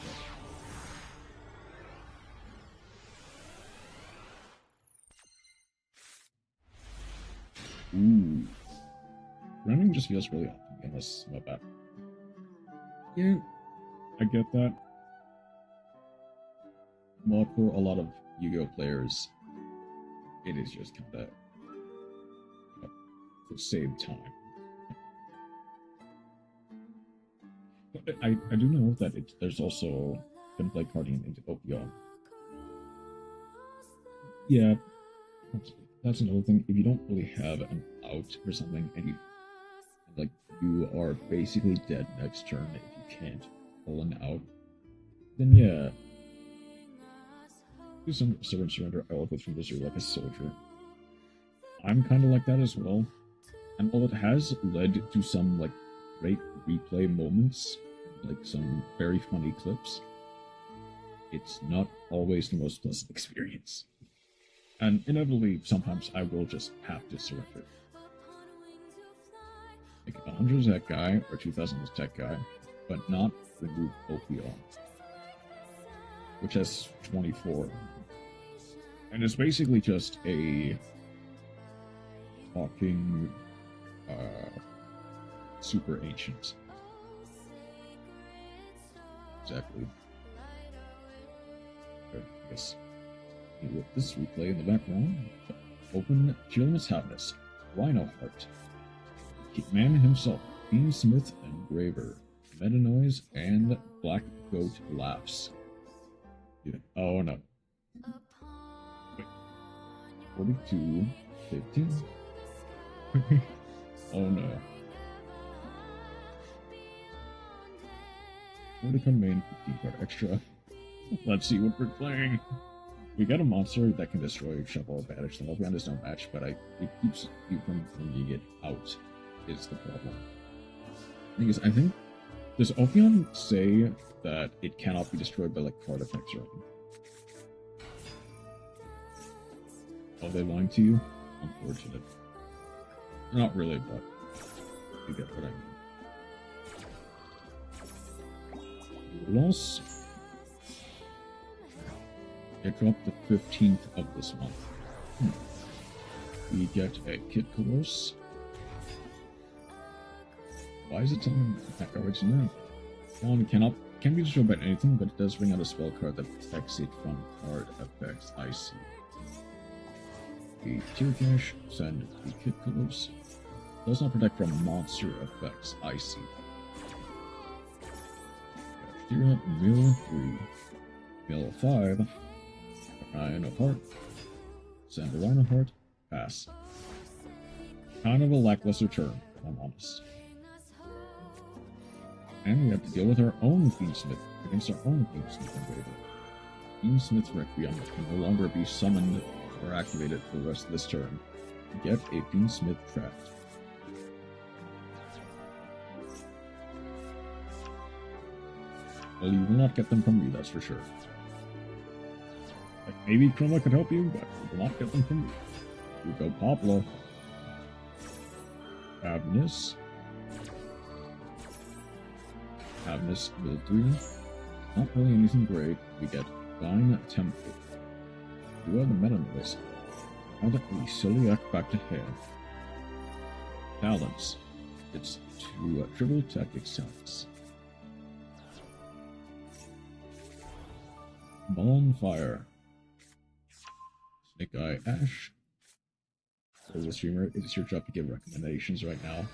Ooh. Running just feels really optimistic about that. Yeah, I get that. But for a lot of Yu-Gi-Oh players, it is just kind of to save time. But I do know that there's also been play carding into Opio. Yeah, that's another thing. If you don't really have an out or something, and you are basically dead next turn if you can't pull an out, then yeah, do some surrender. I will go through this like a soldier. I'm kind of like that as well, and while it has led to some great replay moments, some very funny clips, it's not always the most pleasant experience. And inevitably, sometimes I will just have to surrender. 100 is that guy, or 2000 is that guy, but not remove Opio, which has 24. And it's basically just a talking super ancient. Exactly. I guess with this replay in the background, open Jilmus Hotness, Rhino Heart, Man himself, Beansmith and Graver, Meta Noise, and Black Goat Laughs. Yeah. Oh no. Wait. 42, 15. Oh no. 40 card main, 15 card extra. Let's see what we're playing. We got a monster that can destroy Shovel or Banish. The Elvion is no match, but it keeps you from bringing it out, is the problem. The thing is, I think, does Elvion say that it cannot be destroyed by card effects or anything? Are they lying to you? Unfortunate. Not really, but you get what I mean. Loss. It dropped the 15th of this month. We get a Kid Kolos. Why is it telling me that garbage now? Can be destroyed by anything, but it does bring out a spell card that protects it from card effects. I see. The Tear Cash, send the Kid Kolos. Does not protect from monster effects. I see. Tira, Mill 3. Mill 5. Rhino Heart. Send a Rhino Heart. Pass. Kind of a lackluster turn, if I'm honest. And we have to deal with our own Fiendsmith against our own Fiendsmith engraver. Fiendsmith's Requiem can no longer be summoned or activated for the rest of this turn. Get a Fiendsmith trapped. Well, you will not get them from me, that's for sure. Like, maybe Chroma could help you, but you will not get them from me. You go Poplar. Avernus. Avernus build 3. Not really anything great. We get Vine Temple. You are the meta noise. Add the Celiac back to hair. Balance. It's 2 triple tactics talents. Bonfire. Snake Eye Ash. For the streamer, it is your job to give recommendations right now.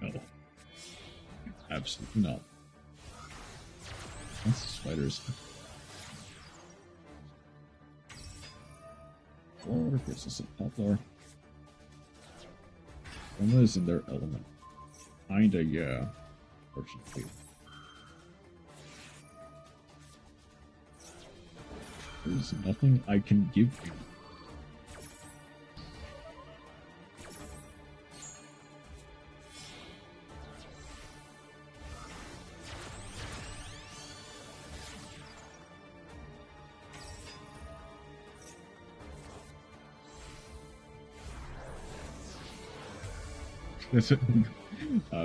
No. Absolutely not. That's spiders. Or this is a poplar. One is in their element. Kinda, yeah. Fortunately. There's nothing I can give you.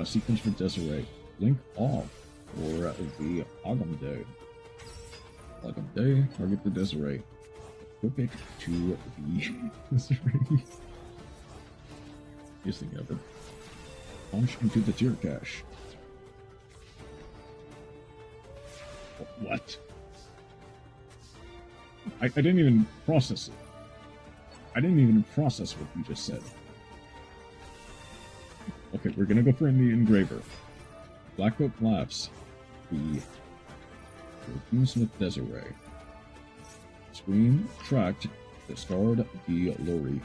Sequence for Desiree. Link off for the Autumn Day. Autumn Day, target the Desiree. Equip it to the Desiree. Just think of it. Launch into the tier cache. What? I didn't even process it. I didn't even process what you just said. Okay, we're gonna go for the engraver. Blackbook Laughs. The Fiendsmith Desiree. Scream, Tracked, Discard the Lori.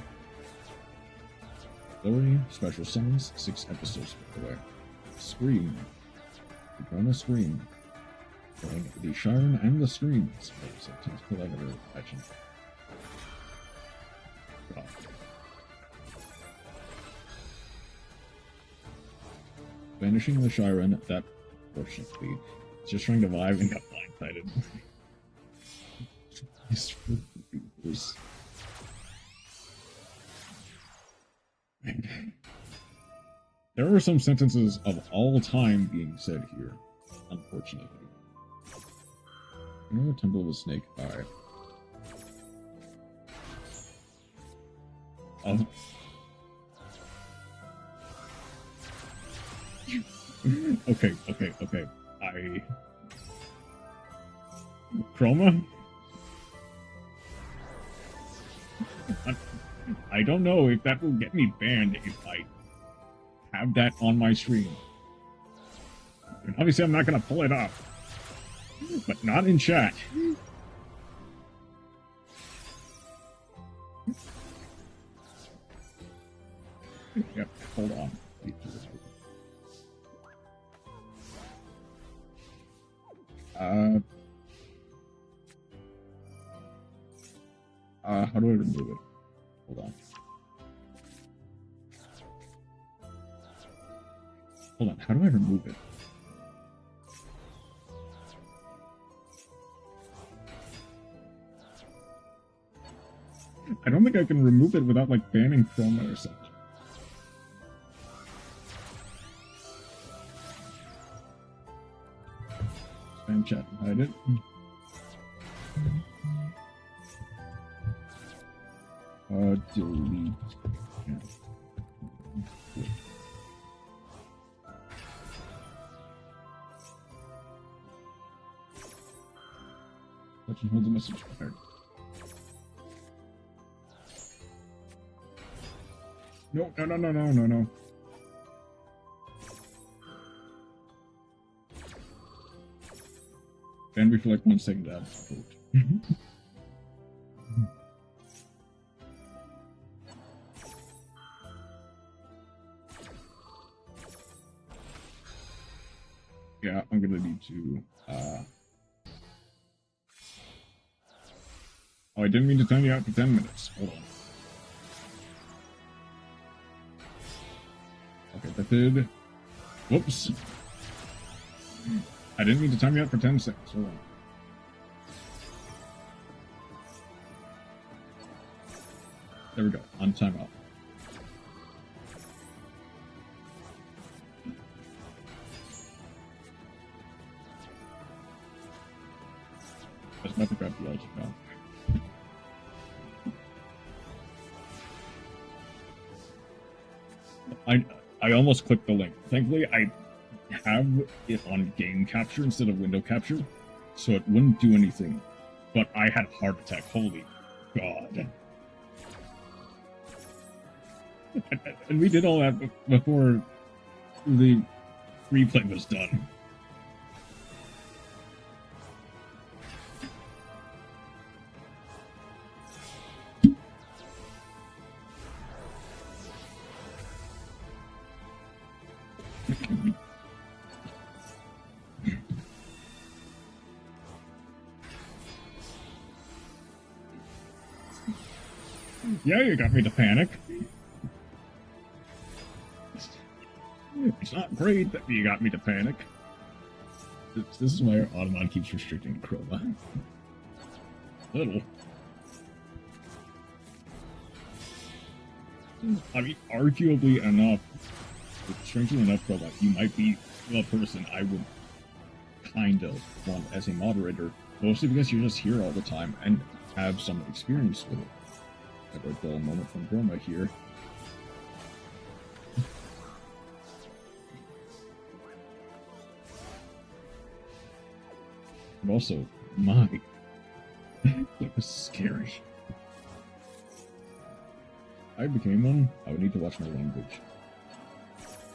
Lori, special summons, 6 episodes by the way. Scream. We're gonna Scream. Killing the Shiren and the Screams. It's a tactical editor action. God. Banishing the Shiren, that fortunately is just trying to vibe and got blindsided. There are some sentences of all time being said here, unfortunately. You know, Temple of the Snake Eye. Okay. Chroma? I don't know if that will get me banned if I have that on my stream. And obviously I'm not gonna pull it up. But not in chat. Yep, hold on. How do I remove it? Hold on. Hold on, how do I remove it? I don't think I can remove it without, like, banning Chroma or something. Spam chat and hide it. Delete. Yeah. Touch and hold the message prepared. No. Ban me for like 1 second, Dad. Yeah, I'm gonna need to, Oh, I didn't mean to time you out for 10 minutes. Hold on. Okay, that did... Whoops. I didn't mean to time you out for 10 seconds. Hold on. There we go. On timeout. I was about to grab the algebra now. I almost clicked the link. Thankfully, I have it on game capture instead of window capture, so it wouldn't do anything. But I had a heart attack. Holy God. And we did all that before the replay was done. Yeah, you got me to panic. It's not great that you got me to panic. This is why Automon keeps restricting Chroma. Little. I mean, arguably enough, strangely enough, Chroma, you might be the person I would kind of want as a moderator, mostly because you're just here all the time and have some experience with it. I got a dull moment from Chroma here. But also, my, that was scary. If I became one, I would need to watch my language.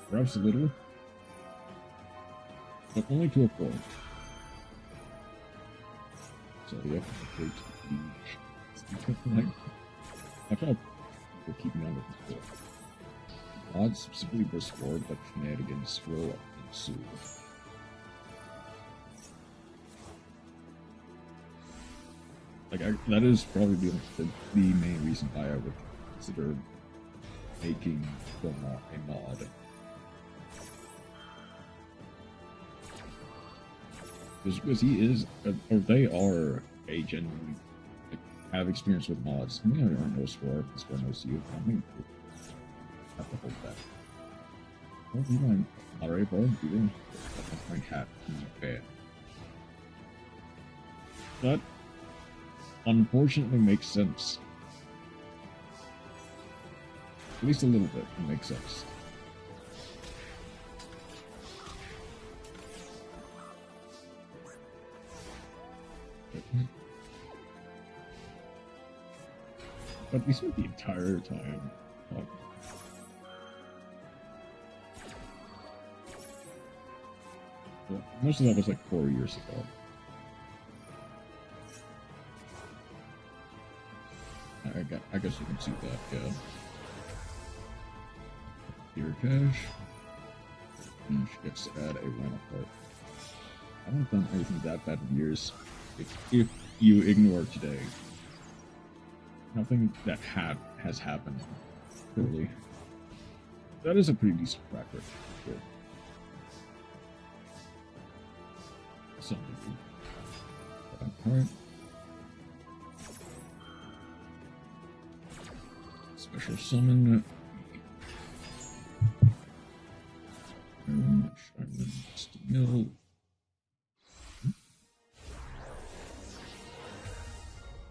Perhaps a little, but only to a point. So the effort to take I felt people keeping on with the odds specifically this forward, but shenanigans will ensue. Like, that is probably the main reason why I would consider making Chroma a mod. Because he is, or they are a genuine, like, have experience with mods. I mean, I don't know Score knows you. I mean, have to hold that. Oh, you mind? Alright, bro. You didn't. That's my hat. Bad. That unfortunately makes sense. At least a little bit. It makes sense. But we spent the entire time talking. Well, most of that was like 4 years ago. I guess you can see that, yeah. Here, cache. And she gets to add a random part. I haven't done anything that bad in years. If you ignore today, nothing that has happened, really. That is a pretty decent track record. Sure. Something. Alright. Special summon. Mill.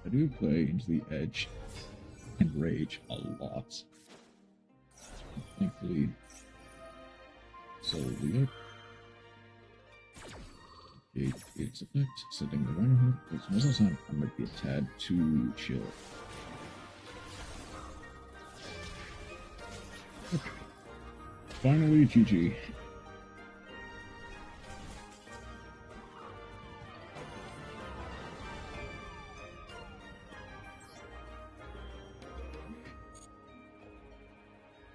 I do play into the edge and rage a lot. Thankfully, solely its effect, setting the rhino hook, because most of the time I might be a tad too chill. Okay. Finally, GG.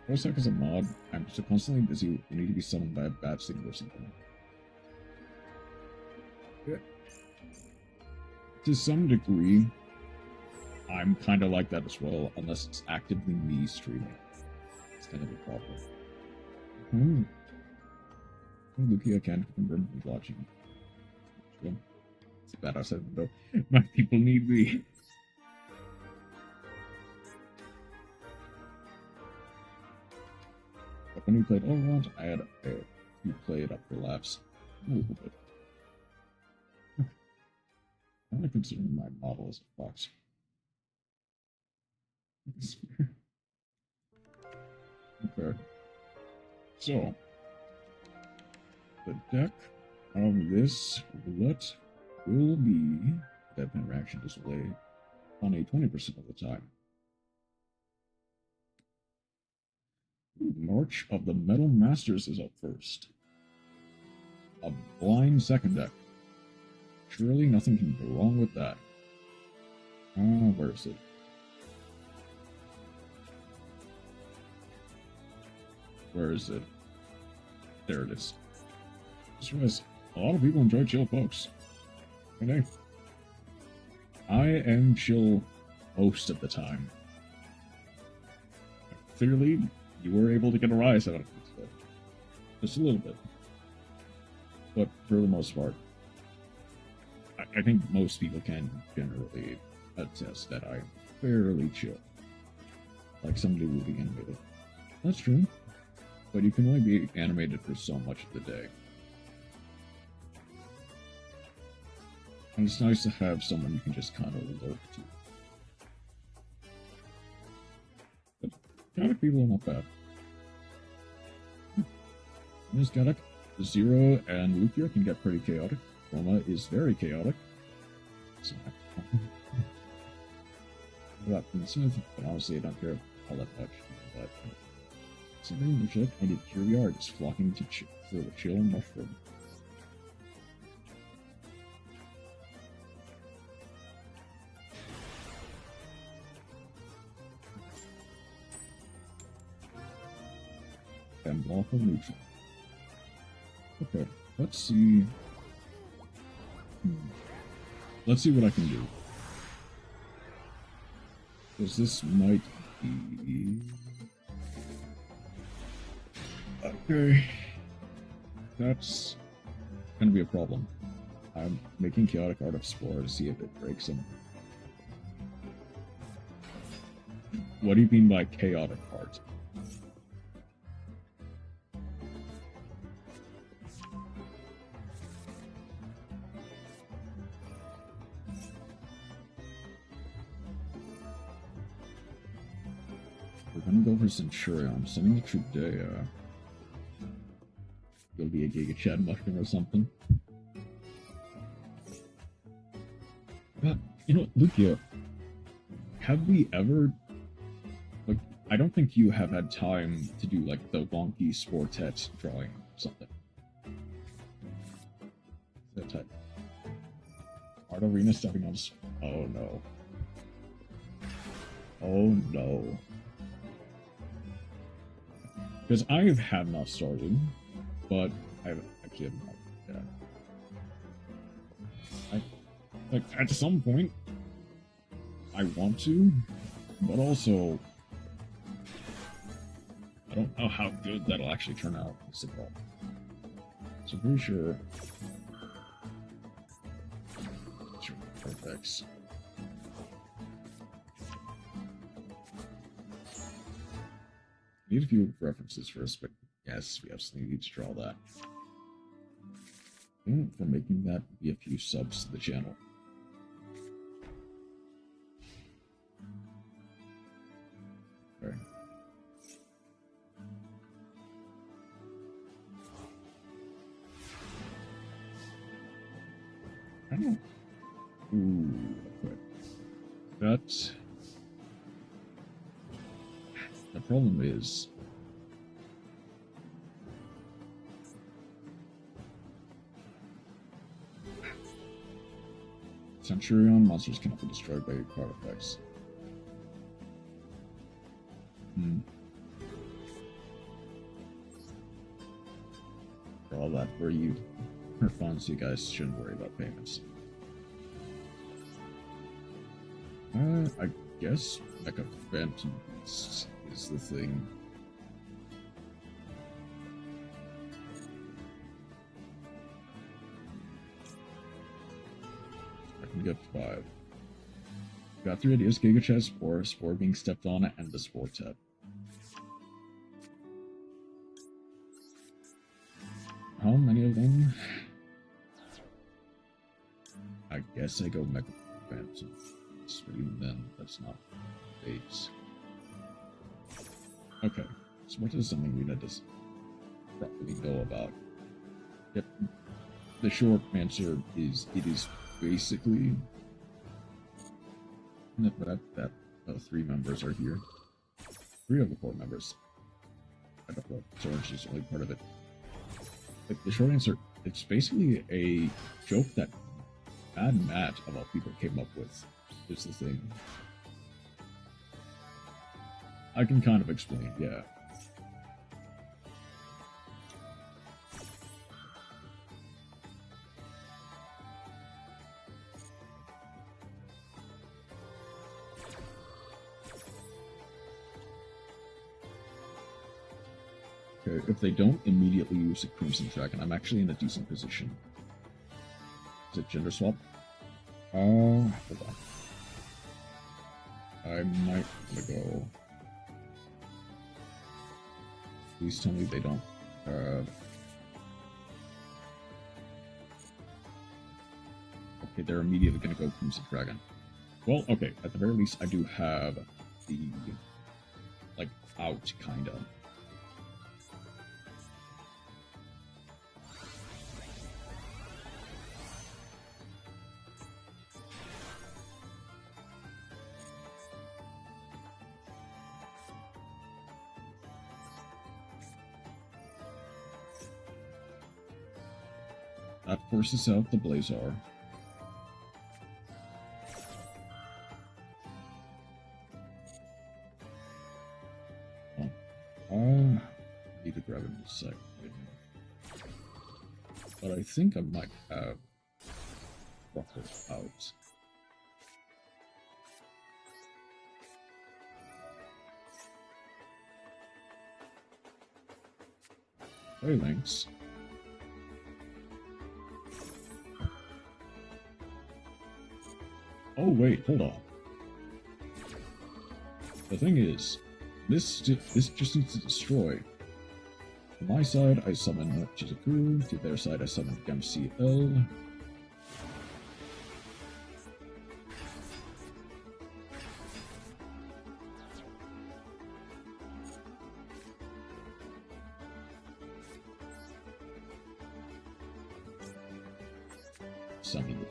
For a sec as a mod, I'm just constantly busy. You need to be summoned by a bat signal or something. To some degree, I'm kind of like that as well, unless it's actively me streaming. It's kind of a problem. Hmm. Lucia can't confirm he's watching. It's bad outside the door. My people need me. But when we played Overwatch, I had you play it up for laughs a little bit. I'm not considering my model as a fox. Okay. So, the deck of this roulette will be that interaction display on a 20% of the time. March of the Metal Masters is up first. A blind second deck. Surely nothing can go wrong with that. Where is it? Where is it? There it is. Just realized a lot of people enjoy chill pokes. Okay. I am chill most of the time. Clearly, you were able to get a rise out of it. Just a little bit. But for the most part, I think most people can generally attest that I'm fairly chill. Like somebody will be animated. That's true. But you can only be animated for so much of the day. And it's nice to have someone you can just kind of lurk to. But chaotic people are not bad. There's chaotic. Zero and Lucia can get pretty chaotic. Roma is very chaotic. So but honestly, I don't care all that much. But something in the ship, and here we are, just flocking to for the chill mushroom. And lawful neutral. Okay, let's see. Let's see what I can do. Because this might be... Okay. That's gonna be a problem. I'm making Chaotic Art of Spore to see if it breaks him. What do you mean by Chaotic Art? We're gonna go for Centurion. I'm sending it today. It'll be a Giga Chad mushroom or something. But, you know, Lucia, have we ever... Like, I don't think you have had time to do, like, the wonky Sportet drawing or something. That type. Art Arena stepping on... Oh, no. Oh, no. Because I have not started, but I actually have not. Yeah. Like, at some point, I want to, but also, I don't know how good that'll actually turn out. So I'm pretty sure. Perfect. Need a few references first, but yes, we absolutely need to draw that. And for making that be a few subs to the channel. Okay. I don't know. Ooh, okay. That's... The problem is... Centurion monsters cannot be destroyed by your card effects. Draw that for you. for fun, so you guys shouldn't worry about payments. I guess like a Phantom Beast is the thing. I can get 5. Got 3 ideas: Giga Spore being stepped on, and the Spore Tap. How many of them? I guess I go Mega Phantom. But even then, that's not base. Okay, so what is something we need to properly know about? Yep, the short answer is it is basically that 3 members are here. 3 of the 4 members. I don't know, Orange is only part of it. But the short answer, it's basically a joke that Mad Matt, of all people, came up with. Is the thing. I can kind of explain, yeah. Okay, if they don't immediately use a Crimson Dragon, I'm actually in a decent position. Is it gender swap? Hold on. I might want to go. Please tell me they don't have. Okay, they're immediately going to go Crimson Dragon. Well, okay, at the very least, I do have the, like, out, kinda. That forces out the Blazar. Oh, need to grab him in a sec. But I think I might have Ruffle out. Hey, Lynx. Oh wait, hold on. The thing is, this just needs to destroy. To my side, I summon Chizuku. To their side, I summon MCL.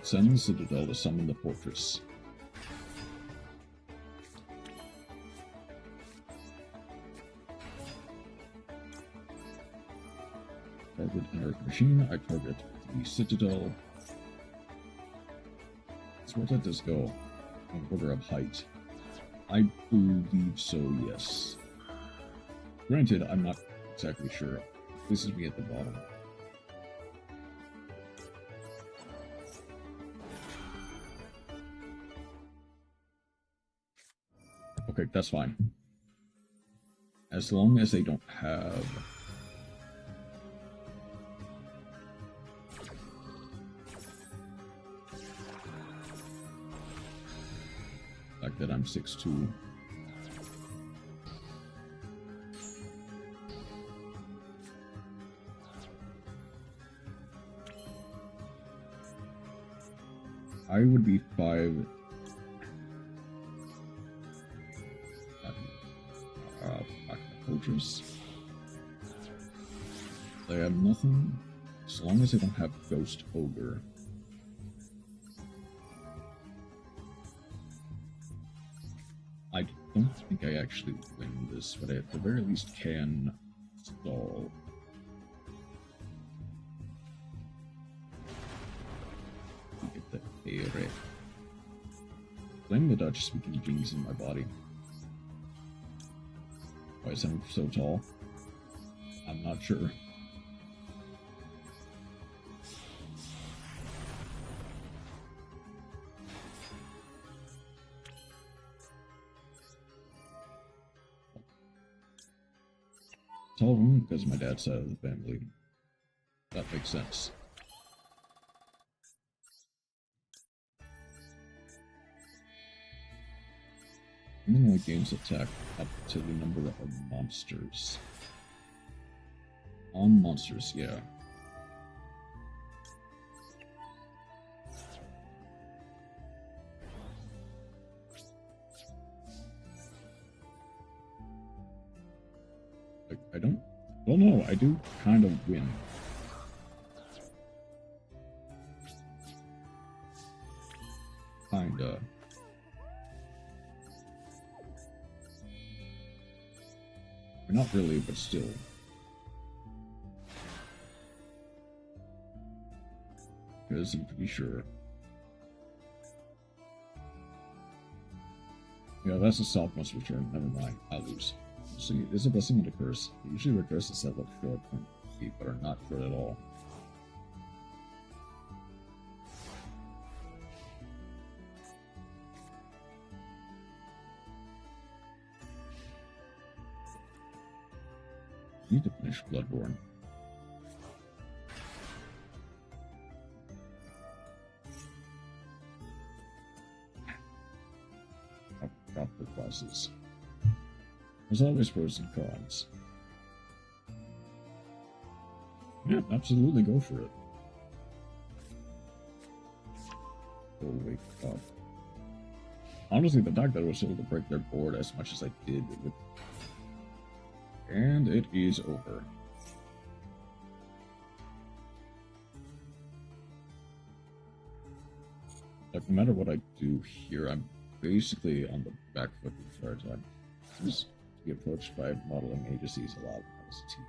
Send the Citadel to summon the Fortress. Target Inert Machine, I target the Citadel. So where that does go? In order of height. I believe so, yes. Granted, I'm not exactly sure. This is me at the bottom. Okay, that's fine. As long as they don't have... like that I'm 6'2". I would be 5... Fortress. They have nothing, as long as they don't have Ghost Ogre. I don't think I actually win this, but I at the very least can stall. Get the Aere. Blame the Dutch speaking genes in my body. Why is I'm so tall? I'm not sure. all of them because my dad's side of the family. That makes sense. I'm gonna like games attack up to the number of monsters. On monsters, yeah. Like, I don't... Well, no, I do kind of win. Kinda. Not really, but still. Because I'm pretty sure. Yeah, that's a soft monster return. Never mind. I'll lose. See, there's a blessing and a curse. Usually the curses that look short from feet, but are not short at all. I need to finish Bloodborne. I'll drop the classes. There's always pros and cons. Yeah, absolutely go for it. Oh, wake up. Honestly, the fact that I was able to break their board as much as I did with... And it is over. Like, no matter what I do here, I'm basically on the back foot the entire time. I used to be approached by modeling agencies a lot when I was a teen.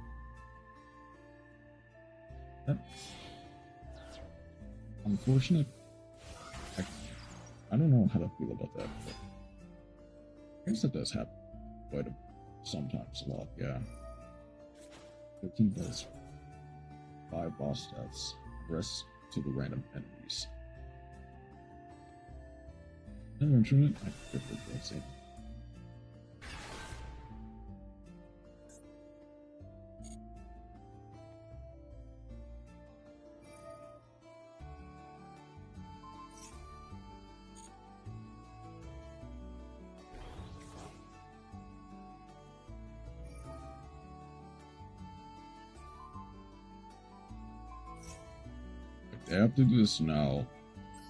That's unfortunate. I don't know how to feel about that, but I guess it does happen quite sometimes a lot, yeah. 13 does 5 boss stats, rest to the random enemies. Never mentioned it, I prefer that same. I have to do this now,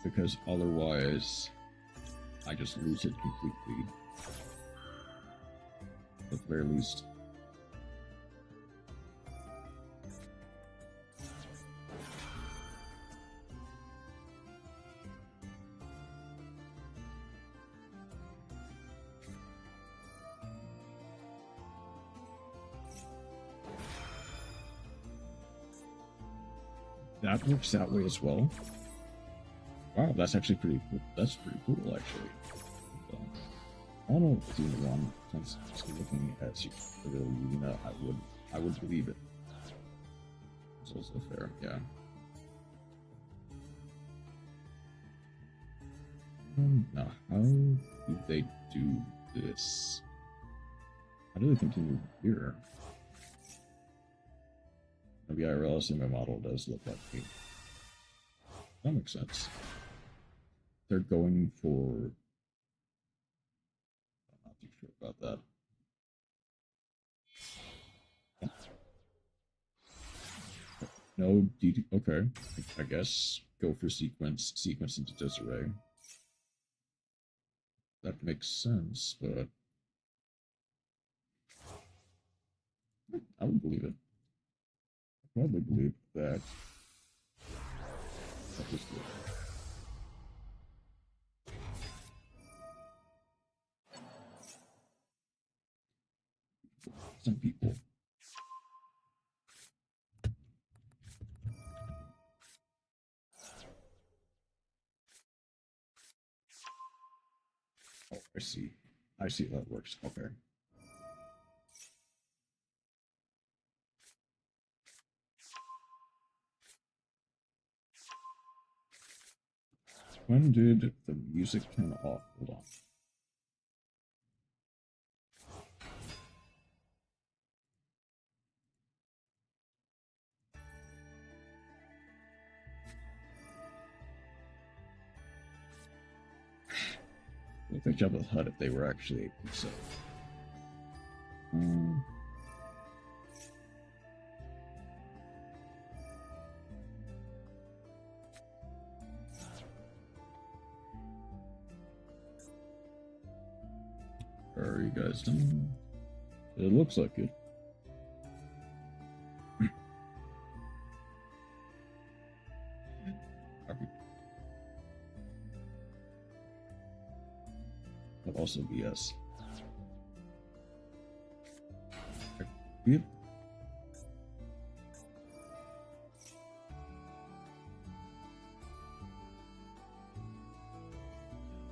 because otherwise I just lose it completely. At the very least. That works that way as well. Wow, that's actually pretty cool. That's pretty cool, actually. I don't know if it's either one, since just looking at Arena, I would believe it. It's also fair, yeah. Now, how do they do this? How do they continue here? Maybe I realize my model does look like me. That makes sense. They're going for... I'm not too sure about that. No DD... Okay. I guess go for sequence into disarray. That makes sense, but... I would believe it. I probably believe that... That was good. Some people. Oh, I see. I see how that works. Okay. When did the music turn off? Hold on. Look like Jabba's Hutt if they were actually a piece of. Are you guys done? It looks like it. Could also be yes. Yep.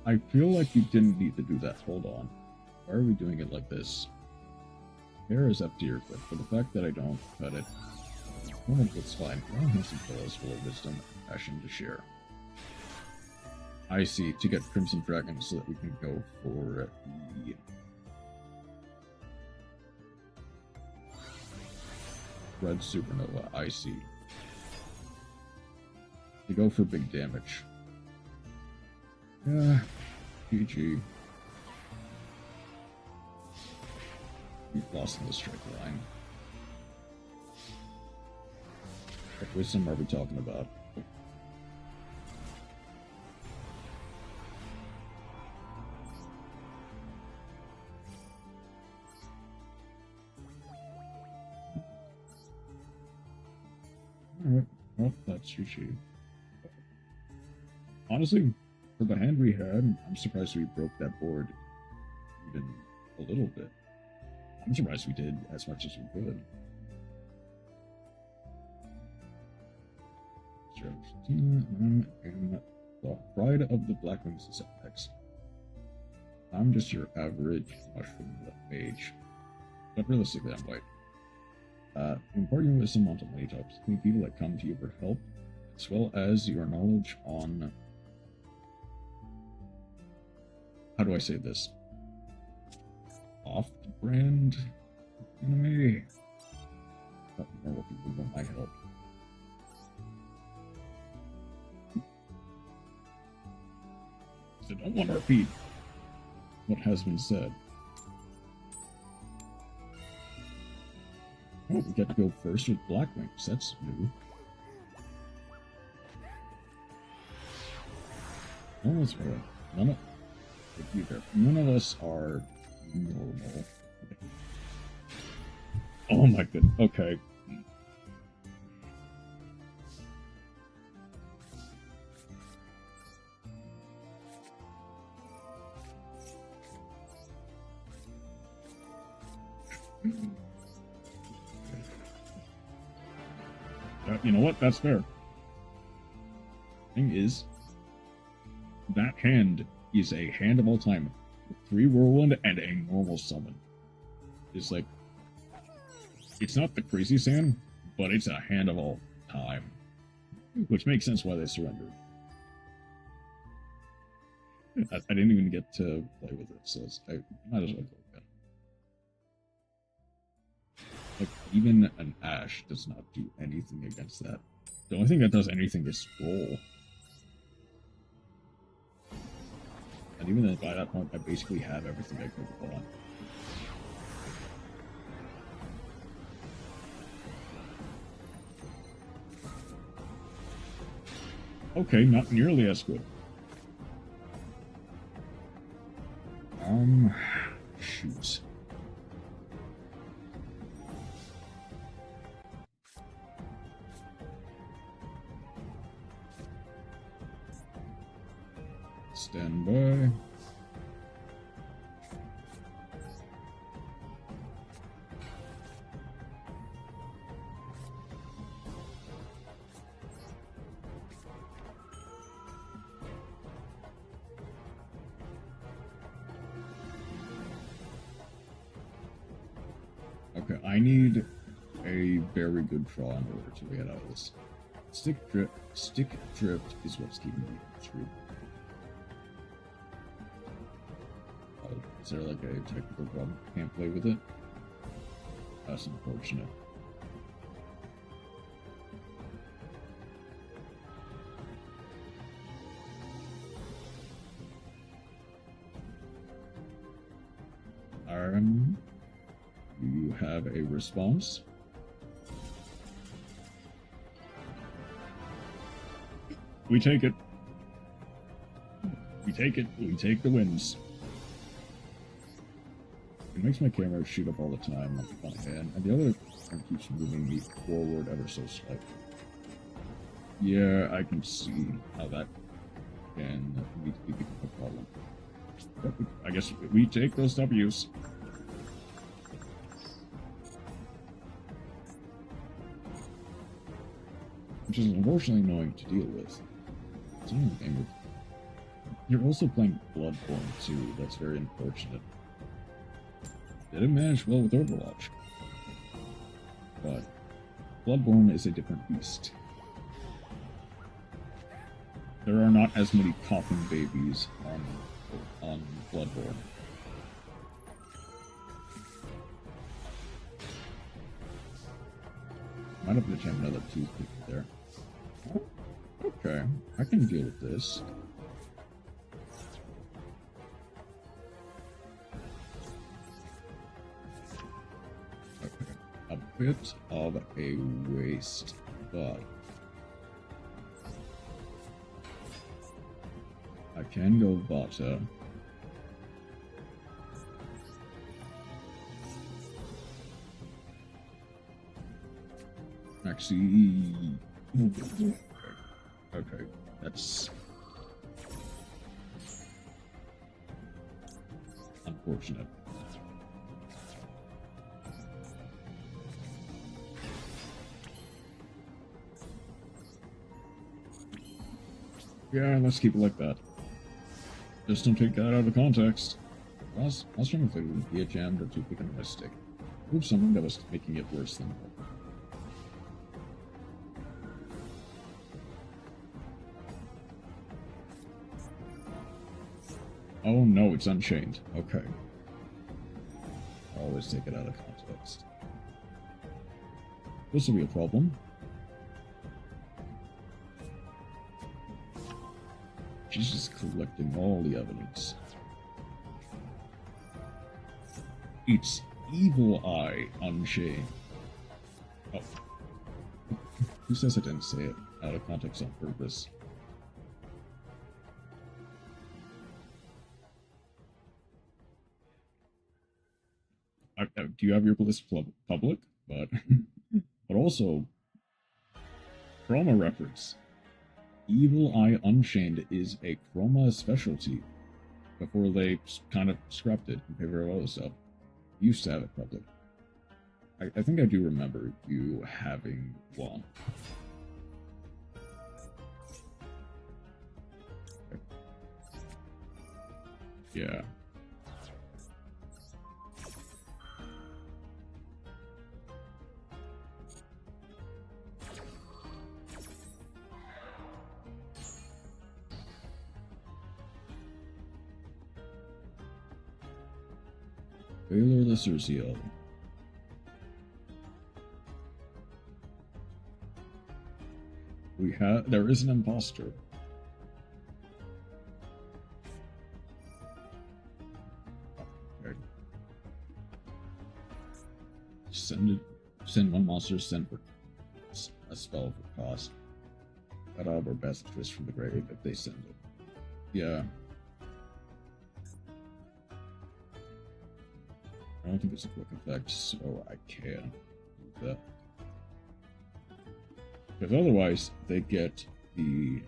I feel like you didn't need to do that. Hold on. Why are we doing it like this? Hair is up to your clip. For the fact that I don't cut it, well, it's fine. Ron has some fellows full of wisdom and passion to share. I see. To get Crimson Dragon so that we can go for the... Red Supernova. I see. To go for big damage. Yeah. GG. We've lost in the strike line. What wisdom are we talking about? Alright, well, that's GG. Honestly, for the hand we had, I'm surprised we broke that board even a little bit. I'm surprised we did as much as we could. And the Pride of the Black Wings is up next. I'm just your average mushroom mage. But realistically, I'm white. Imparting wisdom onto many types of people that come to you for help, as well as your knowledge on... How do I say this? Off-brand enemy? Normal people want my help. I don't want to repeat what has been said. Oh, we get to go first with Blackwings. That's new. Almost right. None of us are normal. Oh my goodness. Okay. You know what? That's fair. Thing is, that hand is a hand of all time. 3 whirlwind and a normal summon. It's like, it's not the craziest hand, but it's a hand of all time. Which makes sense why they surrendered. I didn't even get to play with it, so I might as well go again. Like, even an Ash does not do anything against that. The only thing that does anything is roll. And even then, by that point, I basically have everything I could want. Okay, not nearly as good. Shoot. Stand by. Okay, I need a very good draw in order to get out of this. Stick drift is what's keeping me through. Is there like a technical problem? Can't play with it? That's unfortunate. Baron, do you have a response? We take it. We take it. We take the wins. It makes my camera shoot up all the time on one hand, and the other hand keeps moving me forward ever so slightly. Yeah, I can see how that can be a problem. But I guess we take those W's. Which is unfortunately annoying to deal with. It's only a game with... You're also playing Bloodborne too, that's very unfortunate. Didn't manage well with Overwatch. But Bloodborne is a different beast. There are not as many coughing babies on Bloodborne. Might have to jam another toothpick there. Okay, I can deal with this. Okay, a bit of a waste, but I can go Vata. Actually, okay, that's unfortunate. Yeah, let's keep it like that. Just don't take that out of context. I was trying to think it would be a jammed or too big a mistake. Or something that was making it worse than normal. Oh no, it's unchained. Okay. Always take it out of context. This will be a problem. She's just collecting all the evidence. It's Evil Eye Unchained. Oh. Who says I didn't say it out of context on purpose? Do you have your list public? But also, Chroma reference. Evil Eye Unchained is a Chroma specialty before they kind of scrapped it in favor of other stuff. Used to have it public. I think I do remember you having one. Yeah. Baylor the Cercio. There is an imposter. Okay. Send one monster, send for a spell for cost. Cut out our best twist from the grave if they send it. Yeah. I don't think it's a quick effect, so I can't do that. Because otherwise, they get the...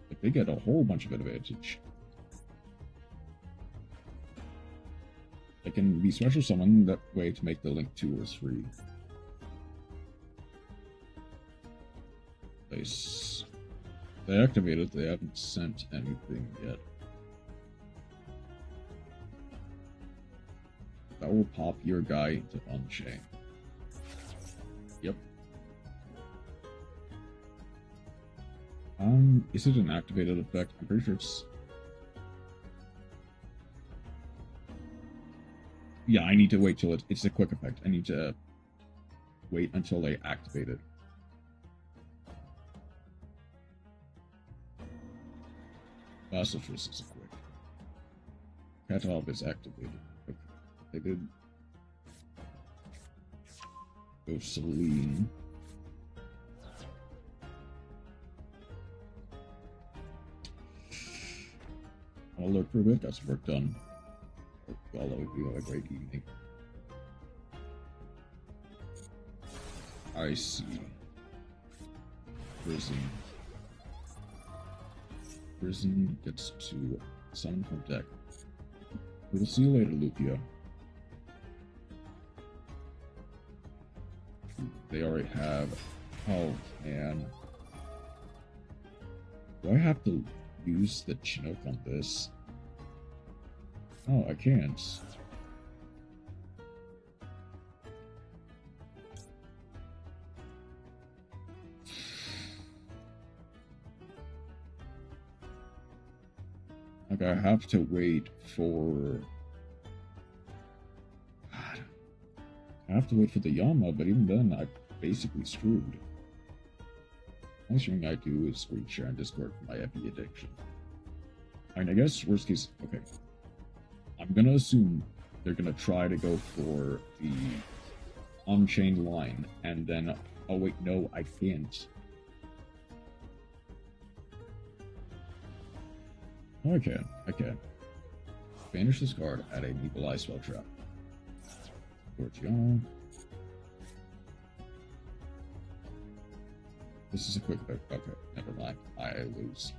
Like, they get a whole bunch of advantage. They can be special summon that way to make the link 2 or 3. They activated, they haven't sent anything yet. That will pop your guy into Unchained. Yep. Is it an activated effect? I'm pretty sure it's... Yeah, I need to wait till it's a quick effect. I need to wait until they activate it. Basilisk is quick. Cutoff is activated. Okay. They did go Celine. I'll look for a bit, got some work done. Y'all have a great evening. I see. Prison gets to summon from deck. We'll see you later, Lucia. They already have. Oh, man. Do I have to use the Chinook on this? Oh, I can't. Like, I have to wait for... God. I have to wait for the Yama, but even then, I'm basically screwed. The only thing I do is screen share on Discord for my FE addiction. I mean, I guess, worst case... Okay. I'm gonna assume they're gonna try to go for the Unchained line, and then... Oh, wait, no, I can't. Oh, I can. Banish this card, add a Meeple Eye Spell Trap. Towards y'all. This is a quick pick. Okay, never mind. I lose.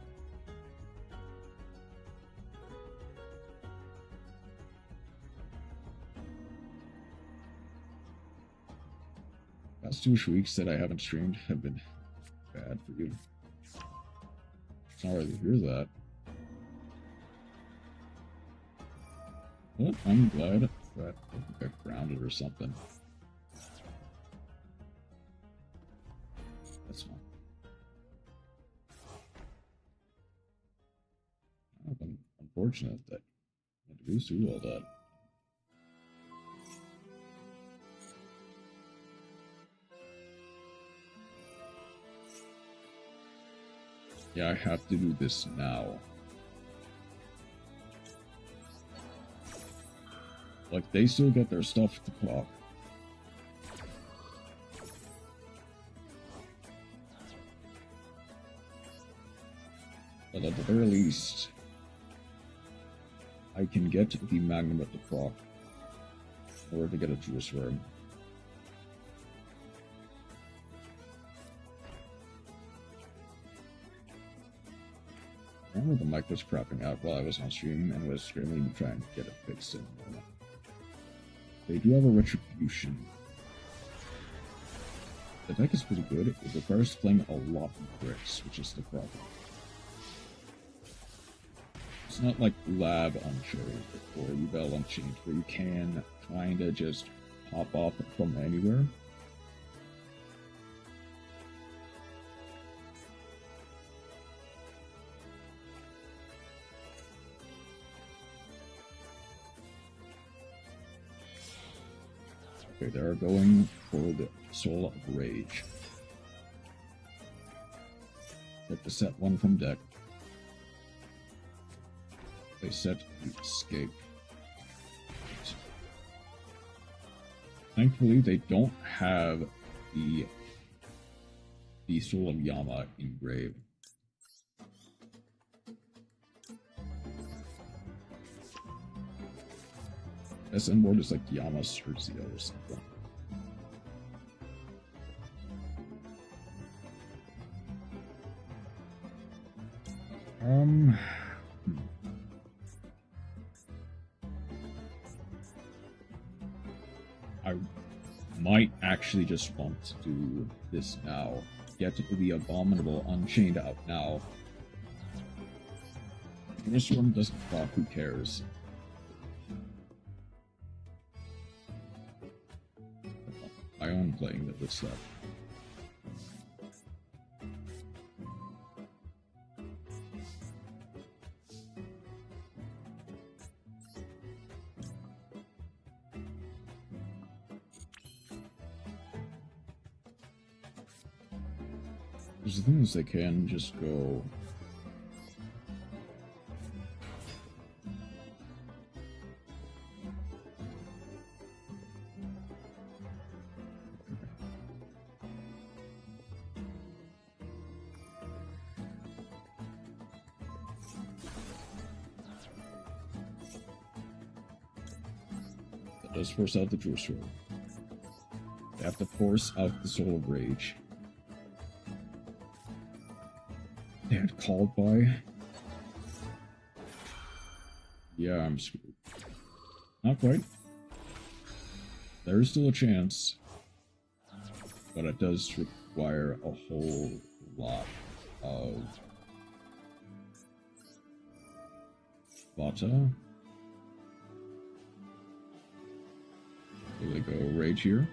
Past 2 weeks that I haven't streamed have been bad for you. Sorry to hear that. But I'm glad that I got grounded or something. That's fine. Unfortunate that I had to go through all that. Yeah, I have to do this now. Like, they still get their stuff at the clock. But at the very least, I can get the Magnum at the clock. Or to get a Juice Worm. I remember the mic was crapping out while I was on stream and was screaming to try and get it fixed in a moment. They do have a Retribution. The deck is pretty good. It requires playing a lot of bricks, which is the problem. It's not like Lab Unchained or Eval Unchained, where you can kinda just pop off from anywhere. Okay, they're going for the Soul of Rage. Get to set 1 from deck. They set the Escape. Thankfully, they don't have the Soul of Yama engraved. SN board is like Yama Cerzio or something. I might actually just want to do this now. Get the Abominable Unchained out now. This one doesn't proc, who cares? My own playing of this stuff. There's the thing is they can just go does force out the True Sword. They have to force out the Soul of Rage. They had called by. Yeah, I'm screwed. Not quite. There's still a chance. But it does require a whole lot of Vata. Here we go, Rage here.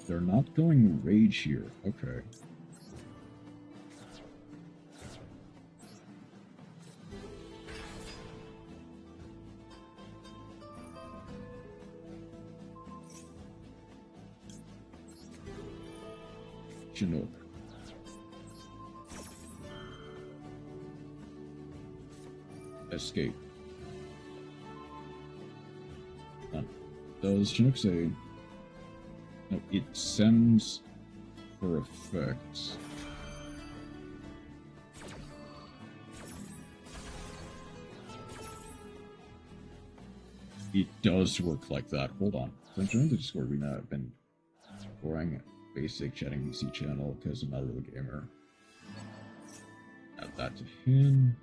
They're not going Rage here. Okay. Chinook. Escape. Does Chinook say... No, it sends for effects. It does work like that. Hold on. So I'm joining the Discord arena. I've been boring basic chatting VC channel because I'm not a real gamer. Add that to him.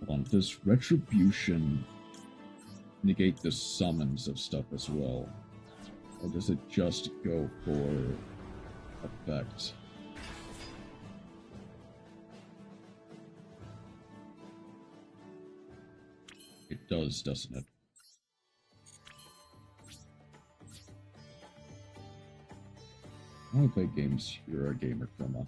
Hold on. Does Retribution negate the summons of stuff as well? Or does it just go for effect? It does, doesn't it? I only play games. You're a gamer, Chroma.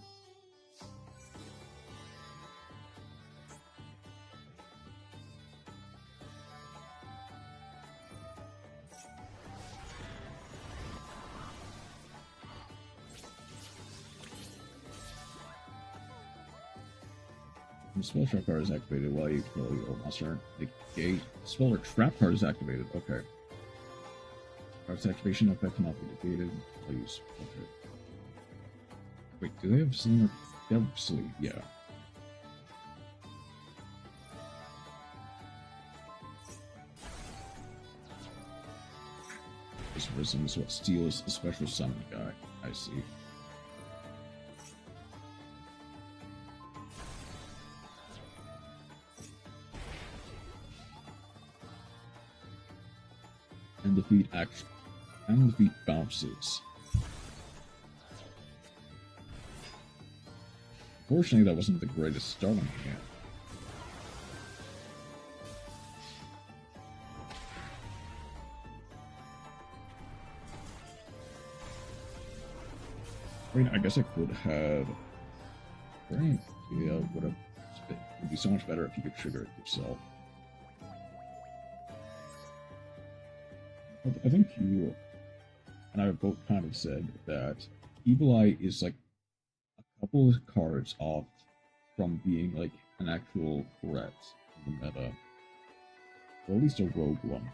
The spell trap card is activated while you kill your monster. The gate spell trap card is activated. Okay. Card's activation effect cannot be negated. I'll use. Okay. Wait, do they have Slinger? They have Sleep, yeah. This Prism is what steals the special summon guy. I see. And defeat action. And defeat bounces. Fortunately, that wasn't the greatest starting hand. I mean, I guess I could have. Right? Yeah, would be so much better if you could trigger it yourself. I think you and I both kind of said that Evil Eye is like a couple of cards off from being like an actual threat in the meta, or at least a rogue one.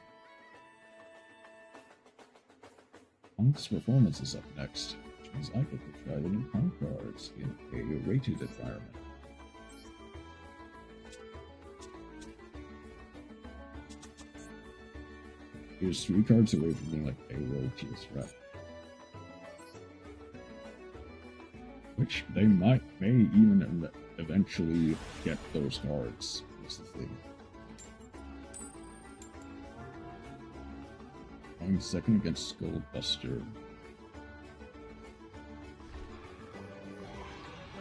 Punk's performance is up next, which means I get to try the new punk cards in a rated environment. Here's 3 cards away from being like a rogue tier threat. Which they may even eventually get those cards, is the thing. Going second against Skullbuster.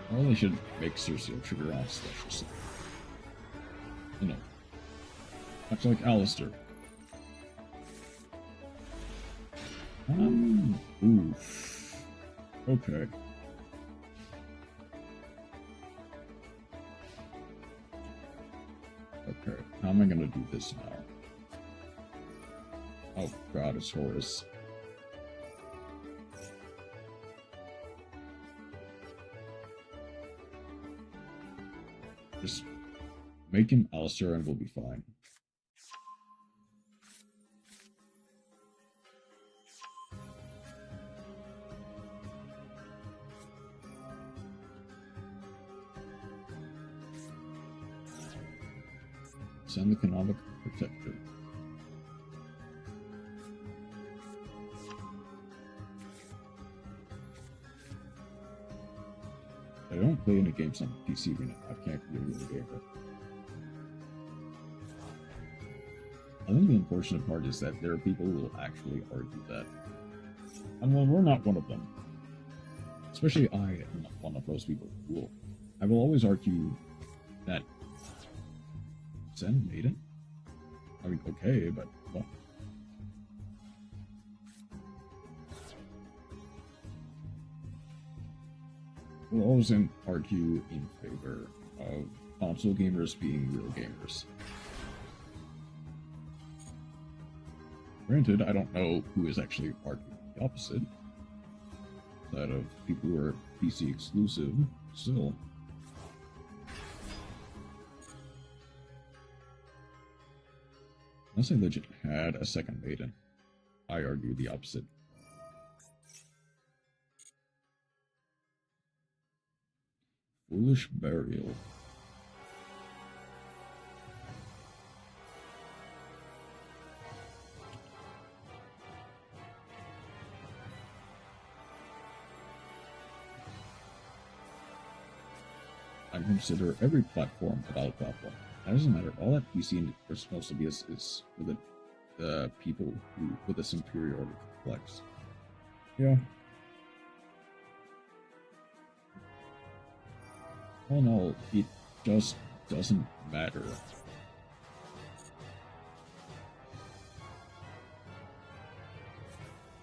Well, they should make Cersei trigger off special. You know. Much like Alistair. Oof. Okay. Okay, how am I gonna do this now? Oh god, it's Horus. Just make him Alistair and we'll be fine. Send the canonic protector. I don't play any games on PC when I can't be a real gamer. I think the unfortunate part is that there are people who will actually argue that. And well, we're not one of them. Especially I am not one of those people who will. I will always argue that send Maiden? I mean, okay, but what? We'll always argue in favor of console gamers being real gamers. Granted, I don't know who is actually arguing the opposite. That of people who are PC exclusive, still. Unless I legit had a second Maiden, I argue the opposite. Foolish burial. I consider every platform a valid platform. That doesn't matter. All that PC are supposed to be is for the people who with a superiority complex. Yeah. All in all, it just doesn't matter.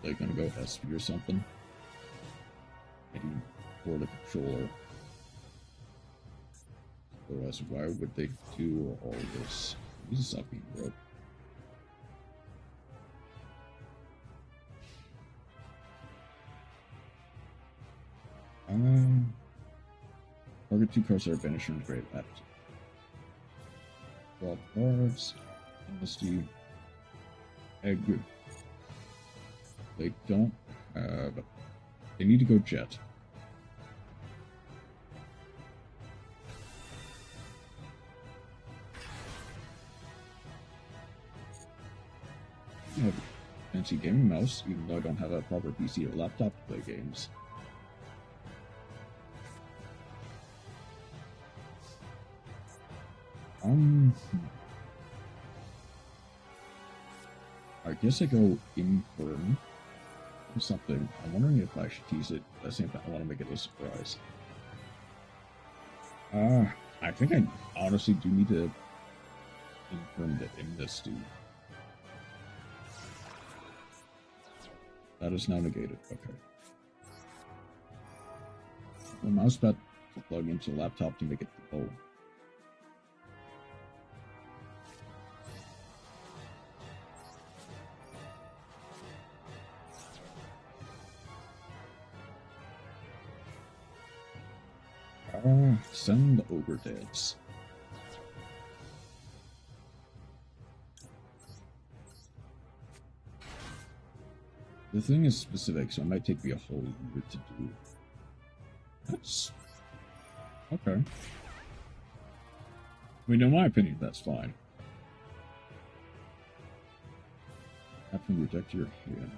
They're gonna go SP or something. Maybe for the controller. Otherwise, why would they do all this? This is not being broke. Target 2 cards are banished from grade at. Draw cards. Honesty. Egg. They don't have. They need to go jet. I have a fancy gaming mouse, even though I don't have a proper PC or laptop to play games. I guess I go Infern or something. I'm wondering if I should tease it, but at the same time I want to make it a surprise. I think I honestly do need to Infern the Amnesty. That is now negated. Okay. The mouse pad to plug into the laptop to make it the bow. Send the ogre dance. The thing is specific, so it might take me a whole year to do. That's okay. I mean, in my opinion, that's fine. Have to reject your hand.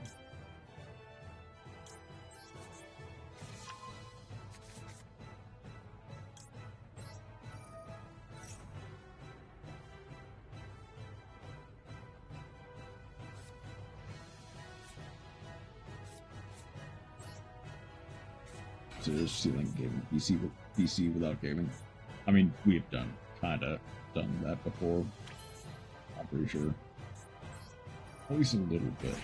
Ceiling gaming, PC without gaming. I mean, we've done that before. I'm pretty sure. At least a little bit.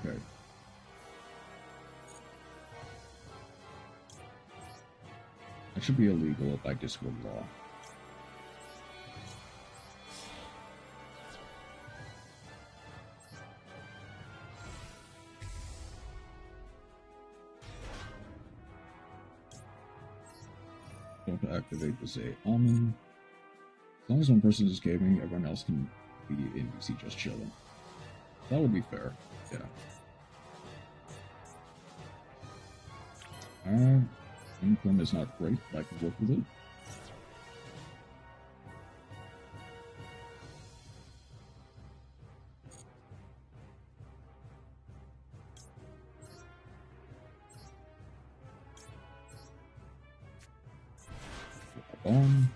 Okay. That should be illegal by Discord law. To activate the say Almond. As long as one person is gaming, everyone else can be in PC just chilling. That would be fair. Yeah. Income is not great, but I can work with it. bomb.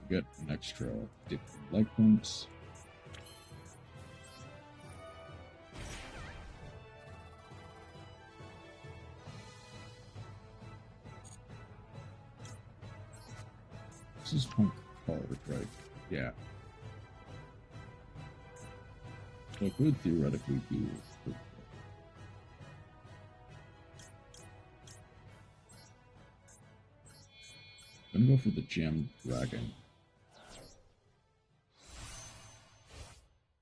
Get an extra dip in life points. This is punk card, right? Yeah. So it could theoretically be. I'm gonna go for the Gem Dragon.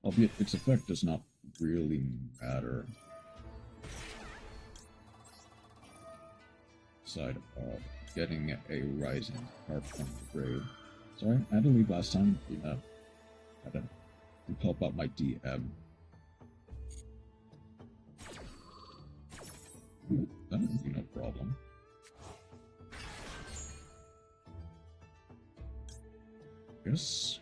Albeit its effect does not really matter. Aside of getting a Rising Harp from the grave. Sorry, I had to leave last time. I had to pop up my DM. Ooh, that would be no problem. Yes.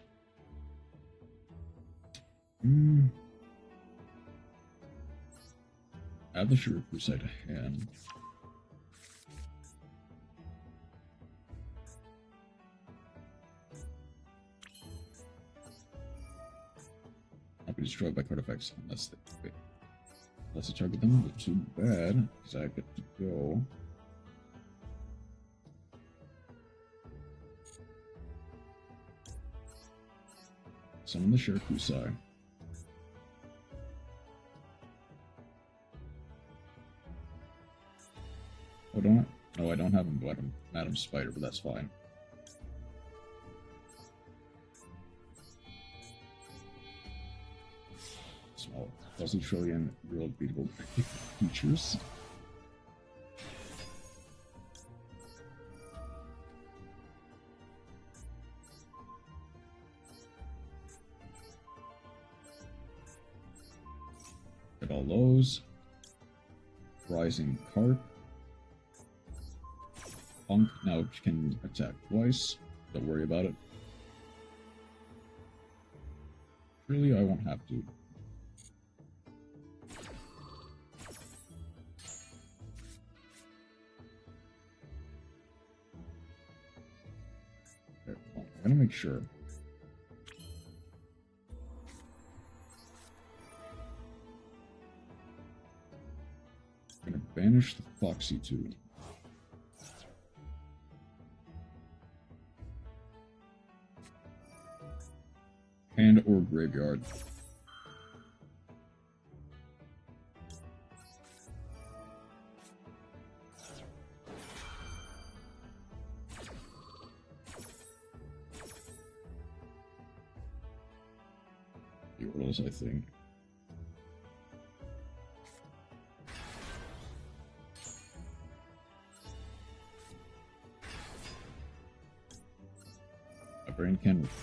Add the Sure Crusade to hand. Not be destroyed by card effects unless they target them, but too bad, because I get to go. Summon the Sure Crusade. Oh, don't I? No, I don't have him, but I'm Madam Spider, but that's fine. Small, multi-trillion-year-old beatable features. Get all those. Rising Carp. Punk now can attack twice. Don't worry about it. Really, I won't have to. Okay, I'm gonna make sure. I'm gonna banish the Foxy 2. Hand or graveyard. Heroes, I think.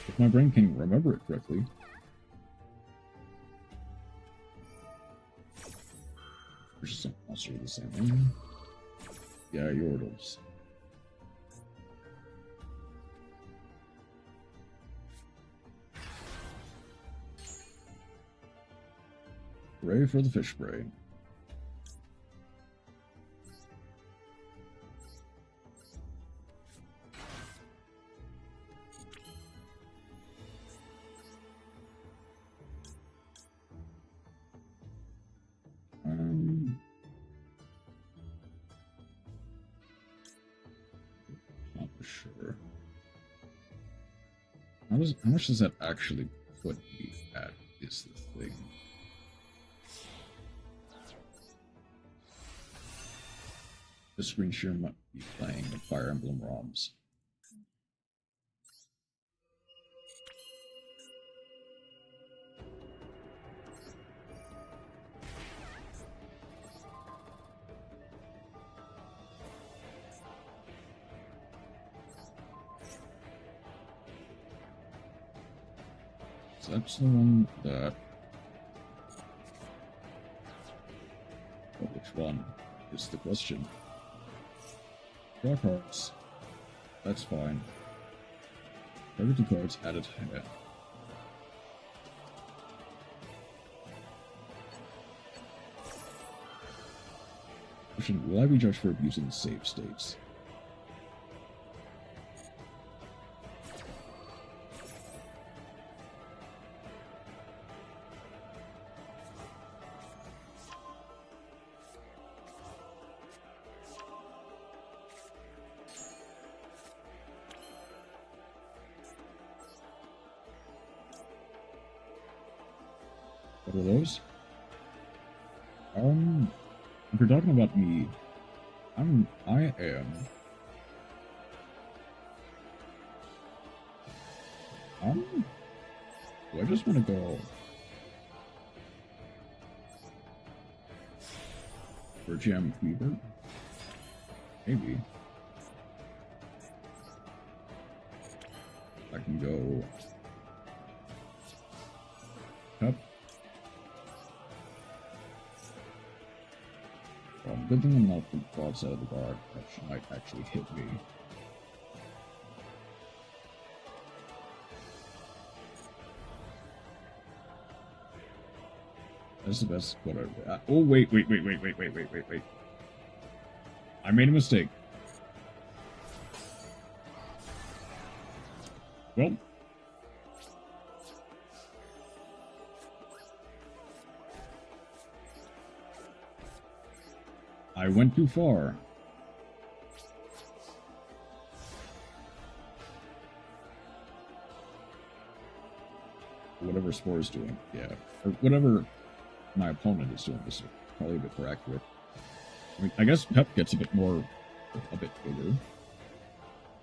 If my brain can remember it correctly. There's some monster with the same name. Yeah, Yordles. Hooray for the fish brain. Sure. How much does that actually put me at, is the thing. The screen share might be playing the Fire Emblem ROMs. So that's the one that... Well, which one is the question? Draw cards. That's fine. Target 2 cards added to hand. Question, will I be judged for abusing save states? What are those? If you're talking about me, I am. Do I just want to go for Jam Fever? Maybe. I can go up. Well, good thing I'm not the broadside of the guard, which might actually hit me. That's the best. Whatever. Oh, wait. I made a mistake. Well. I went too far. Whatever Spore is doing, yeah. Or whatever my opponent is doing is probably a bit more accurate. I mean, I guess Pep gets a bit bigger.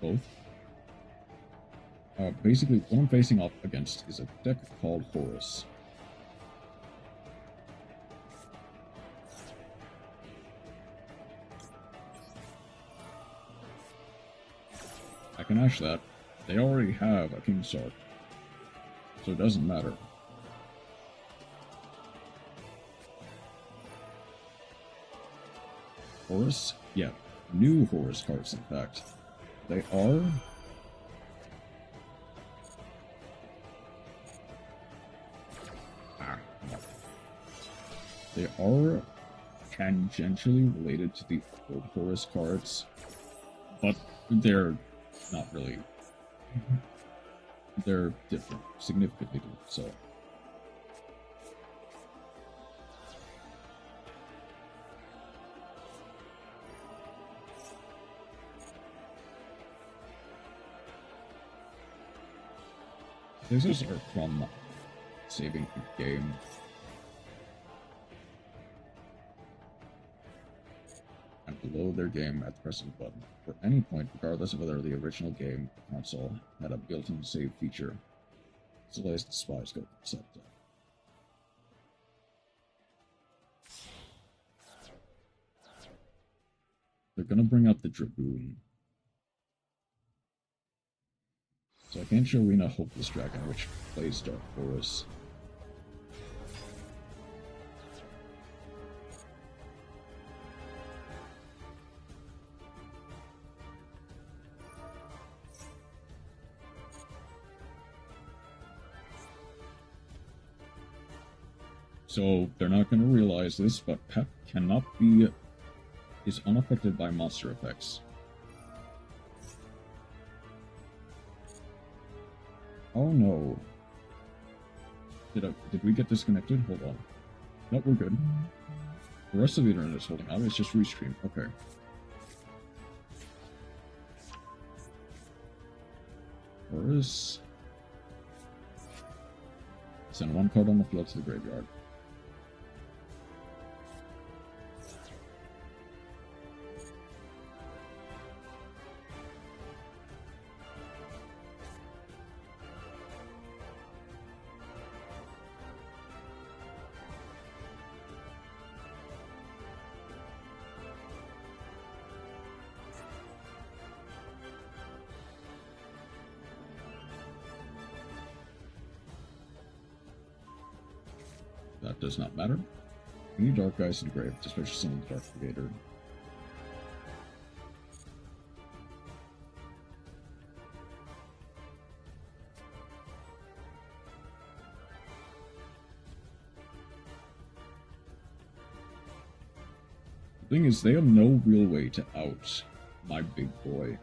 Both. Basically, what I'm facing off against is a deck called Horus. I can ash that. They already have a King Sark, so it doesn't matter. Horus? Yeah, new Horus cards, in fact. They are... They are tangentially related to the old Horus cards, but they're not really. They're different, significantly different, so. These are from saving the game. And below their game at the press of a button. For any point, regardless of whether the original game or console had a built-in save feature. It's the latest spies go set up. They're gonna bring out the Dragoon. So I can't show Rena Hopeless Dragon, which plays Dark Forest. So they're not going to realize this, but Pep is unaffected by monster effects. Oh no. Did we get disconnected? Hold on. Nope, we're good. The rest of the internet is holding out. It's just Restream. Okay. Horus. Send one card on the field to the graveyard. That does not matter. We need Dark Guys in the grave, especially some of the Dark Creator. The thing is, they have no real way to out my big boy.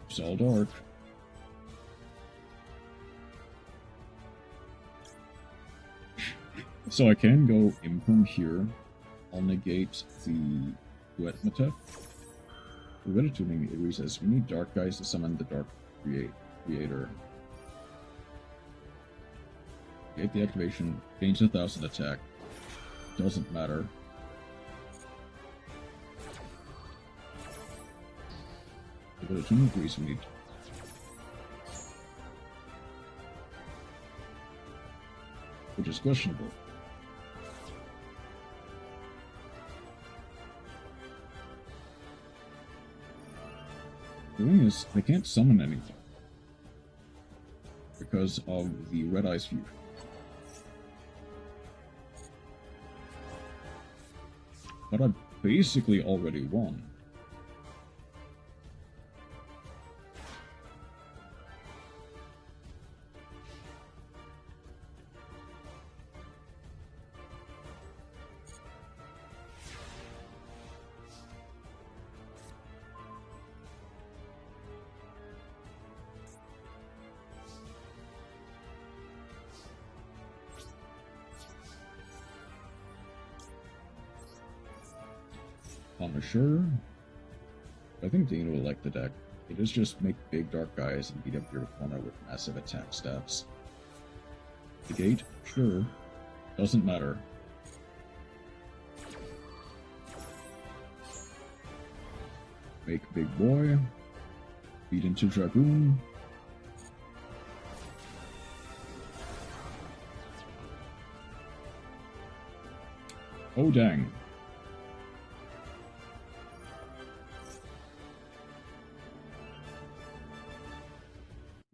It's all dark. So I can go Imperm here. I'll negate the Duet Matef. For Weta Tuning, it says we need Dark Guys to summon the Dark Creator. Get the activation, gains 1,000 attack. Doesn't matter. Go to 2 degrees we need. Which is questionable. The thing is, they can't summon anything because of the Red Eyes Fusion. But I basically already won. Punisher. I think Dana will like the deck. It is just make big dark guys and beat up your opponent with massive attack stats. Negate? Sure. Doesn't matter. Make big boy. Beat into Dragoon. Oh dang.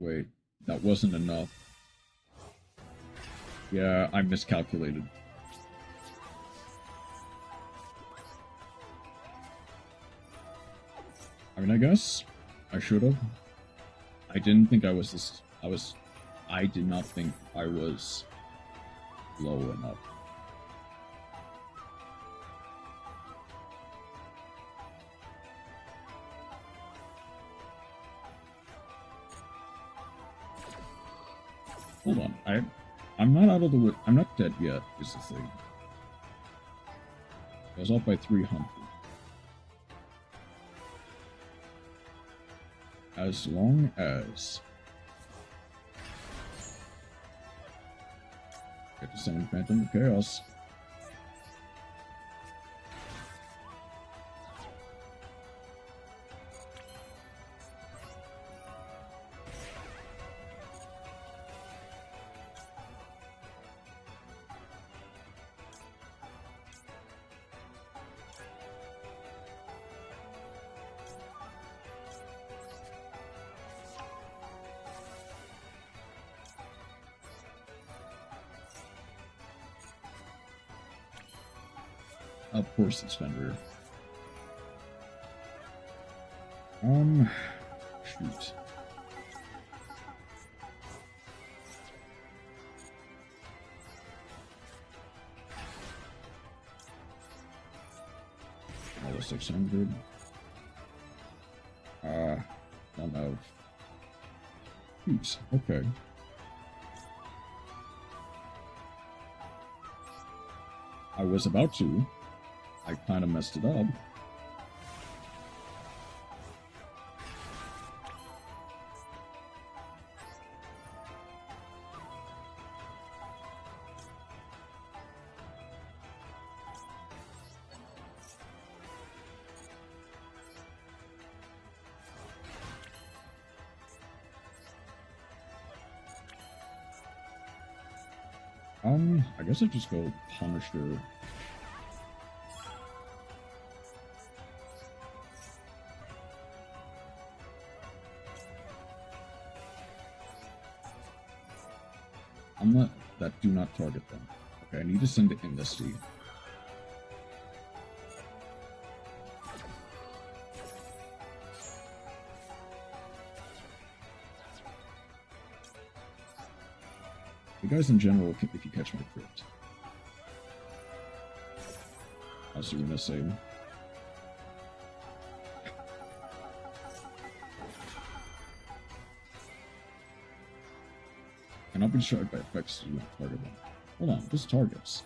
Wait, that wasn't enough. Yeah, I miscalculated. I mean, I guess I should have. I didn't think I was this. I did not think I was low enough. Hold on, I'm not out of the wood. I'm not dead yet, is the thing. I was off by 300. As long as get to summon Phantom of Chaos. Of course it's Fenrir. Shoot. Another 600. Don't know. Shoot, okay. I was about to. I kind of messed it up. I guess I just go Punisher. That do not target them. Okay, I need to send it in this Misty. The guys in general, if you catch my crypt. As you were gonna say. Cannot be destroyed by effects you don't target them. Hold on, this targets.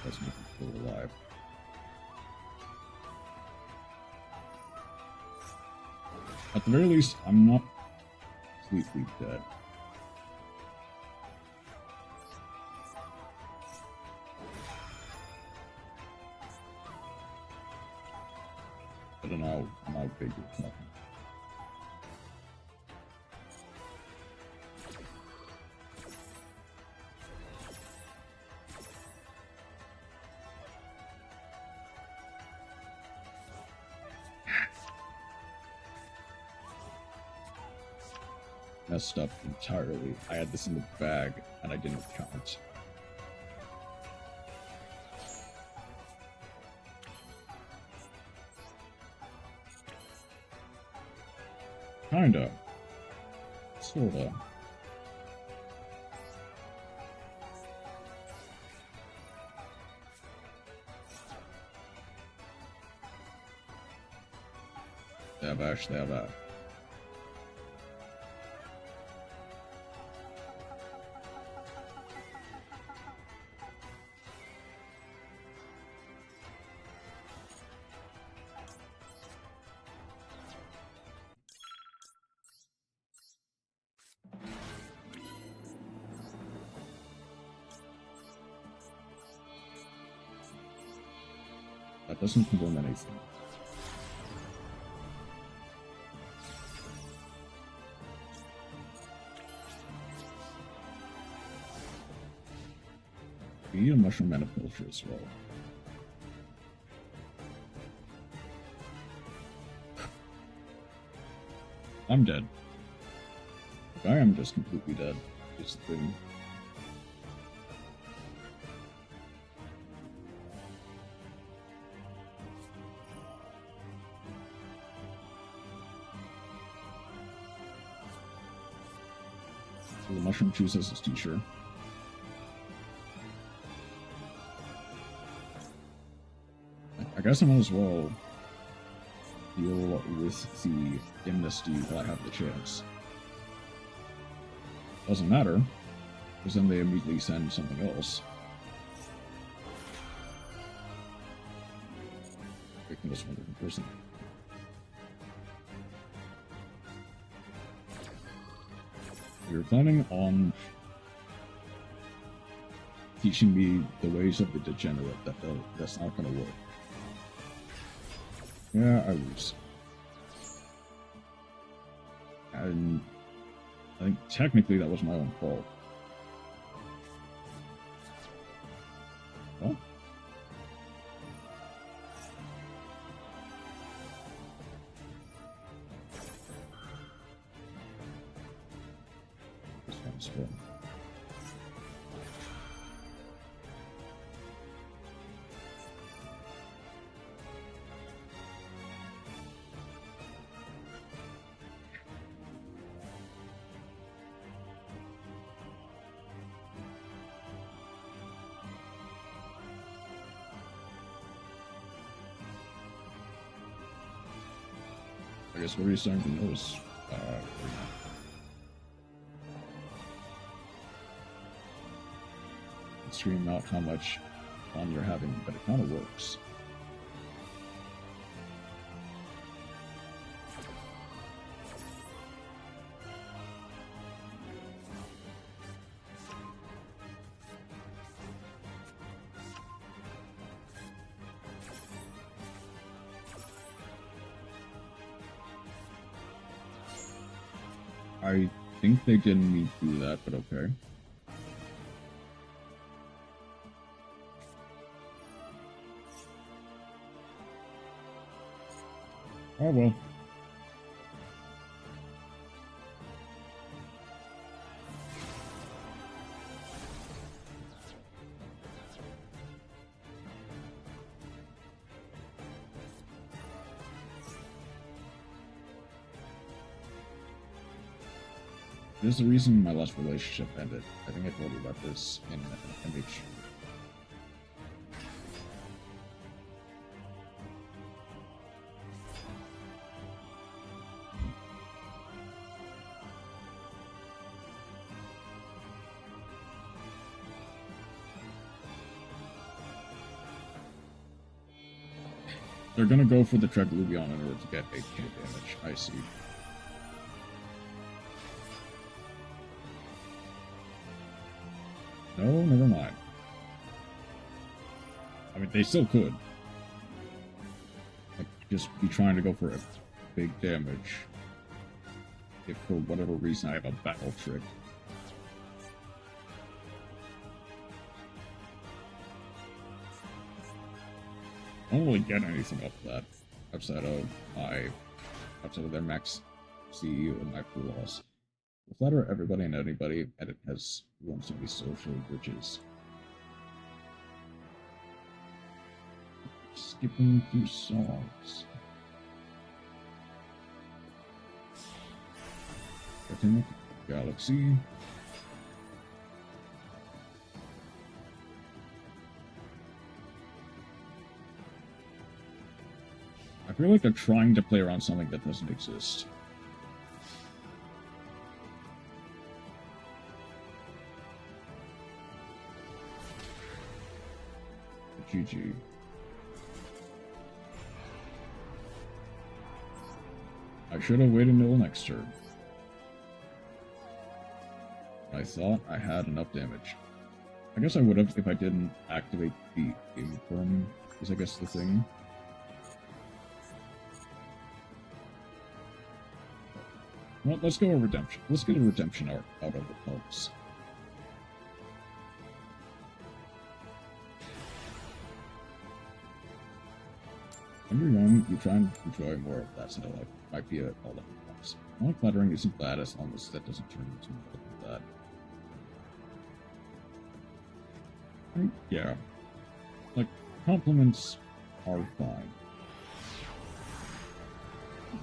Let's make him feel alive. the very least, I'm not completely dead. I don't know how big you're talking. Messed up entirely. I had this in the bag and I didn't count. Kinda. Sorta. There. That doesn't confirm anything. We need a mushroom and a pilcher as well. I'm dead. Like, I am just completely dead. It's the thing. So the mushroom chooses his teacher. I guess I might as well deal with the amnesty while I have the chance. Doesn't matter, because then they immediately send something else. Picking this one different person. You're planning on teaching me the ways of the degenerate. That's not gonna work. Yeah, I lose. And I think technically that was my own fault. Well, this one's fun. I guess what are you starting to notice? Stream out how much fun you're having, but it kind of works. I think they didn't need to do that, but okay. Oh well. There's the reason my last relationship ended. I think I told you about this in MH. They're gonna go for the Treg Lubion in order to get 8k damage. I see. No, never mind. I mean, they still could. Like, just be trying to go for a big damage. If for whatever reason I have a battle trick. I don't really get anything off of that outside of their max CE and my full loss. Will flatter everybody and anybody, and it has ruined so many social bridges. Skipping through songs. Titanic, Galaxy. I feel like they're trying to play around something that doesn't exist. GG. I should have waited until next turn. I thought I had enough damage. I guess I would have if I didn't activate the Infirm, is I guess the thing. Well, let's go a redemption. Let's get a redemption out of the pulse. When you're young, you try and enjoy more of that side of life. Might be all that matters. Only flattering isn't bad as long as that doesn't turn into more than that. Yeah. Like, compliments are fine.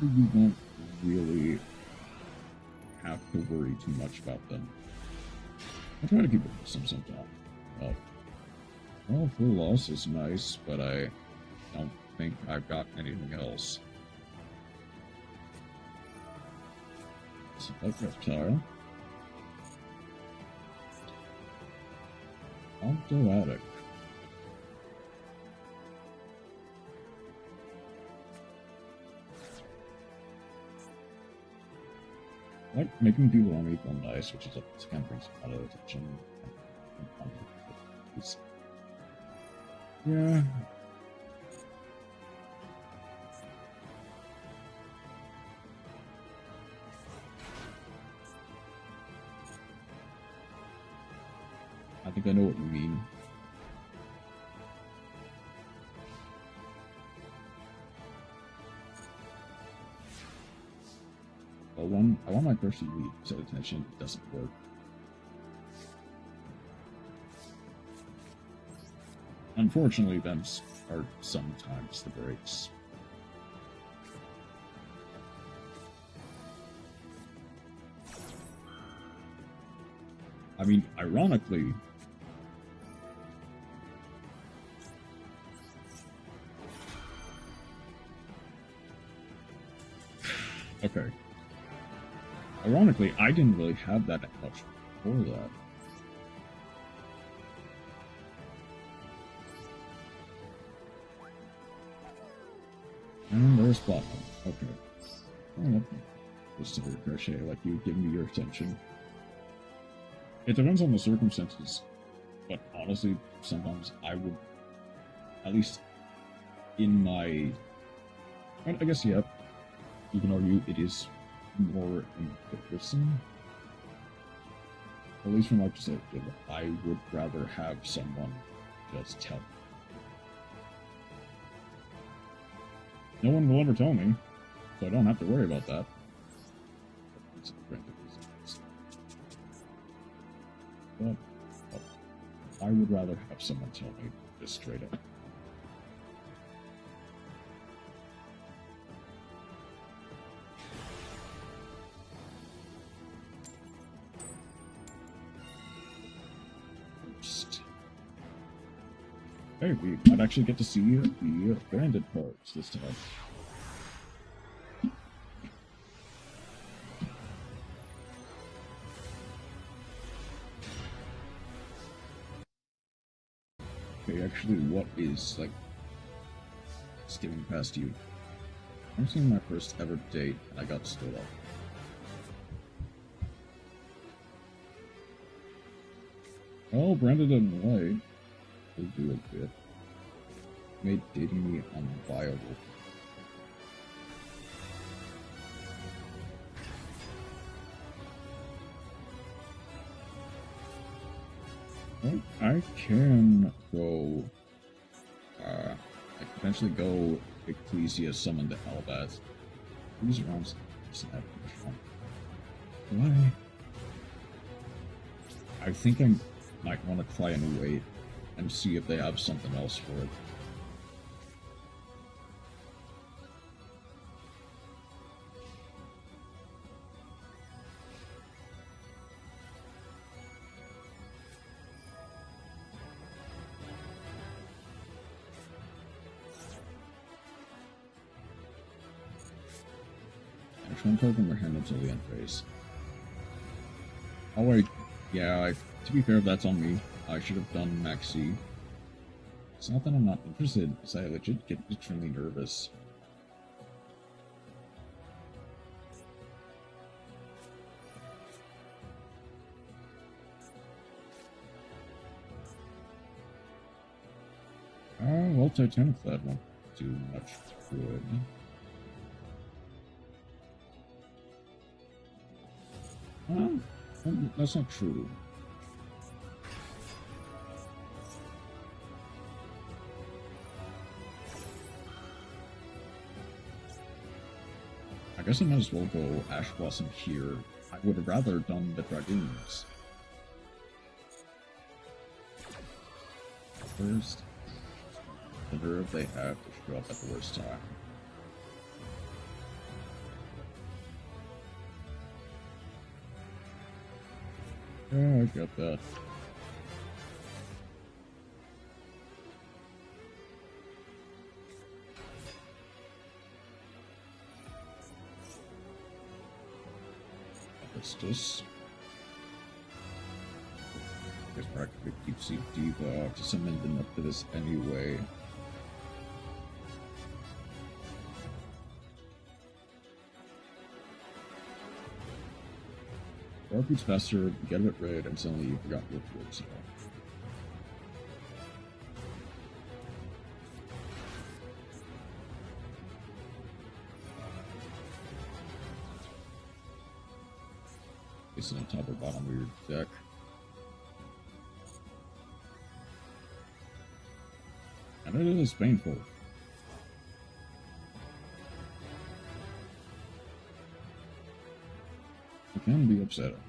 You won't really have to worry too much about them. I try to keep it some time. Well, full loss is nice, but I don't think I've got anything else. Select reptile. Automatic. I like making people on me feel nice, which is kind of brings a lot of attention. Yeah. I think I know what you mean. Well, I want my person to lead, so attention doesn't work. Unfortunately, them are sometimes the breaks. I mean, ironically, okay. Ironically, I didn't really have that much before that. And there's Platinum. Okay. Well, just a crochet, like you give me your attention. It depends on the circumstances, but honestly, sometimes I would, at least in my, I guess, yeah, you can argue it is more embarrassing. At least from my perspective, I would rather have someone just tell me. No one will ever tell me, so I don't have to worry about that. But I would rather have someone tell me this straight up. Hey, we might actually get to see the branded parts this time. Okay, actually, what is, like, skimming past you? I'm seeing my first ever date, and I got stood up. Oh, Brandon didn't lie. We'll do a bit. Made dating me unviable. Well, I can go, I could potentially go Ecclesia summon the Hellbat. These rounds why? I think I might want to try and wait and see if they have something else for it. I'm poking my hand until the end phase. Oh wait, yeah, to be fair, that's on me. I should have done Maxi. It's not that I'm not interested, it's that I legit get extremely nervous. Well, Titanic that won't do much good. That's not true. I guess I might as well go Ash Blossom here. I would have rather done the Dragoons. First, the nerve they have to show up at the worst time. Yeah, I get that. Let's just... I guess practically Deep Sea Diva to summon them up to this anyway. Repeats faster, get it rid, and suddenly you forgot what words are. It's on top or bottom of your deck. And it is painful. It can be upsetting.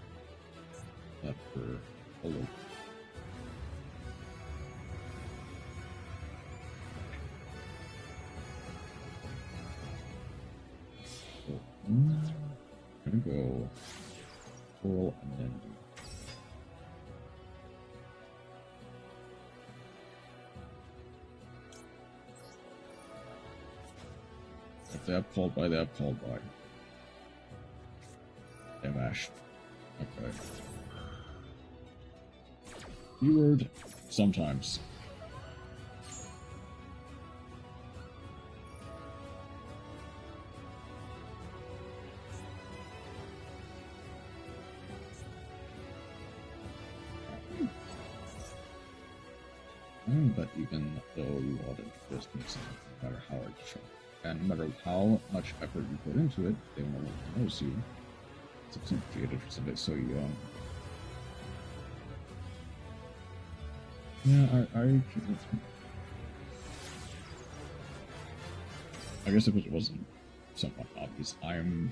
Not for a little. So, I'm gonna go Coral and then if they have called by, they have called by. They mashed. Okay. Keyword, sometimes. But even though you are just missing, no matter how hard you try, and no matter how much effort you put into it, they will no longer notice you. It's appreciated for somebody so young. Yeah, I guess if it wasn't somewhat obvious, I'm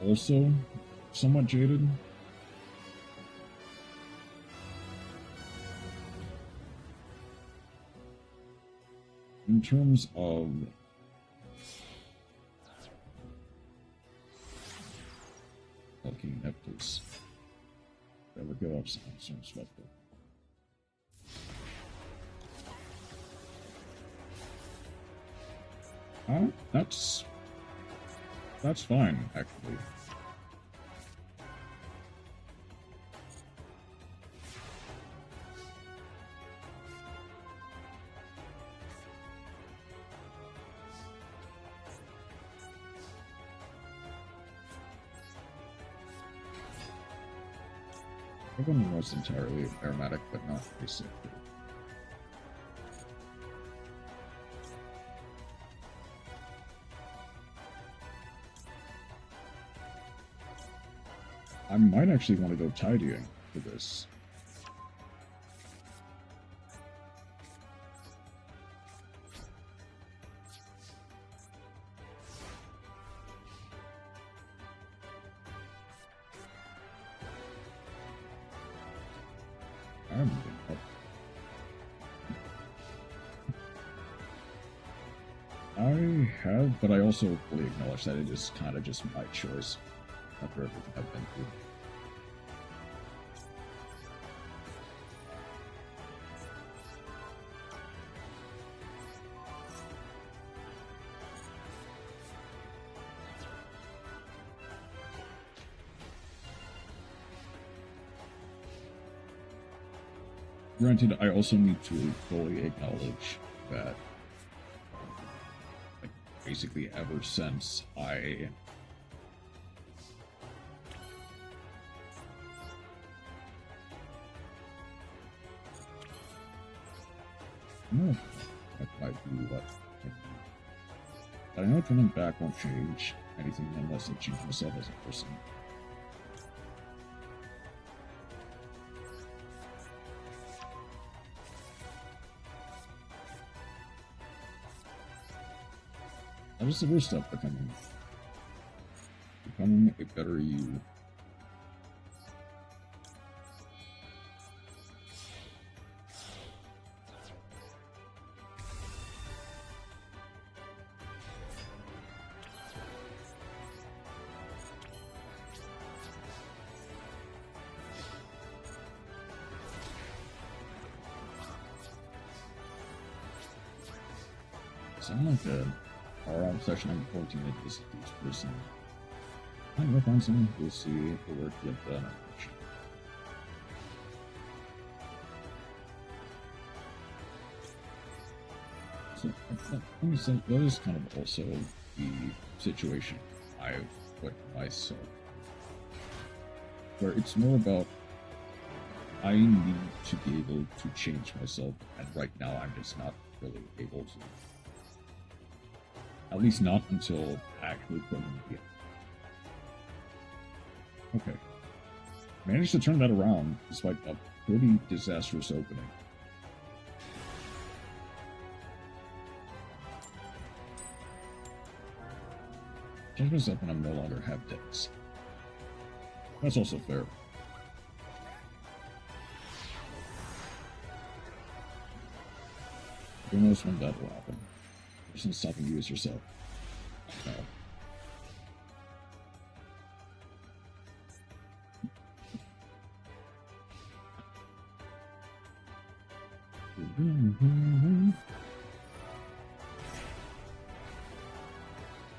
also somewhat jaded. In terms of fucking Neptus. Never give up sounds so respectful. That's fine, actually. Everyone was entirely aromatic, but not acidic. I might actually want to go tidying for this. I'm moving up. I have, but I also fully acknowledge that it is kind of just my choice after everything I've been through. Granted, I also need to fully acknowledge that, like, basically ever since I no, that might be what I know coming back won't change anything unless I change myself as a person. That is the first step, becoming a better you. Sound like a around section number 14 it is each person. I'm gonna find someone who will see the work you've done. So, let me say, that is kind of also the situation I've put myself, where it's more about I need to be able to change myself, and right now I'm just not really able to. At least not until actually putting it. Okay. Managed to turn that around despite a pretty disastrous opening. Change myself when I'm no longer have decks. That's also fair. Who knows when that will happen? There's no stopping you as yourself. No.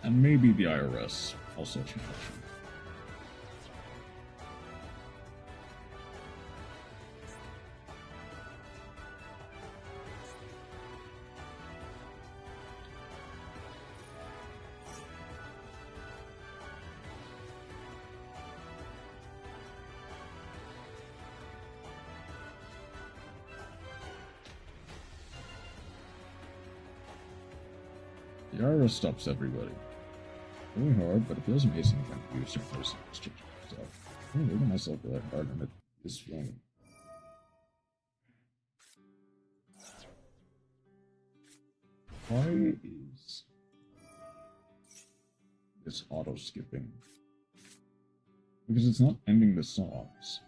And maybe the IRS also challenge me. The IRS stops everybody. Really hard, but it feels amazing when you start posting this change myself. I don't look at myself really hard and it is feeling. Why is this auto skipping? Because it's not ending the songs.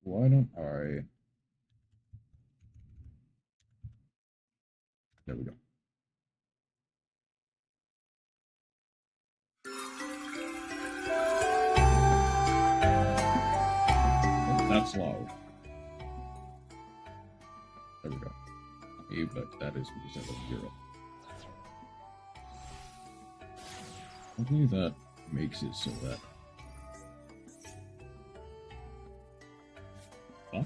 Why don't I? There we go. Oh, that's loud. There we go. Okay, but that is because I live in Europe. Hopefully that makes it so that. Huh?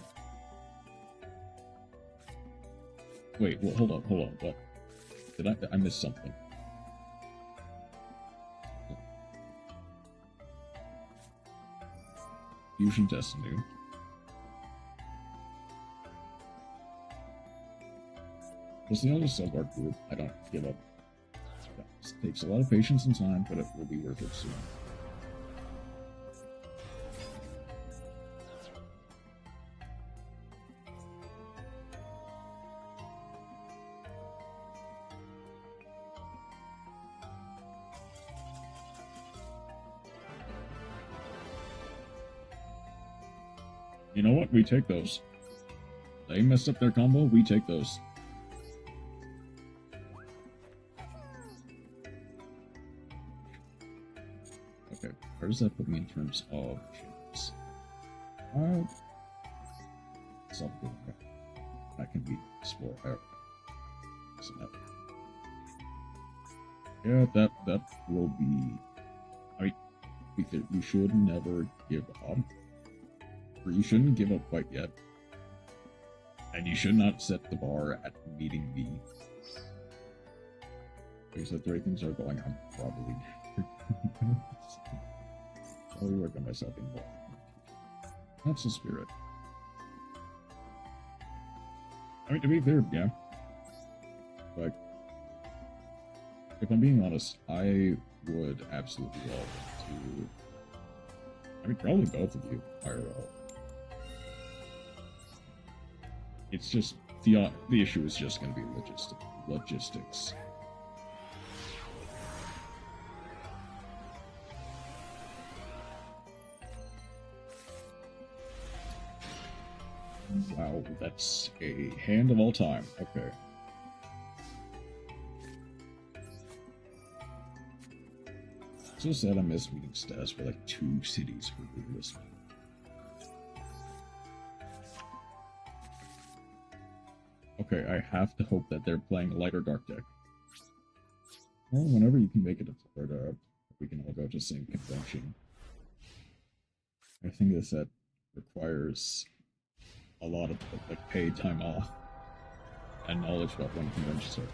Wait, well, hold on, what? Did I miss something? Fusion Destiny. It's the only sub-art group I don't give up. It takes a lot of patience and time, but it will be worth it soon. You know what? We take those. They messed up their combo, we take those. Okay, where does that put me in terms of chips? Something I can be explore. So yeah, that will be. I mean, you should never give up. Or you shouldn't give up quite yet. And you should not set the bar at meeting me. Because if the right things are going on, probably. I'll work on myself involved. That's the spirit. I mean, to be fair, yeah. Like, if I'm being honest, I would absolutely love to. I mean, probably both of you, IRL. It's just the issue is just going to be logistics. Wow, that's a hand of all time. Okay. So sad I missed meeting stats for like 2 cities for this one. Okay, I have to hope that they're playing light or dark deck. Well, whenever you can make it a Florida, we can all go to the same convention. I think this set requires a lot of like paid time off and knowledge about when conventions are.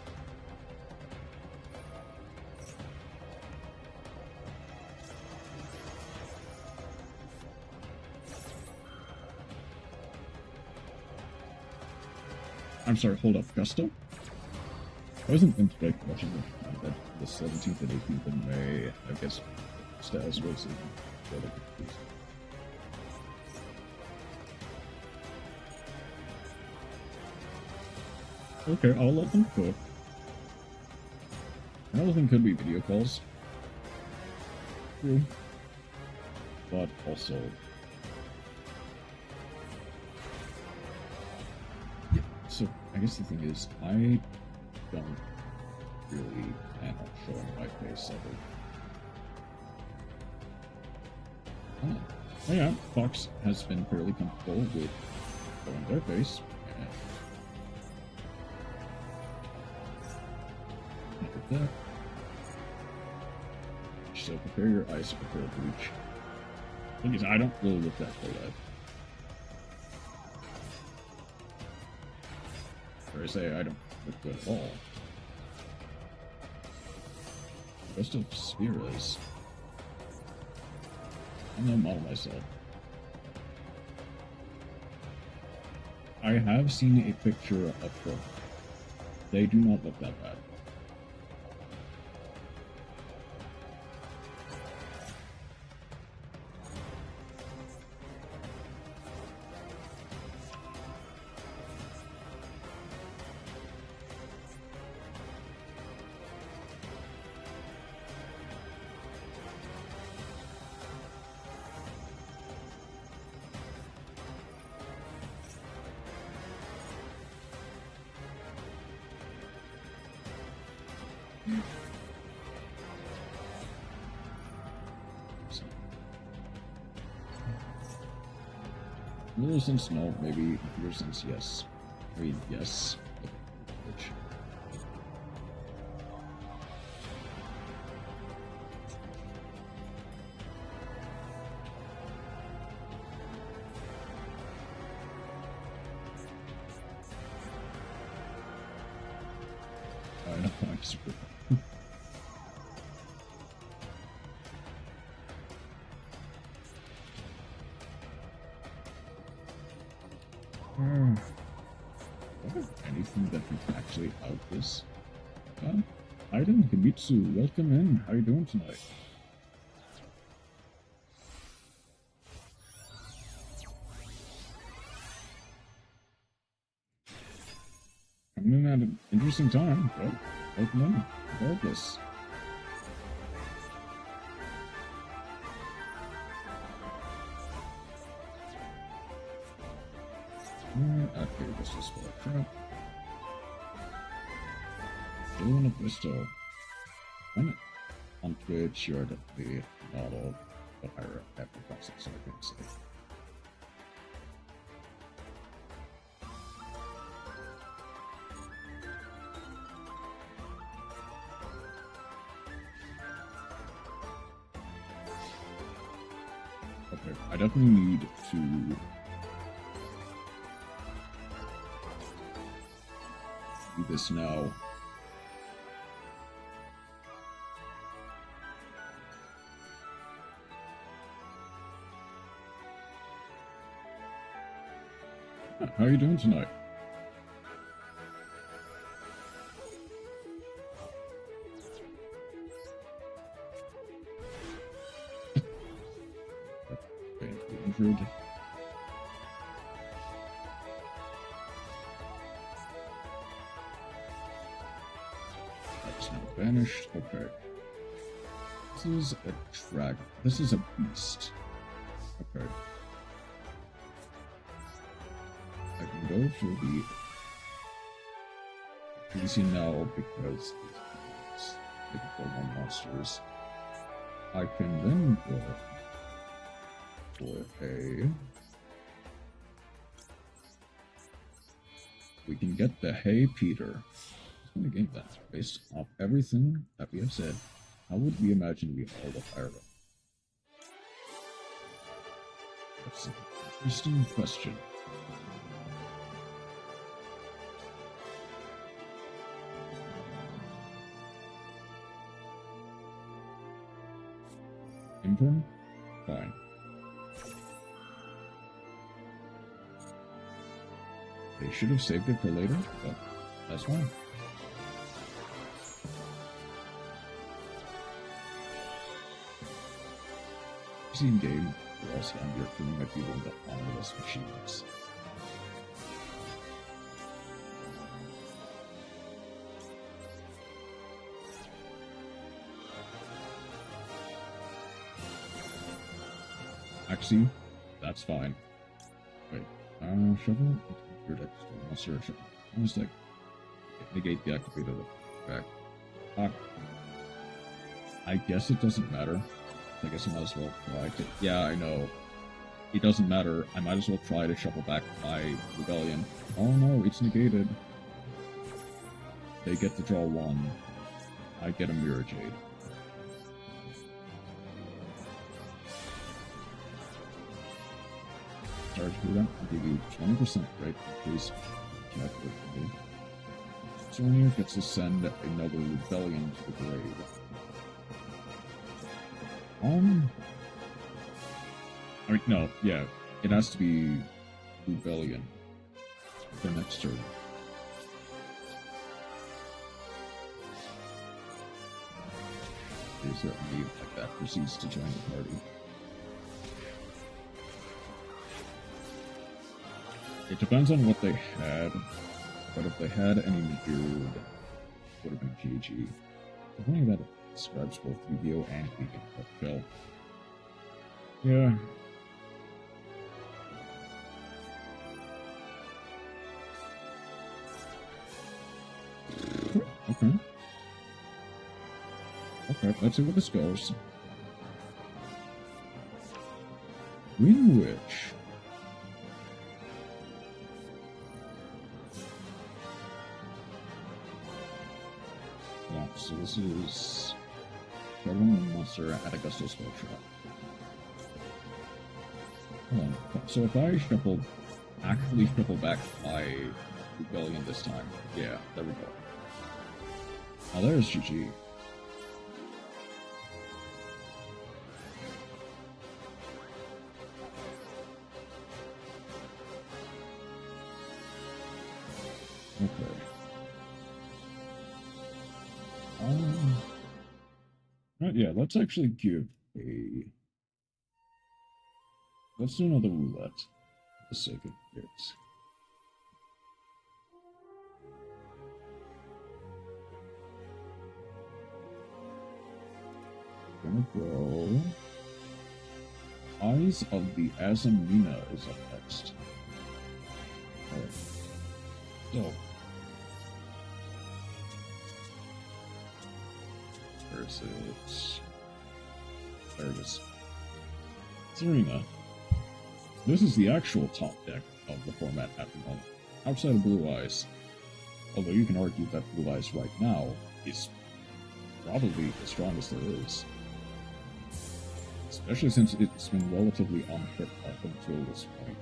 I'm sorry, hold up, Gusto? I wasn't expecting much of that the 17th and 18th of May, I guess, status was okay, I'll let them cook. Another thing could be video calls. True. But also... So, I guess the thing is, I don't really plan on showing my face ever. Oh yeah, Fox has been fairly comfortable with showing their face, and with that. So prepare your eyes to prepare breach. Thing is, I don't really look that way yet. I say I don't look good at all. The rest of Spheres. I'm no model myself. I have seen a picture of Prog. They do not look that bad. Little sense, no. Maybe your sense, yes. I mean, yes. Okay. I know, I'm super. actually out this. Maiden, Himitsu, welcome in. How you doing tonight? Coming in at an interesting time. Well, welcome in, regardless. Okay, this is for a trap. Doing a pistol. On Twitch, you're definitely not all the higher at the process, so I can say. Okay, I definitely need to do this now. How are you doing tonight? Okay, injured. That's now banished. Okay. This is a dragon. This is a beast. Okay. I can go for the easy now because it's typical one monsters. I can then go for a. We can get the Hey Peter. I'm gonna game that based off everything that we have said. How would we imagine we all the fire up? That's an interesting question. Intern? Fine. They should have saved it for later, but that's fine. In game, we're also under feeling like people that omnibus machines. Actually, that's fine. Wait, shovel? Your deck is doing monster shovel. I was like, negate the activator back. I guess it doesn't matter. I guess I might as well try to. Yeah, I know. It doesn't matter. I might as well try to shuffle back my rebellion. Oh no, it's negated. They get to draw one. I get a Mirror Jade. Charge for that. I'll give you 20% right in case you can't work for me. Sonia gets to send another rebellion to the grave. I mean, no, yeah, it has to be rebellion for next turn. Is there a need like that proceeds to join the party? It depends on what they had, but if they had any Madrid, it would have been GG. The thing about it describes both Yu-Gi-Oh! And Vegan Cocktail. Yeah. Okay. Okay, let's see where this goes. FlipWitch. Yeah, so this is Chromawyn monster at a Gusto spell shot. Hold on. So if I actually shuffle back my rebellion this time, yeah, there we go. Now there's GG. Okay. Yeah, let's actually give a... Let's do another roulette for the sake of it. We're gonna go... Eyes of the Azamina is up next. Alright. So... Where is it? There it is. Serena. This is the actual top deck of the format at the moment, outside of Blue Eyes. Although you can argue that Blue Eyes right now is probably the strongest there is. Especially since it's been relatively unhit up until this point.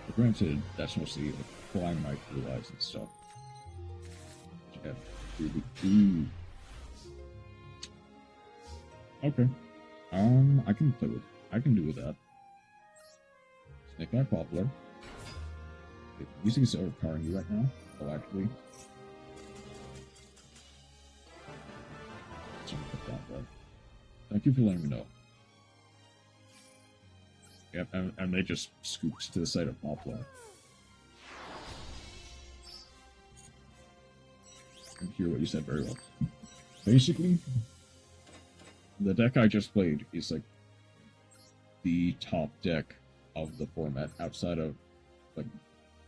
But granted, that's mostly like Prime Night Blue Eyes and stuff. Which have really... Okay. I can play with... I can do with that. Snake Eye Poplar. Music is overpowering you right now. Oh, actually. Sorry about that, but thank you for letting me know. Yep, and they just scooped to the side of Poplar. I can hear what you said very well. Basically, the deck I just played is like the top deck of the format outside of like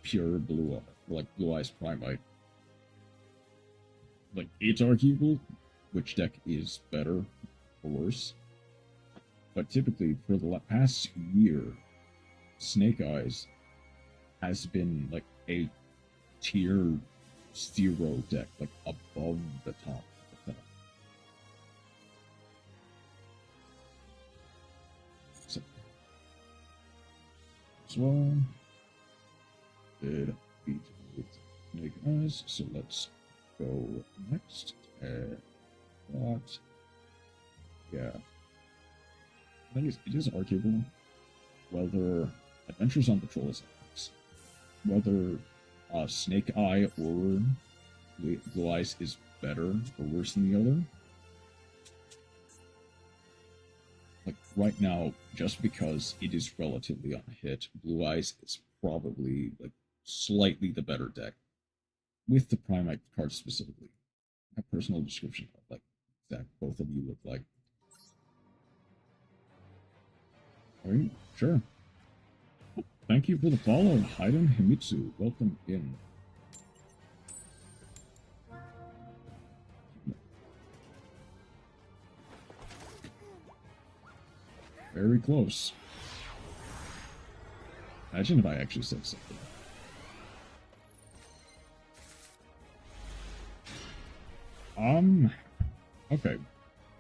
pure blue, like Blue Eyes Primite. Like, it's arguable which deck is better or worse, but typically for the past year, Snake Eyes has been like a tier 0 deck, like above the top. So, this one did beat with Snake Eyes, so let's go next. What? Yeah. I think it is arguable whether Adventures on Patrol is X, whether Snake Eye or Blue Eyes is better or worse than the other. Like, right now, just because it is relatively unhit, Blue Eyes is probably, like, slightly the better deck. With the Primite card specifically. A personal description of, like, that both of you look like. Alright, sure. Thank you for the follow, Haiden Himitsu. Welcome in. Very close. Imagine if I actually said something. Okay.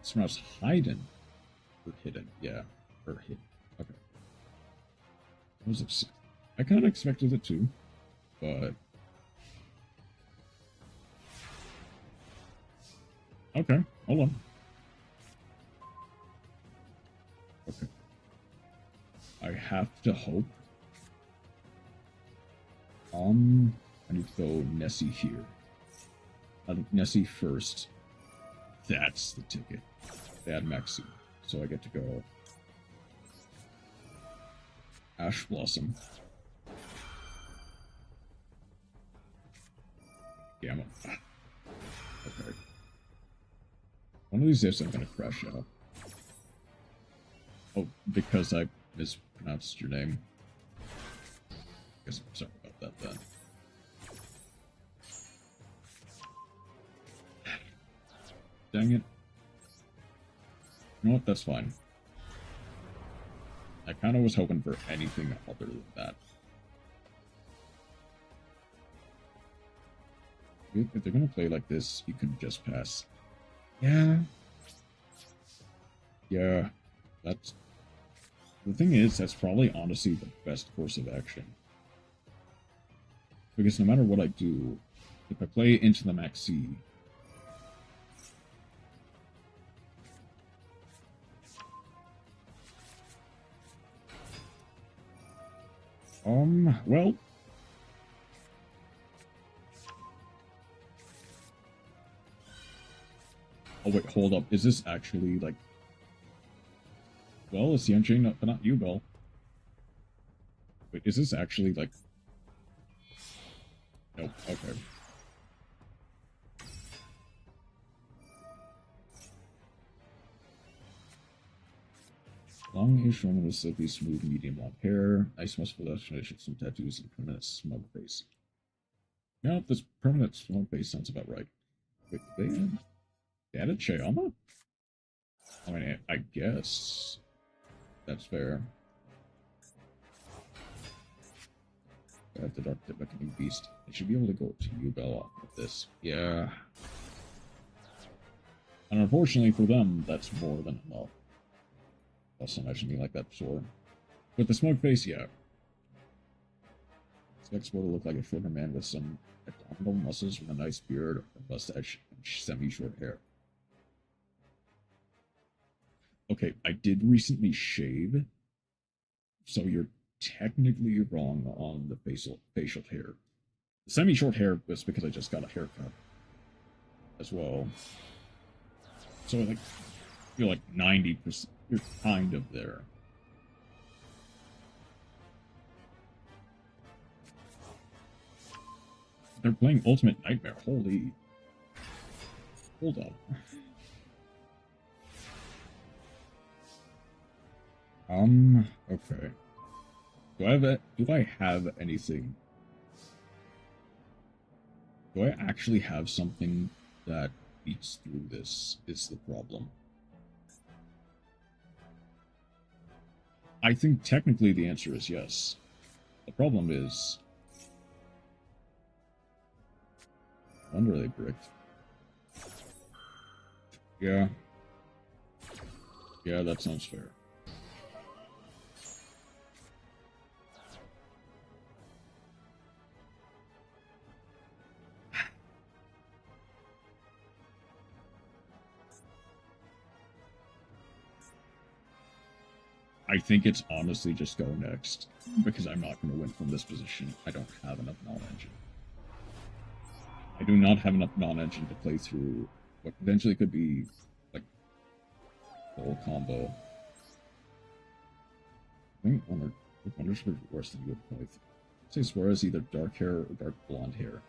It's pronounced Haiden. Or hidden, yeah. Or hidden. Okay. I kind of expected it too, but... Okay, hold on. Okay. I have to hope. I need to go Nessie here. I think Nessie first. That's the ticket. They had Maxi. So I get to go Ash Blossom. Gamma. Okay. One of these days I'm gonna crash out. Oh, because I mispronounced your name. Guess I'm sorry about that then. Dang it. You know what? That's fine. I kind of was hoping for anything other than that. If they're gonna play like this, you can just pass. Yeah. Yeah. That's... The thing is, that's probably honestly the best course of action. Because no matter what I do, if I play into the Maxi, Well. Oh wait, hold up. Is this actually, like... Well, it's the Unchained, but not you, Bell. Wait, is this actually, like... Nope, okay. Longish woman with silky, smooth, medium long hair, nice muscular explanation, some tattoos, and permanent smug face. No, this permanent smug face sounds about right. Wait, they added Chayama? I mean, I guess that's fair. I have the dark tip beckoning beast. I should be able to go to you, Bella, with this. Yeah. And unfortunately for them, that's more than enough. Also imagine me like that before. With the smoke face, yeah. Expect Sport to look like a shorter man with some abdominal muscles with a nice beard, a mustache, and semi-short hair. Okay, I did recently shave, so you're technically wrong on the facial hair. The semi-short hair was because I just got a haircut as well. So like, you're like 90%. You're kind of there. They're playing Ultimate Nightmare. Holy. Hold up. Okay. Do I have anything? Do I actually have something that beats through this is the problem. I think technically the answer is yes. The problem is, when are they bricked? Yeah. Yeah, that sounds fair. I think it's honestly just go next, because I'm not going to win from this position. I don't have enough non-engine. I do not have enough non-engine to play through what potentially could be, like, full combo. I think Wonders would be worse than you would play through. I'd say Suarez either dark hair or dark blonde hair.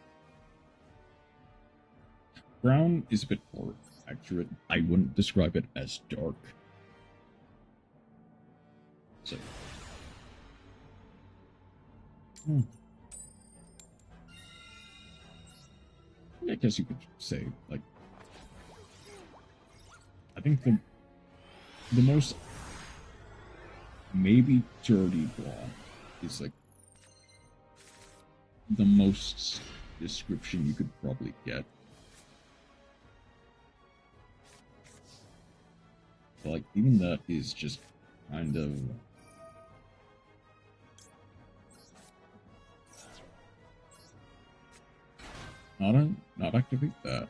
Brown is a bit more accurate. I wouldn't describe it as dark. So, I guess you could say, like, I think the most maybe dirty blonde is like the most description you could probably get. But, like, even that is just kind of not activate that.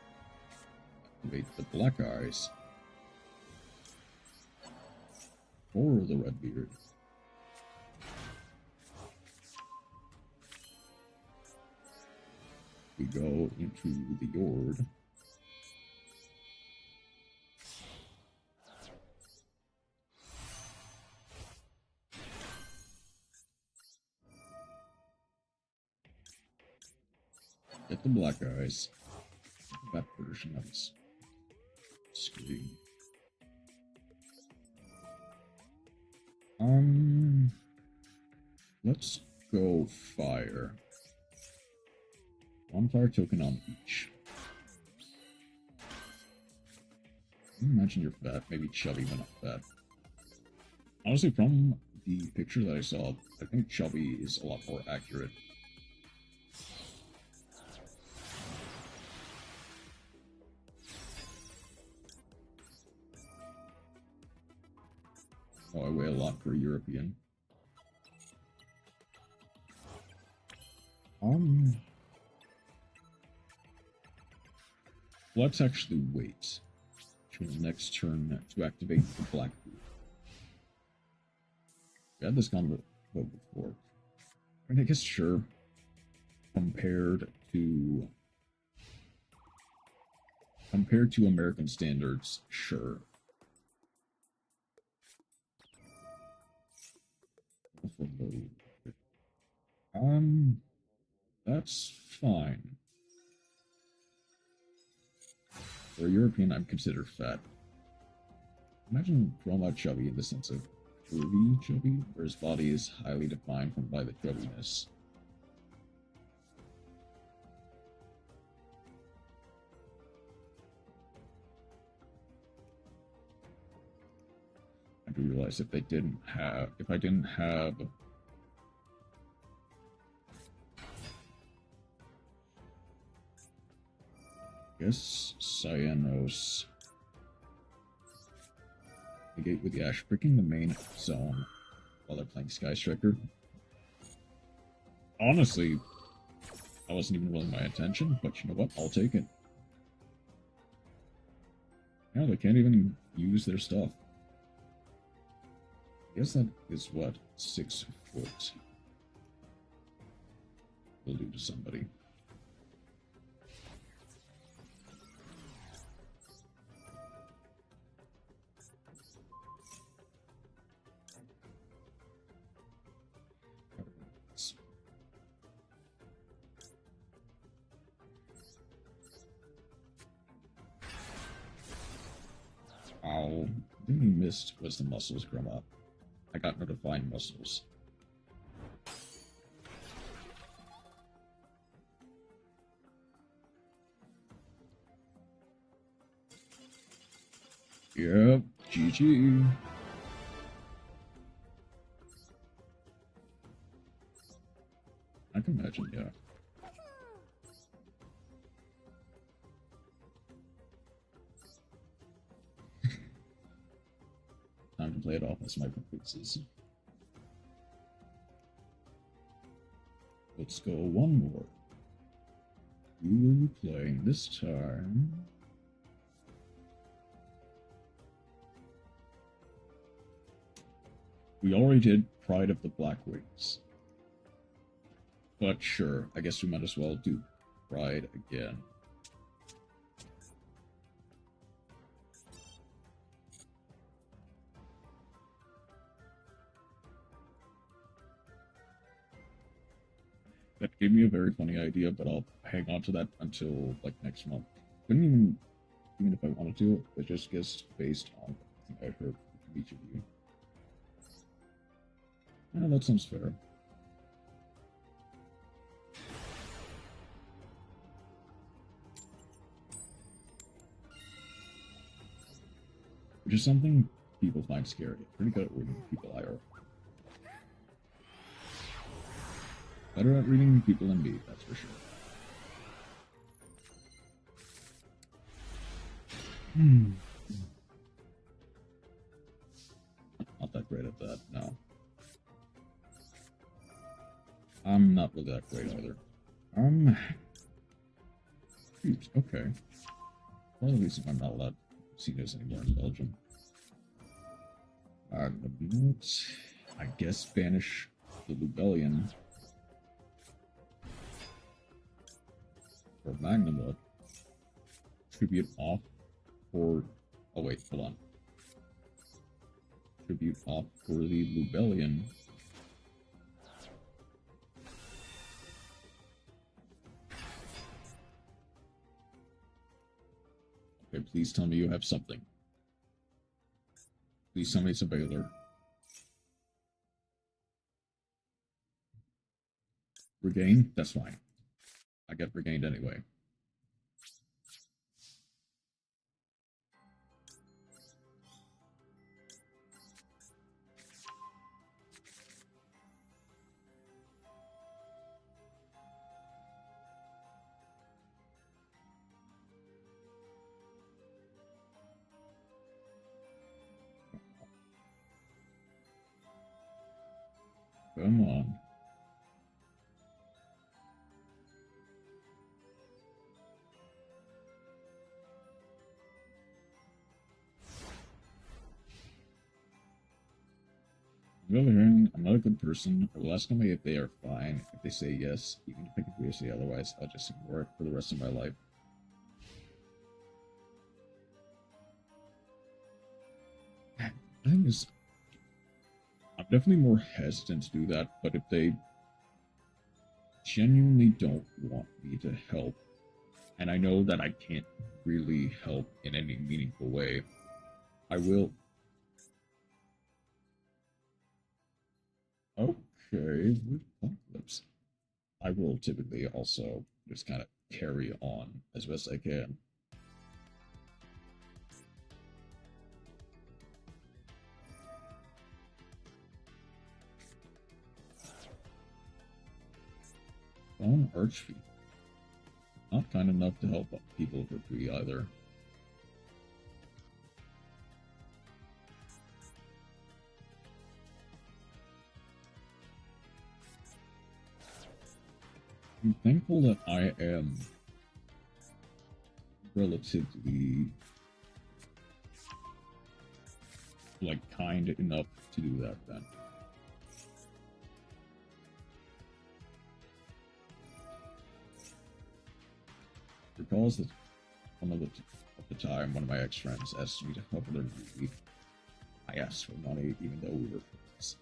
Activate the black eyes. Or the red beard. We go into the yard. Get the black eyes. That version of his screen. Let's go fire. One fire token on each. Imagine you're fat, maybe chubby but not fat. Honestly, from the picture that I saw, I think chubby is a lot more accurate. Oh, I weigh a lot for a European. Let's actually wait to the next turn to activate the black boot. We had this combo before. I mean, I guess sure. Compared to American standards, sure. That's fine. For a European, I'm considered fat. Imagine Chroma chubby in the sense of curvy chubby, where his body is highly defined by the chubbiness. I do realize if I didn't have I guess Cyanos negate with the Ash, breaking the main zone while they're playing Sky Striker. Honestly, I wasn't even really my intention, but you know what? I'll take it. Yeah, they can't even use their stuff. I guess that is what 6 foot will do to somebody. Oh, the thing you missed was the muscles grow up. I got no defined muscles. Yep, GG. I can imagine, yeah. Time to play it off as my preferences. Let's go one more. Who will be playing this time? We already did Pride of the Black Wings. But sure, I guess we might as well do Pride again. That gave me a very funny idea, but I'll hang on to that until, like, next month. Even if I wanted to, it just gets based on what I heard from each of you. Yeah, that sounds fair. Which is something people find scary. Pretty good at reading people IR. Better at reading people than me, that's for sure. Not that great at that, no. I'm not really that great either. Shoot, okay. Well, at least if I'm not allowed to see this anymore in Belgium. I guess banish the Lubellian. For Magnum, tribute off for. Oh wait, hold on. Tribute off for the Lubellian. Okay, please tell me you have something. Please tell me it's a Baylor. Regain? That's fine. I get regained anyway. Come on. On the other hand, fine. I'm not a good person. I will ask them if they are fine. If they say yes, even if I can clearly say otherwise, I'll just ignore it for the rest of my life. The thing is, I'm definitely more hesitant to do that, but if they genuinely don't want me to help, and I know that I can't really help in any meaningful way, I will. Okay, with apocalypse. I will typically also just kind of carry on as best I can. Phone Archfeed. Not kind enough to help people for free either. I'm thankful that I am relatively, like, kind enough to do that then. Recalls that at the time, one of my ex-friends asked me to help with their movie. I asked for money even though we were friends.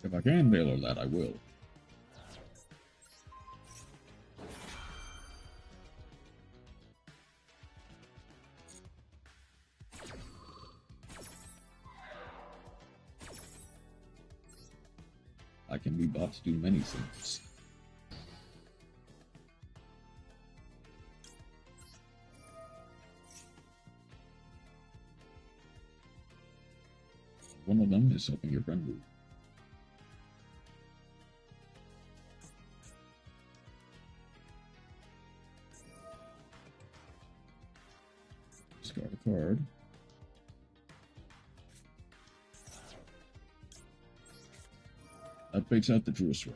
If I can tailor that, I will. I can be bought to do many things. One of them is helping your friend move. Discard a card. That breaks out the Druid Sword.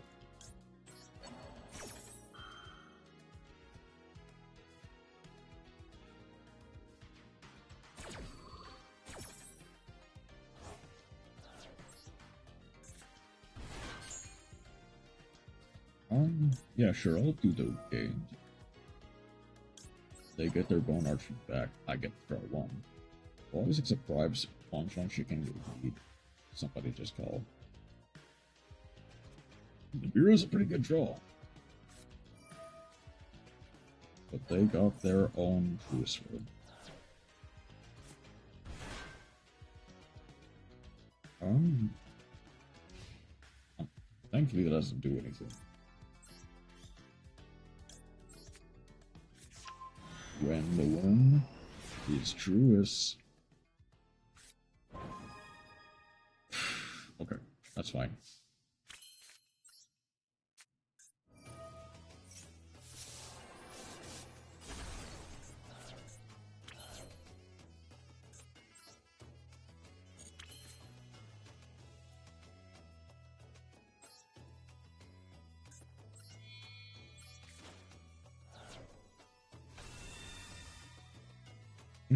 Yeah, sure, I'll do those games. They get their bone archery back, I get to draw one. Always accept bribes, pawn strong chicken will need. Somebody just called. The Bureau's a pretty good draw. But they got their own Druid Sword. Thankfully that doesn't do anything. When the one is truest. Okay, that's fine.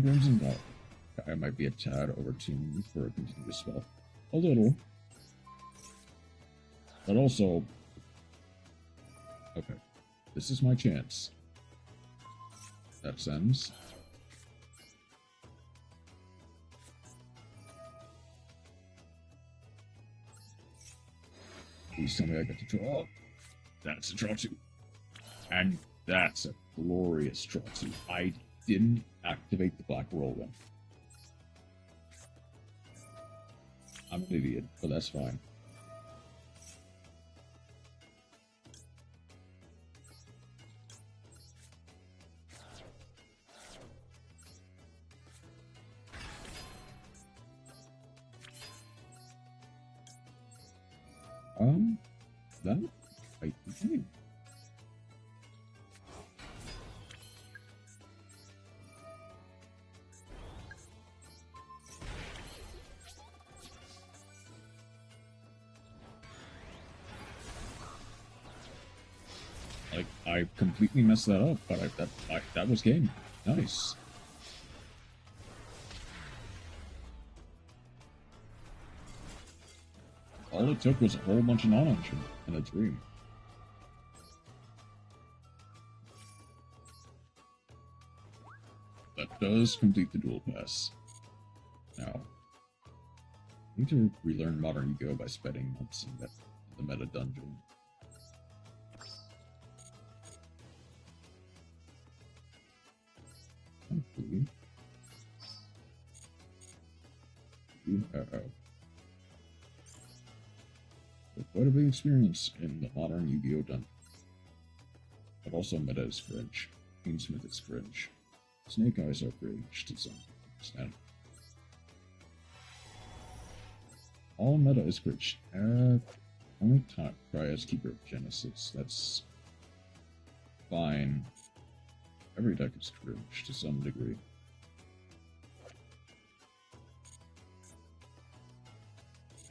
Crimson Dot. I might be a tad overtuned for a continuous spell. A little. But also... Okay. This is my chance. That sends. Please tell me I get to draw. That's a draw two. And that's a glorious draw two. I didn't activate the black whirlwind. I'm an idiot, but that's fine. That might be fine. Like, I completely messed that up, but that was game. Nice. All it took was a whole bunch of knowledge and a dream. That does complete the dual pass. Now, I need to relearn Modern Yu-Gi-Oh! By spending months in the meta dungeon. Hopefully. We have quite a big experience in the Modern Yu-Gi-Oh! Dungeon. But also meta is cringe. Queensmith is cringe. Snake Eyes are cringe to some extent. All meta is cringe. Only try as Keeper of Genesis. That's fine. Every deck is cringe to some degree.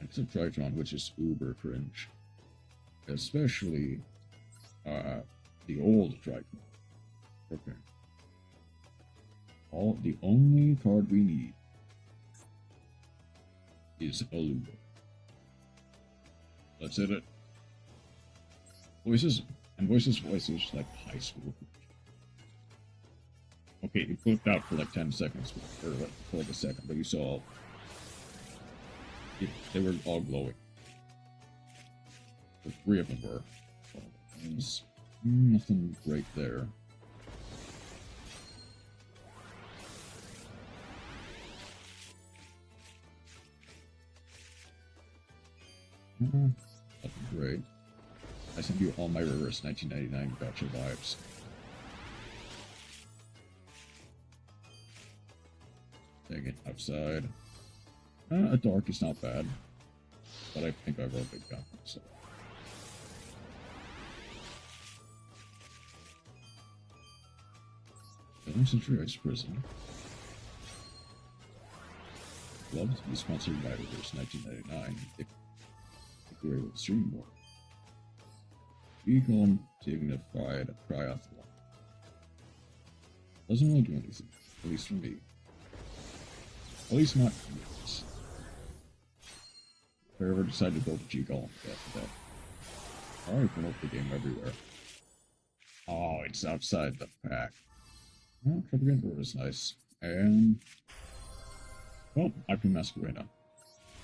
Except Tritron, which is uber cringe. Especially the old Tritron. Okay. The only card we need is a Ludo. Let's hit it. Voices like high school. Okay, it flipped out for like 10 seconds, or like for like a second, but you saw they were all glowing. The 3 of them were. There's nothing great there. Nothing great. I send you all my reverse 1999 gotcha vibes. Take it outside. A dark is not bad, but I think I wrote big gun, so. Film Century Ice Prison. Love to be sponsored by Reverse 1999 if we were able to stream more. Become dignified triathlon. Doesn't really do anything, at least for me. At least not yours. If I ever decide to build a G-Golem after that. I already promote the game everywhere. Oh, it's outside the pack. Well, Propaganda is nice. And... well, IP Masquerade.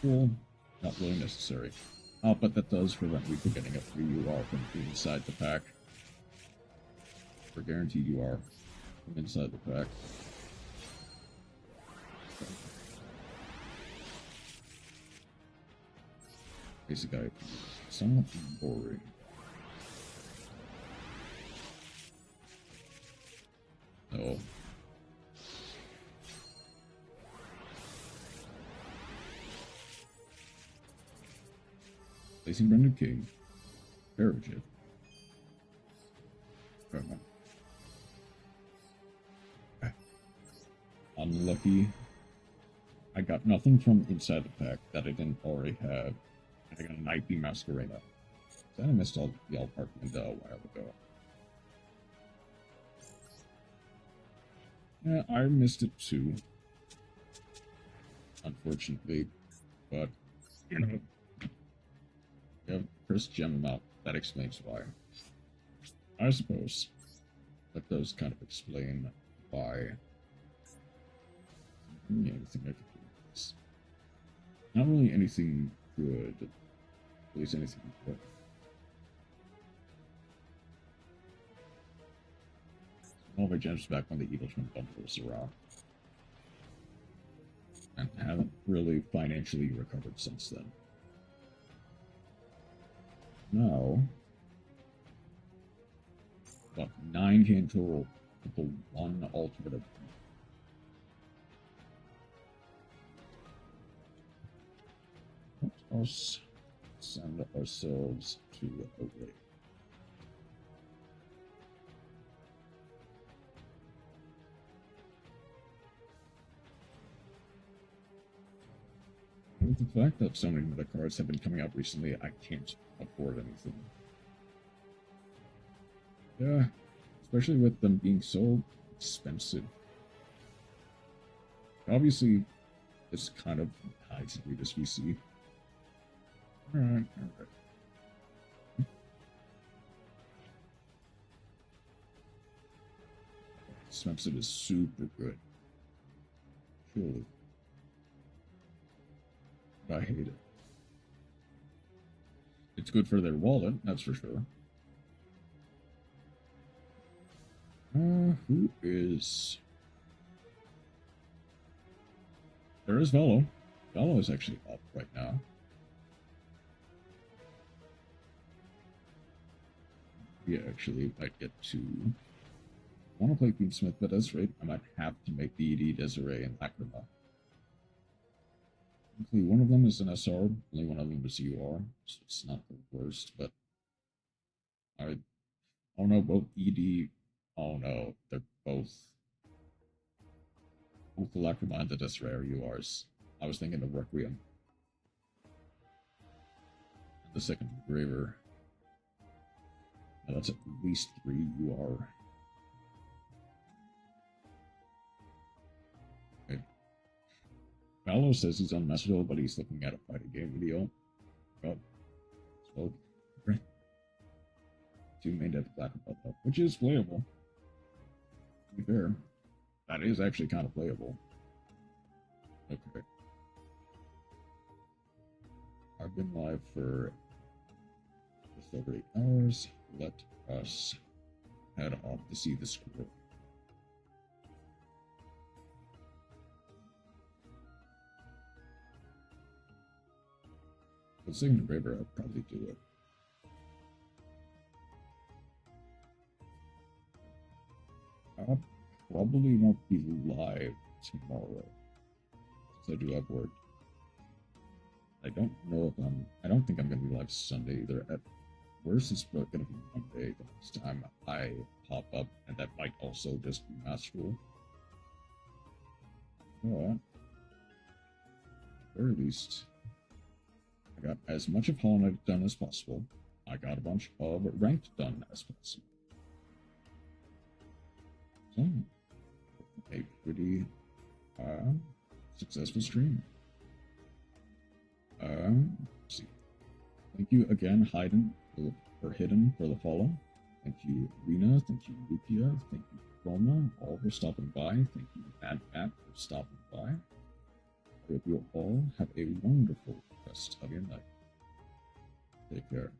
Cool. Not really necessary. Oh, but that does prevent me from getting a free UR from inside the pack. For guaranteed UR from inside the pack. Basic IP. Somewhat boring. No. Placing Brendan King. Parajit. Unlucky. I got nothing from inside the pack that I didn't already have. I got an IP Masquerade. Then I missed all the apartment a while ago. Yeah, I missed it too. Unfortunately. But, you know. Yeah, first gem amount. That explains why. I suppose. That does kind of explain why. Anything I could do. Not really anything good. At least anything good. All my gems back when the Evil Twin bundles around. And haven't really financially recovered since then. Now, about 9K in total with the one ultimate. Let us send ourselves to a raid. With the fact that so many meta cards have been coming out recently, I can't afford anything. Yeah, especially with them being so expensive. Obviously, it's kind of high to do this VC. Alright. Expensive is super good. Surely. But I hate it. It's good for their wallet, that's for sure. Who is... There is Velo. Velo is actually up right now. We actually might get to... I want to play Queensmith, but as rate, I might have to make the ED, Desiree, and Lacrima. Luckily, one of them is an SR, only one of them is UR, so it's not the worst, but I don't know, both ED, oh no, they're both the Lacrima and the Desiree are URs. I was thinking of Requiem. And the second Graver. Now that's at least 3 UR. Paolo says he's on Messerville, but he's looking at a fighting game video. Oh, spoke. Two main dev black about that, which is playable. To be fair, that is actually kind of playable. Okay. I've been live for just over 8 hours. Let us head off to see the squirrel. But second Graver, I'd probably do it. I probably won't be live tomorrow, since I do have work. I don't know if I don't think I'm going to be live Sunday either. At worst, it's going to be Monday the next time I pop up, and that might also just be Masterful. But, at the very least, I got as much of Hollow Knight done as possible. I got a bunch of ranked done as possible. So, a pretty successful stream. Let's see. Thank you again, Hidden, or Hidden, for the follow. Thank you, Rena. Thank you, Lucia. Thank you, Roma, all for stopping by. Thank you, Mad Cat, for stopping by. I hope you all have a wonderful rest of your night. Take care.